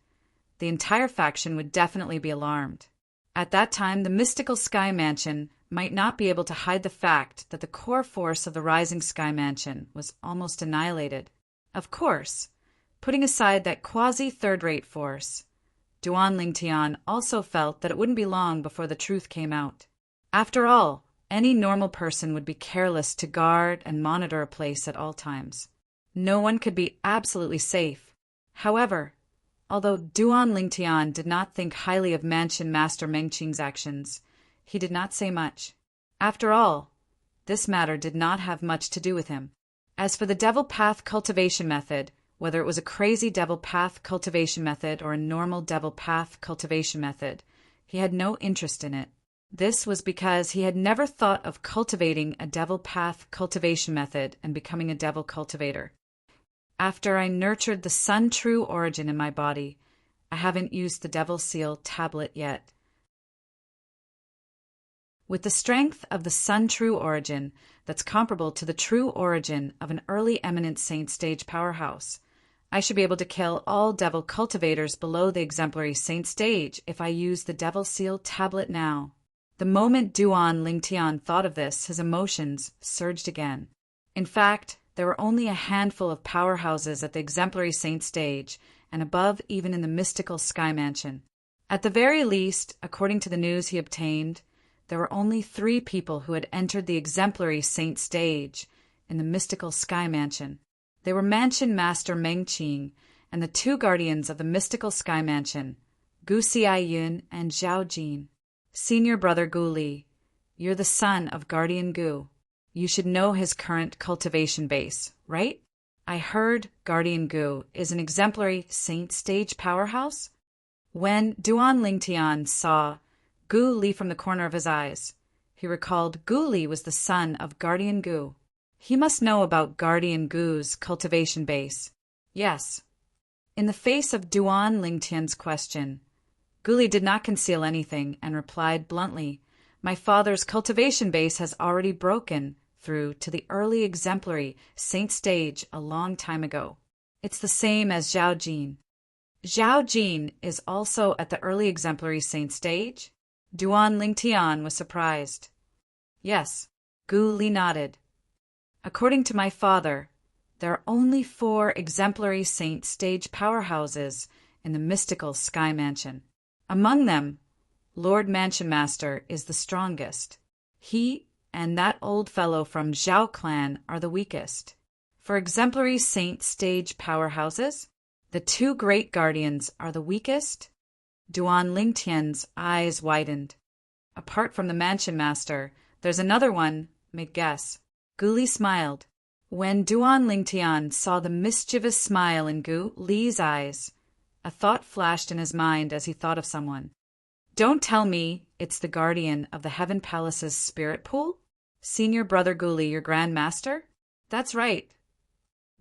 the entire faction would definitely be alarmed. At that time, the Mystical Sky Mansion might not be able to hide the fact that the core force of the Rising Sky Mansion was almost annihilated. Of course, Putting aside that quasi-third-rate force, Duan Lingtian also felt that it wouldn't be long before the truth came out. After all, any normal person would be careless to guard and monitor a place at all times. No one could be absolutely safe. However, although Duan Lingtian did not think highly of Mansion Master Mengqing's actions, he did not say much. After all, this matter did not have much to do with him. As for the devil path cultivation method, whether it was a crazy devil path cultivation method or a normal devil path cultivation method, he had no interest in it. This was because he had never thought of cultivating a devil path cultivation method and becoming a devil cultivator. After I nurtured the Sun True Origin in my body, I haven't used the Devil Seal tablet yet. With the strength of the Sun True Origin that's comparable to the true origin of an early eminent saint stage powerhouse, I should be able to kill all devil cultivators below the exemplary saint stage if I use the Devil Seal tablet now. The moment Duan Lingtian thought of this, his emotions surged again. In fact, there were only a handful of powerhouses at the exemplary saint stage, and above even in the mystical sky mansion. At the very least, according to the news he obtained, there were only 3 people who had entered the exemplary saint stage in the mystical sky mansion. They were Mansion Master Mengqing and the 2 guardians of the mystical sky mansion, Gu Xiaiyun and Zhao Jin. Senior brother Gu Li, you're the son of Guardian Gu. You should know his current cultivation base, right? I heard Guardian Gu is an exemplary saint stage powerhouse? When Duan Lingtian saw Gu Li from the corner of his eyes, he recalled Gu Li was the son of Guardian Gu. He must know about Guardian Gu's cultivation base. Yes. In the face of Duan Lingtian's question, Gu Li did not conceal anything and replied bluntly, "My father's cultivation base has already broken through to the early exemplary saint stage a long time ago. It's the same as Zhao Jin." Zhao Jin is also at the early exemplary saint stage? Duan Lingtian was surprised. Yes, Gu Li nodded. According to my father, there are only 4 exemplary saint stage powerhouses in the mystical sky mansion. Among them, Lord Mansion Master is the strongest. He and that old fellow from Zhao clan are the weakest. For exemplary saint stage powerhouses, the 2 great guardians are the weakest? Duan Lingtian's eyes widened. Apart from the Mansion Master, there's another one, make guess. Gu Li smiled. When Duan Lingtian saw the mischievous smile in Gu Li's eyes, a thought flashed in his mind as he thought of someone. Don't tell me it's the guardian of the Heaven Palace's spirit pool? Senior brother Gu Li, your Grand Master? That's right.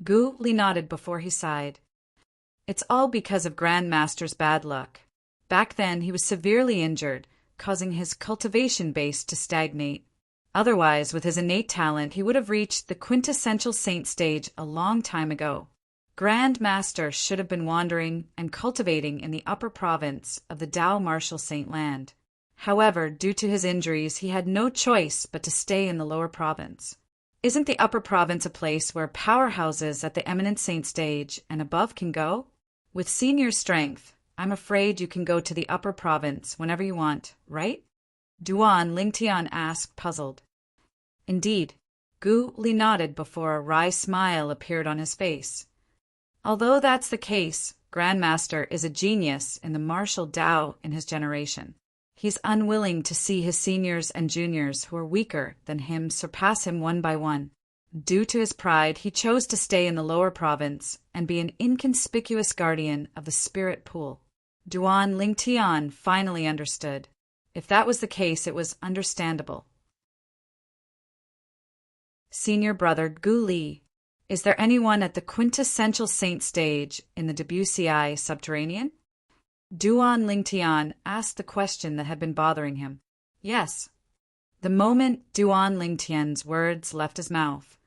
Gu Li nodded before he sighed. It's all because of Grand Master's bad luck. Back then he was severely injured, causing his cultivation base to stagnate. Otherwise, with his innate talent, he would have reached the quintessential saint stage a long time ago. Grand Master should have been wandering and cultivating in the upper province of the Dao Martial Saint Land. However, due to his injuries, he had no choice but to stay in the lower province. Isn't the upper province a place where powerhouses at the eminent saint stage and above can go? With senior strength, I'm afraid you can go to the upper province whenever you want, right? Duan Lingtian asked, puzzled. Indeed. Gu Li nodded before a wry smile appeared on his face. Although that's the case, Grand Master is a genius in the martial Dao in his generation. He's unwilling to see his seniors and juniors who are weaker than him surpass him one by one. Due to his pride, he chose to stay in the lower province and be an inconspicuous guardian of the spirit pool. Duan Lingtian finally understood. If that was the case, it was understandable. Senior brother Gu Li, is there anyone at the quintessential saint stage in the WCI subterranean? Duan Lingtian asked the question that had been bothering him. Yes. The moment Duan Lingtian's words left his mouth,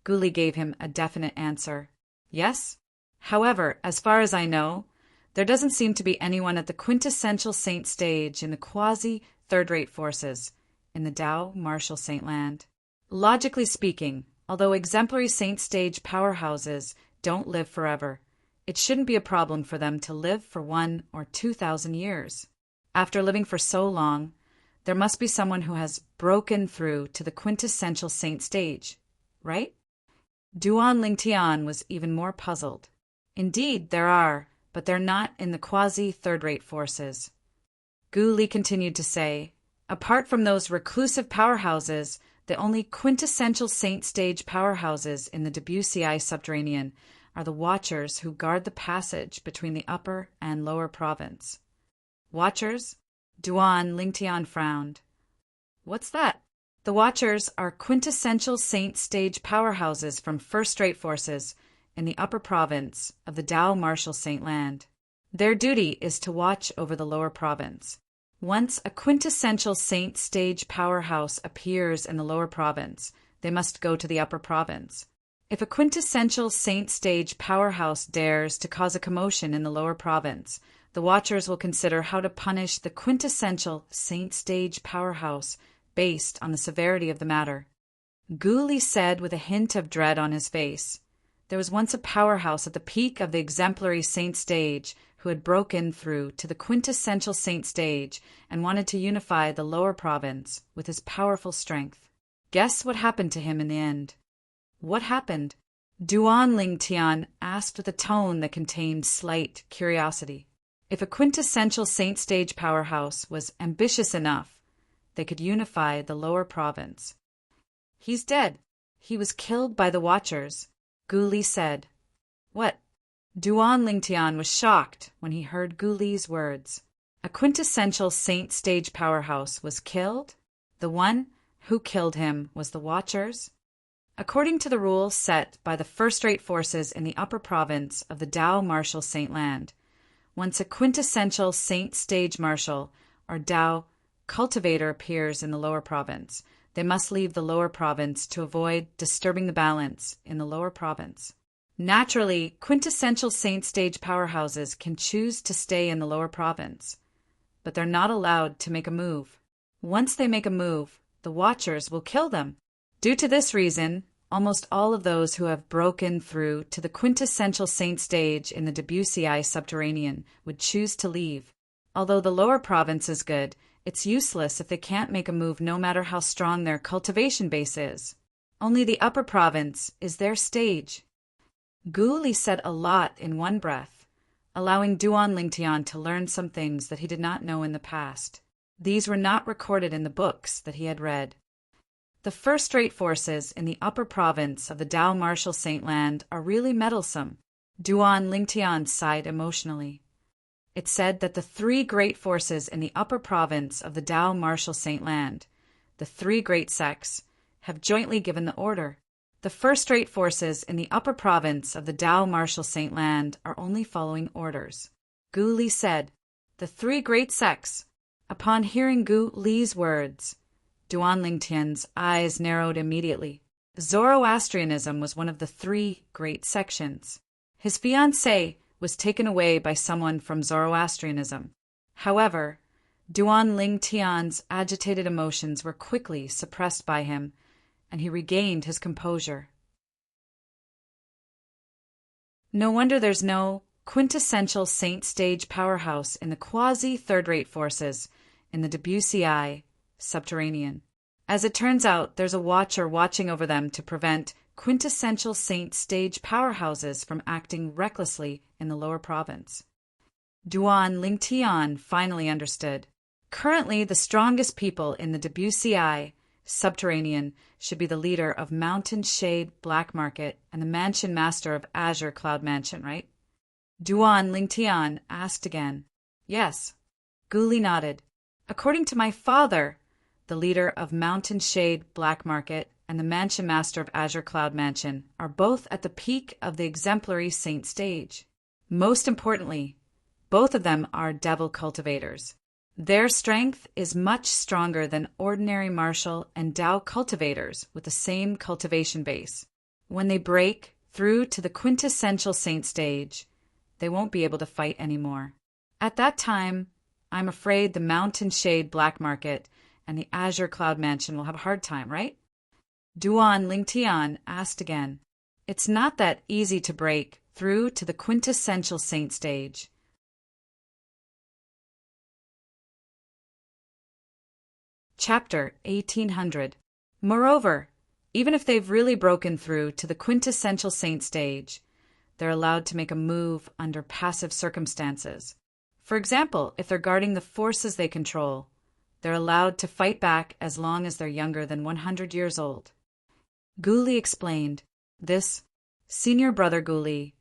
Gu Li gave him a definite answer. Yes. However, as far as I know, there doesn't seem to be anyone at the quintessential saint stage in the quasi-third-rate forces in the Dao Martial Saint Land. Logically speaking, although exemplary saint stage powerhouses don't live forever, it shouldn't be a problem for them to live for 1 or 2,000 years. After living for so long, there must be someone who has broken through to the quintessential saint stage, right? Duan Lingtian was even more puzzled. Indeed, there are, but they're not in the quasi-third-rate forces. Gu Li continued to say, apart from those reclusive powerhouses, the only quintessential saint stage powerhouses in the Debussyi subterranean are the Watchers who guard the passage between the upper and lower province. Watchers? Duan Lingtian frowned. What's that? The Watchers are quintessential saint stage powerhouses from first-rate forces in the upper province of the Dao Martial Saint Land. Their duty is to watch over the lower province. Once a quintessential saint stage powerhouse appears in the lower province, they must go to the upper province. If a quintessential saint stage powerhouse dares to cause a commotion in the lower province, the Watchers will consider how to punish the quintessential saint stage powerhouse based on the severity of the matter. Gu Li said with a hint of dread on his face, there was once a powerhouse at the peak of the exemplary saint stage who had broken through to the quintessential saint stage and wanted to unify the lower province with his powerful strength. Guess what happened to him in the end? What happened? Duan Lingtian asked with a tone that contained slight curiosity. If a quintessential saint stage powerhouse was ambitious enough, they could unify the lower province. He's dead. He was killed by the Watchers, Gu Li said. What? Duan Lingtian was shocked when he heard Gu Li's words. A quintessential saint stage powerhouse was killed? The one who killed him was the Watchers? According to the rules set by the first-rate forces in the upper province of the Dao Martial Saint Land, once a quintessential saint stage marshal or Dao cultivator appears in the lower province, they must leave the lower province to avoid disturbing the balance in the lower province. Naturally, quintessential saint stage powerhouses can choose to stay in the lower province, but they're not allowed to make a move. Once they make a move, the Watchers will kill them. Due to this reason, almost all of those who have broken through to the quintessential saint stage in the Debussyi subterranean would choose to leave. Although the lower province is good, it's useless if they can't make a move no matter how strong their cultivation base is. Only the upper province is their stage. Gu Li said a lot in one breath, allowing Duan Lingtian to learn some things that he did not know in the past. These were not recorded in the books that he had read. The first-rate forces in the upper province of the Dao Martial Saint Land are really meddlesome. Duan Lingtian sighed emotionally. It said that the 3 great forces in the upper province of the Dao Martial Saint Land, the 3 great sects, have jointly given the order. The first-rate forces in the upper province of the Dao Martial Saint Land are only following orders. Gu Li said, the 3 great sects. Upon hearing Gu Li's words, Duan Lingtian's eyes narrowed immediately. Zoroastrianism was one of the 3 great sections. His fiancée was taken away by someone from Zoroastrianism. However, Duan Lingtian's agitated emotions were quickly suppressed by him, and he regained his composure. No wonder there's no quintessential saint stage powerhouse in the quasi-third-rate forces in the Debussyi subterranean. As it turns out, there's a watcher watching over them to prevent quintessential saint stage powerhouses from acting recklessly in the lower province. Duan Lingtian finally understood. Currently, the strongest people in the Debussyi subterranean should be the leader of Mountain Shade Black Market and the mansion master of Azure Cloud Mansion, right? Duan Lingtian asked again. Yes. Gu Li nodded. According to my father, the leader of Mountain Shade Black Market and the mansion master of Azure Cloud Mansion are both at the peak of the exemplary saint stage. Most importantly, both of them are devil cultivators. Their strength is much stronger than ordinary martial and Dao cultivators with the same cultivation base. When they break through to the quintessential saint stage, they won't be able to fight anymore. At that time, I'm afraid the Mountain Shade Black Market and the Azure Cloud Mansion will have a hard time, right? Duan Lingtian asked again. It's not that easy to break through to the quintessential saint stage. Chapter 1800. Moreover, even if they've really broken through to the quintessential saint stage, they're allowed to make a move under passive circumstances. For example, if they're guarding the forces they control, they're allowed to fight back as long as they're younger than 100 years old. Guli explained, "This, Senior Brother Guli,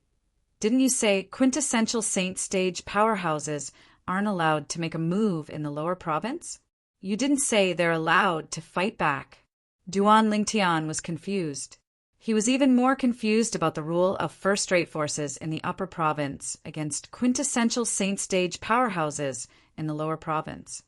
didn't you say quintessential saint stage powerhouses aren't allowed to make a move in the lower province? You didn't say they're allowed to fight back." Duan Lingtian was confused. He was even more confused about the rule of first-rate forces in the upper province against quintessential saint stage powerhouses in the lower province.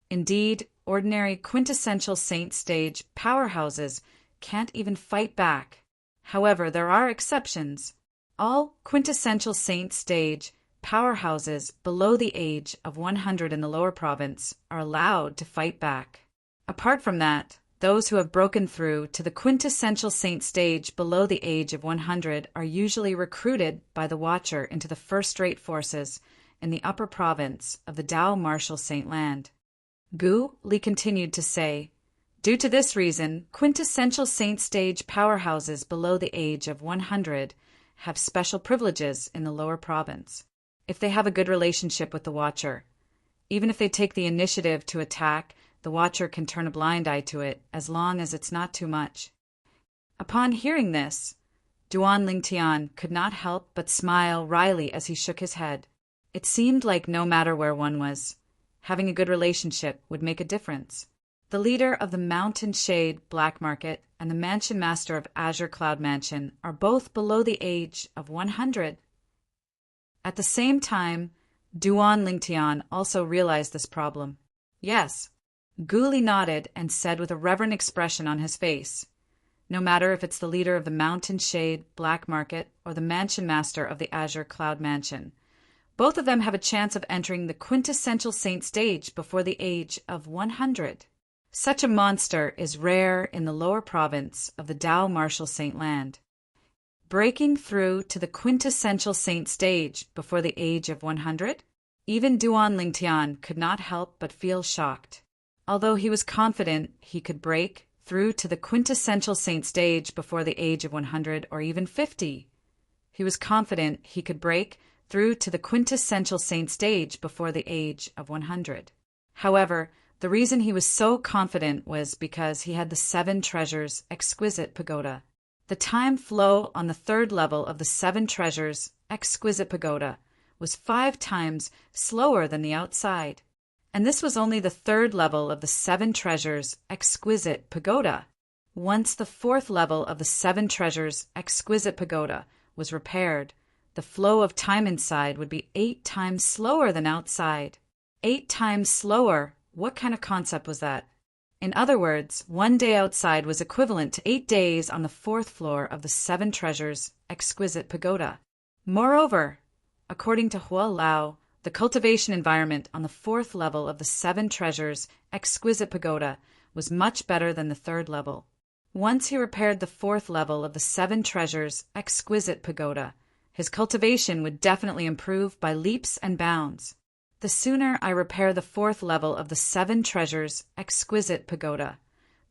Indeed, ordinary quintessential saint stage powerhouses can't even fight back. However, there are exceptions. All quintessential saint stage powerhouses below the age of 100 in the lower province are allowed to fight back. Apart from that, those who have broken through to the quintessential saint stage below the age of 100 are usually recruited by the Watcher into the first-rate forces in the upper province of the Dao Martial Saint Land. Gu Li continued to say, "Due to this reason, quintessential saint stage powerhouses below the age of 100 have special privileges in the lower province. If they have a good relationship with the Watcher, even if they take the initiative to attack, the Watcher can turn a blind eye to it as long as it's not too much." Upon hearing this, Duan Lingtian could not help but smile wryly as he shook his head. It seemed like no matter where one was, having a good relationship would make a difference. The leader of the Mountain Shade Black Market and the Mansion Master of Azure Cloud Mansion are both below the age of 100. At the same time, Duan Lingtian also realized this problem. Yes, Guli nodded and said with a reverent expression on his face, "No matter if it's the leader of the Mountain Shade Black Market or the Mansion Master of the Azure Cloud Mansion, both of them have a chance of entering the quintessential saint stage before the age of 100. Such a monster is rare in the lower province of the Dao Martial Saint Land. Breaking through to the quintessential saint stage before the age of 100? Even Duan Lingtian could not help but feel shocked. Although he was confident he could break through to the quintessential saint stage before the age of 100 or even 50, he was confident he could break through to the quintessential saint stage before the age of 100. However, the reason he was so confident was because he had the 7 Treasures Exquisite Pagoda. The time flow on the 3rd level of the 7 Treasures Exquisite Pagoda was 5 times slower than the outside. And this was only the 3rd level of the 7 Treasures Exquisite Pagoda. Once the 4th level of the 7 Treasures Exquisite Pagoda was repaired, the flow of time inside would be 8 times slower than outside. 8 times slower? What kind of concept was that? In other words, 1 day outside was equivalent to 8 days on the 4th floor of the 7 Treasures Exquisite Pagoda. Moreover, according to Hua Lao, the cultivation environment on the 4th level of the 7 Treasures Exquisite Pagoda was much better than the 3rd level. Once he repaired the 4th level of the 7 Treasures Exquisite Pagoda, his cultivation would definitely improve by leaps and bounds. The sooner I repair the 4th level of the 7 Treasures Exquisite Pagoda,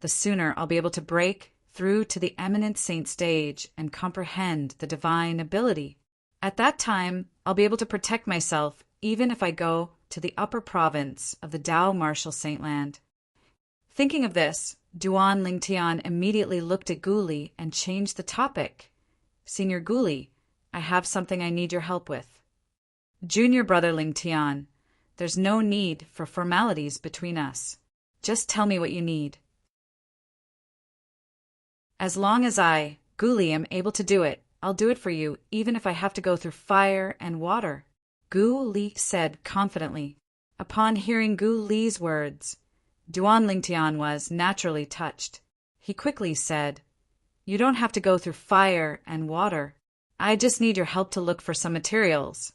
the sooner I'll be able to break through to the eminent saint stage and comprehend the divine ability. At that time, I'll be able to protect myself even if I go to the upper province of the Dao Martial Saint Land. Thinking of this, Duan Lingtian immediately looked at Guli and changed the topic. "Senior Guli, I have something I need your help with." "Junior Brother Lingtian, there's no need for formalities between us. Just tell me what you need." "As long as I, Guli, am able to do it, I'll do it for you, even if I have to go through fire and water," Gu Li said confidently. Upon hearing Gu Li's words, Duan Lingtian was naturally touched. He quickly said, "You don't have to go through fire and water. I just need your help to look for some materials,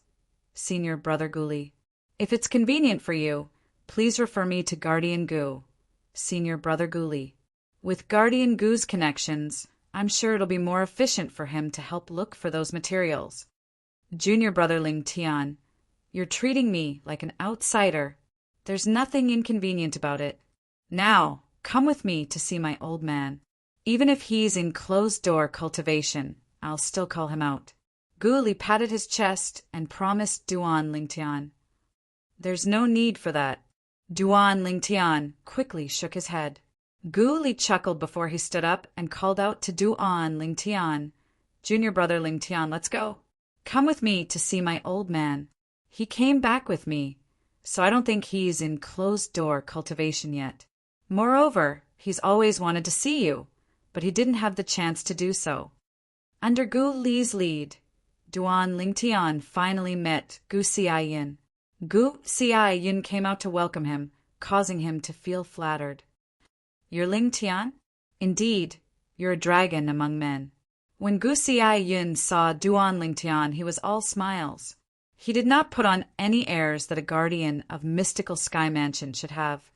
Senior Brother Guli. If it's convenient for you, please refer me to Guardian Gu, Senior Brother Guli. With Guardian Gu's connections, I'm sure it'll be more efficient for him to help look for those materials." Junior brother Ling Tian, you're treating me like an outsider. There's nothing inconvenient about it. Now, come with me to see my old man. Even if he's in closed-door cultivation, I'll still call him out. Gu Li patted his chest and promised Duan Lingtian. There's no need for that. Duan Lingtian quickly shook his head. Gu Li chuckled before he stood up and called out to Duan Lingtian. Junior brother Lingtian, let's go. Come with me to see my old man. He came back with me, so I don't think he's in closed-door cultivation yet. Moreover, he's always wanted to see you, but he didn't have the chance to do so. Under Gu Li's lead, Duan Lingtian finally met Gu Xiaoyin. Gu Xiaoyin came out to welcome him, causing him to feel flattered. You're Ling Tian? Indeed, you're a dragon among men. When Gu Xiaoyin saw Duan Lingtian, he was all smiles. He did not put on any airs that a guardian of mystical sky mansion should have.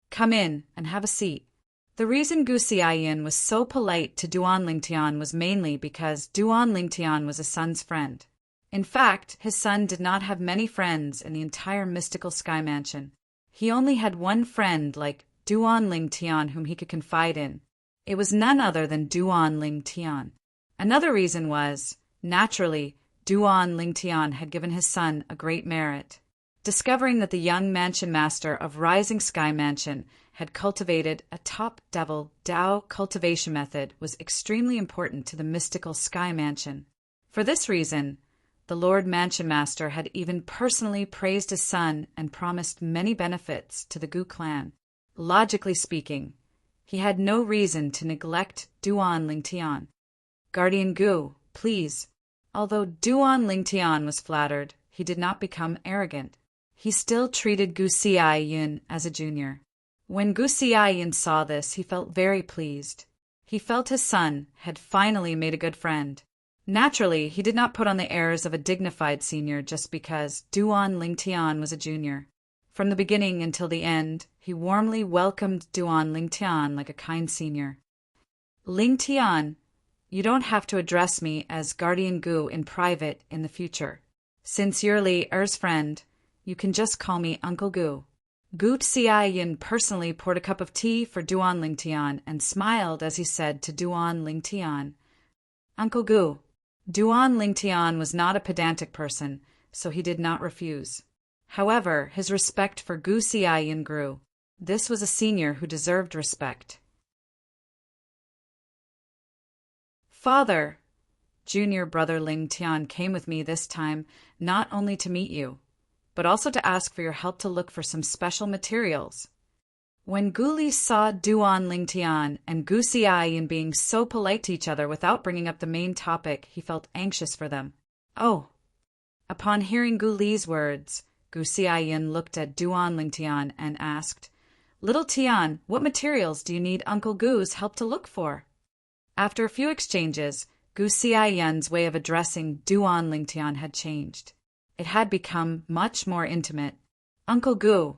Come in and have a seat. The reason Gu Xiaoyin was so polite to Duan Lingtian was mainly because Duan Lingtian was his son's friend. In fact, his son did not have many friends in the entire mystical sky mansion. He only had one friend like Duan Lingtian whom he could confide in. It was none other than Duan Lingtian. Another reason was, naturally, Duan Lingtian had given his son a great merit. Discovering that the young mansion master of Rising Sky Mansion had cultivated a top-level Dao cultivation method was extremely important to the mystical Sky Mansion. For this reason, the Lord Mansion Master had even personally praised his son and promised many benefits to the Gu clan. Logically speaking, he had no reason to neglect Duan Lingtian. Guardian Gu, please. Although Duan Lingtian was flattered, he did not become arrogant. He still treated Gu Xiaoyin as a junior. When Gu Xiaoyin saw this, he felt very pleased. He felt his son had finally made a good friend. Naturally, he did not put on the airs of a dignified senior just because Duan Lingtian was a junior. From the beginning until the end, he warmly welcomed Duan Lingtian like a kind senior. Lingtian, you don't have to address me as Guardian Gu in private in the future. Since you're Li Er's friend, you can just call me Uncle Gu. Gu Xiaoyin personally poured a cup of tea for Duan Lingtian and smiled as he said to Duan Lingtian, Uncle Gu. Duan Lingtian was not a pedantic person, so he did not refuse. However, his respect for Gu Xiaoyin grew. This was a senior who deserved respect. Father, junior brother Ling Tian came with me this time not only to meet you, but also to ask for your help to look for some special materials. When Gu Li saw Duan Lingtian and Gu Xiaoyin being so polite to each other without bringing up the main topic, he felt anxious for them. Oh! Upon hearing Gu Li's words, Gu Xiaoyin looked at Duan Lingtian and asked, Little Tian, what materials do you need Uncle Gu's help to look for? After a few exchanges, Gu Xiaoyin's way of addressing Duan Lingtian had changed. It had become much more intimate. Uncle Gu,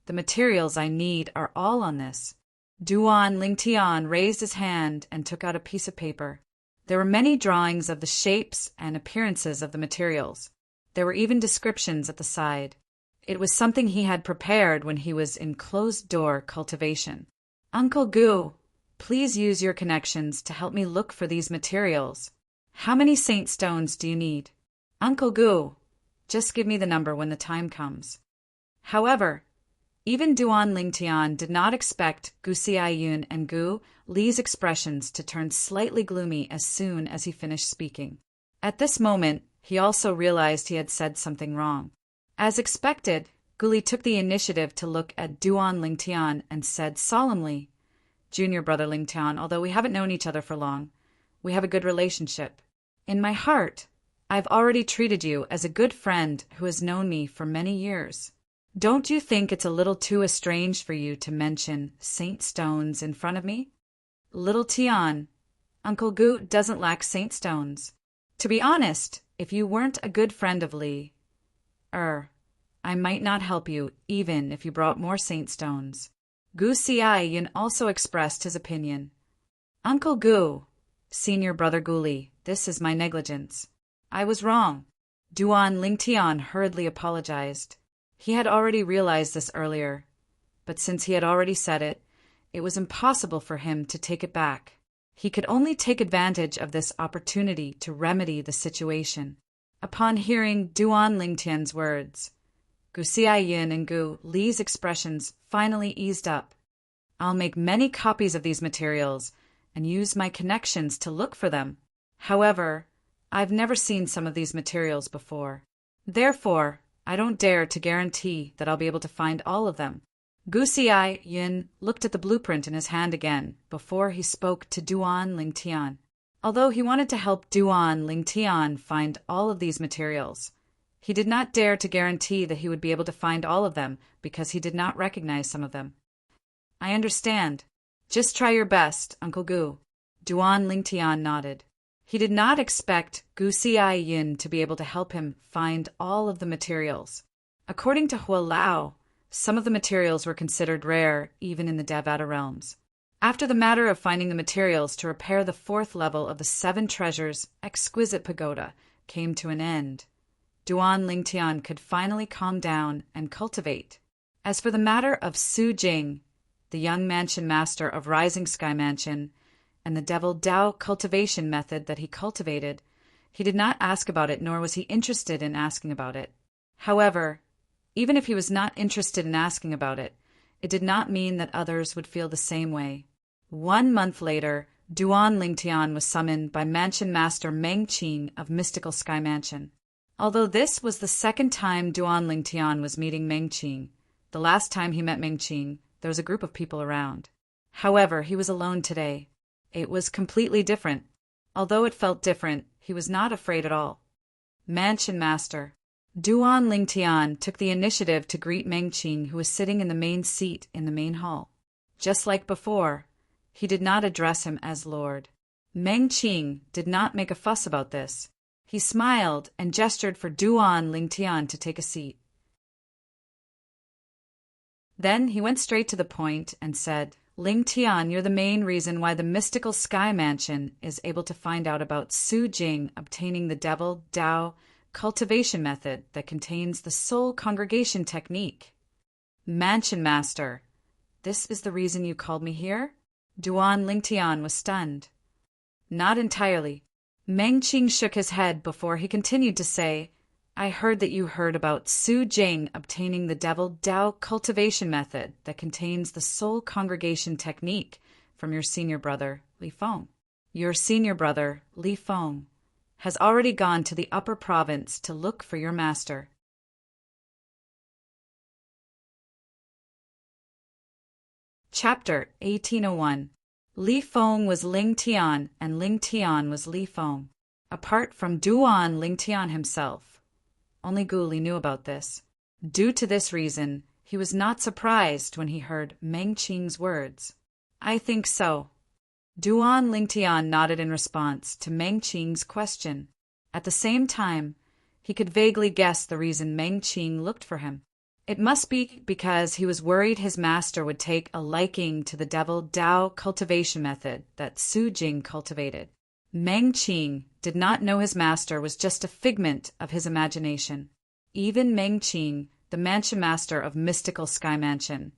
the materials I need are all on this. Duan Lingtian raised his hand and took out a piece of paper. There were many drawings of the shapes and appearances of the materials. There were even descriptions at the side. It was something he had prepared when he was in closed-door cultivation. Uncle Gu, please use your connections to help me look for these materials. How many saint stones do you need? Uncle Gu, just give me the number when the time comes. However, even Duan Lingtian did not expect Gu Xiaoyin and Gu Li's expressions to turn slightly gloomy as soon as he finished speaking. At this moment, he also realized he had said something wrong. As expected, Gu Li took the initiative to look at Duan Lingtian and said solemnly, Junior brother Lingtian, although we haven't known each other for long, we have a good relationship. In my heart, I've already treated you as a good friend who has known me for many years. Don't you think it's a little too estranged for you to mention saint stones in front of me? Little Tian, Uncle Gu doesn't lack saint stones. To be honest, if you weren't a good friend of Li, I might not help you even if you brought more saint stones. Gu Xiaoyin also expressed his opinion. Uncle Gu, senior brother Gu Li, this is my negligence. I was wrong. Duan Lingtian hurriedly apologized. He had already realized this earlier, but since he had already said it, it was impossible for him to take it back. He could only take advantage of this opportunity to remedy the situation. Upon hearing Duan Lingtian's words, Gu Xiaoyin and Gu Li's expressions finally eased up. I'll make many copies of these materials and use my connections to look for them. However, I've never seen some of these materials before. Therefore, I don't dare to guarantee that I'll be able to find all of them. Gu Xiaoyin looked at the blueprint in his hand again before he spoke to Duan Lingtian. Although he wanted to help Duan Lingtian find all of these materials, he did not dare to guarantee that he would be able to find all of them because he did not recognize some of them. I understand. Just try your best, Uncle Gu. Duan Lingtian nodded. He did not expect Gu Xiaoyin to be able to help him find all of the materials. According to Hua Lao, some of the materials were considered rare even in the Devata realms. After the matter of finding the materials to repair the 4th level of the 7 treasures exquisite pagoda came to an end, Duan Lingtian could finally calm down and cultivate. As for the matter of Su Jing, the young mansion master of Rising Sky Mansion, and the devil Dao cultivation method that he cultivated, he did not ask about it, nor was he interested in asking about it. However, even if he was not interested in asking about it, it did not mean that others would feel the same way. 1 month later, Duan Lingtian was summoned by Mansion Master Meng Qing of Mystical Sky Mansion. Although this was the 2nd time Duan Lingtian was meeting Meng Qing, the last time he met Meng Qing, there was a group of people around. However, he was alone today. It was completely different. Although it felt different, he was not afraid at all. Mansion Master. Duan Lingtian took the initiative to greet Meng Qing, who was sitting in the main seat in the main hall. Just like before, he did not address him as Lord. Meng Qing did not make a fuss about this. He smiled and gestured for Duan Lingtian to take a seat. Then he went straight to the point and said, Lingtian, you're the main reason why the Mystical Sky Mansion is able to find out about Su Jing obtaining the devil Dao cultivation method that contains the soul congregation technique. Mansion Master, this is the reason you called me here? Duan Lingtian was stunned. Not entirely. Meng Qing shook his head before he continued to say, I heard that you heard about Su Jing obtaining the devil Dao cultivation method that contains the soul congregation technique from your senior brother, Li Feng. Your senior brother, Li Feng, has already gone to the upper province to look for your master. Chapter 1801. Li Feng was Ling Tian, and Ling Tian was Li Feng. Apart from Duan Lingtian himself, only Gu Li knew about this. Due to this reason, he was not surprised when he heard Meng Qing's words. I think so. Duan Lingtian nodded in response to Meng Qing's question. At the same time, he could vaguely guess the reason Meng Qing looked for him. It must be because he was worried his master would take a liking to the devil Dao cultivation method that Su Jing cultivated. Meng Qing did not know his master was just a figment of his imagination. Even Meng Qing, the mansion master of Mystical Sky Mansion,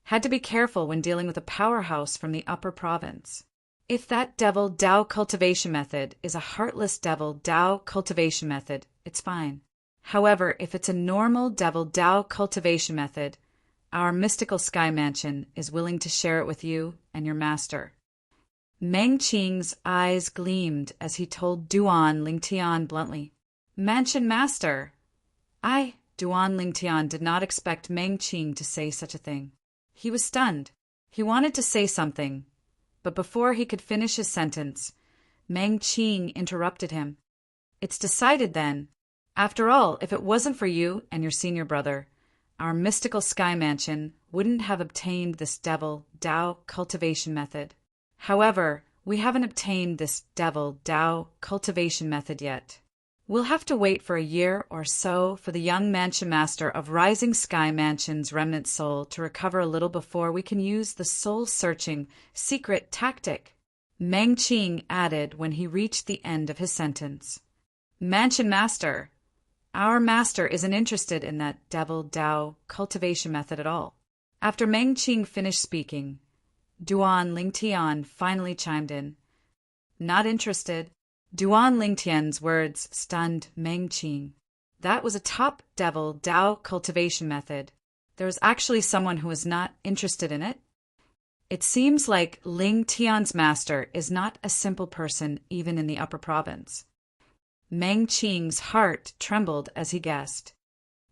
had to be careful when dealing with a powerhouse from the upper province. If that devil Dao cultivation method is a heartless devil Dao cultivation method, it's fine. However, if it's a normal devil Dao cultivation method, our Mystical Sky Mansion is willing to share it with you and your master. Meng Qing's eyes gleamed as he told Duan Lingtian bluntly, Mansion Master. Duan Lingtian did not expect Meng Qing to say such a thing. He was stunned. He wanted to say something, but before he could finish his sentence, Meng Qing interrupted him. It's decided then. After all, if it wasn't for you and your senior brother, our Mystical Sky Mansion wouldn't have obtained this devil Dao cultivation method. However, we haven't obtained this devil Dao cultivation method yet. We'll have to wait for a year or so for the young mansion master of Rising Sky Mansion's remnant soul to recover a little before we can use the soul-searching secret tactic, Meng Qing added when he reached the end of his sentence. Mansion Master, Our master isn't interested in that devil Dao cultivation method at all. After Meng Qing finished speaking, Duan Lingtian finally chimed in. Not interested. Duan Lingtian's words stunned Meng Qing. That was a top devil Dao cultivation method. There was actually someone who was not interested in it. It seems like Ling Tian's master is not a simple person even in the upper province. Meng Qing's heart trembled as he guessed.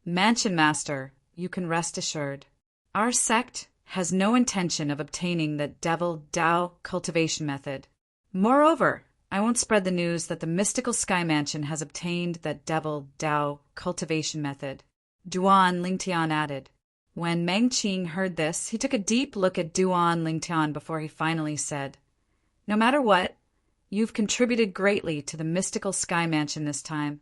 Mansion Master, you can rest assured. Our sect has no intention of obtaining the devil Dao cultivation method. Moreover, I won't spread the news that the mystical Sky Mansion has obtained that devil Dao cultivation method. Duan Lingtian added. When Meng Qing heard this, he took a deep look at Duan Lingtian before he finally said, No matter what, you've contributed greatly to the mystical Sky Mansion this time,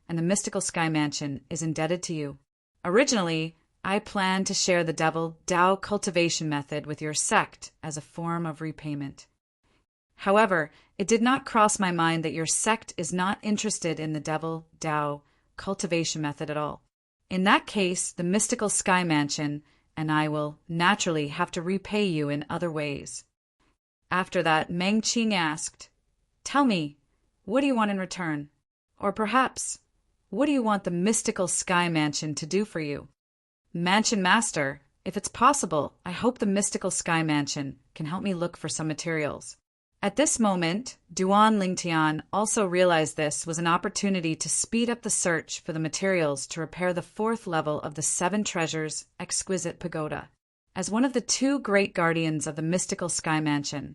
and the mystical Sky Mansion is indebted to you. Originally, I planned to share the devil Dao cultivation method with your sect as a form of repayment. However, it did not cross my mind that your sect is not interested in the devil Dao cultivation method at all. In that case, the mystical Sky Mansion and I will naturally have to repay you in other ways. After that, Meng Qing asked, Tell me, what do you want in return? Or perhaps, what do you want the mystical Sky Mansion to do for you? Mansion Master, if it's possible, I hope the mystical Sky Mansion can help me look for some materials. At this moment, Duan Lingtian also realized this was an opportunity to speed up the search for the materials to repair the 4th level of the 7 Treasures Exquisite Pagoda. As one of the 2 great guardians of the mystical Sky Mansion,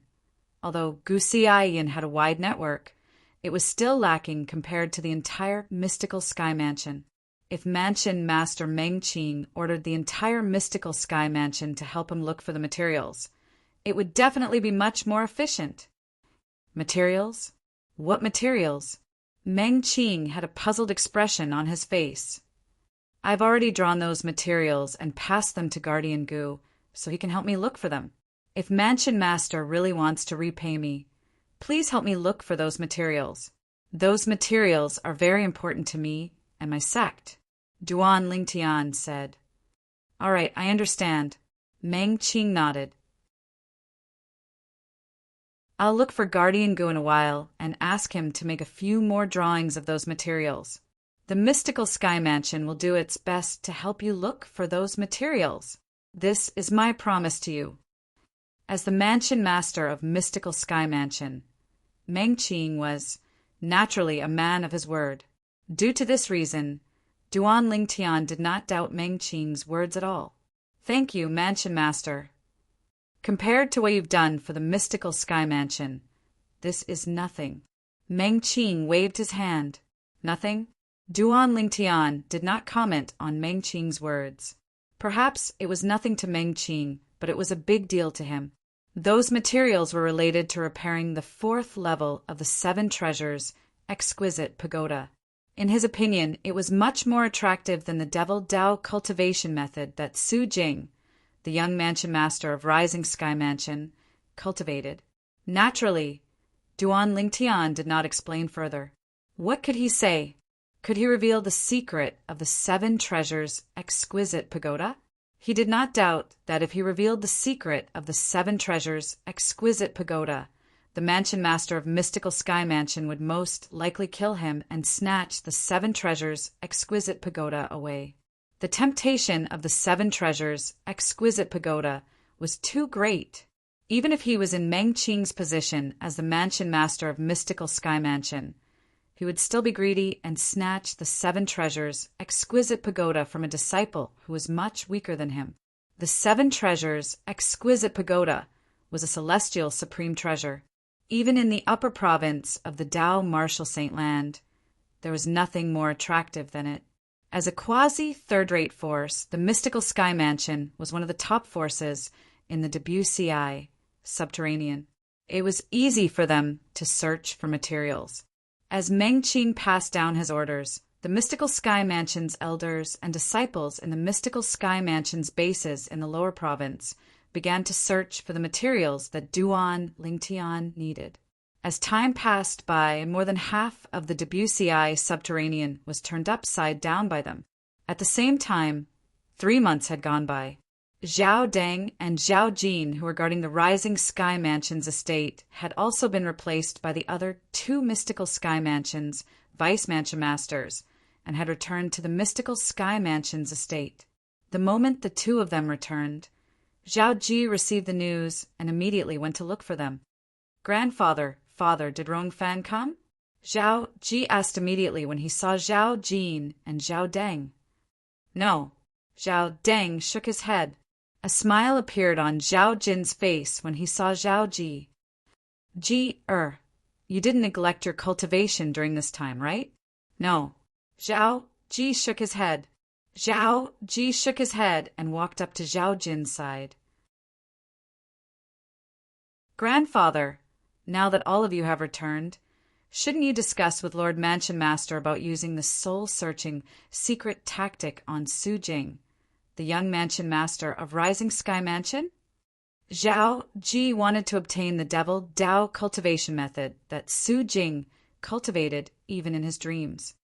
although Gu Xiaoyan had a wide network, it was still lacking compared to the entire mystical Sky Mansion. If Mansion Master Meng Qing ordered the entire mystical Sky Mansion to help him look for the materials, it would definitely be much more efficient. Materials? What materials? Meng Qing had a puzzled expression on his face. I've already drawn those materials and passed them to Guardian Gu, so he can help me look for them. If Mansion Master really wants to repay me, please help me look for those materials. Those materials are very important to me and my sect. Duan Lingtian said. All right, I understand. Meng Qing nodded. I'll look for Guardian Gu in a while and ask him to make a few more drawings of those materials. The mystical Sky Mansion will do its best to help you look for those materials. This is my promise to you. As the Mansion Master of Mystical Sky Mansion, Meng Qing was naturally a man of his word. Due to this reason, Duan Lingtian did not doubt Meng Qing's words at all. Thank you, Mansion Master. Compared to what you've done for the mystical Sky Mansion, this is nothing. Meng Qing waved his hand. Nothing? Duan Lingtian did not comment on Meng Qing's words. Perhaps it was nothing to Meng Qing, but it was a big deal to him. Those materials were related to repairing the 4th level of the 7 Treasures Exquisite Pagoda. In his opinion, it was much more attractive than the devil Dao cultivation method that Su Jing, the young Mansion Master of Rising Sky Mansion, cultivated. Naturally, Duan Lingtian did not explain further. What could he say? Could he reveal the secret of the 7 Treasures Exquisite Pagoda? He did not doubt that if he revealed the secret of the 7 Treasures Exquisite Pagoda, the Mansion Master of Mystical Sky Mansion would most likely kill him and snatch the 7 Treasures Exquisite Pagoda away. The temptation of the 7 Treasures Exquisite Pagoda was too great. Even if he was in Meng Qing's position as the Mansion Master of Mystical Sky Mansion, he would still be greedy and snatch the 7 Treasures Exquisite Pagoda from a disciple who was much weaker than him. The 7 Treasures Exquisite Pagoda was a celestial supreme treasure. Even in the upper province of the Dao Martial Saint Land, there was nothing more attractive than it. As a quasi-third-rate force, the Mystical Sky Mansion was one of the top forces in the Debussy subterranean. It was easy for them to search for materials. As Meng Qing passed down his orders, the Mystical Sky Mansion's elders and disciples in the Mystical Sky Mansion's bases in the lower province began to search for the materials that Duan Lingtian needed. As time passed by, more than half of the Debussy subterranean was turned upside down by them. At the same time, 3 months had gone by. Zhao Deng and Zhao Jin, who were guarding the Rising Sky Mansion's estate, had also been replaced by the other 2 mystical Sky Mansion's Vice Mansion Masters, and had returned to the mystical Sky Mansion's estate. The moment the 2 of them returned, Zhao Ji received the news and immediately went to look for them. "Grandfather, father, did Rong Fan come?" Zhao Ji asked immediately when he saw Zhao Jin and Zhao Deng. "No." Zhao Deng shook his head. A smile appeared on Zhao Jin's face when he saw Zhao Ji. You didn't neglect your cultivation during this time, right?" "No." Zhao Ji shook his head. Zhao Ji shook his head and walked up to Zhao Jin's side. "Grandfather, now that all of you have returned, shouldn't you discuss with Lord Mansion Master about using the soul-searching secret tactic on Su Jing, the young Mansion Master of Rising Sky Mansion?" Zhao Ji wanted to obtain the Devil Dao cultivation method that Su Jing cultivated even in his dreams.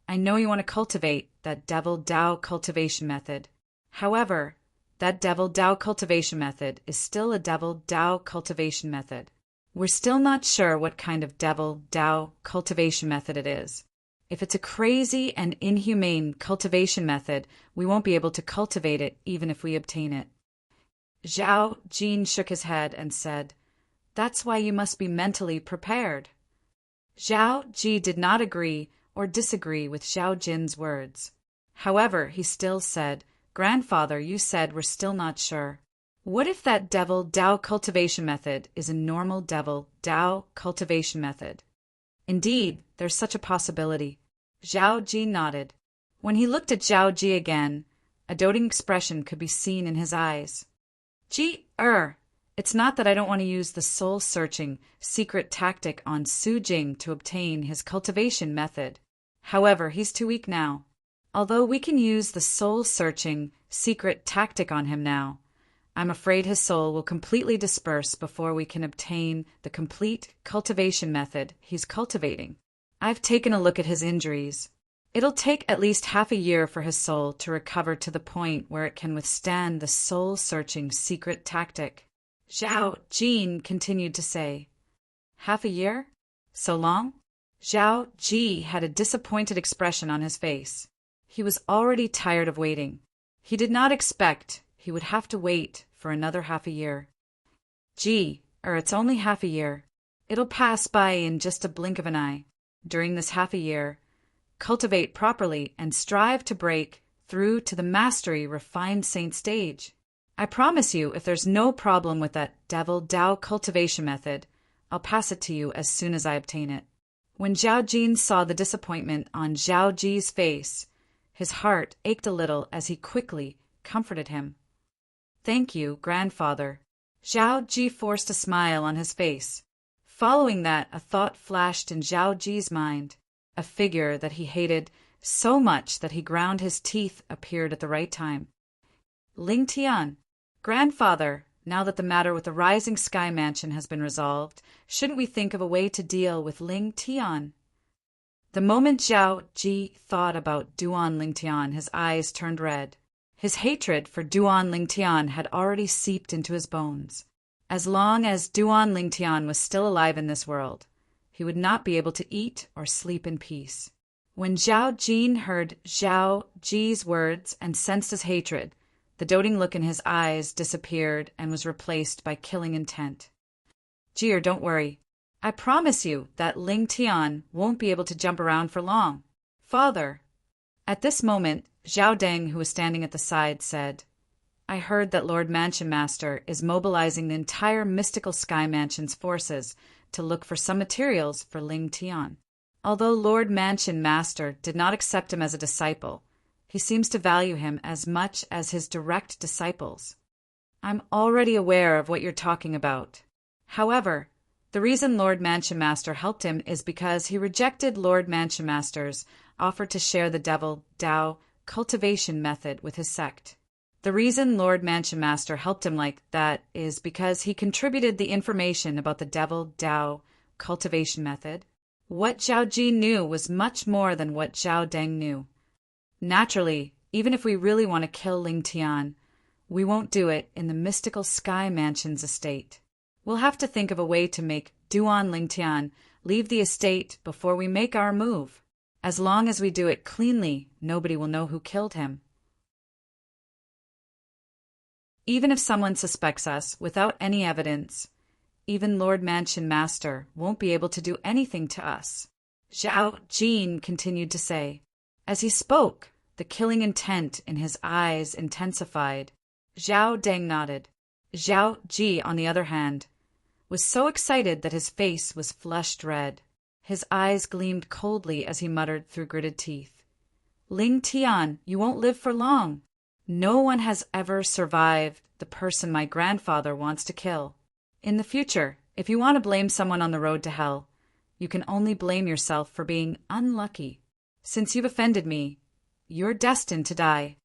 I know you want to cultivate that Devil Dao cultivation method. However, that Devil Dao cultivation method is still a Devil Dao cultivation method. We're still not sure what kind of Devil Dao cultivation method it is. If it's a crazy and inhumane cultivation method, we won't be able to cultivate it even if we obtain it. Zhao Jin shook his head and said, "That's why you must be mentally prepared." Zhao Ji did not agree or disagree with Zhao Jin's words. However, he still said, "Grandfather, you said we're still not sure. What if that Devil Dao cultivation method is a normal Devil Dao cultivation method?" "Indeed, there's such a possibility." Zhao Ji nodded. When he looked at Zhao Ji again, a doting expression could be seen in his eyes. It's not that I don't want to use the soul-searching secret tactic on Su Jing to obtain his cultivation method. However, he's too weak now. Although we can use the soul-searching secret tactic on him now, I'm afraid his soul will completely disperse before we can obtain the complete cultivation method he's cultivating. I've taken a look at his injuries. It'll take at least half a year for his soul to recover to the point where it can withstand the soul-searching secret tactic. Zhao Jin continued to say, "Half a year? So long?" Zhao Ji had a disappointed expression on his face. He was already tired of waiting. He did not expect he would have to wait for another half a year. It's only half a year. It'll pass by in just a blink of an eye. During this half a year, cultivate properly and strive to break through to the mastery refined saint stage. I promise you, if there's no problem with that Devil Dao cultivation method, I'll pass it to you as soon as I obtain it." When Zhao Jin saw the disappointment on Zhao Ji's face, his heart ached a little as he quickly comforted him. "Thank you, grandfather." Zhao Ji forced a smile on his face. Following that, a thought flashed in Zhao Ji's mind. A figure that he hated so much that he ground his teeth appeared at the right time. Ling Tian. "Grandfather, now that the matter with the Rising Sky Mansion has been resolved, shouldn't we think of a way to deal with Ling Tian?" The moment Zhao Ji thought about Duan Ling Tian, his eyes turned red. His hatred for Duan Ling Tian had already seeped into his bones. As long as Duan Ling Tian was still alive in this world, he would not be able to eat or sleep in peace. When Zhao Jin heard Zhao Ji's words and sensed his hatred, the doting look in his eyes disappeared and was replaced by killing intent. Don't worry. I promise you that Ling Tian won't be able to jump around for long. Father." At this moment, Zhao Deng, who was standing at the side, said, "I heard that Lord Mansion Master is mobilizing the entire mystical Sky Mansion's forces to look for some materials for Ling Tian. Although Lord Mansion Master did not accept him as a disciple, he seems to value him as much as his direct disciples. I'm already aware of what you're talking about. However, the reason Lord Mansion Master helped him is because he rejected Lord Mansion Master's offer to share the Devil Dao cultivation method with his sect. The reason Lord Mansion Master helped him like that is because he contributed the information about the Devil Dao cultivation method. What Zhao Ji knew was much more than what Zhao Deng knew. Naturally, even if we really want to kill Ling Tian, we won't do it in the mystical Sky Mansion's estate. We'll have to think of a way to make Duan Ling Tian leave the estate before we make our move. As long as we do it cleanly, nobody will know who killed him. Even if someone suspects us without any evidence, even Lord Mansion Master won't be able to do anything to us, Zhao Jin continued to say. As he spoke, the killing intent in his eyes intensified. Zhao Deng nodded. Zhao Ji, on the other hand, was so excited that his face was flushed red. His eyes gleamed coldly as he muttered through gritted teeth. Ling Tian, you won't live for long. No one has ever survived the person my grandfather wants to kill. In the future, if you want to blame someone on the road to hell, you can only blame yourself for being unlucky. Since you've offended me, you're destined to die.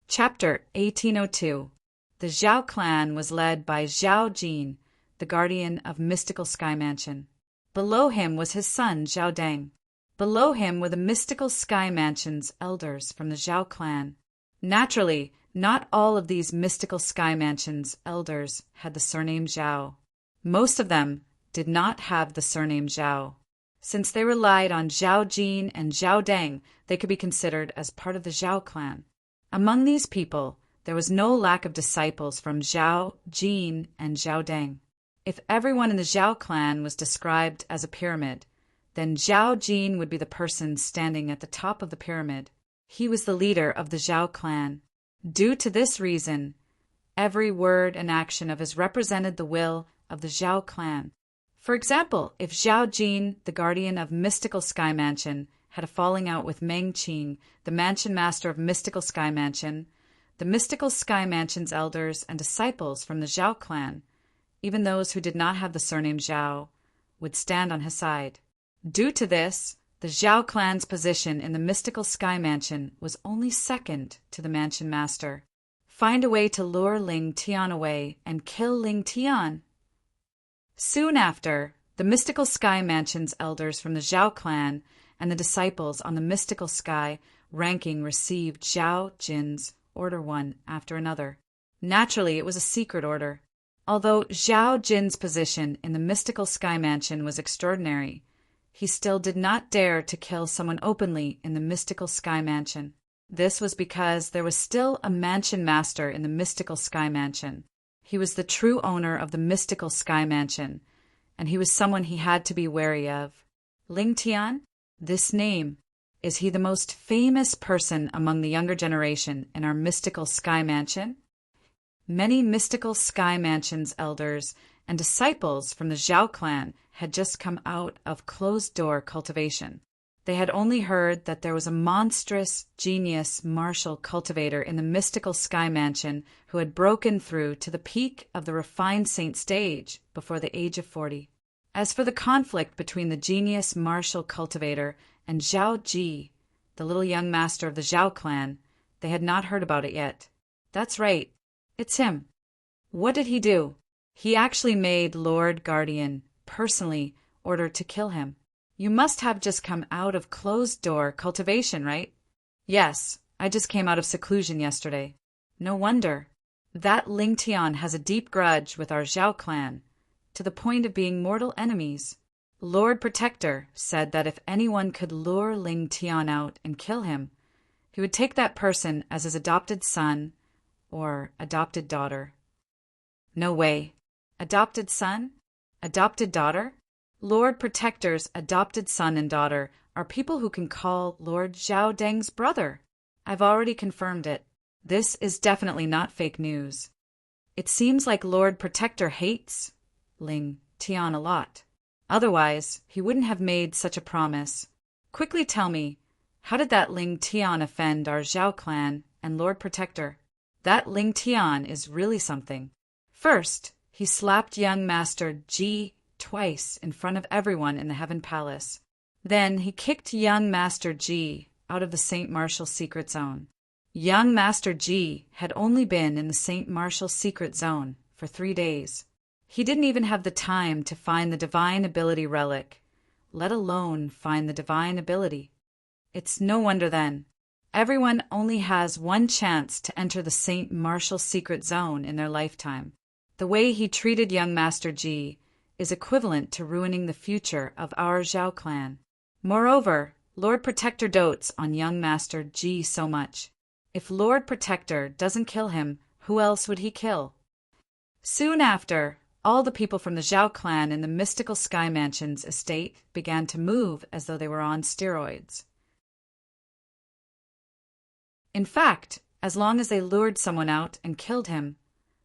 Chapter 1802. The Zhao clan was led by Zhao Jin, the guardian of mystical Sky Mansion. Below him was his son Zhao Deng. Below him were the mystical Sky Mansion's elders from the Zhao clan. Naturally, not all of these mystical Sky Mansion's elders had the surname Zhao. Most of them did not have the surname Zhao. Since they relied on Zhao Jin and Zhao Deng, they could be considered as part of the Zhao clan. Among these people, there was no lack of disciples from Zhao Jin and Zhao Deng. If everyone in the Zhao clan was described as a pyramid, then Zhao Jin would be the person standing at the top of the pyramid. He was the leader of the Zhao clan. Due to this reason, every word and action of his represented the will of the Zhao clan. For example, if Zhao Jin, the guardian of mystical Sky Mansion, had a falling out with Meng Qing, the mansion master of mystical Sky Mansion, the mystical Sky Mansion's elders and disciples from the Zhao clan, even those who did not have the surname Zhao, would stand on his side. Due to this, the Zhao clan's position in the mystical Sky Mansion was only second to the mansion master. Find a way to lure Ling Tian away and kill Ling Tian. Soon after, the mystical Sky Mansion's elders from the Zhao clan and the disciples on the mystical Sky ranking received Zhao Jin's order one after another. Naturally, it was a secret order. Although Zhao Jin's position in the mystical Sky Mansion was extraordinary, he still did not dare to kill someone openly in the mystical Sky Mansion. This was because there was still a mansion master in the mystical Sky Mansion. He was the true owner of the mystical Sky Mansion, and he was someone he had to be wary of. Ling Tian? This name. Is he the most famous person among the younger generation in our mystical Sky Mansion? Many mystical Sky Mansion's elders and disciples from the Zhao clan had just come out of closed-door cultivation. They had only heard that there was a monstrous, genius martial cultivator in the mystical Sky Mansion who had broken through to the peak of the refined saint stage before the age of 40. As for the conflict between the genius martial cultivator and Zhao Ji, the little young master of the Zhao clan, they had not heard about it yet. That's right, it's him. What did he do? He actually made Lord Guardian personally order to kill him. You must have just come out of closed-door cultivation, right? Yes, I just came out of seclusion yesterday. No wonder. That Ling Tian has a deep grudge with our Zhao clan, to the point of being mortal enemies. Lord Protector said that if anyone could lure Ling Tian out and kill him, he would take that person as his adopted son or adopted daughter. No way. Adopted son? Adopted daughter? Lord Protector's adopted son and daughter are people who can call Lord Zhao Deng's brother. I've already confirmed it. This is definitely not fake news. It seems like Lord Protector hates Ling Tian a lot. Otherwise, he wouldn't have made such a promise. Quickly tell me, how did that Ling Tian offend our Zhao clan and Lord Protector? That Ling Tian is really something. First, he slapped young Master Ji twice in front of everyone in the Heaven Palace. Then he kicked young Master Ji out of the St. Martial secret zone. Young Master Ji had only been in the St. Martial secret zone for 3 days. He didn't even have the time to find the divine ability relic, let alone find the divine ability. It's no wonder then. Everyone only has one chance to enter the St. Martial secret zone in their lifetime. The way he treated young Master Ji is equivalent to ruining the future of our Zhao clan. Moreover, Lord Protector dotes on young Master Ji so much. If Lord Protector doesn't kill him, who else would he kill? Soon after, all the people from the Zhao clan in the mystical Sky Mansion's estate began to move as though they were on steroids. In fact, as long as they lured someone out and killed him,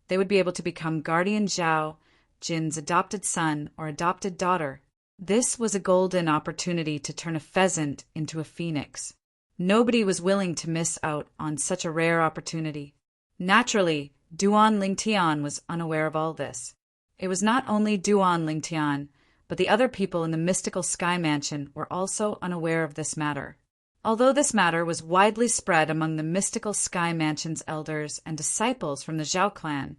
they would be able to become Guardian Zhao, Jin's adopted son or adopted daughter. This was a golden opportunity to turn a pheasant into a phoenix. Nobody was willing to miss out on such a rare opportunity. Naturally, Duan Lingtian was unaware of all this. It was not only Duan Lingtian, but the other people in the mystical Sky Mansion were also unaware of this matter. Although this matter was widely spread among the mystical Sky Mansion's elders and disciples from the Zhao clan,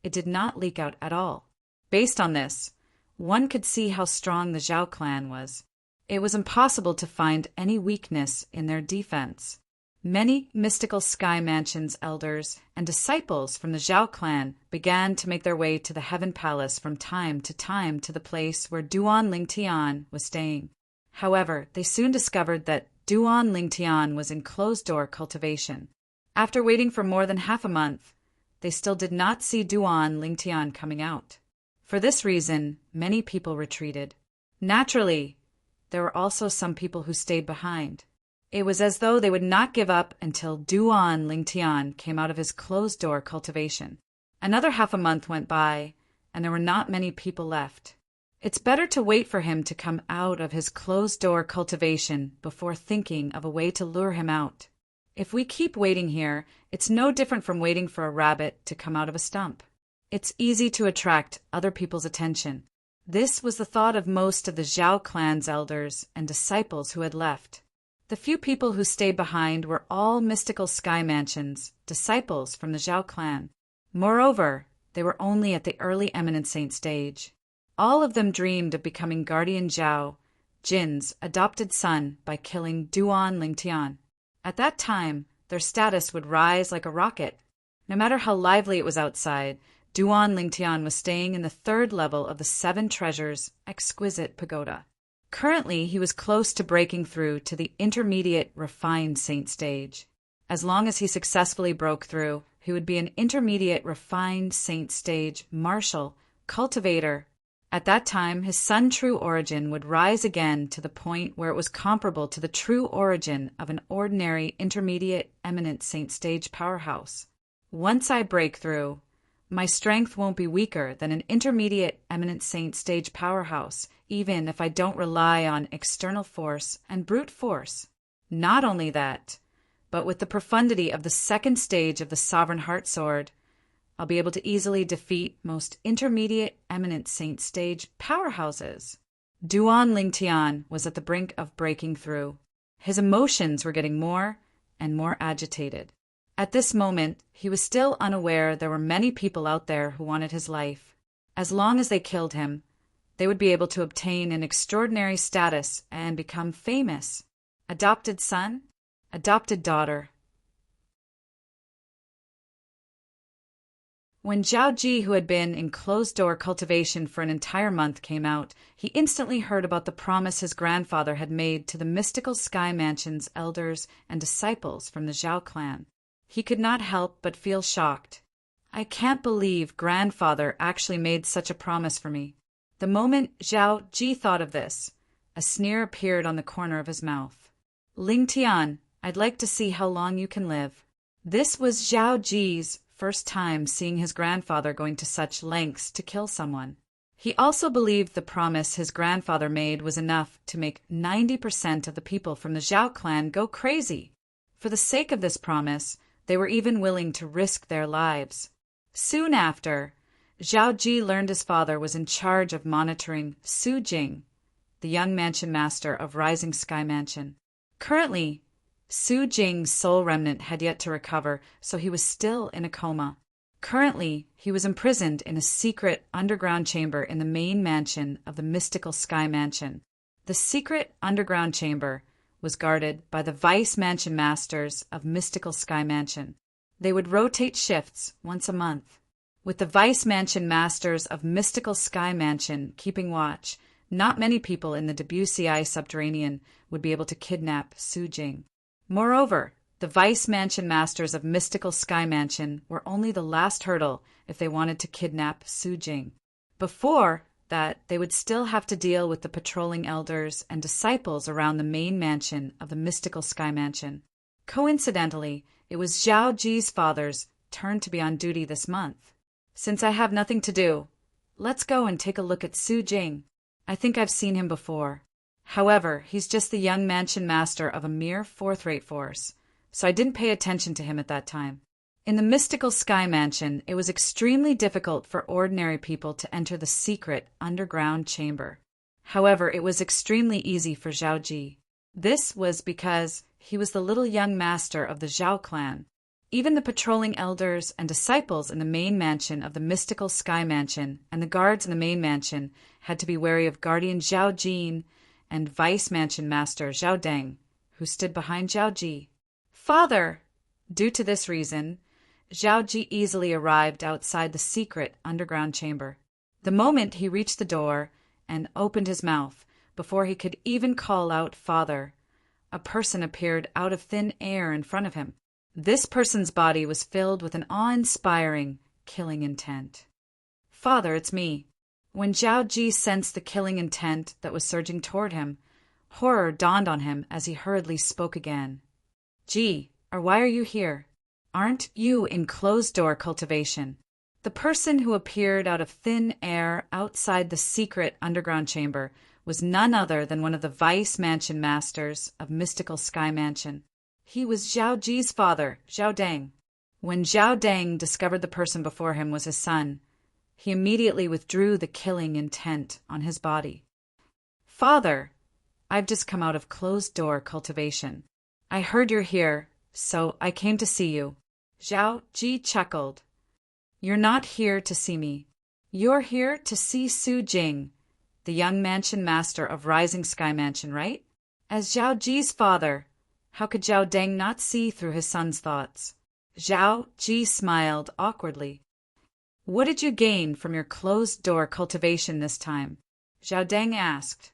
it did not leak out at all. Based on this, one could see how strong the Zhao clan was. It was impossible to find any weakness in their defense. Many mystical Sky Mansion's elders and disciples from the Zhao clan began to make their way to the Heaven Palace from time to the place where Duan Lingtian was staying. However, they soon discovered that Duan Lingtian was in closed-door cultivation. After waiting for more than half a month, they still did not see Duan Lingtian coming out. For this reason, many people retreated. Naturally, there were also some people who stayed behind. It was as though they would not give up until Duan Lingtian came out of his closed-door cultivation. Another half a month went by, and there were not many people left. It's better to wait for him to come out of his closed-door cultivation before thinking of a way to lure him out. If we keep waiting here, it's no different from waiting for a rabbit to come out of a stump. It's easy to attract other people's attention. This was the thought of most of the Zhao clan's elders and disciples who had left. The few people who stayed behind were all mystical Sky Mansion's disciples from the Zhao clan. Moreover, they were only at the early eminent saint stage. All of them dreamed of becoming Guardian Zhao, Jin's adopted son, by killing Duan Lingtian. At that time, their status would rise like a rocket. No matter how lively it was outside, Duan Lingtian was staying in the 3rd level of the 7 Treasures exquisite pagoda. Currently, he was close to breaking through to the intermediate refined saint stage. As long as he successfully broke through, he would be an intermediate refined saint stage martial cultivator. At that time, his sun true origin would rise again to the point where it was comparable to the true origin of an ordinary intermediate eminent saint stage powerhouse. Once I break through, my strength won't be weaker than an intermediate eminent saint stage powerhouse, even if I don't rely on external force and brute force. Not only that, but with the profundity of the 2nd stage of the Sovereign Heart Sword, I'll be able to easily defeat most intermediate eminent saint stage powerhouses. Duan Lingtian was at the brink of breaking through. His emotions were getting more and more agitated. At this moment, he was still unaware there were many people out there who wanted his life. As long as they killed him, they would be able to obtain an extraordinary status and become famous. Adopted son, adopted daughter. When Zhao Ji, who had been in closed-door cultivation for an entire month, came out, he instantly heard about the promise his grandfather had made to the mystical Sky Mansion's elders and disciples from the Zhao clan. He could not help but feel shocked. I can't believe grandfather actually made such a promise for me. The moment Zhao Ji thought of this, a sneer appeared on the corner of his mouth. Lingtian, I'd like to see how long you can live. This was Zhao Ji's first time seeing his grandfather going to such lengths to kill someone. He also believed the promise his grandfather made was enough to make 90% of the people from the Zhao clan go crazy. For the sake of this promise, they were even willing to risk their lives. Soon after, Zhao Ji learned his father was in charge of monitoring Su Jing, the young mansion master of Rising Sky Mansion. Currently, Su Jing's soul remnant had yet to recover, so he was still in a coma. Currently, he was imprisoned in a secret underground chamber in the main mansion of the mystical Sky Mansion. The secret underground chamber was guarded by the Vice Mansion Masters of Mystical Sky Mansion. They would rotate shifts once a month. With the Vice Mansion Masters of Mystical Sky Mansion keeping watch, not many people in the Debussy subterranean would be able to kidnap Su Jing. Moreover, the Vice Mansion Masters of Mystical Sky Mansion were only the last hurdle if they wanted to kidnap Su Jing. Before that, they would still have to deal with the patrolling elders and disciples around the main mansion of the Mystical Sky Mansion. Coincidentally, it was Zhao Ji's father's turn to be on duty this month. Since I have nothing to do, let's go and take a look at Su Jing. I think I've seen him before. However, he's just the young mansion master of a mere fourth-rate force, so I didn't pay attention to him at that time. In the mystical Sky Mansion, it was extremely difficult for ordinary people to enter the secret underground chamber. However, it was extremely easy for Zhao Ji. This was because he was the little young master of the Zhao clan. Even the patrolling elders and disciples in the main mansion of the mystical Sky Mansion and the guards in the main mansion had to be wary of Guardian Zhao Jin and Vice Mansion Master Zhao Deng, who stood behind Zhao Ji. Father! Due to this reason, Zhao Ji easily arrived outside the secret underground chamber. The moment he reached the door and opened his mouth, before he could even call out "Father," a person appeared out of thin air in front of him. This person's body was filled with an awe-inspiring, killing intent. "Father, it's me." When Zhao Ji sensed the killing intent that was surging toward him, horror dawned on him as he hurriedly spoke again. "Ji, or why are you here? Aren't you in closed-door cultivation?" The person who appeared out of thin air outside the secret underground chamber was none other than one of the Vice Mansion Masters of Mystical Sky Mansion. He was Zhao Ji's father, Zhao Deng. When Zhao Deng discovered the person before him was his son, he immediately withdrew the killing intent on his body. "Father, I've just come out of closed-door cultivation. I heard you're here, so I came to see you." Zhao Ji chuckled. "You're not here to see me. You're here to see Su Jing, the young mansion master of Rising Sky Mansion, right?" As Zhao Ji's father, how could Zhao Deng not see through his son's thoughts? Zhao Ji smiled awkwardly. "What did you gain from your closed-door cultivation this time?" Zhao Deng asked.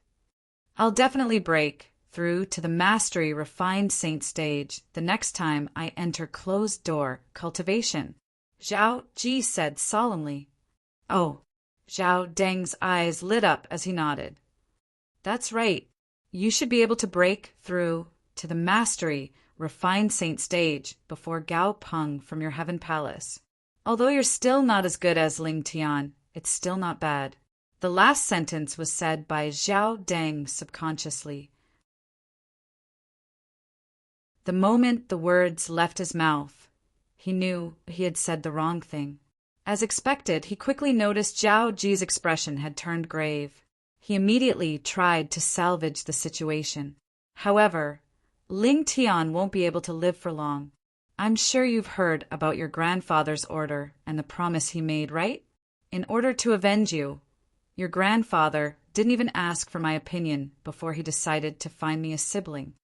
"I'll definitely break through to the mastery refined saint stage the next time I enter closed-door cultivation," Zhao Ji said solemnly. "Oh," Zhao Deng's eyes lit up as he nodded. "That's right. You should be able to break through to the mastery refined saint stage before Gao Peng from your heaven palace. Although you're still not as good as Ling Tian, it's still not bad." The last sentence was said by Zhao Deng subconsciously. The moment the words left his mouth, he knew he had said the wrong thing. As expected, he quickly noticed Zhao Ji's expression had turned grave. He immediately tried to salvage the situation. "However, Ling Tian won't be able to live for long. I'm sure you've heard about your grandfather's order and the promise he made, right? In order to avenge you, your grandfather didn't even ask for my opinion before he decided to find me a sibling."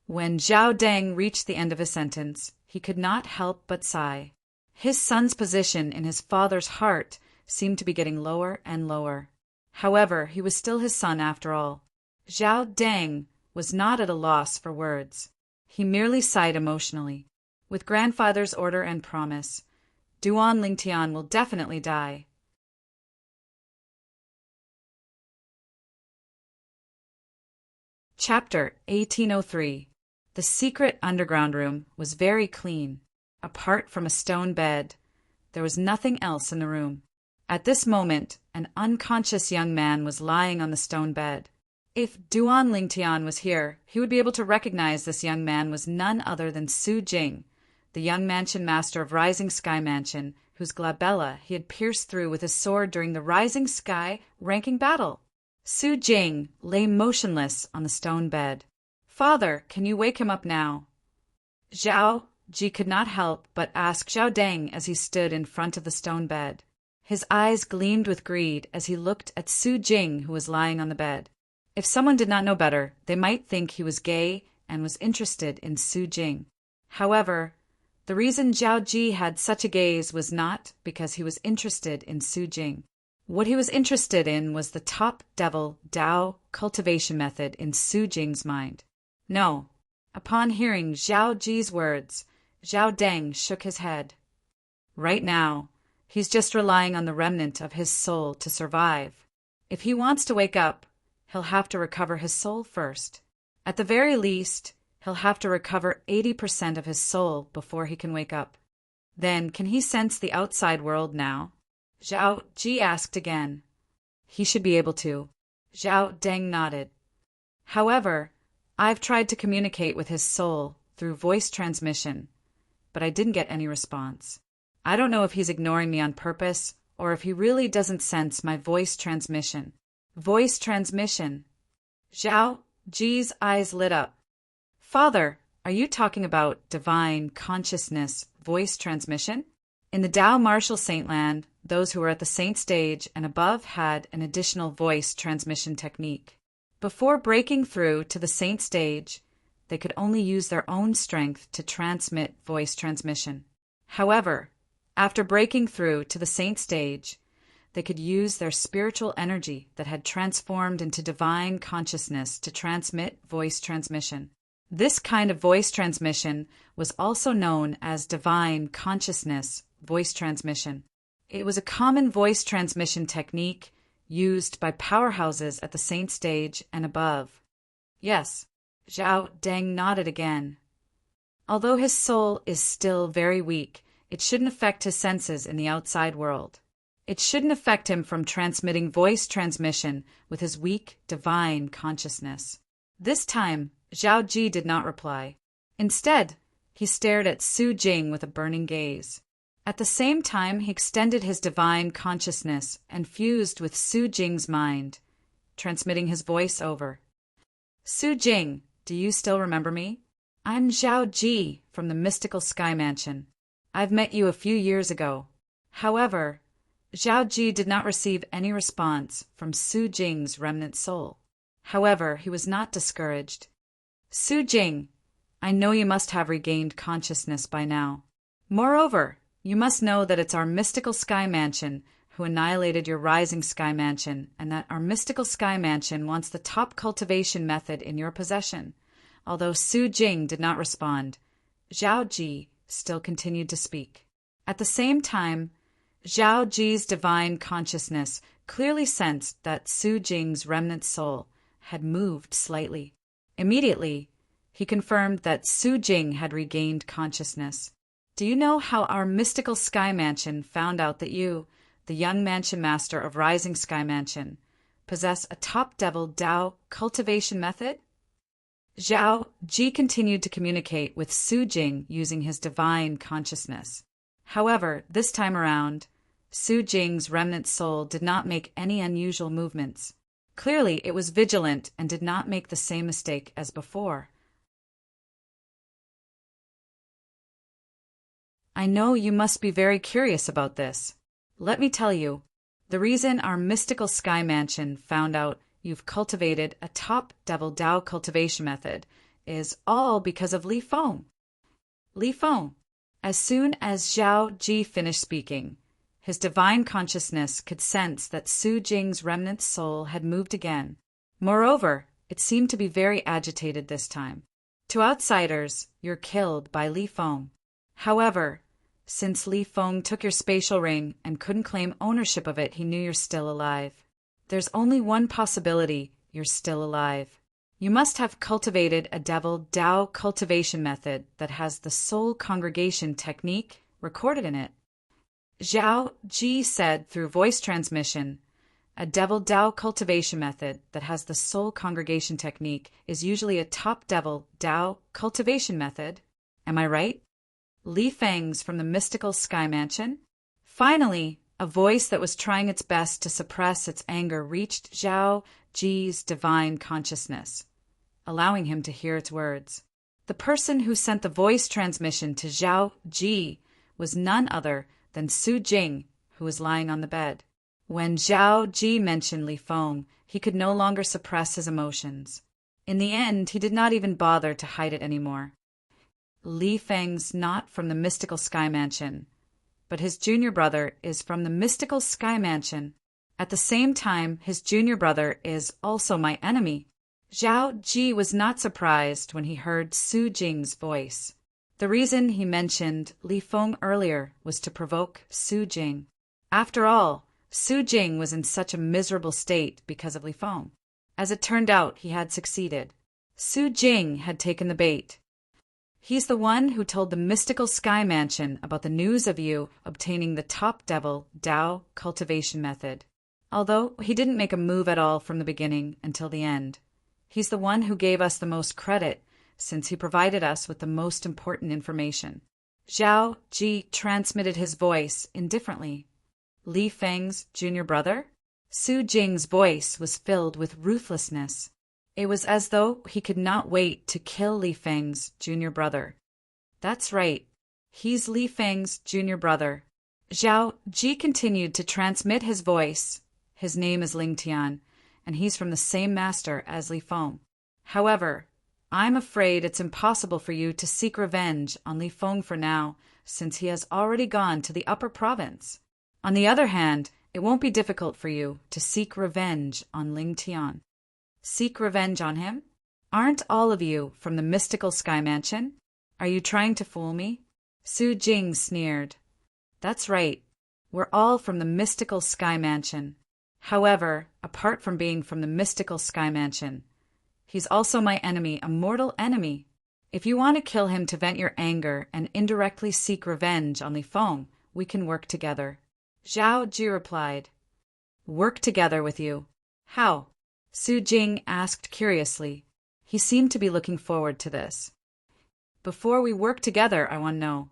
When Zhao Deng reached the end of his sentence, he could not help but sigh. His son's position in his father's heart seemed to be getting lower and lower. However, he was still his son after all. Zhao Deng was not at a loss for words. He merely sighed emotionally. With grandfather's order and promise, Duan Lingtian will definitely die. Chapter 1803. The secret underground room was very clean. Apart from a stone bed, there was nothing else in the room. At this moment, an unconscious young man was lying on the stone bed. If Duan Lingtian was here, he would be able to recognize this young man was none other than Su Jing, the young mansion master of Rising Sky Mansion, whose glabella he had pierced through with his sword during the Rising Sky ranking battle. Su Jing lay motionless on the stone bed. "Father, can you wake him up now?" Zhao Ji could not help but ask Zhao Deng as he stood in front of the stone bed. His eyes gleamed with greed as he looked at Su Jing, who was lying on the bed. If someone did not know better, they might think he was gay and was interested in Su Jing. However, the reason Zhao Ji had such a gaze was not because he was interested in Su Jing. What he was interested in was the top devil Dao cultivation method in Su Jing's mind. No. Upon hearing Zhao Ji's words, Zhao Deng shook his head. Right now, he's just relying on the remnant of his soul to survive. If he wants to wake up, he'll have to recover his soul first. At the very least, he'll have to recover 80% of his soul before he can wake up. Then, can he sense the outside world now? Zhao Ji asked again. He should be able to. Zhao Deng nodded. However, I've tried to communicate with his soul through voice transmission, but I didn't get any response. I don't know if he's ignoring me on purpose or if he really doesn't sense my voice transmission. Voice transmission. Zhao Ji's eyes lit up. Father, are you talking about divine consciousness voice transmission? In the Tao Martial Saintland, those who were at the saint stage and above had an additional voice transmission technique. Before breaking through to the saint stage, they could only use their own strength to transmit voice transmission. However, after breaking through to the saint stage, they could use their spiritual energy that had transformed into divine consciousness to transmit voice transmission. This kind of voice transmission was also known as divine consciousness voice transmission. It was a common voice transmission technique used by powerhouses at the saint stage and above. Yes, Zhao Deng nodded again. Although his soul is still very weak, it shouldn't affect his senses in the outside world. It shouldn't affect him from transmitting voice transmission with his weak divine consciousness. This time, Zhao Ji did not reply. Instead, he stared at Su Jing with a burning gaze. At the same time, he extended his divine consciousness and fused with Su Jing's mind, transmitting his voice over. Su Jing, do you still remember me? I'm Zhao Ji from the mystical Sky Mansion. I've met you a few years ago. However, Zhao Ji did not receive any response from Su Jing's remnant soul. However, he was not discouraged. Su Jing, I know you must have regained consciousness by now. Moreover, you must know that it's our mystical Sky Mansion who annihilated your rising Sky Mansion, and that our mystical Sky Mansion wants the top cultivation method in your possession. Although Su Jing did not respond, Zhao Ji still continued to speak. At the same time, Zhao Ji's divine consciousness clearly sensed that Su Jing's remnant soul had moved slightly. Immediately, he confirmed that Su Jing had regained consciousness. Do you know how our mystical Sky Mansion found out that you, the young mansion master of Rising Sky Mansion, possess a top devil Dao cultivation method? Zhao Ji continued to communicate with Su Jing using his divine consciousness. However, this time around, Su Jing's remnant soul did not make any unusual movements. Clearly, it was vigilant and did not make the same mistake as before. I know you must be very curious about this. Let me tell you, the reason our mystical Sky Mansion found out you've cultivated a top devil Dao cultivation method is all because of Li Feng. Li Feng. As soon as Zhao Ji finished speaking, his divine consciousness could sense that Su Jing's remnant soul had moved again. Moreover, it seemed to be very agitated this time. To outsiders, you're killed by Li Feng. However, since Li Feng took your spatial ring and couldn't claim ownership of it, he knew you're still alive. There's only one possibility you're still alive. You must have cultivated a devil Dao cultivation method that has the soul congregation technique recorded in it. Zhao Ji said through voice transmission, a devil Dao cultivation method that has the soul congregation technique is usually a top devil Dao cultivation method. Am I right? Li Feng's from the mystical Sky Mansion? Finally, a voice that was trying its best to suppress its anger reached Zhao Ji's divine consciousness, allowing him to hear its words. The person who sent the voice transmission to Zhao Ji was none other than Su Jing, who was lying on the bed. When Zhao Ji mentioned Li Feng, he could no longer suppress his emotions. In the end, he did not even bother to hide it anymore. Li Feng's not from the mystical Sky Mansion, but his junior brother is from the mystical Sky Mansion. At the same time, his junior brother is also my enemy. Zhao Ji was not surprised when he heard Su Jing's voice. The reason he mentioned Li Feng earlier was to provoke Su Jing. After all, Su Jing was in such a miserable state because of Li Feng. As it turned out, he had succeeded. Su Jing had taken the bait. He's the one who told the mystical Sky Mansion about the news of you obtaining the top devil Dao cultivation method. Although he didn't make a move at all from the beginning until the end. He's the one who gave us the most credit, since he provided us with the most important information. Zhao Ji transmitted his voice indifferently. Li Feng's junior brother? Su Jing's voice was filled with ruthlessness. It was as though he could not wait to kill Li Feng's junior brother. That's right. He's Li Feng's junior brother. Zhao Ji continued to transmit his voice. His name is Ling Tian, and he's from the same master as Li Feng. However, I'm afraid it's impossible for you to seek revenge on Li Feng for now, since he has already gone to the upper province. On the other hand, it won't be difficult for you to seek revenge on Ling Tian. Seek revenge on him? Aren't all of you from the mystical Sky Mansion? Are you trying to fool me? Su Jing sneered. That's right. We're all from the mystical Sky Mansion. However, apart from being from the mystical Sky Mansion, he's also my enemy, a mortal enemy. If you want to kill him to vent your anger and indirectly seek revenge on Li Feng, we can work together. Zhao Ji replied. Work together with you? How? Su Jing asked curiously. He seemed to be looking forward to this. Before we work together, I want to know,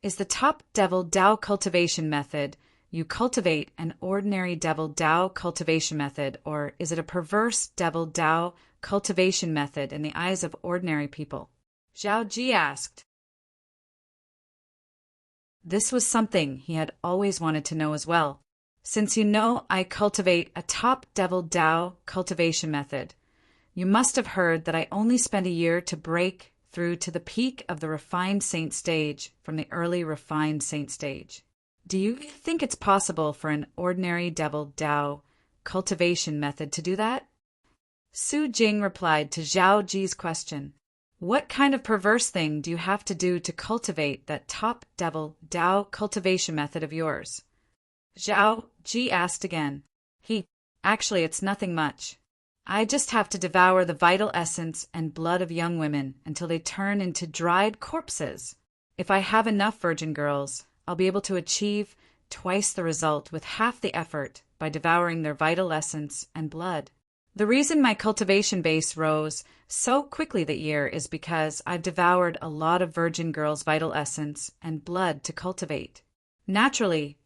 is the top devil Dao cultivation method you cultivate an ordinary devil Dao cultivation method, or is it a perverse devil Dao cultivation method in the eyes of ordinary people? Zhao Ji asked. This was something he had always wanted to know as well. Since you know I cultivate a top devil Dao cultivation method, you must have heard that I only spend a year to break through to the peak of the refined saint stage from the early refined saint stage. Do you think it's possible for an ordinary devil Dao cultivation method to do that? Su Jing replied to Zhao Ji's question. What kind of perverse thing do you have to do to cultivate that top devil Dao cultivation method of yours? Zhao Ji asked again. Actually, it's nothing much. I just have to devour the vital essence and blood of young women until they turn into dried corpses. If I have enough virgin girls, I'll be able to achieve twice the result with half the effort by devouring their vital essence and blood. The reason my cultivation base rose so quickly that year is because I've devoured a lot of virgin girls' vital essence and blood to cultivate. Naturally,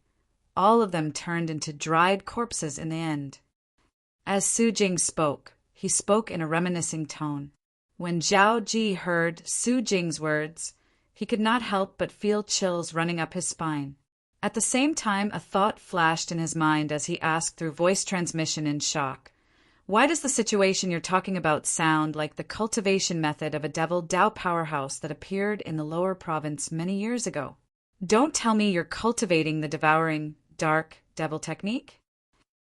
all of them turned into dried corpses in the end. As Su Jing spoke, he spoke in a reminiscing tone. When Zhao Ji heard Su Jing's words, he could not help but feel chills running up his spine. At the same time, a thought flashed in his mind as he asked through voice transmission in shock. Why does the situation you're talking about sound like the cultivation method of a devil Dao powerhouse that appeared in the lower province many years ago? Don't tell me you're cultivating the devouring dark devil technique?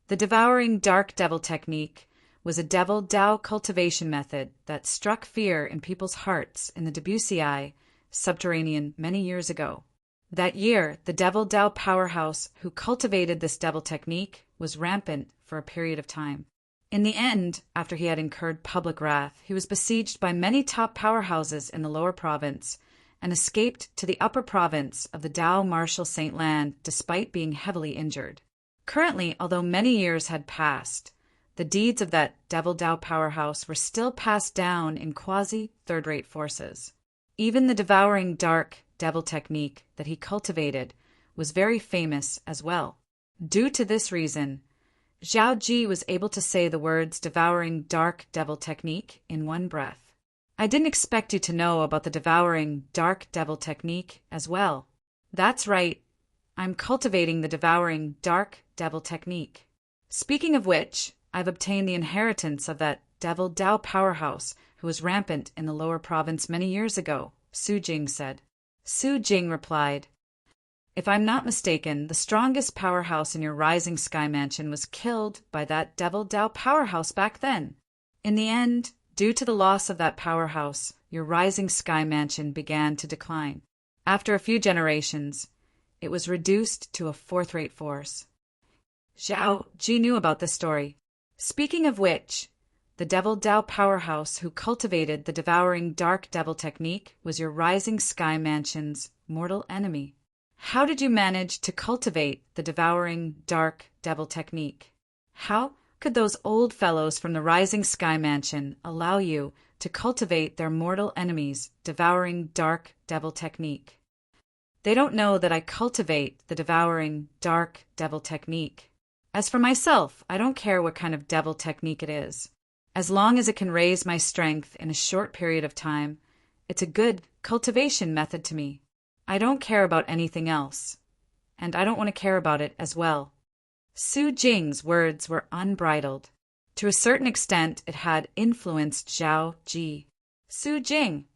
The devouring dark devil technique was a devil Dao cultivation method that struck fear in people's hearts in the Debussy subterranean many years ago. That year, the devil Dao powerhouse who cultivated this devil technique was rampant for a period of time. In the end, after he had incurred public wrath, he was besieged by many top powerhouses in the lower province and escaped to the upper province of the Dao Martial Saint Land despite being heavily injured. Currently, although many years had passed, the deeds of that devil Dao powerhouse were still passed down in quasi-third-rate forces. Even the devouring dark devil technique that he cultivated was very famous as well. Due to this reason, Zhao Ji was able to say the words devouring dark devil technique in one breath. I didn't expect you to know about the devouring dark devil technique as well. That's right. I'm cultivating the devouring dark devil technique. Speaking of which, I've obtained the inheritance of that devil Dao powerhouse who was rampant in the lower province many years ago, Su Jing said. Su Jing replied, if I'm not mistaken, the strongest powerhouse in your Rising Sky Mansion was killed by that devil Dao powerhouse back then. In the end, due to the loss of that powerhouse, your Rising Sky Mansion began to decline. After a few generations, it was reduced to a fourth-rate force. Zhao Ji knew about this story. Speaking of which, the devil Dao powerhouse who cultivated the devouring dark devil technique was your Rising Sky Mansion's mortal enemy. How did you manage to cultivate the devouring dark devil technique? How could those old fellows from the Rising Sky Mansion allow you to cultivate their mortal enemy's devouring dark devil technique? They don't know that I cultivate the devouring dark devil technique. As for myself, I don't care what kind of devil technique it is. As long as it can raise my strength in a short period of time, it's a good cultivation method to me. I don't care about anything else, and I don't want to care about it as well. Su Jing's words were unbridled. To a certain extent, it had influenced Zhao Ji. Su Jing.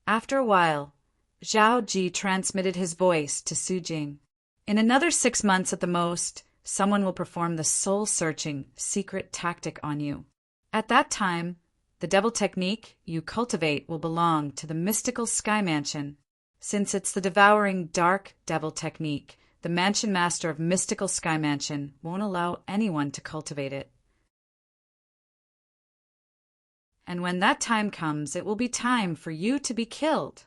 After a while, Zhao Ji transmitted his voice to Su Jing. In another 6 months at the most, someone will perform the soul-searching secret tactic on you. At that time, the devil technique you cultivate will belong to the mystical Sky Mansion. Since it's the devouring dark devil technique, the Mansion Master of Mystical Sky Mansion won't allow anyone to cultivate it. And when that time comes, it will be time for you to be killed.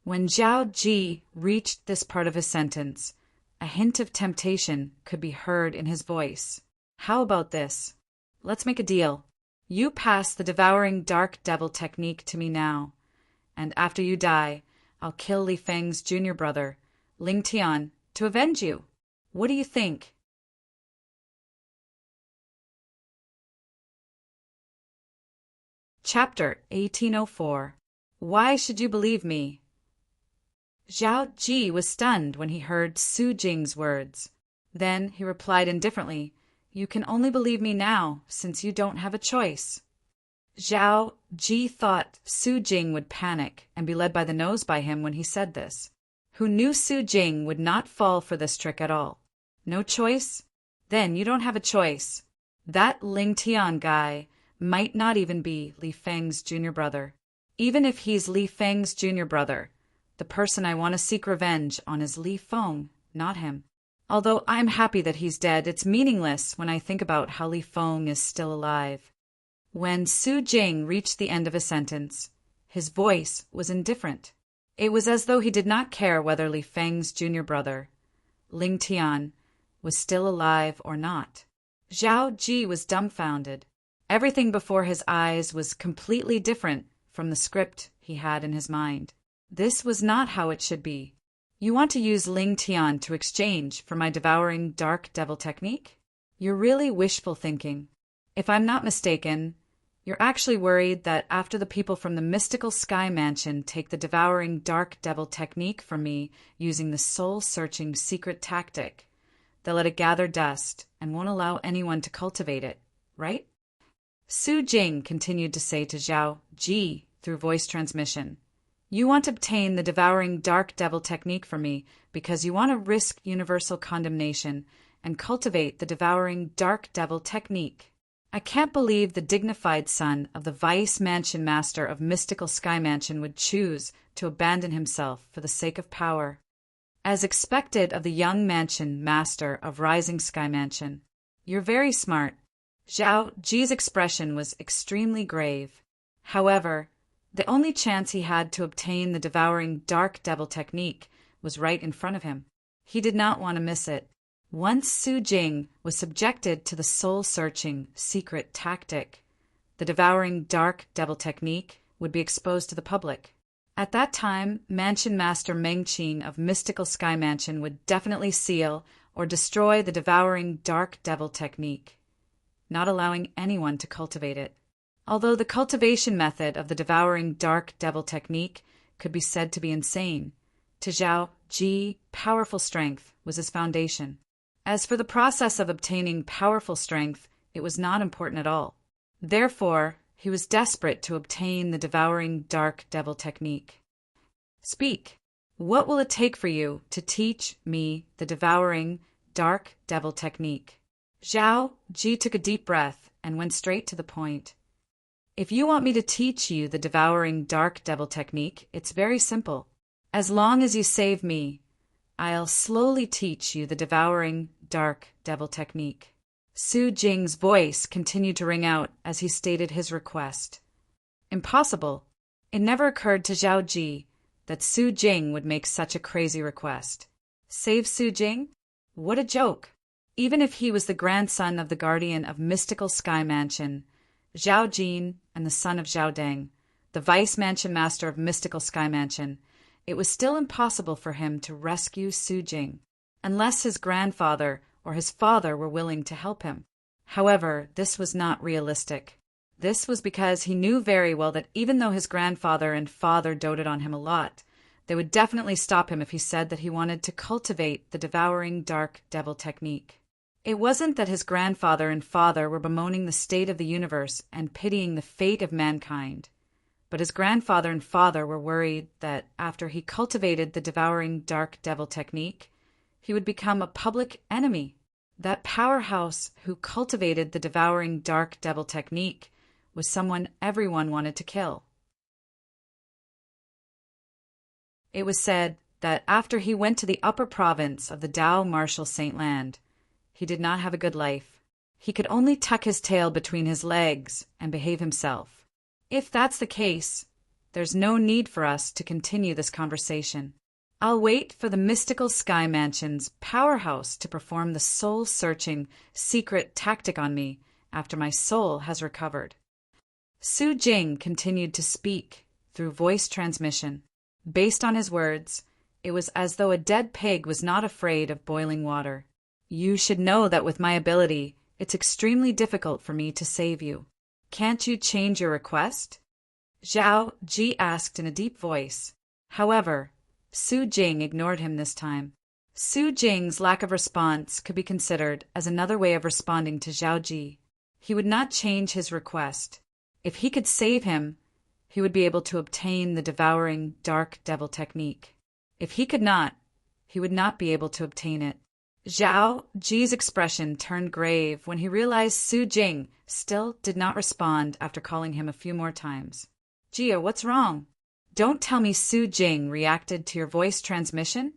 When Zhao Ji reached this part of his sentence, a hint of temptation could be heard in his voice. How about this? Let's make a deal. You pass the devouring dark devil technique to me now, and after you die, I'll kill Li Feng's junior brother, Ling Tian, to avenge you. What do you think? Chapter 1804. Why should you believe me? Zhao Ji was stunned when he heard Su Jing's words. Then he replied indifferently, you can only believe me now, since you don't have a choice. Zhao Ji thought Su Jing would panic and be led by the nose by him when he said this. Who knew Su Jing would not fall for this trick at all? No choice? Then you don't have a choice. That Ling Tian guy might not even be Li Feng's junior brother. Even if he's Li Feng's junior brother, the person I want to seek revenge on is Li Feng, not him. Although I'm happy that he's dead, it's meaningless when I think about how Li Feng is still alive. When Su Jing reached the end of his sentence, his voice was indifferent. It was as though he did not care whether Li Feng's junior brother, Ling Tian, was still alive or not. Zhao Ji was dumbfounded. Everything before his eyes was completely different from the script he had in his mind. This was not how it should be. You want to use Ling Tian to exchange for my devouring dark devil technique? You're really wishful thinking. If I'm not mistaken, you're actually worried that after the people from the mystical Sky Mansion take the devouring dark devil technique from me using the soul-searching secret tactic, they'll let it gather dust and won't allow anyone to cultivate it, right? Su Jing continued to say to Zhao Ji through voice transmission, you want to obtain the devouring dark devil technique from me because you want to risk universal condemnation and cultivate the devouring dark devil technique. I can't believe the dignified son of the Vice Mansion Master of Mystical Sky Mansion would choose to abandon himself for the sake of power. As expected of the young Mansion Master of Rising Sky Mansion, you're very smart. Zhao Ji's expression was extremely grave. However, the only chance he had to obtain the devouring dark devil technique was right in front of him. He did not want to miss it. Once Su Jing was subjected to the soul-searching secret tactic, the devouring dark devil technique would be exposed to the public. At that time, Mansion Master Meng Qing of Mystical Sky Mansion would definitely seal or destroy the devouring dark devil technique. not allowing anyone to cultivate it. Although the cultivation method of the devouring dark devil technique could be said to be insane, to Zhao Ji, powerful strength was his foundation. As for the process of obtaining powerful strength, it was not important at all. Therefore, he was desperate to obtain the devouring dark devil technique. Speak. What will it take for you to teach me the devouring dark devil technique? Zhao Ji took a deep breath and went straight to the point. If you want me to teach you the devouring dark devil technique, it's very simple. As long as you save me, I'll slowly teach you the devouring dark devil technique. Su Jing's voice continued to ring out as he stated his request. Impossible. It never occurred to Zhao Ji that Su Jing would make such a crazy request. Save Su Jing? What a joke! Even if he was the grandson of the guardian of mystical Sky Mansion, Zhao Jin, and the son of Zhao Deng, the vice mansion master of mystical Sky Mansion, it was still impossible for him to rescue Su Jing, unless his grandfather or his father were willing to help him. However, this was not realistic. This was because he knew very well that even though his grandfather and father doted on him a lot, they would definitely stop him if he said that he wanted to cultivate the devouring dark devil technique. It wasn't that his grandfather and father were bemoaning the state of the universe and pitying the fate of mankind, but his grandfather and father were worried that after he cultivated the devouring dark devil technique, he would become a public enemy. That powerhouse who cultivated the devouring dark devil technique was someone everyone wanted to kill. It was said that after he went to the upper province of the Dao Martial Saint Land, he did not have a good life. He could only tuck his tail between his legs and behave himself. If that's the case, there's no need for us to continue this conversation. I'll wait for the mystical Sky Mansion's powerhouse to perform the soul-searching secret tactic on me after my soul has recovered. Su Jing continued to speak through voice transmission. Based on his words, it was as though a dead pig was not afraid of boiling water. You should know that with my ability, it's extremely difficult for me to save you. Can't you change your request? Zhao Ji asked in a deep voice. However, Su Jing ignored him this time. Su Jing's lack of response could be considered as another way of responding to Zhao Ji. He would not change his request. If he could save him, he would be able to obtain the devouring dark devil technique. If he could not, he would not be able to obtain it. Zhao Ji's expression turned grave when he realized Su Jing still did not respond after calling him a few more times. Jia, what's wrong? Don't tell me Su Jing reacted to your voice transmission?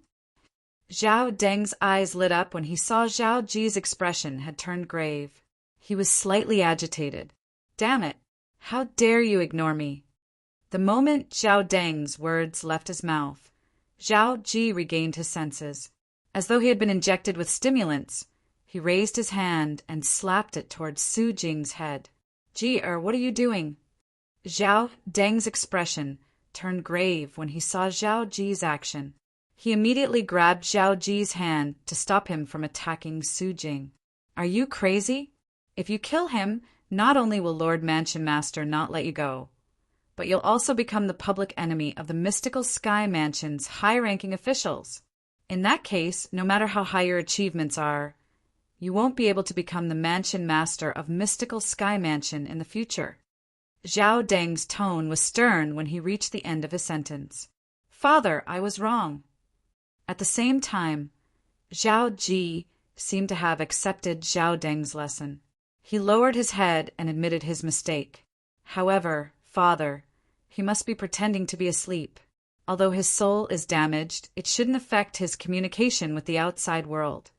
Zhao Deng's eyes lit up when he saw Zhao Ji's expression had turned grave. He was slightly agitated. Damn it! How dare you ignore me? The moment Zhao Deng's words left his mouth, Zhao Ji regained his senses. As though he had been injected with stimulants, he raised his hand and slapped it towards Su Jing's head. Ji, what are you doing? Zhao Deng's expression turned grave when he saw Zhao Ji's action. He immediately grabbed Zhao Ji's hand to stop him from attacking Su Jing. Are you crazy? If you kill him, not only will Lord Mansion Master not let you go, but you'll also become the public enemy of the mystical Sky Mansion's high-ranking officials. In that case, no matter how high your achievements are, you won't be able to become the Mansion Master of mystical Sky Mansion in the future. Zhao Deng's tone was stern when he reached the end of his sentence. Father, I was wrong. At the same time, Zhao Ji seemed to have accepted Zhao Deng's lesson. He lowered his head and admitted his mistake. However, Father, he must be pretending to be asleep. Although his soul is damaged, it shouldn't affect his communication with the outside world.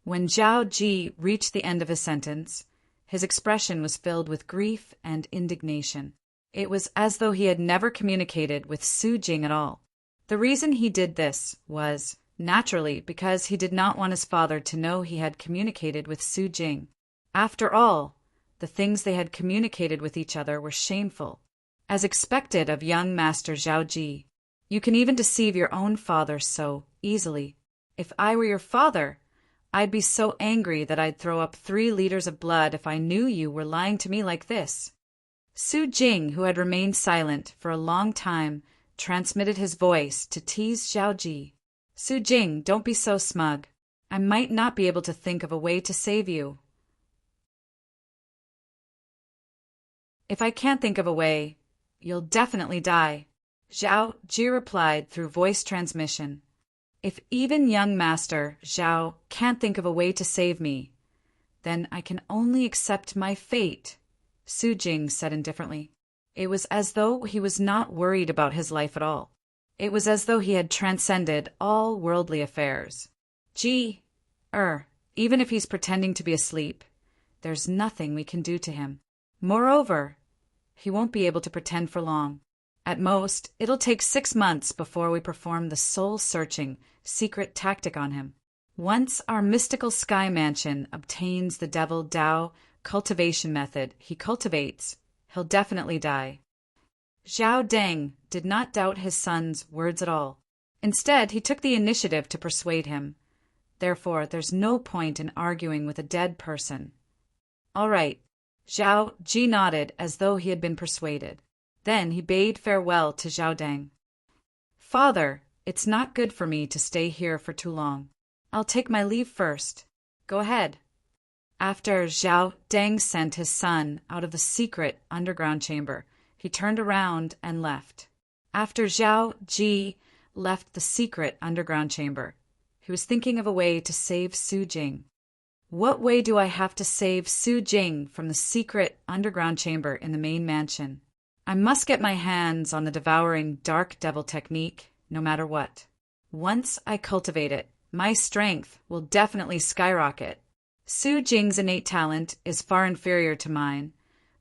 When Zhao Ji reached the end of his sentence, his expression was filled with grief and indignation. It was as though he had never communicated with Su Jing at all. The reason he did this was, naturally, because he did not want his father to know he had communicated with Su Jing. After all, the things they had communicated with each other were shameful. As expected of young Master Zhao Ji, you can even deceive your own father so easily. If I were your father, I'd be so angry that I'd throw up 3 liters of blood if I knew you were lying to me like this. Su Jing, who had remained silent for a long time, transmitted his voice to tease Zhao Ji. Su Jing, don't be so smug. I might not be able to think of a way to save you. If I can't think of a way, you'll definitely die, Zhao Ji replied through voice transmission. If even young Master Zhao can't think of a way to save me, then I can only accept my fate, Su Jing said indifferently. It was as though he was not worried about his life at all. It was as though he had transcended all worldly affairs. Even if he's pretending to be asleep, there's nothing we can do to him. Moreover, he won't be able to pretend for long. At most, it'll take 6 months before we perform the soul-searching, secret tactic on him. Once our mystical sky mansion obtains the devil Dao cultivation method he cultivates, he'll definitely die. Zhao Deng did not doubt his son's words at all. Instead, he took the initiative to persuade him. Therefore, there's no point in arguing with a dead person. All right. Zhao Ji nodded as though he had been persuaded. Then he bade farewell to Zhao Deng. Father, it's not good for me to stay here for too long. I'll take my leave first. Go ahead. After Zhao Deng sent his son out of the secret underground chamber, he turned around and left. After Zhao Ji left the secret underground chamber, he was thinking of a way to save Su Jing. What way do I have to save Su Jing from the secret underground chamber in the main mansion? I must get my hands on the devouring dark devil technique, no matter what. Once I cultivate it, my strength will definitely skyrocket. Su Jing's innate talent is far inferior to mine,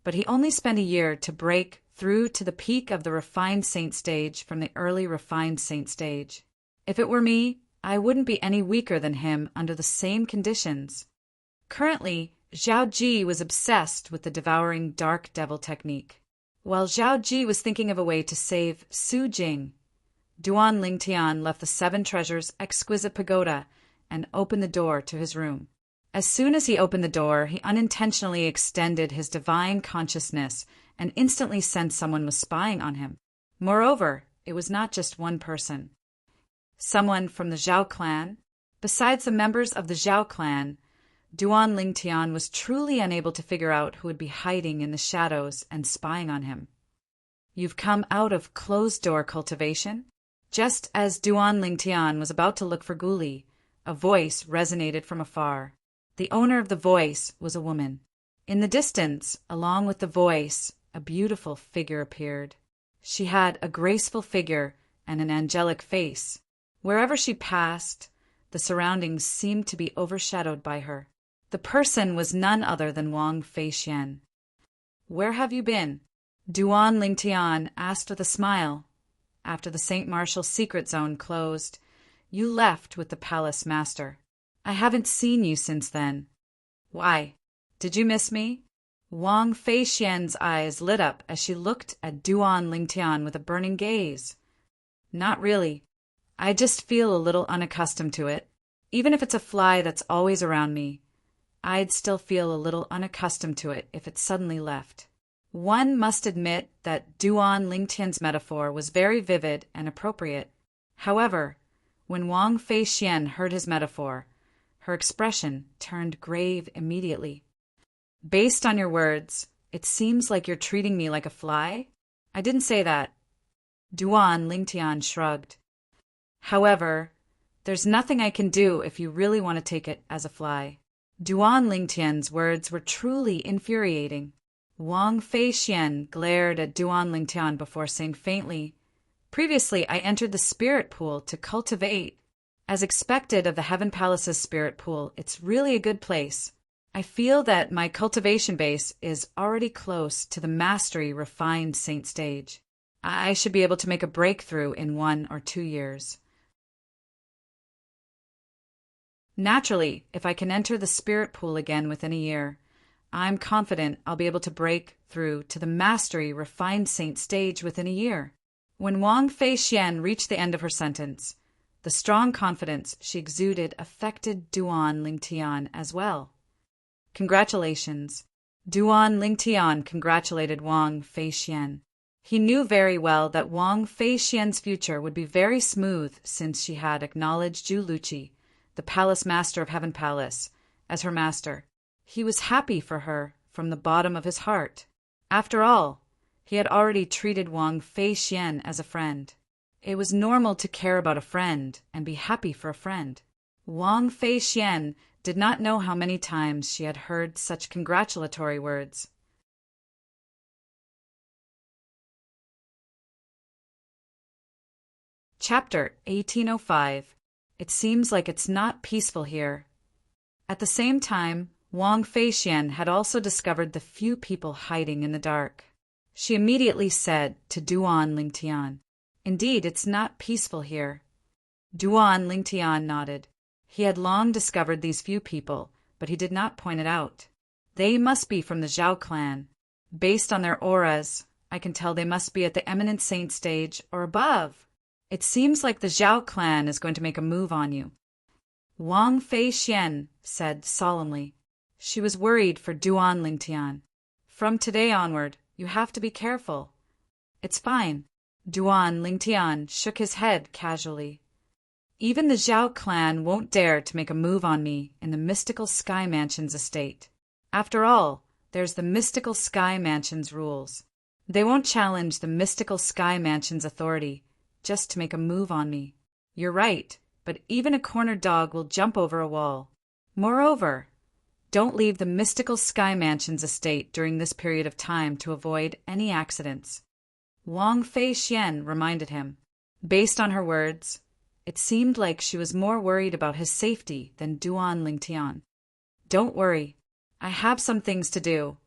but he only spent a year to break through to the peak of the refined saint stage from the early refined saint stage. If it were me, I wouldn't be any weaker than him under the same conditions. Currently, Zhao Ji was obsessed with the devouring dark devil technique. While Zhao Ji was thinking of a way to save Su Jing, Duan Lingtian left the 7 Treasures exquisite pagoda and opened the door to his room. As soon as he opened the door, he unintentionally extended his divine consciousness and instantly sensed someone was spying on him. Moreover, it was not just one person. Someone from the Zhao clan. Besides the members of the Zhao clan, Duan Lingtian was truly unable to figure out who would be hiding in the shadows and spying on him. You've come out of closed-door cultivation? Just as Duan Lingtian was about to look for Guli, a voice resonated from afar. The owner of the voice was a woman. In the distance, along with the voice, a beautiful figure appeared. She had a graceful figure and an angelic face. Wherever she passed, the surroundings seemed to be overshadowed by her. The person was none other than Wang Feixian. Where have you been? Duan Lingtian asked with a smile. After the St. Martial secret zone closed, you left with the palace master. I haven't seen you since then. Why? Did you miss me? Wang Feixian's eyes lit up as she looked at Duan Lingtian with a burning gaze. Not really. I just feel a little unaccustomed to it. Even if it's a fly that's always around me, I'd still feel a little unaccustomed to it if it suddenly left. One must admit that Duan Lingtian's metaphor was very vivid and appropriate. However, when Wang Feixian heard his metaphor, her expression turned grave immediately. Based on your words, it seems like you're treating me like a fly? I didn't say that. Duan Lingtian shrugged. However, there's nothing I can do if you really want to take it as a fly. Duan Lingtian's words were truly infuriating. Wang Feixian glared at Duan Lingtian before saying faintly, Previously, I entered the spirit pool to cultivate. As expected of the Heaven Palace's spirit pool, it's really a good place. I feel that my cultivation base is already close to the mastery refined saint stage. I should be able to make a breakthrough in 1 or 2 years. Naturally, if I can enter the spirit pool again within a year, I'm confident I'll be able to break through to the mastery refined saint stage within a year. When Wang Feixian reached the end of her sentence, The strong confidence she exuded affected Duan Lingtian as well. Congratulations. Duan Lingtian congratulated Wang Feixian. He knew very well that Wang Feixian's future would be very smooth since she had acknowledged Zhu Luqi, the palace master of Heaven Palace, as her master. He was happy for her from the bottom of his heart. After all, he had already treated Wang Feixian as a friend. It was normal to care about a friend and be happy for a friend. Wang Feixian did not know how many times she had heard such congratulatory words. Chapter 1805. It seems like it's not peaceful here. At the same time, Wang Feixian had also discovered the few people hiding in the dark. She immediately said to Duan Lingtian, "Indeed, it's not peaceful here." Duan Lingtian nodded. He had long discovered these few people, but he did not point it out. They must be from the Zhao clan. Based on their auras, I can tell they must be at the eminent saint stage or above. It seems like the Zhao clan is going to make a move on you. Wang Feixian said solemnly. She was worried for Duan Lingtian. From today onward, you have to be careful. It's fine. Duan Lingtian shook his head casually. Even the Zhao clan won't dare to make a move on me in the mystical Sky Mansion's estate. After all, there's the mystical Sky Mansion's rules. They won't challenge the mystical Sky Mansion's authority just to make a move on me. You're right, but even a cornered dog will jump over a wall. Moreover, don't leave the mystical Sky Mansion's estate during this period of time to avoid any accidents. Wang Feixian reminded him. Based on her words, it seemed like she was more worried about his safety than Duan Lingtian. Don't worry, I have some things to do,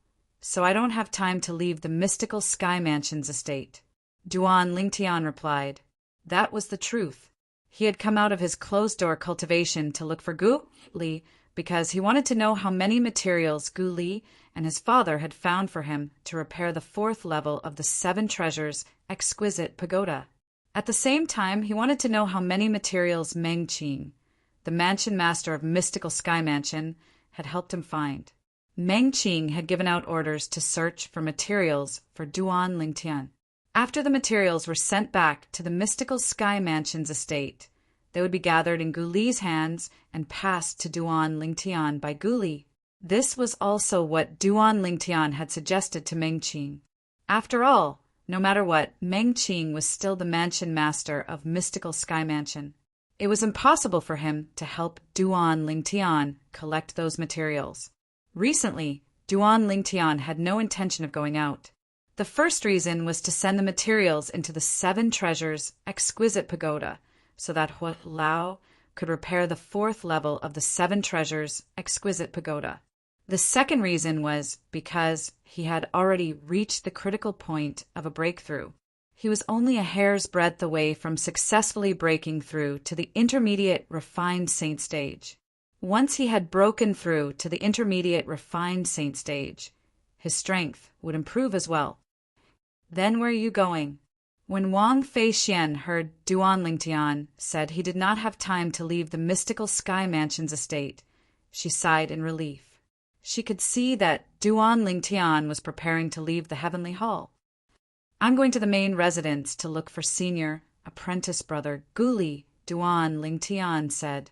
so I don't have time to leave the mystical Sky Mansion's estate. Duan Lingtian replied. That was the truth. He had come out of his closed-door cultivation to look for Gu Li because he wanted to know how many materials Gu Li and his father had found for him to repair the 4th level of the 7 Treasures exquisite pagoda. At the same time, he wanted to know how many materials Meng Qing, the mansion master of Mystical Sky Mansion, had helped him find. Meng Qing had given out orders to search for materials for Duan Lingtian. After the materials were sent back to the Mystical Sky Mansion's estate, they would be gathered in Gu Li's hands and passed to Duan Lingtian by Gu Li. This was also what Duan Lingtian had suggested to Meng Qing. After all, no matter what, Meng Qing was still the mansion master of Mystical Sky Mansion. It was impossible for him to help Duan Lingtian collect those materials. Recently, Duan Lingtian had no intention of going out. The first reason was to send the materials into the 7 Treasures exquisite pagoda so that Hu Lao could repair the 4th level of the 7 Treasures exquisite pagoda. The second reason was because he had already reached the critical point of a breakthrough. He was only a hair's breadth away from successfully breaking through to the intermediate refined saint stage. Once he had broken through to the intermediate refined saint stage, his strength would improve as well. Then where are you going? When Wang Feixian heard Duan Lingtian said he did not have time to leave the Mystical Sky Mansion's estate, she sighed in relief. She could see that Duan Lingtian was preparing to leave the Heavenly Hall. I'm going to the main residence to look for senior apprentice brother Gu Li, Duan Lingtian said.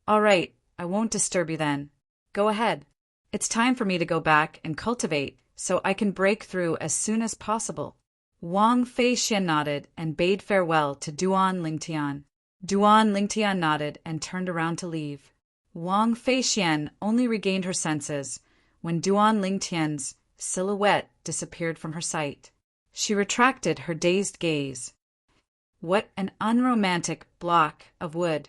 All right, I won't disturb you then. Go ahead. It's time for me to go back and cultivate so I can break through as soon as possible. Wang Feixian nodded and bade farewell to Duan Lingtian. Duan Lingtian nodded and turned around to leave. Wang Feixian only regained her senses when Duan Lingtian's silhouette disappeared from her sight. She retracted her dazed gaze. What an unromantic block of wood.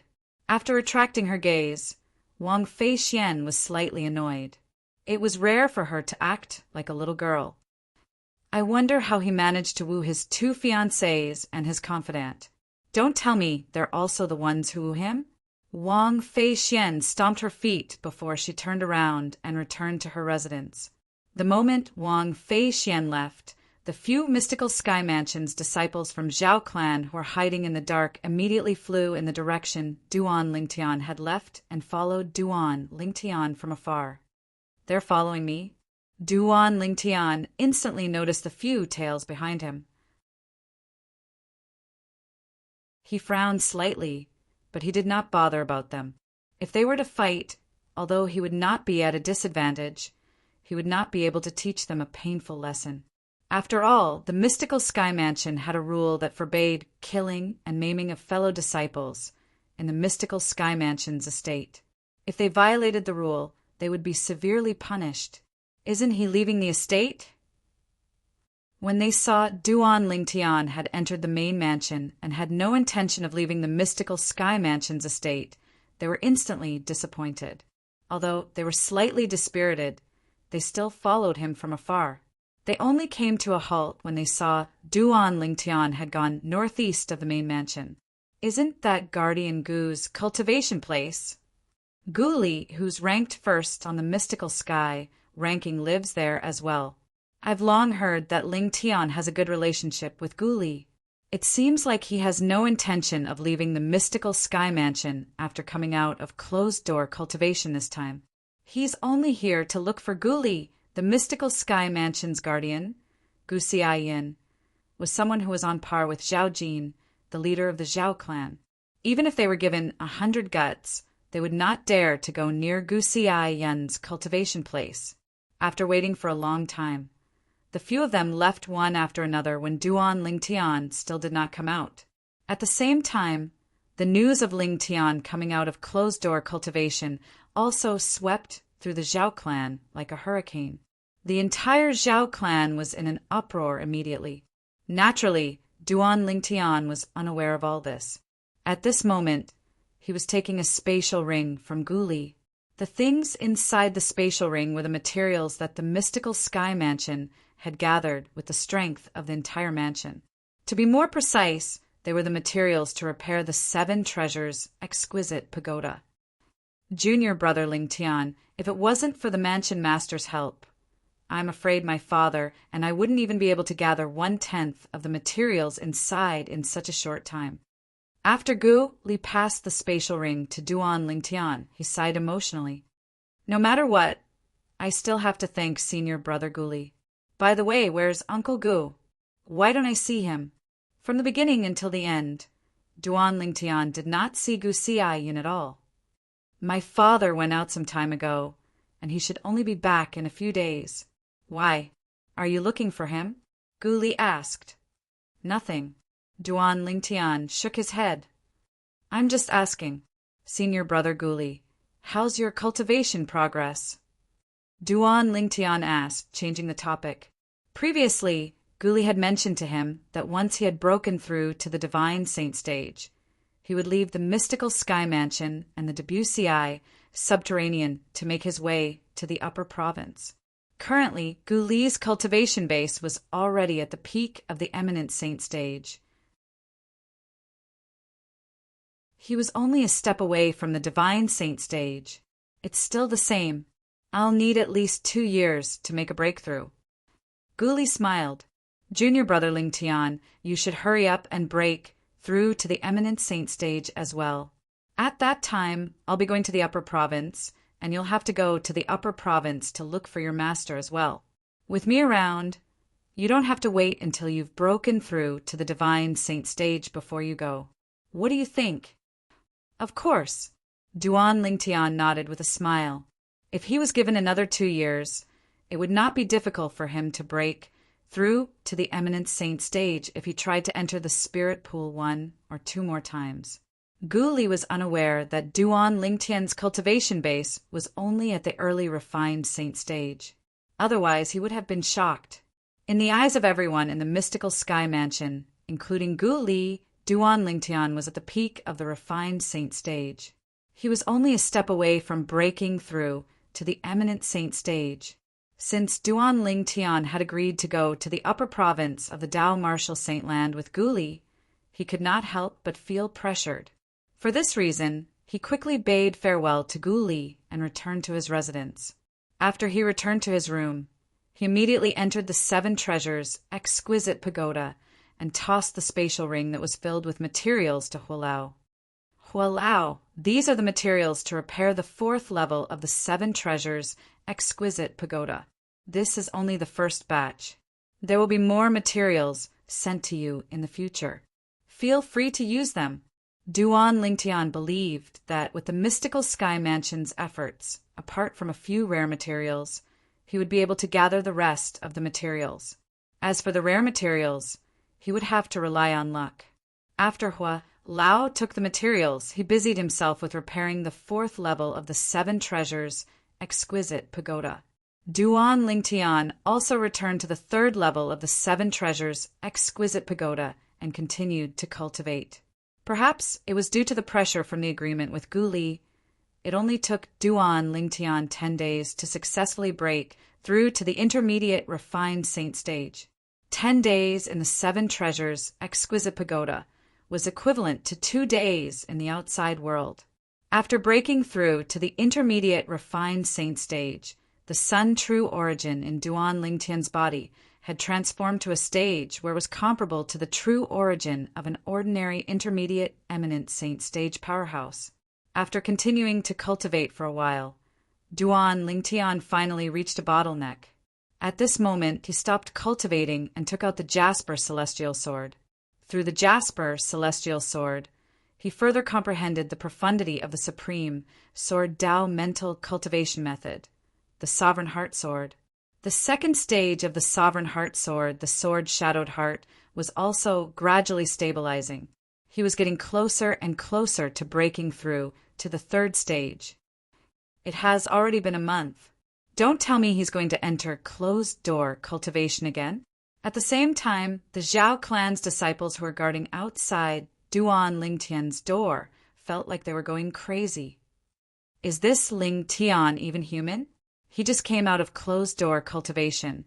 After retracting her gaze, Wang Feixian was slightly annoyed. It was rare for her to act like a little girl. I wonder how he managed to woo his 2 fiancés and his confidant. Don't tell me they're also the ones who woo him? Wang Feixian stomped her feet before she turned around and returned to her residence. The moment Wang Feixian left, The few mystical Sky Mansion's disciples from Zhao clan who were hiding in the dark immediately flew in the direction Duan Lingtian had left and followed Duan Lingtian from afar. "They're following me." Duan Lingtian instantly noticed the few tails behind him. He frowned slightly, but he did not bother about them. If they were to fight, although he would not be at a disadvantage, he would not be able to teach them a painful lesson. After all, the mystical Sky Mansion had a rule that forbade killing and maiming of fellow disciples in the mystical Sky Mansion's estate. If they violated the rule, they would be severely punished. "Isn't he leaving the estate?" When they saw Duan Lingtian had entered the main mansion and had no intention of leaving the mystical Sky Mansion's estate, they were instantly disappointed. Although they were slightly dispirited, they still followed him from afar. They only came to a halt when they saw Duan Lingtian had gone northeast of the main mansion. "Isn't that Guardian Gu's cultivation place?" Gu Li, who's ranked first on the mystical sky ranking, lives there as well. I've long heard that Lingtian has a good relationship with Gu Li. It seems like he has no intention of leaving the mystical Sky Mansion after coming out of closed-door cultivation this time. He's only here to look for Gu Li. The mystical Sky Mansion's guardian, Gu Xiaoyin, was someone who was on par with Zhao Jin, the leader of the Zhao clan. Even if they were given 100 guts, they would not dare to go near Gu Xiaoyin's cultivation place. After waiting for a long time, the few of them left one after another when Duan Lingtian still did not come out. At the same time, the news of Lingtian coming out of closed-door cultivation also swept through the Zhao clan like a hurricane. The entire Zhao clan was in an uproar immediately. Naturally, Duan Lingtian was unaware of all this. At this moment, he was taking a spatial ring from Gu Li. The things inside the spatial ring were the materials that the mystical Sky Mansion had gathered with the strength of the entire mansion. To be more precise, they were the materials to repair the 7 treasures' exquisite pagoda. Junior brother Lingtian, if it wasn't for the mansion master's help, I'm afraid my father and I wouldn't even be able to gather 1/10 of the materials inside in such a short time. After Gu Li passed the spatial ring to Duan Lingtian, he sighed emotionally. "No matter what, I still have to thank senior brother Gu Li. By the way, where's Uncle Gu? Why don't I see him?" From the beginning until the end, Duan Lingtian did not see Gu Xiaoyin at all. "My father went out some time ago, and he should only be back in a few days." "Why? Are you looking for him?" Gu Li asked. "Nothing." Duan Lingtian shook his head. "I'm just asking, senior brother Gu Li, how's your cultivation progress?" Duan Lingtian asked, changing the topic. Previously, Gu Li had mentioned to him that once he had broken through to the Divine Saint stage, he would leave the mystical Sky Mansion and the Debussy subterranean to make his way to the upper province. Currently, Gu Li's cultivation base was already at the peak of the Eminent Saint stage. He was only a step away from the Divine Saint stage. It's still the same. I'll need at least 2 years to make a breakthrough. Gu Li smiled. "Junior brother Lingtian, you should hurry up and break through to the Eminent Saint stage as well. At that time, I'll be going to the upper province, and you'll have to go to the upper province to look for your master as well. With me around, you don't have to wait until you've broken through to the Divine Saint stage before you go. What do you think?" "Of course." Duan Lingtian nodded with a smile. If he was given another 2 years, it would not be difficult for him to break through to the Eminent Saint stage if he tried to enter the Spirit Pool 1 or 2 more times. Gu Li was unaware that Duan Lingtian's cultivation base was only at the early refined Saint stage. Otherwise, he would have been shocked. In the eyes of everyone in the mystical Sky Mansion, including Gu Li, Duan Lingtian was at the peak of the refined Saint stage. He was only a step away from breaking through to the Eminent Saint stage. Since Duan Lingtian had agreed to go to the upper province of the Dao Martial Saint Land with Gu Li, he could not help but feel pressured. For this reason, he quickly bade farewell to Gu Li and returned to his residence. After he returned to his room, He immediately entered the Seven Treasures' exquisite pagoda and tossed the spatial ring that was filled with materials to Hualao. Hualao, these are the materials to repair the fourth level of the Seven Treasures' exquisite pagoda. This is only the first batch. There will be more materials sent to you in the future. Feel free to use them. Duan Lingtian believed that with the mystical Sky Mansion's efforts, apart from a few rare materials, he would be able to gather the rest of the materials. As for the rare materials, he would have to rely on luck. After Hualao took the materials, he busied himself with repairing the fourth level of the Seven Treasures' exquisite pagoda. Duan Lingtian also returned to the third level of the Seven Treasures' exquisite pagoda and continued to cultivate. Perhaps it was due to the pressure from the agreement with Gu Li. It only took Duan Lingtian 10 days to successfully break through to the intermediate refined saint stage. 10 days in the Seven Treasures' exquisite pagoda was equivalent to 2 days in the outside world. After breaking through to the intermediate refined saint stage, the Sun True Origin in Duan Lingtian's body had transformed to a stage where it was comparable to the true origin of an ordinary intermediate eminent saint stage powerhouse. After continuing to cultivate for a while, Duan Lingtian finally reached a bottleneck. At this moment, he stopped cultivating and took out the Jasper Celestial Sword. Through the Jasper Celestial Sword, he further comprehended the profundity of the Supreme Sword Tao mental cultivation method, the Sovereign Heart Sword. The second stage of the Sovereign Heart Sword, the Sword Shadowed Heart, was also gradually stabilizing. He was getting closer and closer to breaking through to the third stage. It has already been a month. Don't tell me he's going to enter closed-door cultivation again. At the same time, the Zhao clan's disciples who were guarding outside Duan Lingtian's door felt like they were going crazy. Is this Lingtian even human? He just came out of closed-door cultivation,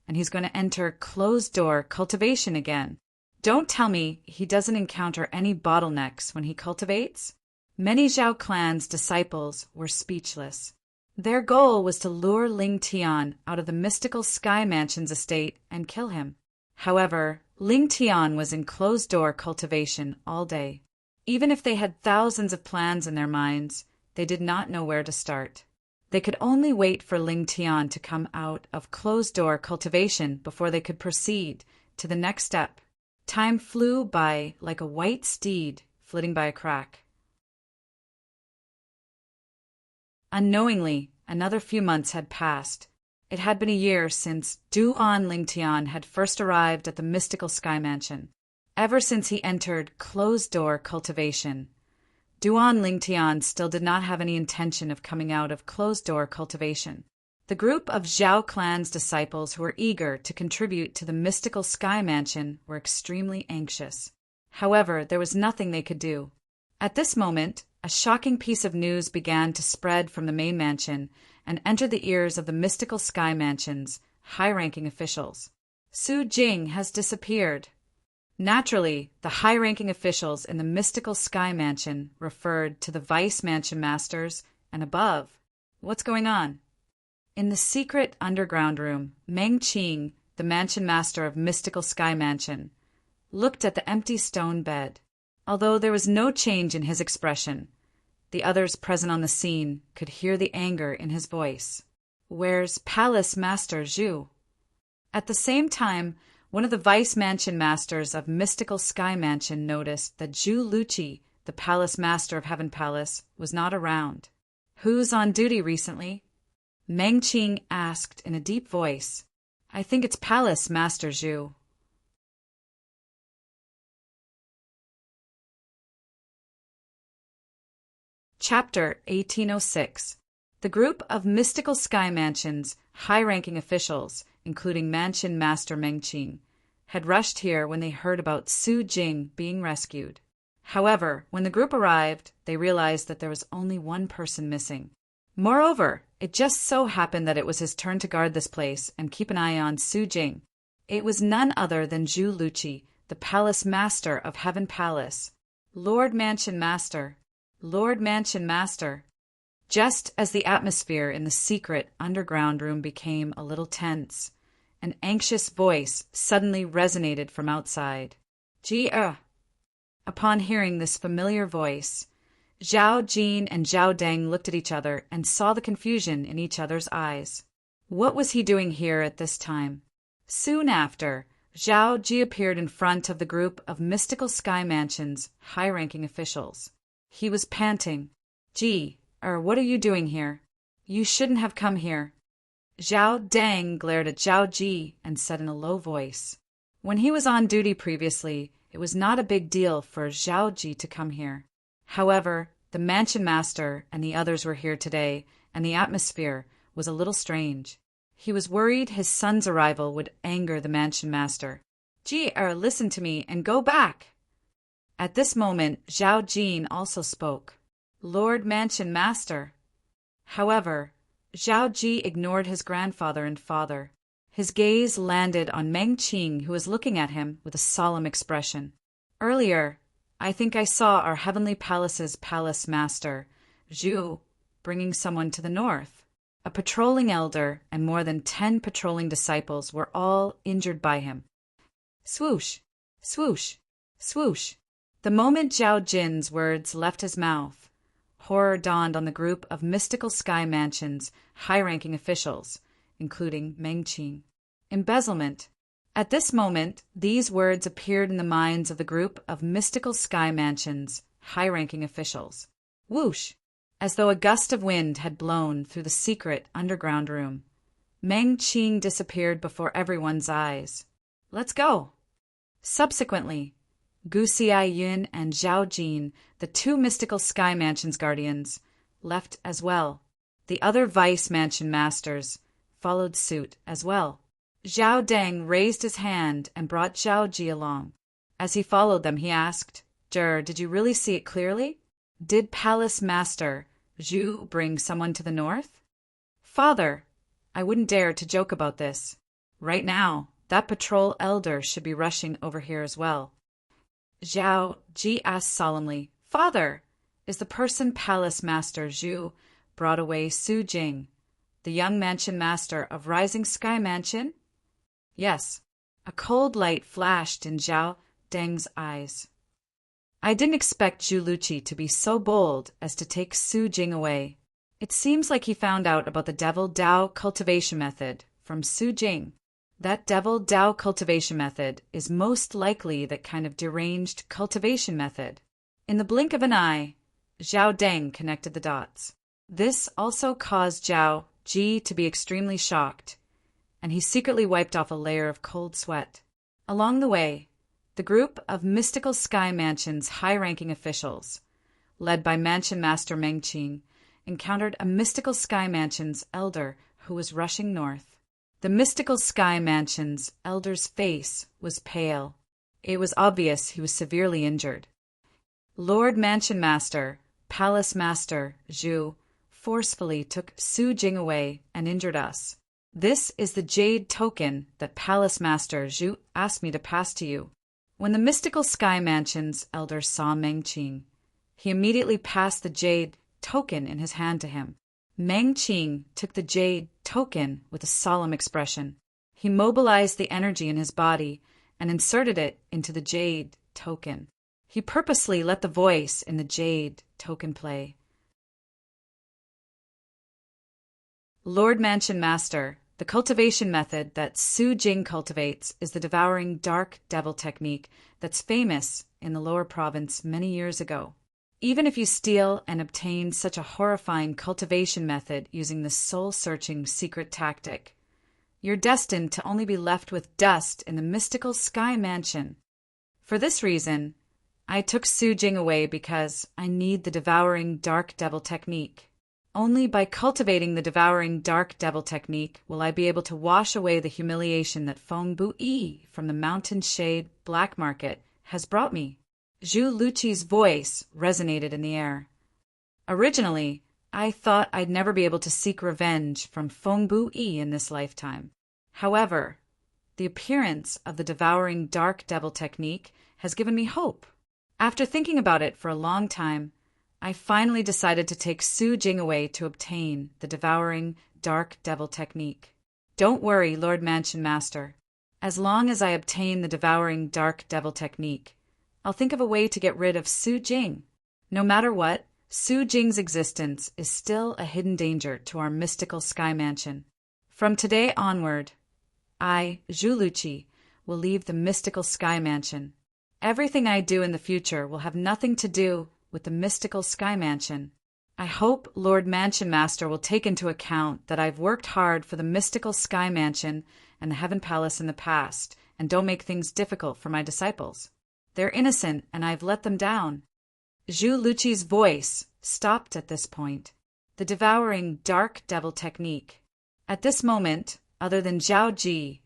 and he's going to enter closed-door cultivation again. Don't tell me he doesn't encounter any bottlenecks when he cultivates. Many Zhao clan's disciples were speechless. Their goal was to lure Ling Tian out of the mystical Sky Mansion's estate and kill him. However, Ling Tian was in closed-door cultivation all day. Even if they had thousands of plans in their minds, they did not know where to start. They could only wait for Ling Tian to come out of closed-door cultivation before they could proceed to the next step. Time flew by like a white steed flitting by a crack. Unknowingly, another few months had passed. It had been a year since Duan Lingtian had first arrived at the mystical Sky Mansion. Ever since he entered closed-door cultivation, Duan Lingtian still did not have any intention of coming out of closed-door cultivation. The group of Zhao clan's disciples who were eager to contribute to the mystical Sky Mansion were extremely anxious. However, there was nothing they could do. At this moment, a shocking piece of news began to spread from the main mansion and enter the ears of the mystical Sky Mansion's high-ranking officials. Su Jing has disappeared. Naturally, the high-ranking officials in the mystical Sky Mansion referred to the Vice Mansion Masters and above. What's going on? In the secret underground room, Meng Qing, the Mansion Master of Mystical Sky Mansion, looked at the empty stone bed. Although there was no change in his expression, the others present on the scene could hear the anger in his voice. Where's Palace Master Zhu? At the same time, one of the Vice Mansion Masters of Mystical Sky Mansion noticed that Zhu Luqi, the Palace Master of Heaven Palace, was not around. Who's on duty recently? Meng Qing asked in a deep voice. I think it's Palace Master Zhu. Chapter 1806. The group of Mystical Sky Mansion's high-ranking officials, including Mansion Master Meng Qing, had rushed here when they heard about Su Jing being rescued. However, when the group arrived, they realized that there was only one person missing. Moreover, it just so happened that it was his turn to guard this place and keep an eye on Su Jing. It was none other than Zhu Luqi, the Palace Master of Heaven Palace. Lord Mansion Master. Lord Mansion Master. Just as the atmosphere in the secret underground room became a little tense, an anxious voice suddenly resonated from outside. Ji. Upon hearing this familiar voice, Zhao Jin and Zhao Deng looked at each other and saw the confusion in each other's eyes. What was he doing here at this time? Soon after, Zhao Ji appeared in front of the group of Mystical Sky Mansion's high-ranking officials. He was panting. Ji, what are you doing here? You shouldn't have come here. Zhao Deng glared at Zhao Ji and said in a low voice. When he was on duty previously, it was not a big deal for Zhao Ji to come here. However, the mansion master and the others were here today, and the atmosphere was a little strange. He was worried his son's arrival would anger the mansion master. Ji, listen to me and go back. At this moment, Zhao Jin also spoke. Lord Mansion Master. However, Zhao Ji ignored his grandfather and father. His gaze landed on Meng Qing, who was looking at him with a solemn expression. Earlier, I think I saw our Heavenly Palace's palace master, Zhu, bringing someone to the north. A patrolling elder and more than 10 patrolling disciples were all injured by him. Swoosh, swoosh, swoosh. The moment Zhao Jin's words left his mouth, horror dawned on the group of Mystical Sky Mansion's high-ranking officials, including Meng Qing. Embezzlement. At this moment, these words appeared in the minds of the group of Mystical Sky Mansion's high-ranking officials. Whoosh! As though a gust of wind had blown through the secret underground room, Meng Qing disappeared before everyone's eyes. Let's go! Subsequently, Gu Xiaoyun and Zhao Jin, the 2 Mystical Sky Mansion's guardians, left as well. The other Vice Mansion Masters followed suit as well. Zhao Deng raised his hand and brought Zhao Ji along. As he followed them, he asked, did you really see it clearly? Did Palace Master Zhu bring someone to the north? Father, I wouldn't dare to joke about this. Right now, that patrol elder should be rushing over here as well. Zhao Ji asked solemnly, Father, is the person Palace Master Zhu brought away Su Jing, the young mansion master of Rising Sky Mansion? Yes. A cold light flashed in Zhao Deng's eyes. I didn't expect Zhu Luqi to be so bold as to take Su Jing away. It seems like he found out about the Devil Dao cultivation method from Su Jing. That Devil Dao cultivation method is most likely that kind of deranged cultivation method. In the blink of an eye, Zhao Deng connected the dots. This also caused Zhao Ji to be extremely shocked, and he secretly wiped off a layer of cold sweat. Along the way, the group of Mystical Sky Mansion's high-ranking officials, led by Mansion Master Meng Qing, encountered a Mystical Sky Mansion's elder who was rushing north. The Mystical Sky Mansion's elder's face was pale. It was obvious he was severely injured. Lord Mansion Master, Palace Master Zhu, forcefully took Su Jing away and injured us. This is the jade token that Palace Master Zhu asked me to pass to you. When the Mystical Sky Mansion's elder saw Meng Qing, he immediately passed the jade token in his hand to him. Meng Qing took the jade token with a solemn expression. He mobilized the energy in his body and inserted it into the jade token. He purposely let the voice in the jade token play. Lord Mansion Master, the cultivation method that Su Jing cultivates is the devouring dark devil technique that's famous in the lower province many years ago. Even if you steal and obtain such a horrifying cultivation method using this soul-searching secret tactic, you're destined to only be left with dust in the Mystical Sky Mansion. For this reason, I took Su Jing away because I need the devouring dark devil technique. Only by cultivating the devouring dark devil technique will I be able to wash away the humiliation that Feng Bu Yi from the Mountain Shade Black Market has brought me. Zhu Luqi's voice resonated in the air. Originally, I thought I'd never be able to seek revenge from Feng Bu Yi in this lifetime. However, the appearance of the devouring dark devil technique has given me hope. After thinking about it for a long time, I finally decided to take Su Jing away to obtain the devouring dark devil technique. Don't worry, Lord Mansion Master. As long as I obtain the devouring dark devil technique, I'll think of a way to get rid of Su Jing. No matter what, Su Jing's existence is still a hidden danger to our mystical sky mansion. From today onward, I, Zhu Luqi, will leave the mystical sky mansion. Everything I do in the future will have nothing to do with the mystical sky mansion. I hope Lord Mansion Master will take into account that I've worked hard for the mystical sky mansion and the Heaven Palace in the past, and don't make things difficult for my disciples. They're innocent, and I've let them down. Zhu Luqi's voice stopped at this point. The devouring dark devil technique. At this moment, other than Zhao Ji,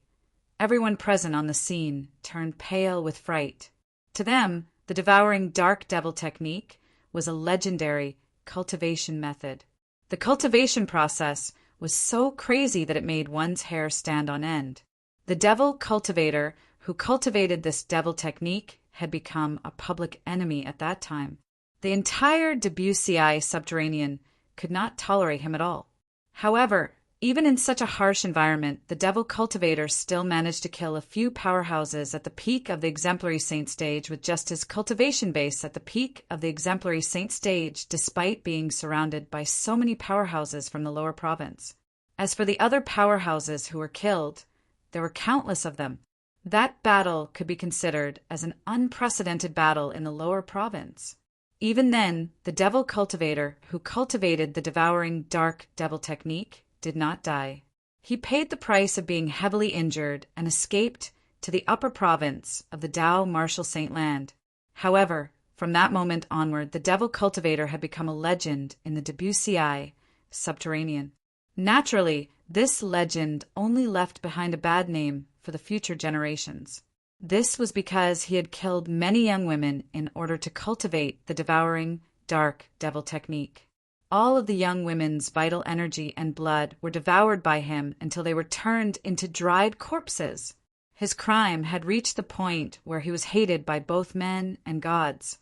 everyone present on the scene turned pale with fright. To them, the devouring dark devil technique was a legendary cultivation method. The cultivation process was so crazy that it made one's hair stand on end. The devil cultivator who cultivated this devil technique had become a public enemy at that time. The entire Debussy subterranean could not tolerate him at all. However, even in such a harsh environment, the devil cultivator still managed to kill a few powerhouses at the peak of the exemplary saint stage with just his cultivation base at the peak of the exemplary saint stage, despite being surrounded by so many powerhouses from the lower province. As for the other powerhouses who were killed, there were countless of them. That battle could be considered as an unprecedented battle in the lower province. Even then, the devil cultivator who cultivated the devouring dark devil technique did not die. He paid the price of being heavily injured and escaped to the upper province of the Dao Martial Saint Land. However, from that moment onward, the devil cultivator had become a legend in the Debussy subterranean. Naturally, this legend only left behind a bad name for the future generations. This was because he had killed many young women in order to cultivate the devouring dark devil technique. All of the young women's vital energy and blood were devoured by him until they were turned into dried corpses. His crime had reached the point where he was hated by both men and gods.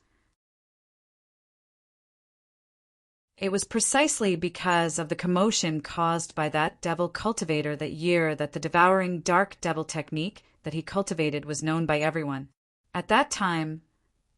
It was precisely because of the commotion caused by that devil cultivator that year that the devouring dark devil technique that he cultivated was known by everyone. At that time,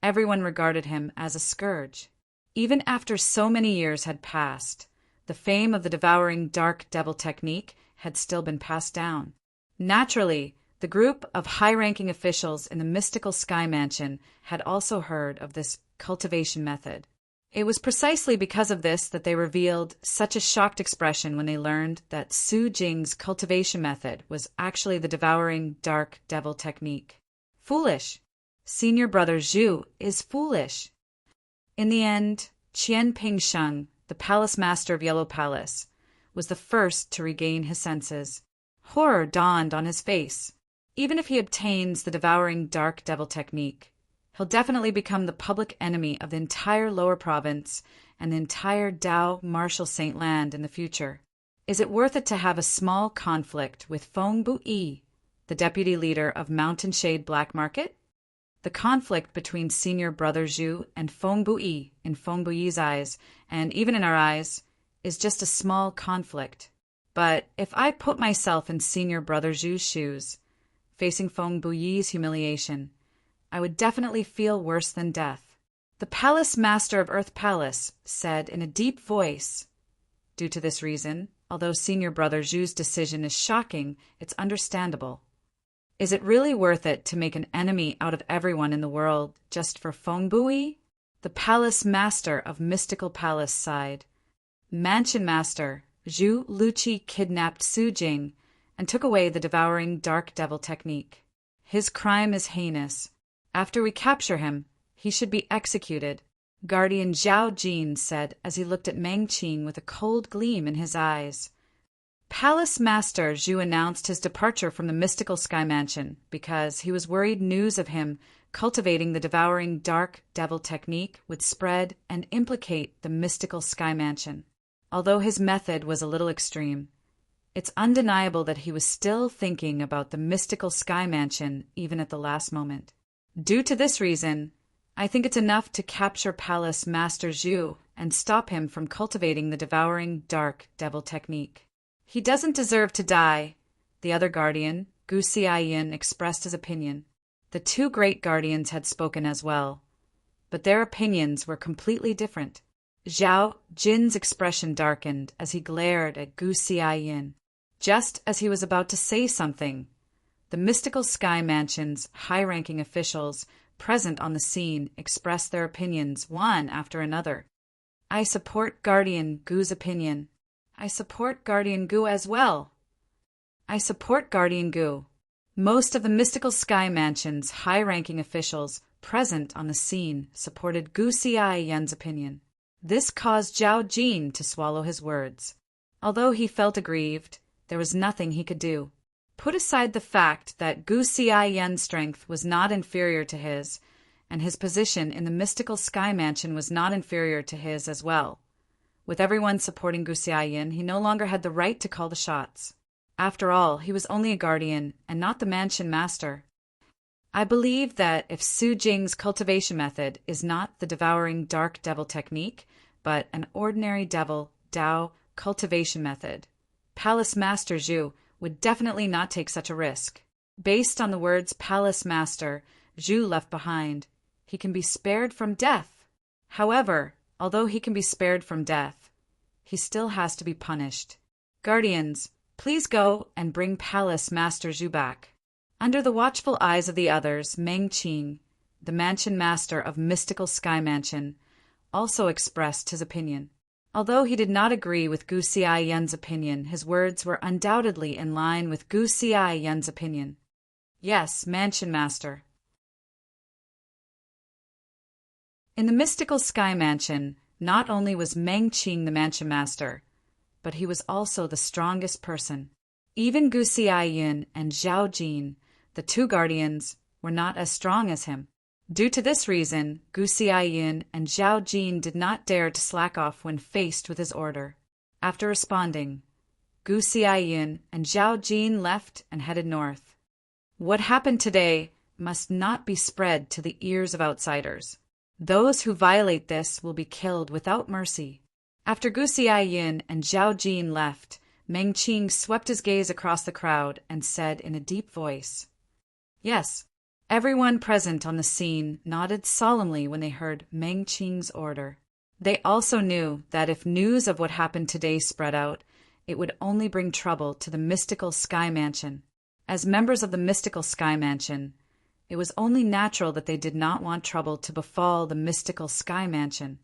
everyone regarded him as a scourge. Even after so many years had passed, the fame of the devouring dark devil technique had still been passed down. Naturally, the group of high-ranking officials in the mystical sky mansion had also heard of this cultivation method. It was precisely because of this that they revealed such a shocked expression when they learned that Su Jing's cultivation method was actually the devouring dark devil technique. Foolish. Senior brother Zhu is foolish. In the end, Qian Pingsheng, the palace master of Yellow Palace, was the first to regain his senses. Horror dawned on his face. Even if he obtains the devouring dark devil technique, he'll definitely become the public enemy of the entire lower province and the entire Dao Martial Saint Land in the future. Is it worth it to have a small conflict with Feng Buyi, the deputy leader of Mountain Shade Black Market? The conflict between senior brother Zhu and Feng Buyi, in Feng Buyi's eyes, and even in our eyes, is just a small conflict. But if I put myself in senior brother Zhu's shoes, facing Feng Buyi's humiliation, I would definitely feel worse than death. The palace master of Earth Palace said in a deep voice, "Due to this reason, although senior brother Zhu's decision is shocking, it's understandable. Is it really worth it to make an enemy out of everyone in the world just for Feng Buyi?" The palace master of Mystical Palace sighed. Mansion master Zhu Luqi kidnapped Su Jing and took away the devouring dark devil technique. His crime is heinous. After we capture him, he should be executed, Guardian Zhao Jin said as he looked at Meng Qing with a cold gleam in his eyes. Palace Master Zhu announced his departure from the mystical sky mansion because he was worried news of him cultivating the devouring dark devil technique would spread and implicate the mystical sky mansion. Although his method was a little extreme, it's undeniable that he was still thinking about the mystical sky mansion even at the last moment. Due to this reason, I think it's enough to capture Palace Master Zhu and stop him from cultivating the devouring dark devil technique. He doesn't deserve to die, the other guardian, Gu Xiaoyan, expressed his opinion. The two great guardians had spoken as well, but their opinions were completely different. Zhao Jin's expression darkened as he glared at Gu Xiaoyan. Just as he was about to say something, the mystical Sky Mansion's high-ranking officials present on the scene expressed their opinions one after another. I support Guardian Gu's opinion. I support Guardian Gu as well. I support Guardian Gu. Most of the mystical Sky Mansion's high-ranking officials present on the scene supported Gu Xiaoyan's opinion. This caused Zhao Jin to swallow his words. Although he felt aggrieved, there was nothing he could do. Put aside the fact that Gu Xiaoyan's strength was not inferior to his, and his position in the mystical Sky Mansion was not inferior to his as well. With everyone supporting Gu Xiaoyan, he no longer had the right to call the shots. After all, he was only a guardian and not the mansion master. I believe that if Su Jing's cultivation method is not the devouring dark devil technique, but an ordinary devil Dao cultivation method, Palace Master Zhu would definitely not take such a risk. Based on the words Palace Master Zhu left behind, he can be spared from death. However, although he can be spared from death, he still has to be punished. Guardians, please go and bring Palace Master Zhu back. Under the watchful eyes of the others, Meng Qing, the mansion master of Mystical Sky Mansion, also expressed his opinion. Although he did not agree with Gu Xiaoyan's opinion, his words were undoubtedly in line with Gu Xiaoyan's opinion. Yes, mansion master. In the Mystical Sky Mansion, not only was Meng Qing the mansion master, but he was also the strongest person. Even Gu Xiaoyan and Zhao Jin, the two guardians, were not as strong as him. Due to this reason, Gu Xiaoyan and Zhao Jin did not dare to slack off when faced with his order. After responding, Gu Xiaoyan and Zhao Jin left and headed north. What happened today must not be spread to the ears of outsiders. Those who violate this will be killed without mercy. After Gu Xiaoyan and Zhao Jin left, Meng Qing swept his gaze across the crowd and said in a deep voice, "Yes." Everyone present on the scene nodded solemnly when they heard Meng Qing's order. They also knew that if news of what happened today spread out, it would only bring trouble to the Mystical Sky Mansion. As members of the Mystical Sky Mansion, it was only natural that they did not want trouble to befall the Mystical Sky Mansion.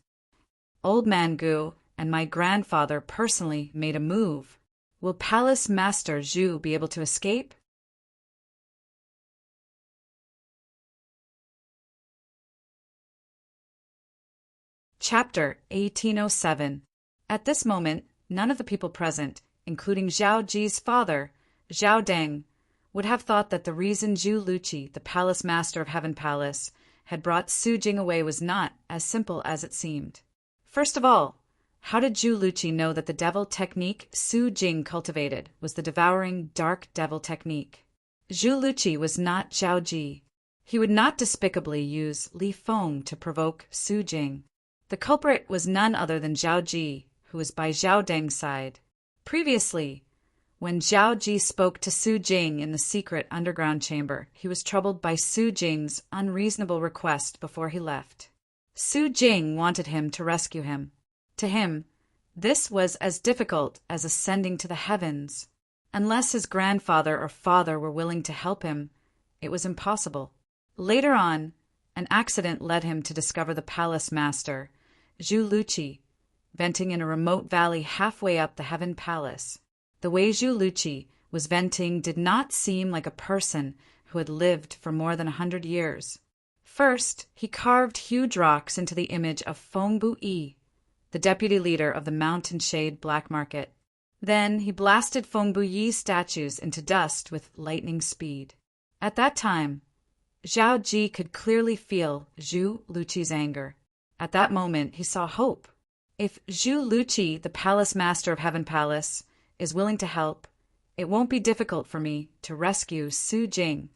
Old Man Gu and my grandfather personally made a move. Will Palace Master Zhu be able to escape? Chapter 1807. At this moment, none of the people present, including Zhao Ji's father, Zhao Deng, would have thought that the reason Zhu Luqi, the palace master of Heaven Palace, had brought Su Jing away was not as simple as it seemed. First of all, how did Zhu Luqi know that the devil technique Su Jing cultivated was the devouring dark devil technique? Zhu Luqi was not Zhao Ji. He would not despicably use Li Feng to provoke Su Jing. The culprit was none other than Zhao Ji, who was by Zhao Deng's side. Previously, when Zhao Ji spoke to Su Jing in the secret underground chamber, he was troubled by Su Jing's unreasonable request before he left. Su Jing wanted him to rescue him. To him, this was as difficult as ascending to the heavens. Unless his grandfather or father were willing to help him, it was impossible. Later on, an accident led him to discover the palace master, Zhu Luqi, venting in a remote valley halfway up the Heaven Palace. The way Zhu Luqi was venting did not seem like a person who had lived for more than 100 years. First, he carved huge rocks into the image of Feng Bu-yi, the deputy leader of the Mountain Shade Black Market. Then he blasted Feng Bu-yi's statues into dust with lightning speed. At that time, Zhao Ji could clearly feel Zhu Luqi's anger. At that moment, he saw hope. If Zhu Luqi, the palace master of Heaven Palace, is willing to help, it won't be difficult for me to rescue Su Jing.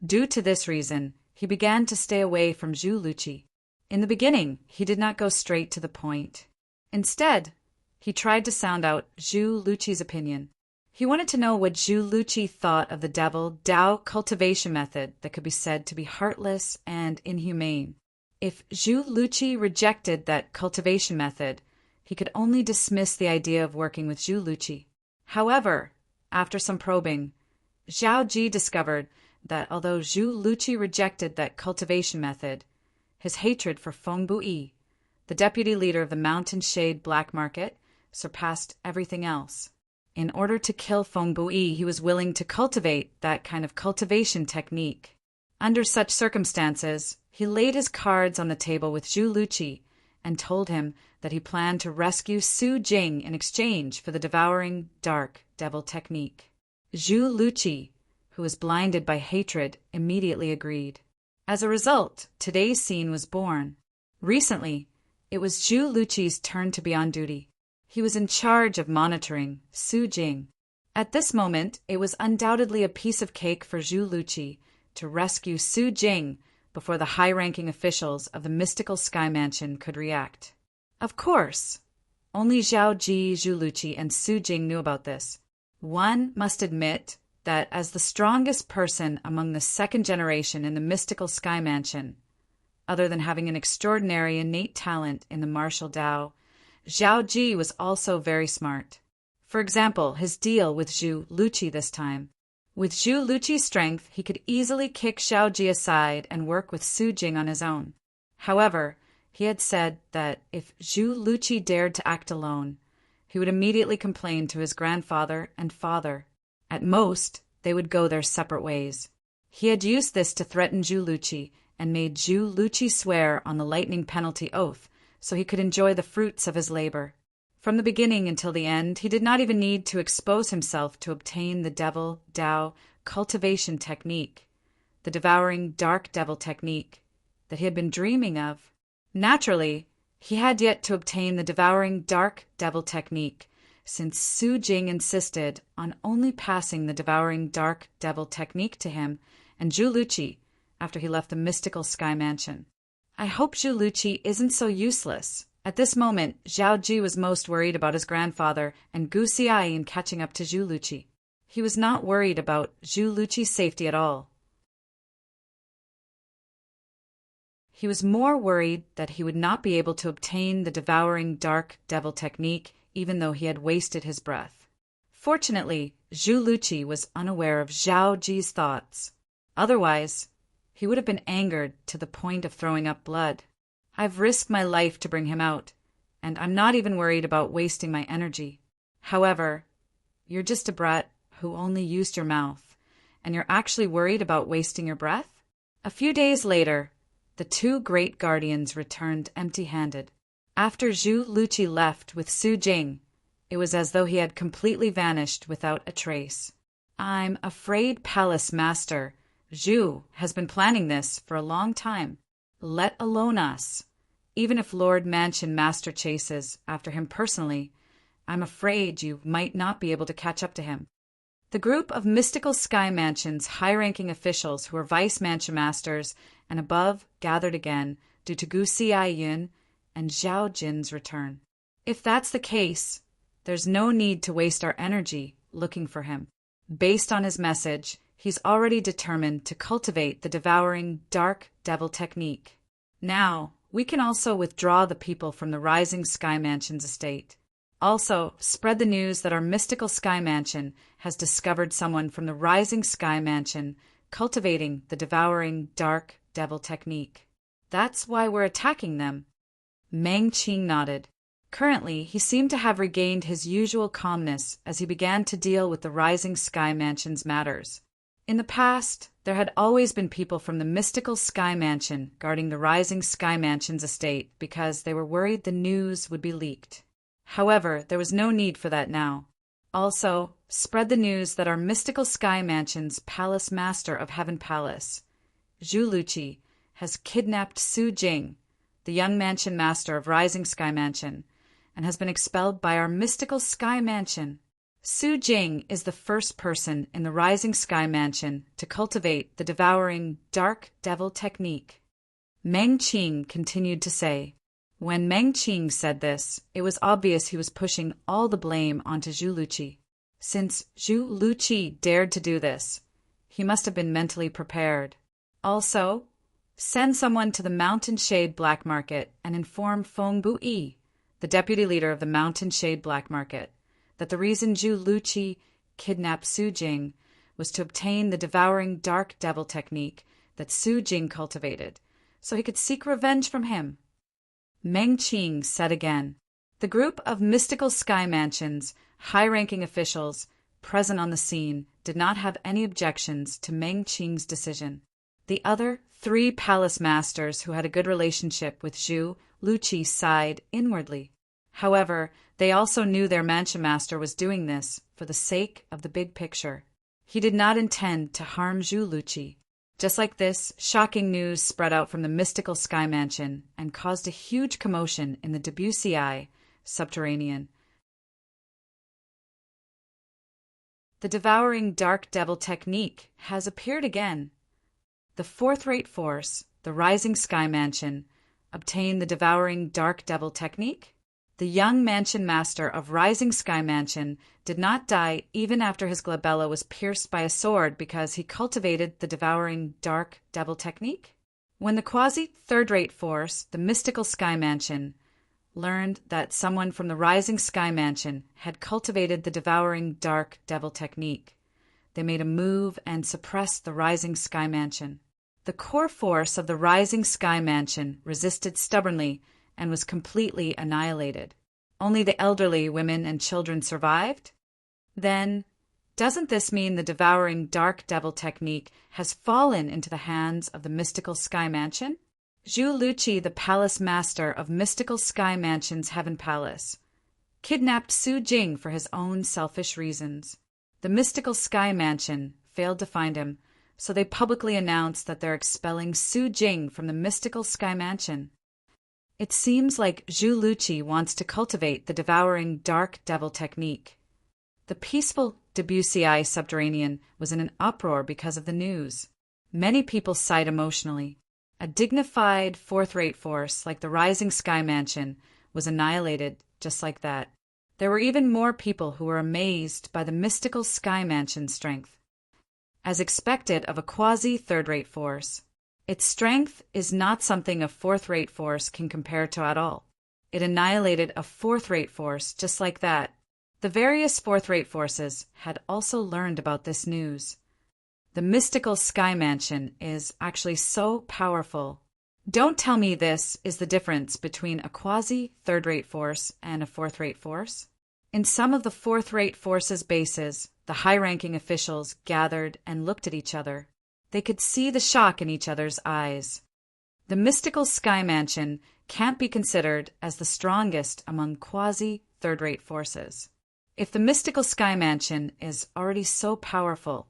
Due to this reason, he began to stay away from Zhu Luqi. In the beginning, he did not go straight to the point. Instead, he tried to sound out Zhu Luqi's opinion. He wanted to know what Zhu Luqi thought of the devil Dao cultivation method that could be said to be heartless and inhumane. If Zhu Luqi rejected that cultivation method, he could only dismiss the idea of working with Zhu Luqi. However, after some probing, Zhao Ji discovered that although Zhu Luqi rejected that cultivation method, his hatred for Feng Buyi, the deputy leader of the Mountain Shade Black Market, surpassed everything else. In order to kill Feng Buyi, he was willing to cultivate that kind of cultivation technique. Under such circumstances, he laid his cards on the table with Zhu Luqi and told him that he planned to rescue Su Jing in exchange for the devouring dark devil technique. Zhu Luqi, who was blinded by hatred, immediately agreed. As a result, today's scene was born. Recently, it was Zhu Luqi's turn to be on duty. He was in charge of monitoring Su Jing. At this moment, it was undoubtedly a piece of cake for Zhu Luqi to rescue Su Jing before the high-ranking officials of the mystical Sky Mansion could react. Of course, only Zhao Ji, Zhu Luqi, and Su Jing knew about this. One must admit that as the strongest person among the second generation in the mystical Sky Mansion, other than having an extraordinary innate talent in the martial Dao, Zhao Ji was also very smart. For example, his deal with Zhu Luqi this time. With Zhu Luqi's strength, he could easily kick Zhao Ji aside and work with Su Jing on his own. However, he had said that if Zhu Luqi dared to act alone, he would immediately complain to his grandfather and father. At most, they would go their separate ways. He had used this to threaten Zhu Luqi and made Zhu Luqi swear on the lightning penalty oath so he could enjoy the fruits of his labor. From the beginning until the end, he did not even need to expose himself to obtain the devil Dao cultivation technique, the devouring dark devil technique that he had been dreaming of. Naturally, he had yet to obtain the devouring dark devil technique, since Su Jing insisted on only passing the devouring dark devil technique to him and Zhu Luqi after he left the mystical Sky Mansion. I hope Zhu Luqi isn't so useless. At this moment, Zhao Ji was most worried about his grandfather and Gu Xiai in catching up to Zhu Luqi. He was not worried about Zhu Luqi's safety at all. He was more worried that he would not be able to obtain the devouring dark devil technique even though he had wasted his breath. Fortunately, Zhu Luqi was unaware of Zhao Ji's thoughts. Otherwise, he would have been angered to the point of throwing up blood. I've risked my life to bring him out, and I'm not even worried about wasting my energy. However, you're just a brat who only used your mouth, and you're actually worried about wasting your breath? A few days later, the two great guardians returned empty-handed. After Zhu Luqi left with Su Jing, it was as though he had completely vanished without a trace. I'm afraid Palace Master Zhu has been planning this for a long time, let alone us. Even if Lord Mansion Master chases after him personally, I'm afraid you might not be able to catch up to him. The group of mystical Sky Mansion's high-ranking officials who were Vice Mansion Masters and above gathered again due to Gu Xiaiyun and Zhao Jin's return. If that's the case, there's no need to waste our energy looking for him. Based on his message, he's already determined to cultivate the devouring dark devil technique. Now, we can also withdraw the people from the Rising Sky Mansion's estate. Also, spread the news that our mystical Sky Mansion has discovered someone from the Rising Sky Mansion cultivating the devouring dark devil technique. That's why we're attacking them. Meng Qing nodded. Currently, he seemed to have regained his usual calmness as he began to deal with the Rising Sky Mansion's matters. In the past, there had always been people from the mystical Sky Mansion guarding the Rising Sky Mansion's estate because they were worried the news would be leaked. However, there was no need for that now. Also, spread the news that our mystical Sky Mansion's Palace Master of Heaven Palace, Zhu Luqi, has kidnapped Su Jing, the young Mansion Master of Rising Sky Mansion, and has been expelled by our mystical Sky Mansion. Su Jing is the first person in the Rising Sky Mansion to cultivate the devouring dark devil technique. Meng Qing continued to say. When Meng Qing said this, it was obvious he was pushing all the blame onto Zhu Luqi. Since Zhu Luqi dared to do this, he must have been mentally prepared. Also, send someone to the Mountain Shade Black Market and inform Feng Buyi, the deputy leader of the Mountain Shade Black Market, that the reason Zhu Luqi kidnapped Su Jing was to obtain the devouring dark devil technique that Su Jing cultivated, so he could seek revenge from him. Meng Qing said again. The group of mystical sky mansions, high-ranking officials present on the scene did not have any objections to Meng Qing's decision. The other 3 palace masters who had a good relationship with Zhu Luqi sighed inwardly. However, they also knew their mansion master was doing this for the sake of the big picture. He did not intend to harm Zhu Luqi. Just like this, shocking news spread out from the mystical sky mansion and caused a huge commotion in the Debussy subterranean. The devouring dark devil technique has appeared again. The fourth-rate force, the rising sky mansion, obtained the devouring dark devil technique. The young mansion master of Rising Sky Mansion did not die even after his glabella was pierced by a sword because he cultivated the devouring dark devil technique. When the quasi-third-rate force, the mystical Sky Mansion, learned that someone from the Rising Sky Mansion had cultivated the devouring dark devil technique, they made a move and suppressed the Rising Sky Mansion. The core force of the Rising Sky Mansion resisted stubbornly and was completely annihilated. Only the elderly, women, and children survived? Then, doesn't this mean the devouring dark devil technique has fallen into the hands of the mystical Sky Mansion? Zhu Luqi, the palace master of mystical Sky Mansion's Heaven Palace, kidnapped Su Jing for his own selfish reasons. The mystical Sky Mansion failed to find him, so they publicly announced that they're expelling Su Jing from the mystical Sky Mansion. It seems like Zhu Luqi wants to cultivate the devouring dark devil technique. The peaceful Debussy subterranean was in an uproar because of the news. Many people sighed emotionally. A dignified fourth-rate force like the Rising Sky Mansion was annihilated just like that. There were even more people who were amazed by the mystical Sky Mansion's strength. As expected of a quasi-third-rate force, its strength is not something a fourth-rate force can compare to at all. It annihilated a fourth-rate force just like that. The various fourth-rate forces had also learned about this news. The mystical Sky Mansion is actually so powerful. Don't tell me this is the difference between a quasi-third-rate force and a fourth-rate force. In some of the fourth-rate forces' bases, the high-ranking officials gathered and looked at each other. They could see the shock in each other's eyes. The mystical Sky Mansion can't be considered as the strongest among quasi-third-rate forces. If the mystical Sky Mansion is already so powerful,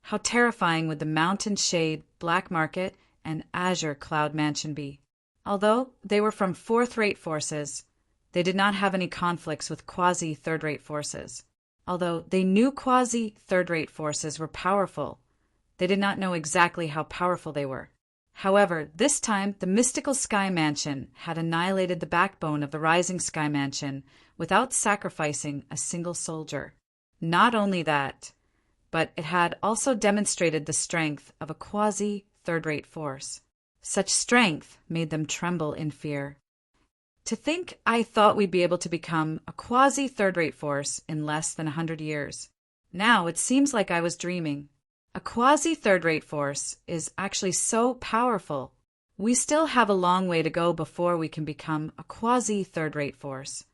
how terrifying would the Mountain Shade Black Market and Azure Cloud Mansion be? Although they were from fourth-rate forces, they did not have any conflicts with quasi-third-rate forces. Although they knew quasi-third-rate forces were powerful, they did not know exactly how powerful they were. However, this time the mystical Sky Mansion had annihilated the backbone of the Rising Sky Mansion without sacrificing a single soldier. Not only that, but it had also demonstrated the strength of a quasi-third-rate force. Such strength made them tremble in fear. To think I thought we'd be able to become a quasi-third-rate force in less than 100 years. Now it seems like I was dreaming. A quasi-third-rate force is actually so powerful. We still have a long way to go before we can become a quasi-third-rate force.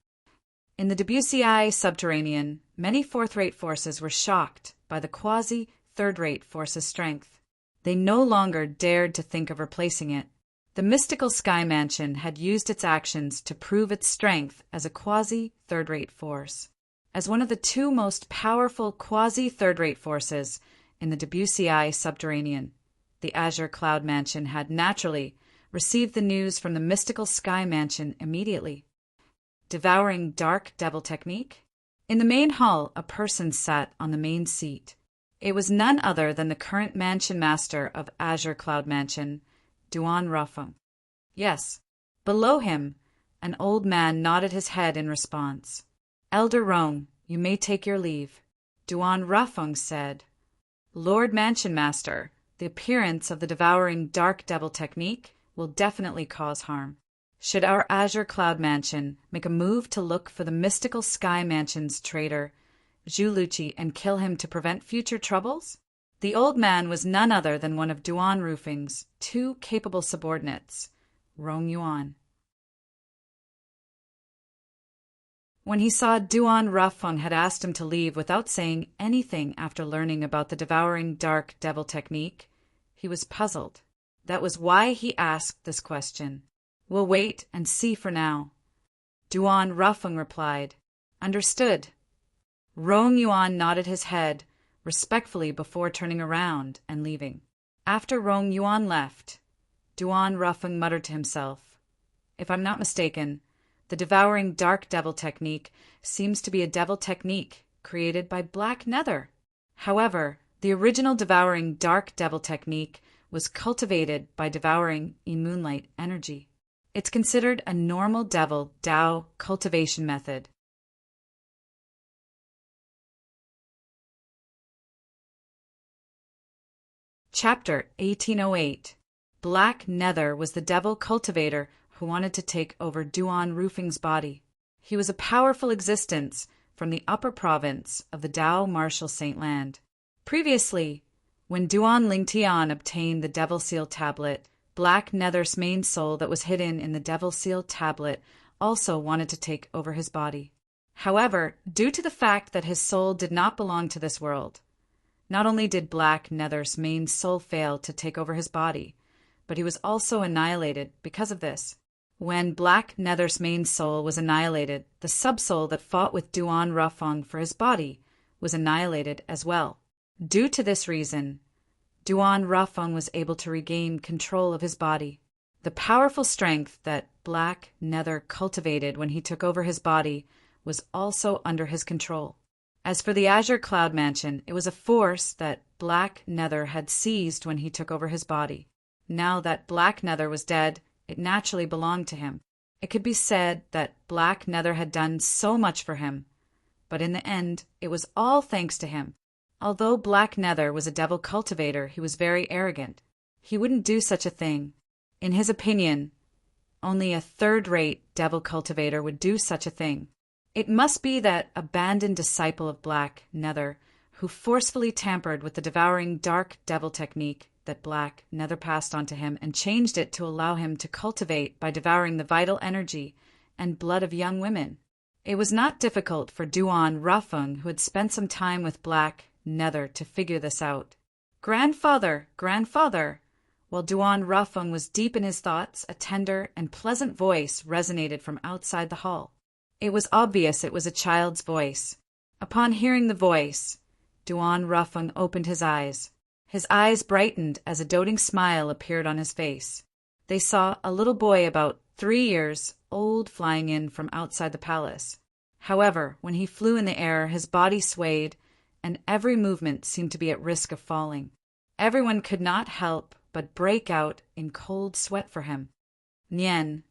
In the Debussy subterranean, many fourth-rate forces were shocked by the quasi-third-rate force's strength. They no longer dared to think of replacing it. The mystical Sky Mansion had used its actions to prove its strength as a quasi-third-rate force. As one of the 2 most powerful quasi-third-rate forces in the Debussy subterranean, the Azure Cloud Mansion had naturally received the news from the mystical Sky Mansion immediately. Devouring dark devil technique? In the main hall, a person sat on the main seat. It was none other than the current mansion master of Azure Cloud Mansion, Duan Rafeng. Yes. Below him, an old man nodded his head in response. Elder Rong, you may take your leave. Duan Rafeng said. Lord Mansion Master, the appearance of the devouring dark devil technique will definitely cause harm. Should our Azure Cloud Mansion make a move to look for the mystical Sky Mansion's traitor, Zhu Luqi, and kill him to prevent future troubles? The old man was none other than one of Duan Rufeng's two capable subordinates, Rong Yuan. When he saw Duan Rafeng had asked him to leave without saying anything after learning about the devouring dark devil technique, he was puzzled. That was why he asked this question. We'll wait and see for now. Duan Rafeng replied. Understood. Rong Yuan nodded his head respectfully before turning around and leaving. After Rong Yuan left, Duan Rafeng muttered to himself, If I'm not mistaken, the devouring dark devil technique seems to be a devil technique created by Black Nether. However, the original devouring dark devil technique was cultivated by devouring moonlight energy. It's considered a normal devil Dao cultivation method. Chapter 1808. Black Nether was the devil cultivator who wanted to take over Duan Rufeng's body. He was a powerful existence from the upper province of the Dao Martial Saint Land. Previously, when Duan Lingtian obtained the Devil Seal Tablet, Black Nether's main soul that was hidden in the Devil Seal Tablet also wanted to take over his body. However, due to the fact that his soul did not belong to this world, not only did Black Nether's main soul fail to take over his body, but he was also annihilated because of this. When Black Nether's main soul was annihilated, the subsoul that fought with Duan Rafeng for his body was annihilated as well. Due to this reason, Duan Rafeng was able to regain control of his body. The powerful strength that Black Nether cultivated when he took over his body was also under his control. As for the Azure Cloud Mansion, it was a force that Black Nether had seized when he took over his body. Now that Black Nether was dead, it naturally belonged to him. It could be said that Black Nether had done so much for him, but in the end, it was all thanks to him. Although Black Nether was a devil cultivator, he was very arrogant. He wouldn't do such a thing. In his opinion, only a third-rate devil cultivator would do such a thing. It must be that abandoned disciple of Black Nether who forcefully tampered with the devouring dark devil technique that Black Nether passed on to him and changed it to allow him to cultivate by devouring the vital energy and blood of young women. It was not difficult for Duan Rafeng, who had spent some time with Black Nether, to figure this out. Grandfather, grandfather! While Duan Rafeng was deep in his thoughts, a tender and pleasant voice resonated from outside the hall. It was obvious it was a child's voice. Upon hearing the voice, Duan Rafeng opened his eyes. His eyes brightened as a doting smile appeared on his face. They saw a little boy about 3 years old flying in from outside the palace. However, when he flew in the air, his body swayed, and every movement seemed to be at risk of falling. Everyone could not help but break out in cold sweat for him. Nian,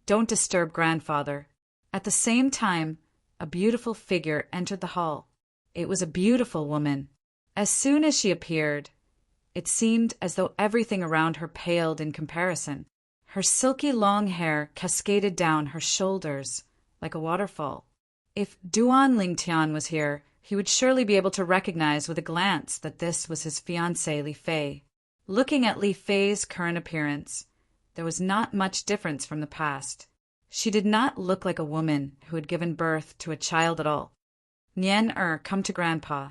don't disturb grandfather. At the same time, a beautiful figure entered the hall. It was a beautiful woman. As soon as she appeared, it seemed as though everything around her paled in comparison. Her silky long hair cascaded down her shoulders like a waterfall. If Duan Lingtian was here, he would surely be able to recognize with a glance that this was his fiancée Li Fei. Looking at Li Fei's current appearance, there was not much difference from the past. She did not look like a woman who had given birth to a child at all. Nian, come to grandpa.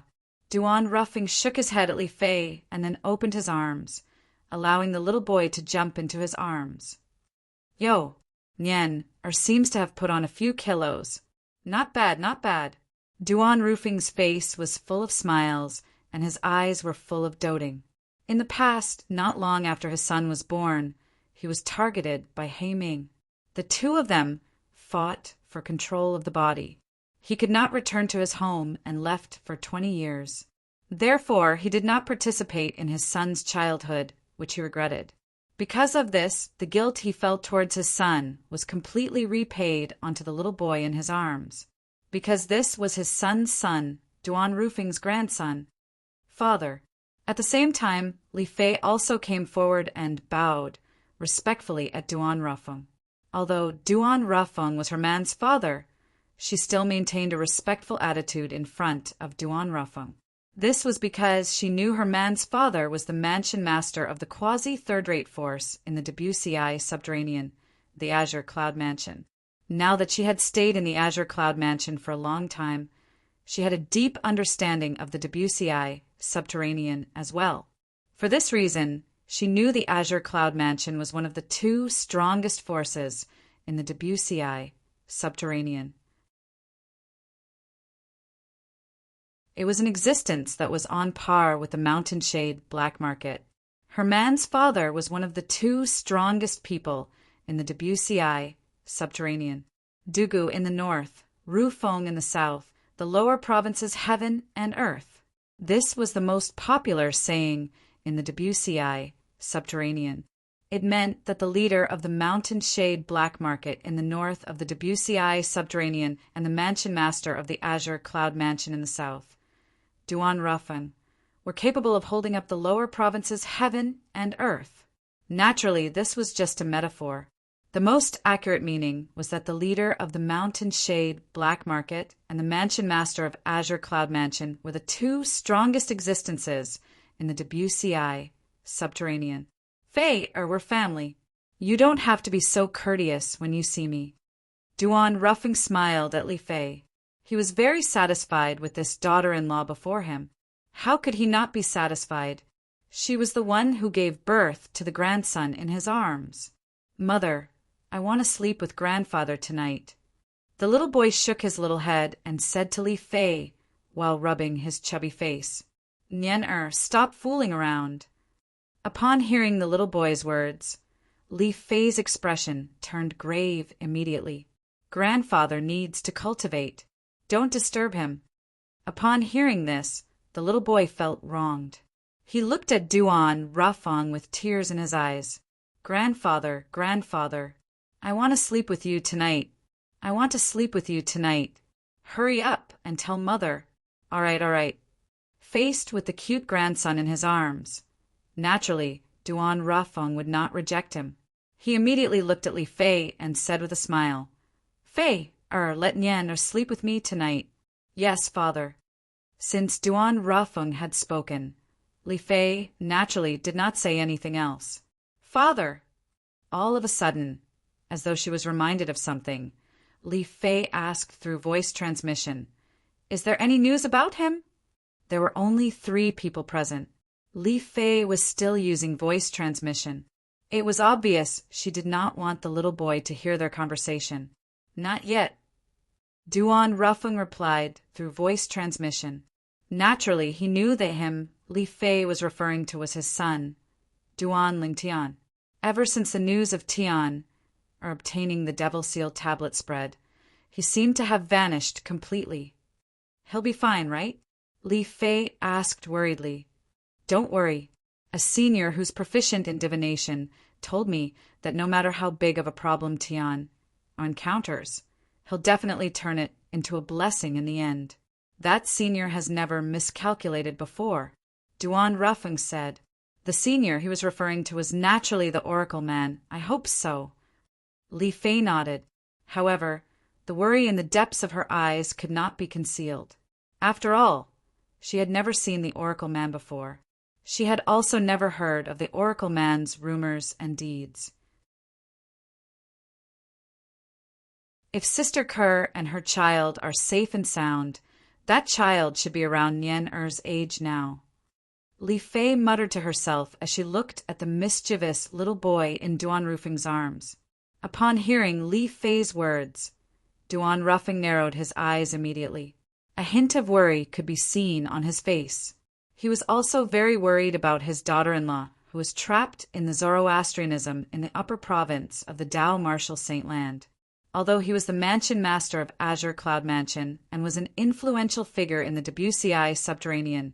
Duan Rafeng shook his head at Li Fei and then opened his arms, allowing the little boy to jump into his arms. Yo, Nian seems to have put on a few kilos. Not bad, not bad. Duan Rufeng's face was full of smiles, and his eyes were full of doting. In the past, not long after his son was born, he was targeted by He Ming. The two of them fought for control of the body. He could not return to his home and left for 20 years. Therefore, he did not participate in his son's childhood, which he regretted. Because of this, the guilt he felt towards his son was completely repaid onto the little boy in his arms. Because this was his son's son, Duan Rufing's grandson. Father. At the same time, Li Fei also came forward and bowed respectfully at Duan Rufeng. Although Duan Rufeng was her man's father, she still maintained a respectful attitude in front of Duan Rufeng. This was because she knew her man's father was the mansion master of the quasi-third-rate force in the WCI subterranean, the Azure Cloud Mansion. Now that she had stayed in the Azure Cloud Mansion for a long time, she had a deep understanding of the WCI subterranean as well. For this reason, she knew the Azure Cloud Mansion was one of the two strongest forces in the WCI subterranean. It was an existence that was on par with the Mountain Shade black market. Her man's father was one of the two strongest people in the WCI subterranean. Dugu in the north, Rufeng in the south, the lower provinces heaven and earth. This was the most popular saying in the WCI subterranean. It meant that the leader of the Mountain Shade black market in the north of the WCI subterranean and the mansion master of the Azure Cloud Mansion in the south, Duan Rufeng, were capable of holding up the lower provinces heaven and earth. Naturally, this was just a metaphor. The most accurate meaning was that the leader of the Mountain Shade black market and the mansion master of Azure Cloud Mansion were the two strongest existences in the WCI subterranean. We're family. You don't have to be so courteous when you see me. Duan Rufeng smiled at Li Fei. He was very satisfied with this daughter-in-law before him. How could he not be satisfied? She was the one who gave birth to the grandson in his arms. Mother, I want to sleep with grandfather tonight. The little boy shook his little head and said to Li Fei while rubbing his chubby face, Nian stop fooling around. Upon hearing the little boy's words, Li Fei's expression turned grave immediately. Grandfather needs to cultivate. Don't disturb him. Upon hearing this, the little boy felt wronged. He looked at Duan Rufeng with tears in his eyes. Grandfather, I want to sleep with you tonight. I want to sleep with you tonight. Hurry up and tell mother. All right. Faced with the cute grandson in his arms, naturally, Duan Rufeng would not reject him. He immediately looked at Li Fei and said with a smile, Fei, let Nian sleep with me tonight. Yes, father. Since Duan Rufeng had spoken, Li Fei naturally did not say anything else. Father! All of a sudden, as though she was reminded of something, Li Fei asked through voice transmission, Is there any news about him? There were only 3 people present. Li Fei was still using voice transmission. It was obvious she did not want the little boy to hear their conversation. Not yet. Duan Rufeng replied through voice transmission. Naturally, he knew that him Li Fei was referring to was his son, Duan Lingtian. Ever since the news of Tian, or obtaining the Devil Seal tablet spread, he seemed to have vanished completely. He'll be fine, right? Li Fei asked worriedly. Don't worry. A senior who's proficient in divination told me that no matter how big of a problem Tian encounters, he'll definitely turn it into a blessing in the end. That senior has never miscalculated before, Duan Rufeng said. The senior he was referring to was naturally the Oracle man. I hope so. Li Fei nodded. However, the worry in the depths of her eyes could not be concealed. After all, she had never seen the Oracle man before. She had also never heard of the Oracle man's rumors and deeds. If Sister Kerr and her child are safe and sound, that child should be around Nian age now. Li Fei muttered to herself as she looked at the mischievous little boy in Duan Rufeng's arms. Upon hearing Li Fei's words, Duan Rufeng narrowed his eyes immediately. A hint of worry could be seen on his face. He was also very worried about his daughter-in-law, who was trapped in the Zoroastrianism in the upper province of the Dao Martial Saint Land. Although he was the mansion master of Azure Cloud Mansion and was an influential figure in the WCI subterranean,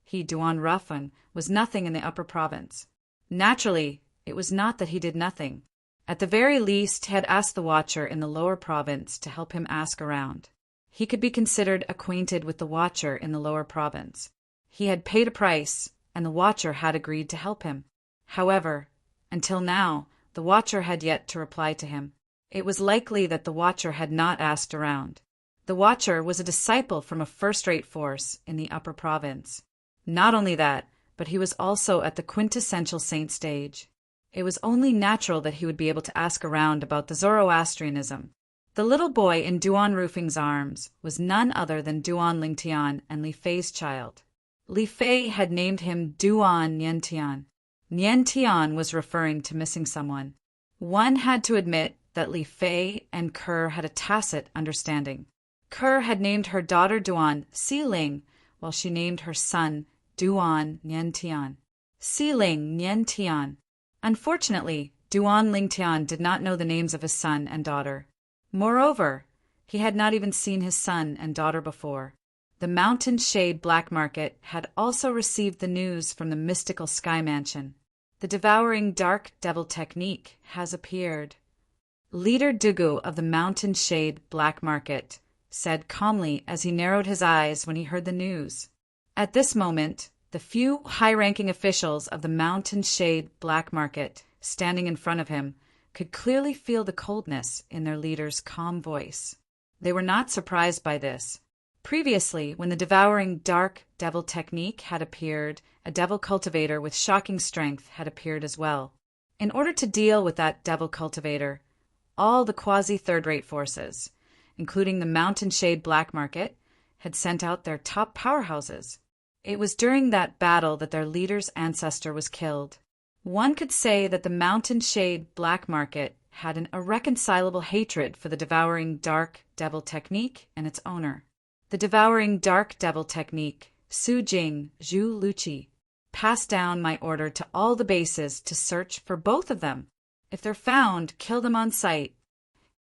he, Duan Rufeng, was nothing in the upper province. Naturally, It was not that he did nothing. At the very least, he had asked the watcher in the lower province to help him ask around. He could be considered acquainted with the watcher in the lower province. He had paid a price, and the watcher had agreed to help him. However, until now, the watcher had yet to reply to him. It was likely that the watcher had not asked around. The watcher was a disciple from a first-rate force in the upper province. Not only that, but he was also at the quintessential saint stage. It was only natural that he would be able to ask around about the Zoroastrianism. The little boy in Duan Roofing's arms was none other than Duan Lingtian and Li Fei's child. Li Fei had named him Duan Niantian. Niantian was referring to missing someone. One had to admit that Li Fei and Kerr had a tacit understanding. Kerr had named her daughter Duan Siling, while she named her son Duan Niantian. Siling Niantian. Unfortunately, Duan Lingtian did not know the names of his son and daughter. Moreover, he had not even seen his son and daughter before. The Mountain Shade Black Market had also received the news from the mystical Sky Mansion. The devouring dark devil technique has appeared. Leader Dugu of the Mountain Shade Black Market said calmly as he narrowed his eyes when he heard the news. At this moment, the few high-ranking officials of the Mountain Shade Black Market standing in front of him could clearly feel the coldness in their leader's calm voice. They were not surprised by this. Previously, when the devouring dark devil technique had appeared, a devil cultivator with shocking strength had appeared as well. In order to deal with that devil cultivator, all the quasi-third-rate forces, including the Mountain Shade Black Market, had sent out their top powerhouses. It was during that battle that their leader's ancestor was killed. One could say that the Mountain Shade Black Market had an irreconcilable hatred for the devouring dark devil technique and its owner. The devouring dark devil technique, Su Jing Zhu Luqi, passed down my order to all the bases to search for both of them. If they're found, kill them on sight.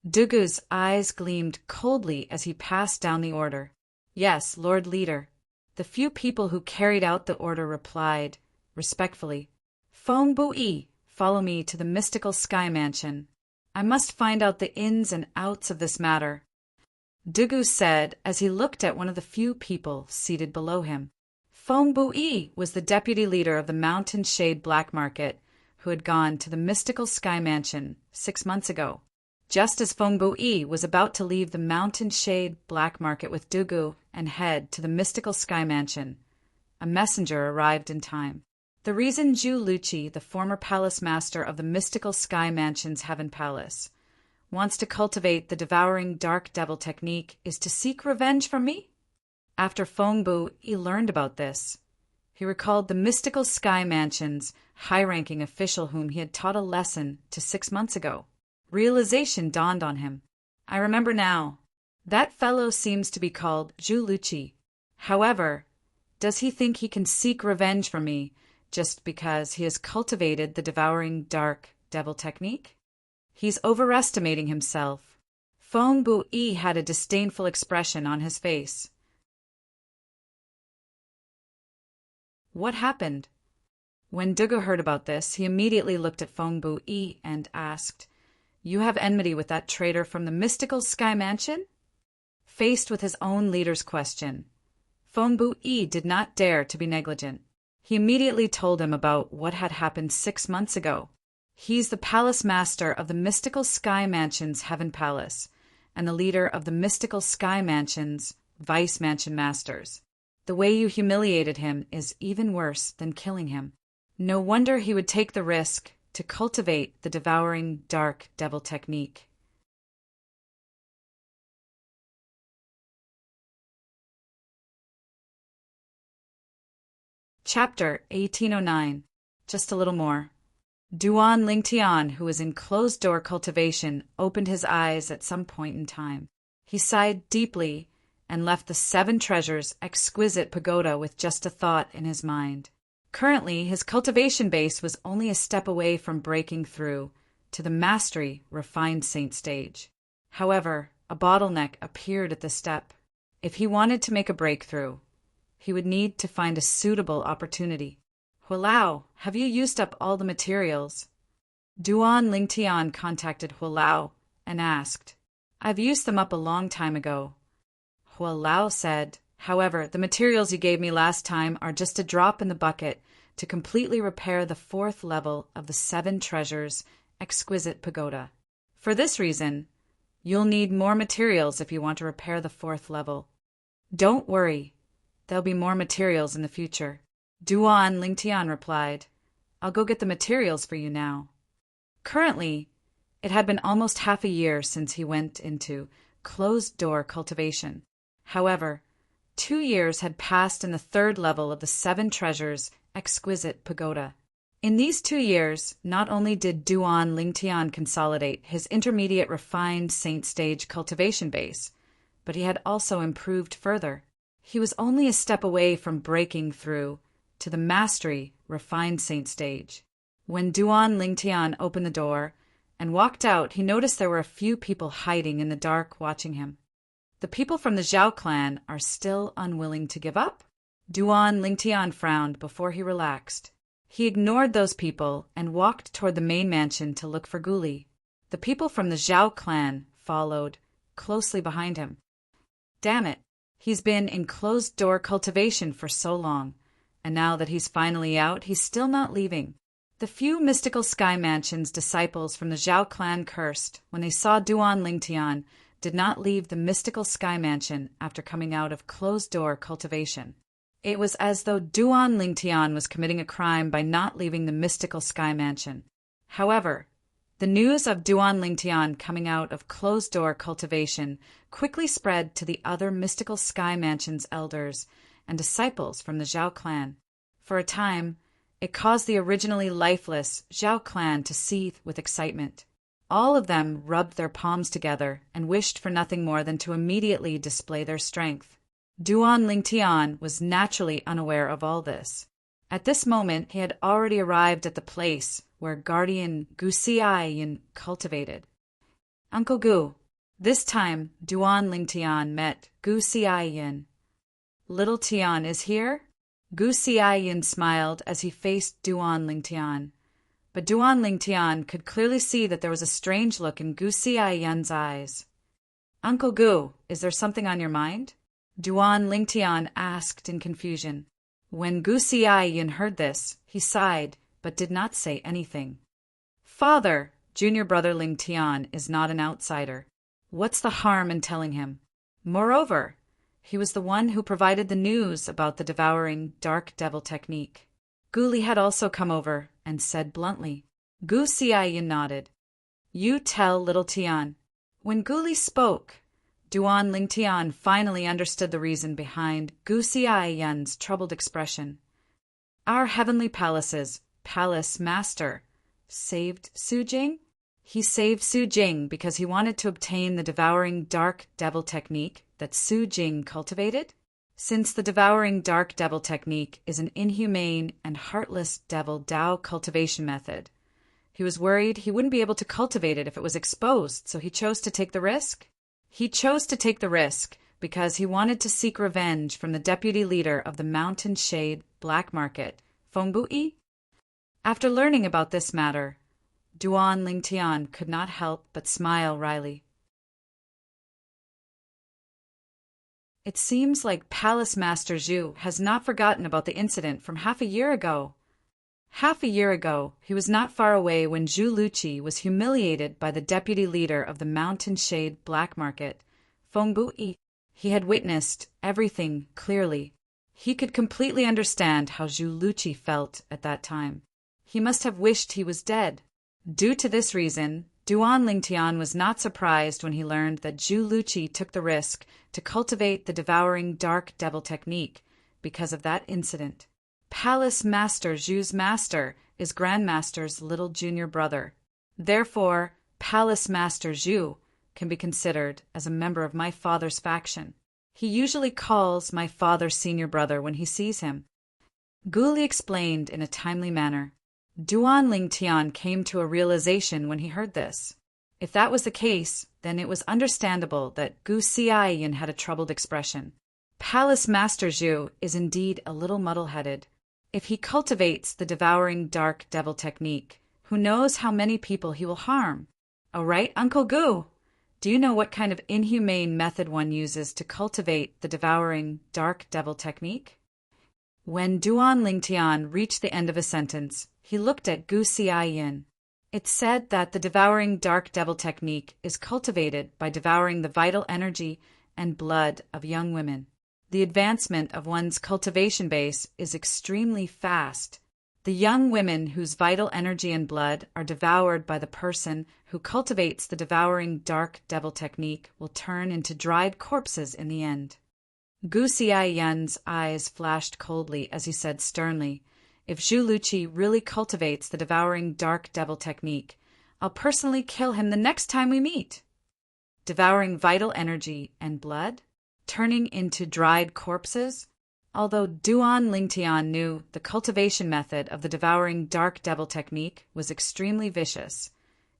Dugu's eyes gleamed coldly as he passed down the order. Yes, Lord Leader. The few people who carried out the order replied, respectfully, Feng Bui, follow me to the mystical Sky Mansion. I must find out the ins and outs of this matter. Dugu said as he looked at one of the few people seated below him. Feng Bui was the deputy leader of the Mountain Shade Black Market, who had gone to the mystical Sky Mansion 6 months ago. Just as Feng Bui was about to leave the Mountain Shade Black Market with Dugu and head to the mystical Sky Mansion, a messenger arrived in time. The reason Zhu Luqi, the former palace master of the mystical Sky Mansion's Heaven Palace, wants to cultivate the devouring dark devil technique is to seek revenge from me? After Feng Bui learned about this, he recalled the mystical Sky Mansion's high-ranking official whom he had taught a lesson to 6 months ago. Realization dawned on him. I remember now. That fellow seems to be called Zhu Luqi. However, does he think he can seek revenge from me just because he has cultivated the devouring dark devil technique? He's overestimating himself. Feng Bui had a disdainful expression on his face. What happened? When Dugu heard about this, he immediately looked at Feng Bui and asked, You have enmity with that traitor from the mystical Sky Mansion? Faced with his own leader's question, Feng Bui did not dare to be negligent. He immediately told him about what had happened 6 months ago. He's the palace master of the mystical Sky Mansion's Heaven Palace, and the leader of the mystical Sky Mansion's Vice Mansion Masters. The way you humiliated him is even worse than killing him. No wonder he would take the risk to cultivate the devouring dark devil technique. Chapter 1809. Just a little more. Duan Lingtian, who was in closed-door cultivation, opened his eyes at some point in time. He sighed deeply and left the 7 treasures exquisite pagoda with just a thought in his mind. Currently, his cultivation base was only a step away from breaking through to the mastery refined saint stage. However, a bottleneck appeared at the step. If he wanted to make a breakthrough, he would need to find a suitable opportunity. Hulao, have you used up all the materials? Duan Lingtian contacted Hualao and asked, "I've used them up a long time ago." Hualao said, "However, the materials you gave me last time are just a drop in the bucket to completely repair the 4th level of the 7 treasures exquisite pagoda. For this reason, you'll need more materials if you want to repair the 4th level." "Don't worry, there'll be more materials in the future," Duan Lingtian replied. "I'll go get the materials for you now." Currently, it had been almost half a year since he went into closed-door cultivation. However, 2 years had passed in the 3rd level of the 7 treasures exquisite pagoda. In these 2 years, not only did Duan Lingtian consolidate his intermediate refined saint stage cultivation base, but he had also improved further. He was only a step away from breaking through to the mastery refined saint stage. When Duan Lingtian opened the door and walked out, he noticed there were a few people hiding in the dark watching him. The people from the Zhao clan are still unwilling to give up? Duan Lingtian frowned before he relaxed. He ignored those people and walked toward the main mansion to look for Guli. The people from the Zhao clan followed closely behind him. Damn it, he's been in closed-door cultivation for so long, and now that he's finally out, he's still not leaving. The few mystical sky mansion's disciples from the Zhao clan cursed when they saw Duan Lingtian did not leave the mystical sky mansion after coming out of closed-door cultivation. It was as though Duan Lingtian was committing a crime by not leaving the mystical sky mansion. However, the news of Duan Lingtian coming out of closed-door cultivation quickly spread to the other mystical sky mansion's elders and disciples from the Zhao clan. For a time, it caused the originally lifeless Zhao clan to seethe with excitement. All of them rubbed their palms together and wished for nothing more than to immediately display their strength. Duan Lingtian was naturally unaware of all this. At this moment, he had already arrived at the place where guardian Gu Xiaoyan cultivated. "Uncle Gu." This time, Duan Lingtian met Gu Xiaoyan. "Little Tian is here?" Gu Xiaoyan smiled as he faced Duan Lingtian. But Duan Lingtian could clearly see that there was a strange look in Gu Xiaoyan's eyes. "Uncle Gu, is there something on your mind?" Duan Lingtian asked in confusion. When Gu Xiaoyan heard this, he sighed, but did not say anything. "Father, junior brother Lingtian is not an outsider. What's the harm in telling him? Moreover, he was the one who provided the news about the devouring dark devil technique." Guli had also come over and said bluntly. Gu Xiaoyan nodded. "You tell little Tian." When Guli spoke, Duan Lingtian finally understood the reason behind Gu Xiaoyan's troubled expression. "Our heavenly palace's palace master saved Su Jing?" He saved Su Jing because he wanted to obtain the devouring dark devil technique that Su Jing cultivated? Since the devouring dark devil technique is an inhumane and heartless devil Dao cultivation method, he was worried he wouldn't be able to cultivate it if it was exposed, so he chose to take the risk. He chose to take the risk because he wanted to seek revenge from the deputy leader of the Mountain Shade Black Market, Fengbui. After learning about this matter, Duan Lingtian could not help but smile wryly. It seems like Palace Master Zhu has not forgotten about the incident from half a year ago. Half a year ago, he was not far away when Zhu Luqi was humiliated by the deputy leader of the Mountain Shade Black Market, Fengbui. He had witnessed everything clearly. He could completely understand how Zhu Luqi felt at that time. He must have wished he was dead. Due to this reason, Duan Lingtian was not surprised when he learned that Zhu Luqi took the risk to cultivate the devouring dark devil technique because of that incident. Palace Master Zhu's master is Grandmaster's little junior brother. Therefore, Palace Master Zhu can be considered as a member of my father's faction. He usually calls my father senior brother when he sees him. Guli explained in a timely manner. Duan Lingtian came to a realization when he heard this. If that was the case, then it was understandable that Gu Xiaoyan had a troubled expression. Palace Master Zhu is indeed a little muddle-headed. If he cultivates the devouring dark devil technique, Who knows how many people he will harm? Oh, right, Uncle Gu! Do you know what kind of inhumane method one uses to cultivate the devouring dark devil technique? When Duan Lingtian reached the end of a sentence, he looked at Gu Xiaoyin. It's said that the devouring dark devil technique is cultivated by devouring the vital energy and blood of young women. The advancement of one's cultivation base is extremely fast. The young women whose vital energy and blood are devoured by the person who cultivates the devouring dark devil technique will turn into dried corpses in the end. Gu Xiaoyan's eyes flashed coldly as he said sternly, "If Zhu Luqi really cultivates the devouring dark devil technique, I'll personally kill him the next time we meet." Devouring vital energy and blood? Turning into dried corpses? Although Duan Lingtian knew the cultivation method of the devouring dark devil technique was extremely vicious,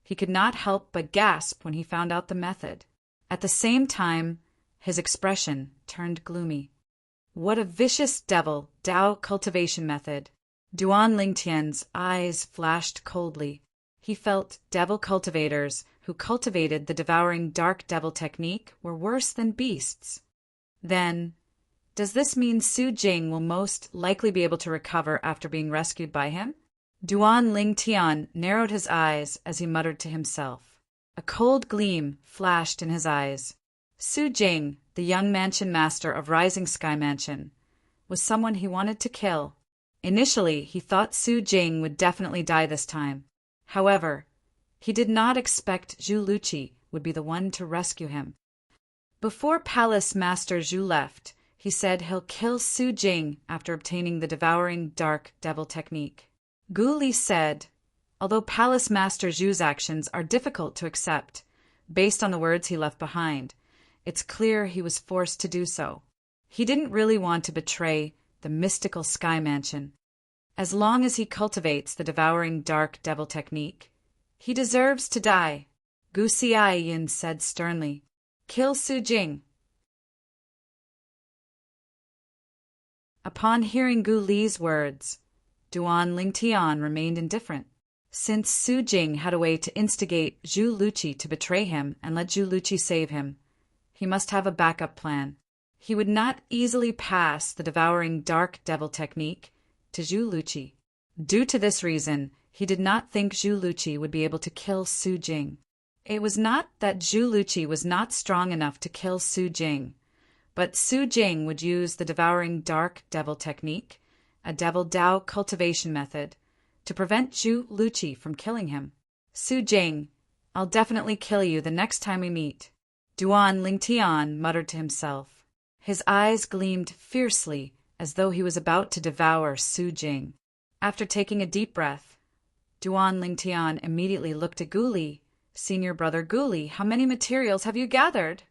he could not help but gasp when he found out the method. At the same time, his expression turned gloomy. What a vicious devil Dao cultivation method! Duan Lingtian's eyes flashed coldly. He felt devil cultivators who cultivated the devouring dark devil technique were worse than beasts. Then, does this mean Su Jing will most likely be able to recover after being rescued by him? Duan Lingtian narrowed his eyes as he muttered to himself. A cold gleam flashed in his eyes. Su Jing, the young mansion master of Rising Sky Mansion, was someone he wanted to kill. Initially, he thought Su Jing would definitely die this time. However, he did not expect Zhu Luqi would be the one to rescue him. Before Palace Master Zhu left, he said he'll kill Su Jing after obtaining the devouring dark devil technique. Gu Li said, although Palace Master Zhu's actions are difficult to accept, based on the words he left behind, it's clear he was forced to do so. He didn't really want to betray the mystical Sky Mansion. As long as he cultivates the devouring dark devil technique, he deserves to die. Gu Xiaoyin said sternly, "Kill Su Jing." Upon hearing Gu Li's words, Duan Lingtian remained indifferent. Since Su Jing had a way to instigate Zhu Luqi to betray him and let Zhu Luqi save him, he must have a backup plan. He would not easily pass the devouring dark devil technique to Zhu Luqi. Due to this reason, he did not think Zhu Luqi would be able to kill Su Jing. It was not that Zhu Luqi was not strong enough to kill Su Jing, but Su Jing would use the devouring dark devil technique, a devil Dao cultivation method, to prevent Zhu Luqi from killing him. "Su Jing, I'll definitely kill you the next time we meet," Duan Lingtian muttered to himself. His eyes gleamed fiercely as though he was about to devour Su Jing. After taking a deep breath, Duan Lingtian immediately looked at Gu Li. "Senior brother Gu Li, how many materials have you gathered?"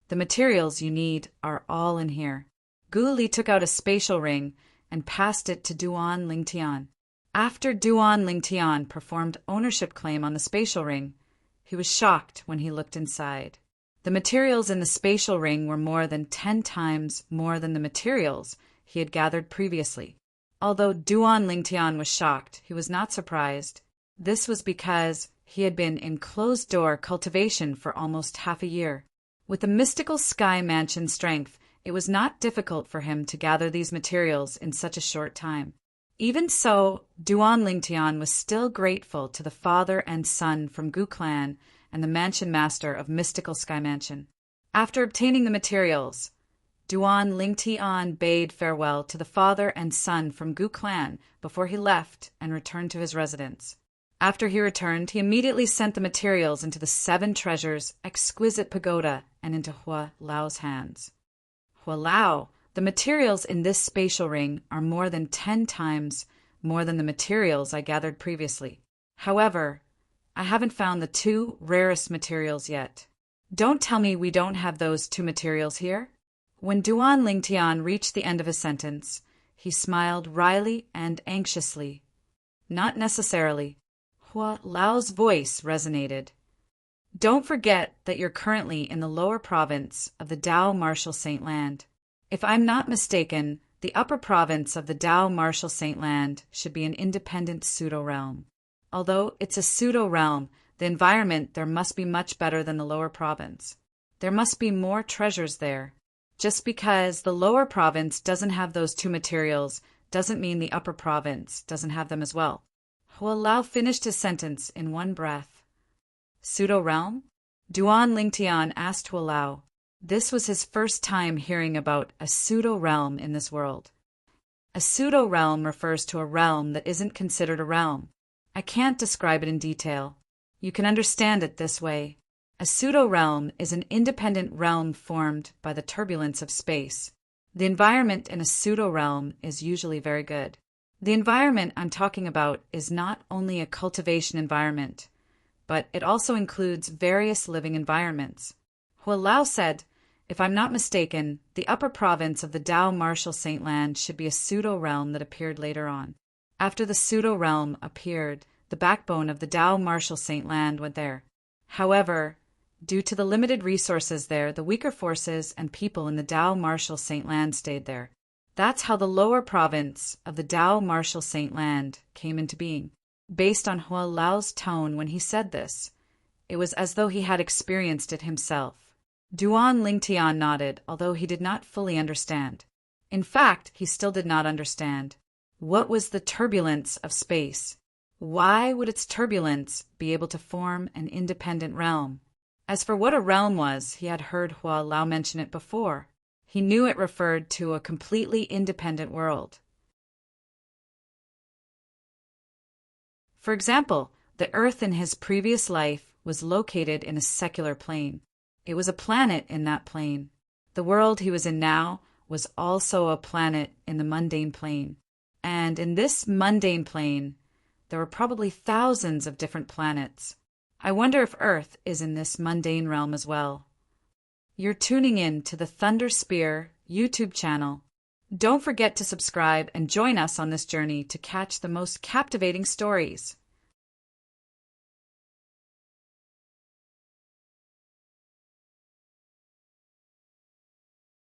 "The materials you need are all in here." Gu Li took out a spatial ring and passed it to Duan Lingtian. After Duan Lingtian performed ownership claim on the spatial ring, he was shocked when he looked inside. The materials in the spatial ring were more than 10 times more than the materials he had gathered previously. Although Duan Lingtian was shocked, he was not surprised. This was because he had been in closed-door cultivation for almost half a year. With the mystical Sky Mansion strength, it was not difficult for him to gather these materials in such a short time. Even so, Duan Lingtian was still grateful to the father and son from Gu Clan and the mansion master of mystical Sky Mansion. After obtaining the materials, Duan Lingtian bade farewell to the father and son from Gu Clan before he left and returned to his residence. After he returned, he immediately sent the materials into the 7 treasures exquisite pagoda and into Hua Lao's hands. "Hua Lao, the materials in this spatial ring are more than 10 times more than the materials I gathered previously. However, I haven't found the 2 rarest materials yet. Don't tell me we don't have those 2 materials here?" When Duan Lingtian reached the end of his sentence, he smiled wryly and anxiously. "Not necessarily." Hua Lao's voice resonated. "Don't forget that you're currently in the lower province of the Dao Martial Saint Land. If I'm not mistaken, the upper province of the Dao Martial Saint Land should be an independent pseudo-realm. Although it's a pseudo-realm, the environment there must be much better than the lower province. There must be more treasures there. Just because the lower province doesn't have those two materials doesn't mean the upper province doesn't have them as well. Hualao finished his sentence in one breath. Pseudo-realm? Duan Lingtian asked Hualao. This was his first time hearing about a pseudo-realm in this world. A pseudo-realm refers to a realm that isn't considered a realm. I can't describe it in detail. You can understand it this way. A pseudo-realm is an independent realm formed by the turbulence of space. The environment in a pseudo-realm is usually very good. The environment I'm talking about is not only a cultivation environment, but it also includes various living environments. Hualao said, if I'm not mistaken, the upper province of the Tao Martial Saint Land should be a pseudo-realm that appeared later on. After the pseudo-realm appeared, the backbone of the Tao Martial Saint Land went there. However, due to the limited resources there, the weaker forces and people in the Tao Martial Saint Land stayed there. That's how the lower province of the Tao Martial Saint Land came into being. Based on Hualao's tone when he said this, it was as though he had experienced it himself. Duan Lingtian nodded, although he did not fully understand. In fact, he still did not understand. What was the turbulence of space? Why would its turbulence be able to form an independent realm? As for what a realm was, he had heard Hualao mention it before. He knew it referred to a completely independent world. For example, the Earth in his previous life was located in a secular plane. It was a planet in that plane. The world he was in now was also a planet in the mundane plane. And in this mundane plane, there were probably thousands of different planets. I wonder if Earth is in this mundane realm as well. You're tuning in to the Thunder Spear YouTube channel. Don't forget to subscribe and join us on this journey to catch the most captivating stories.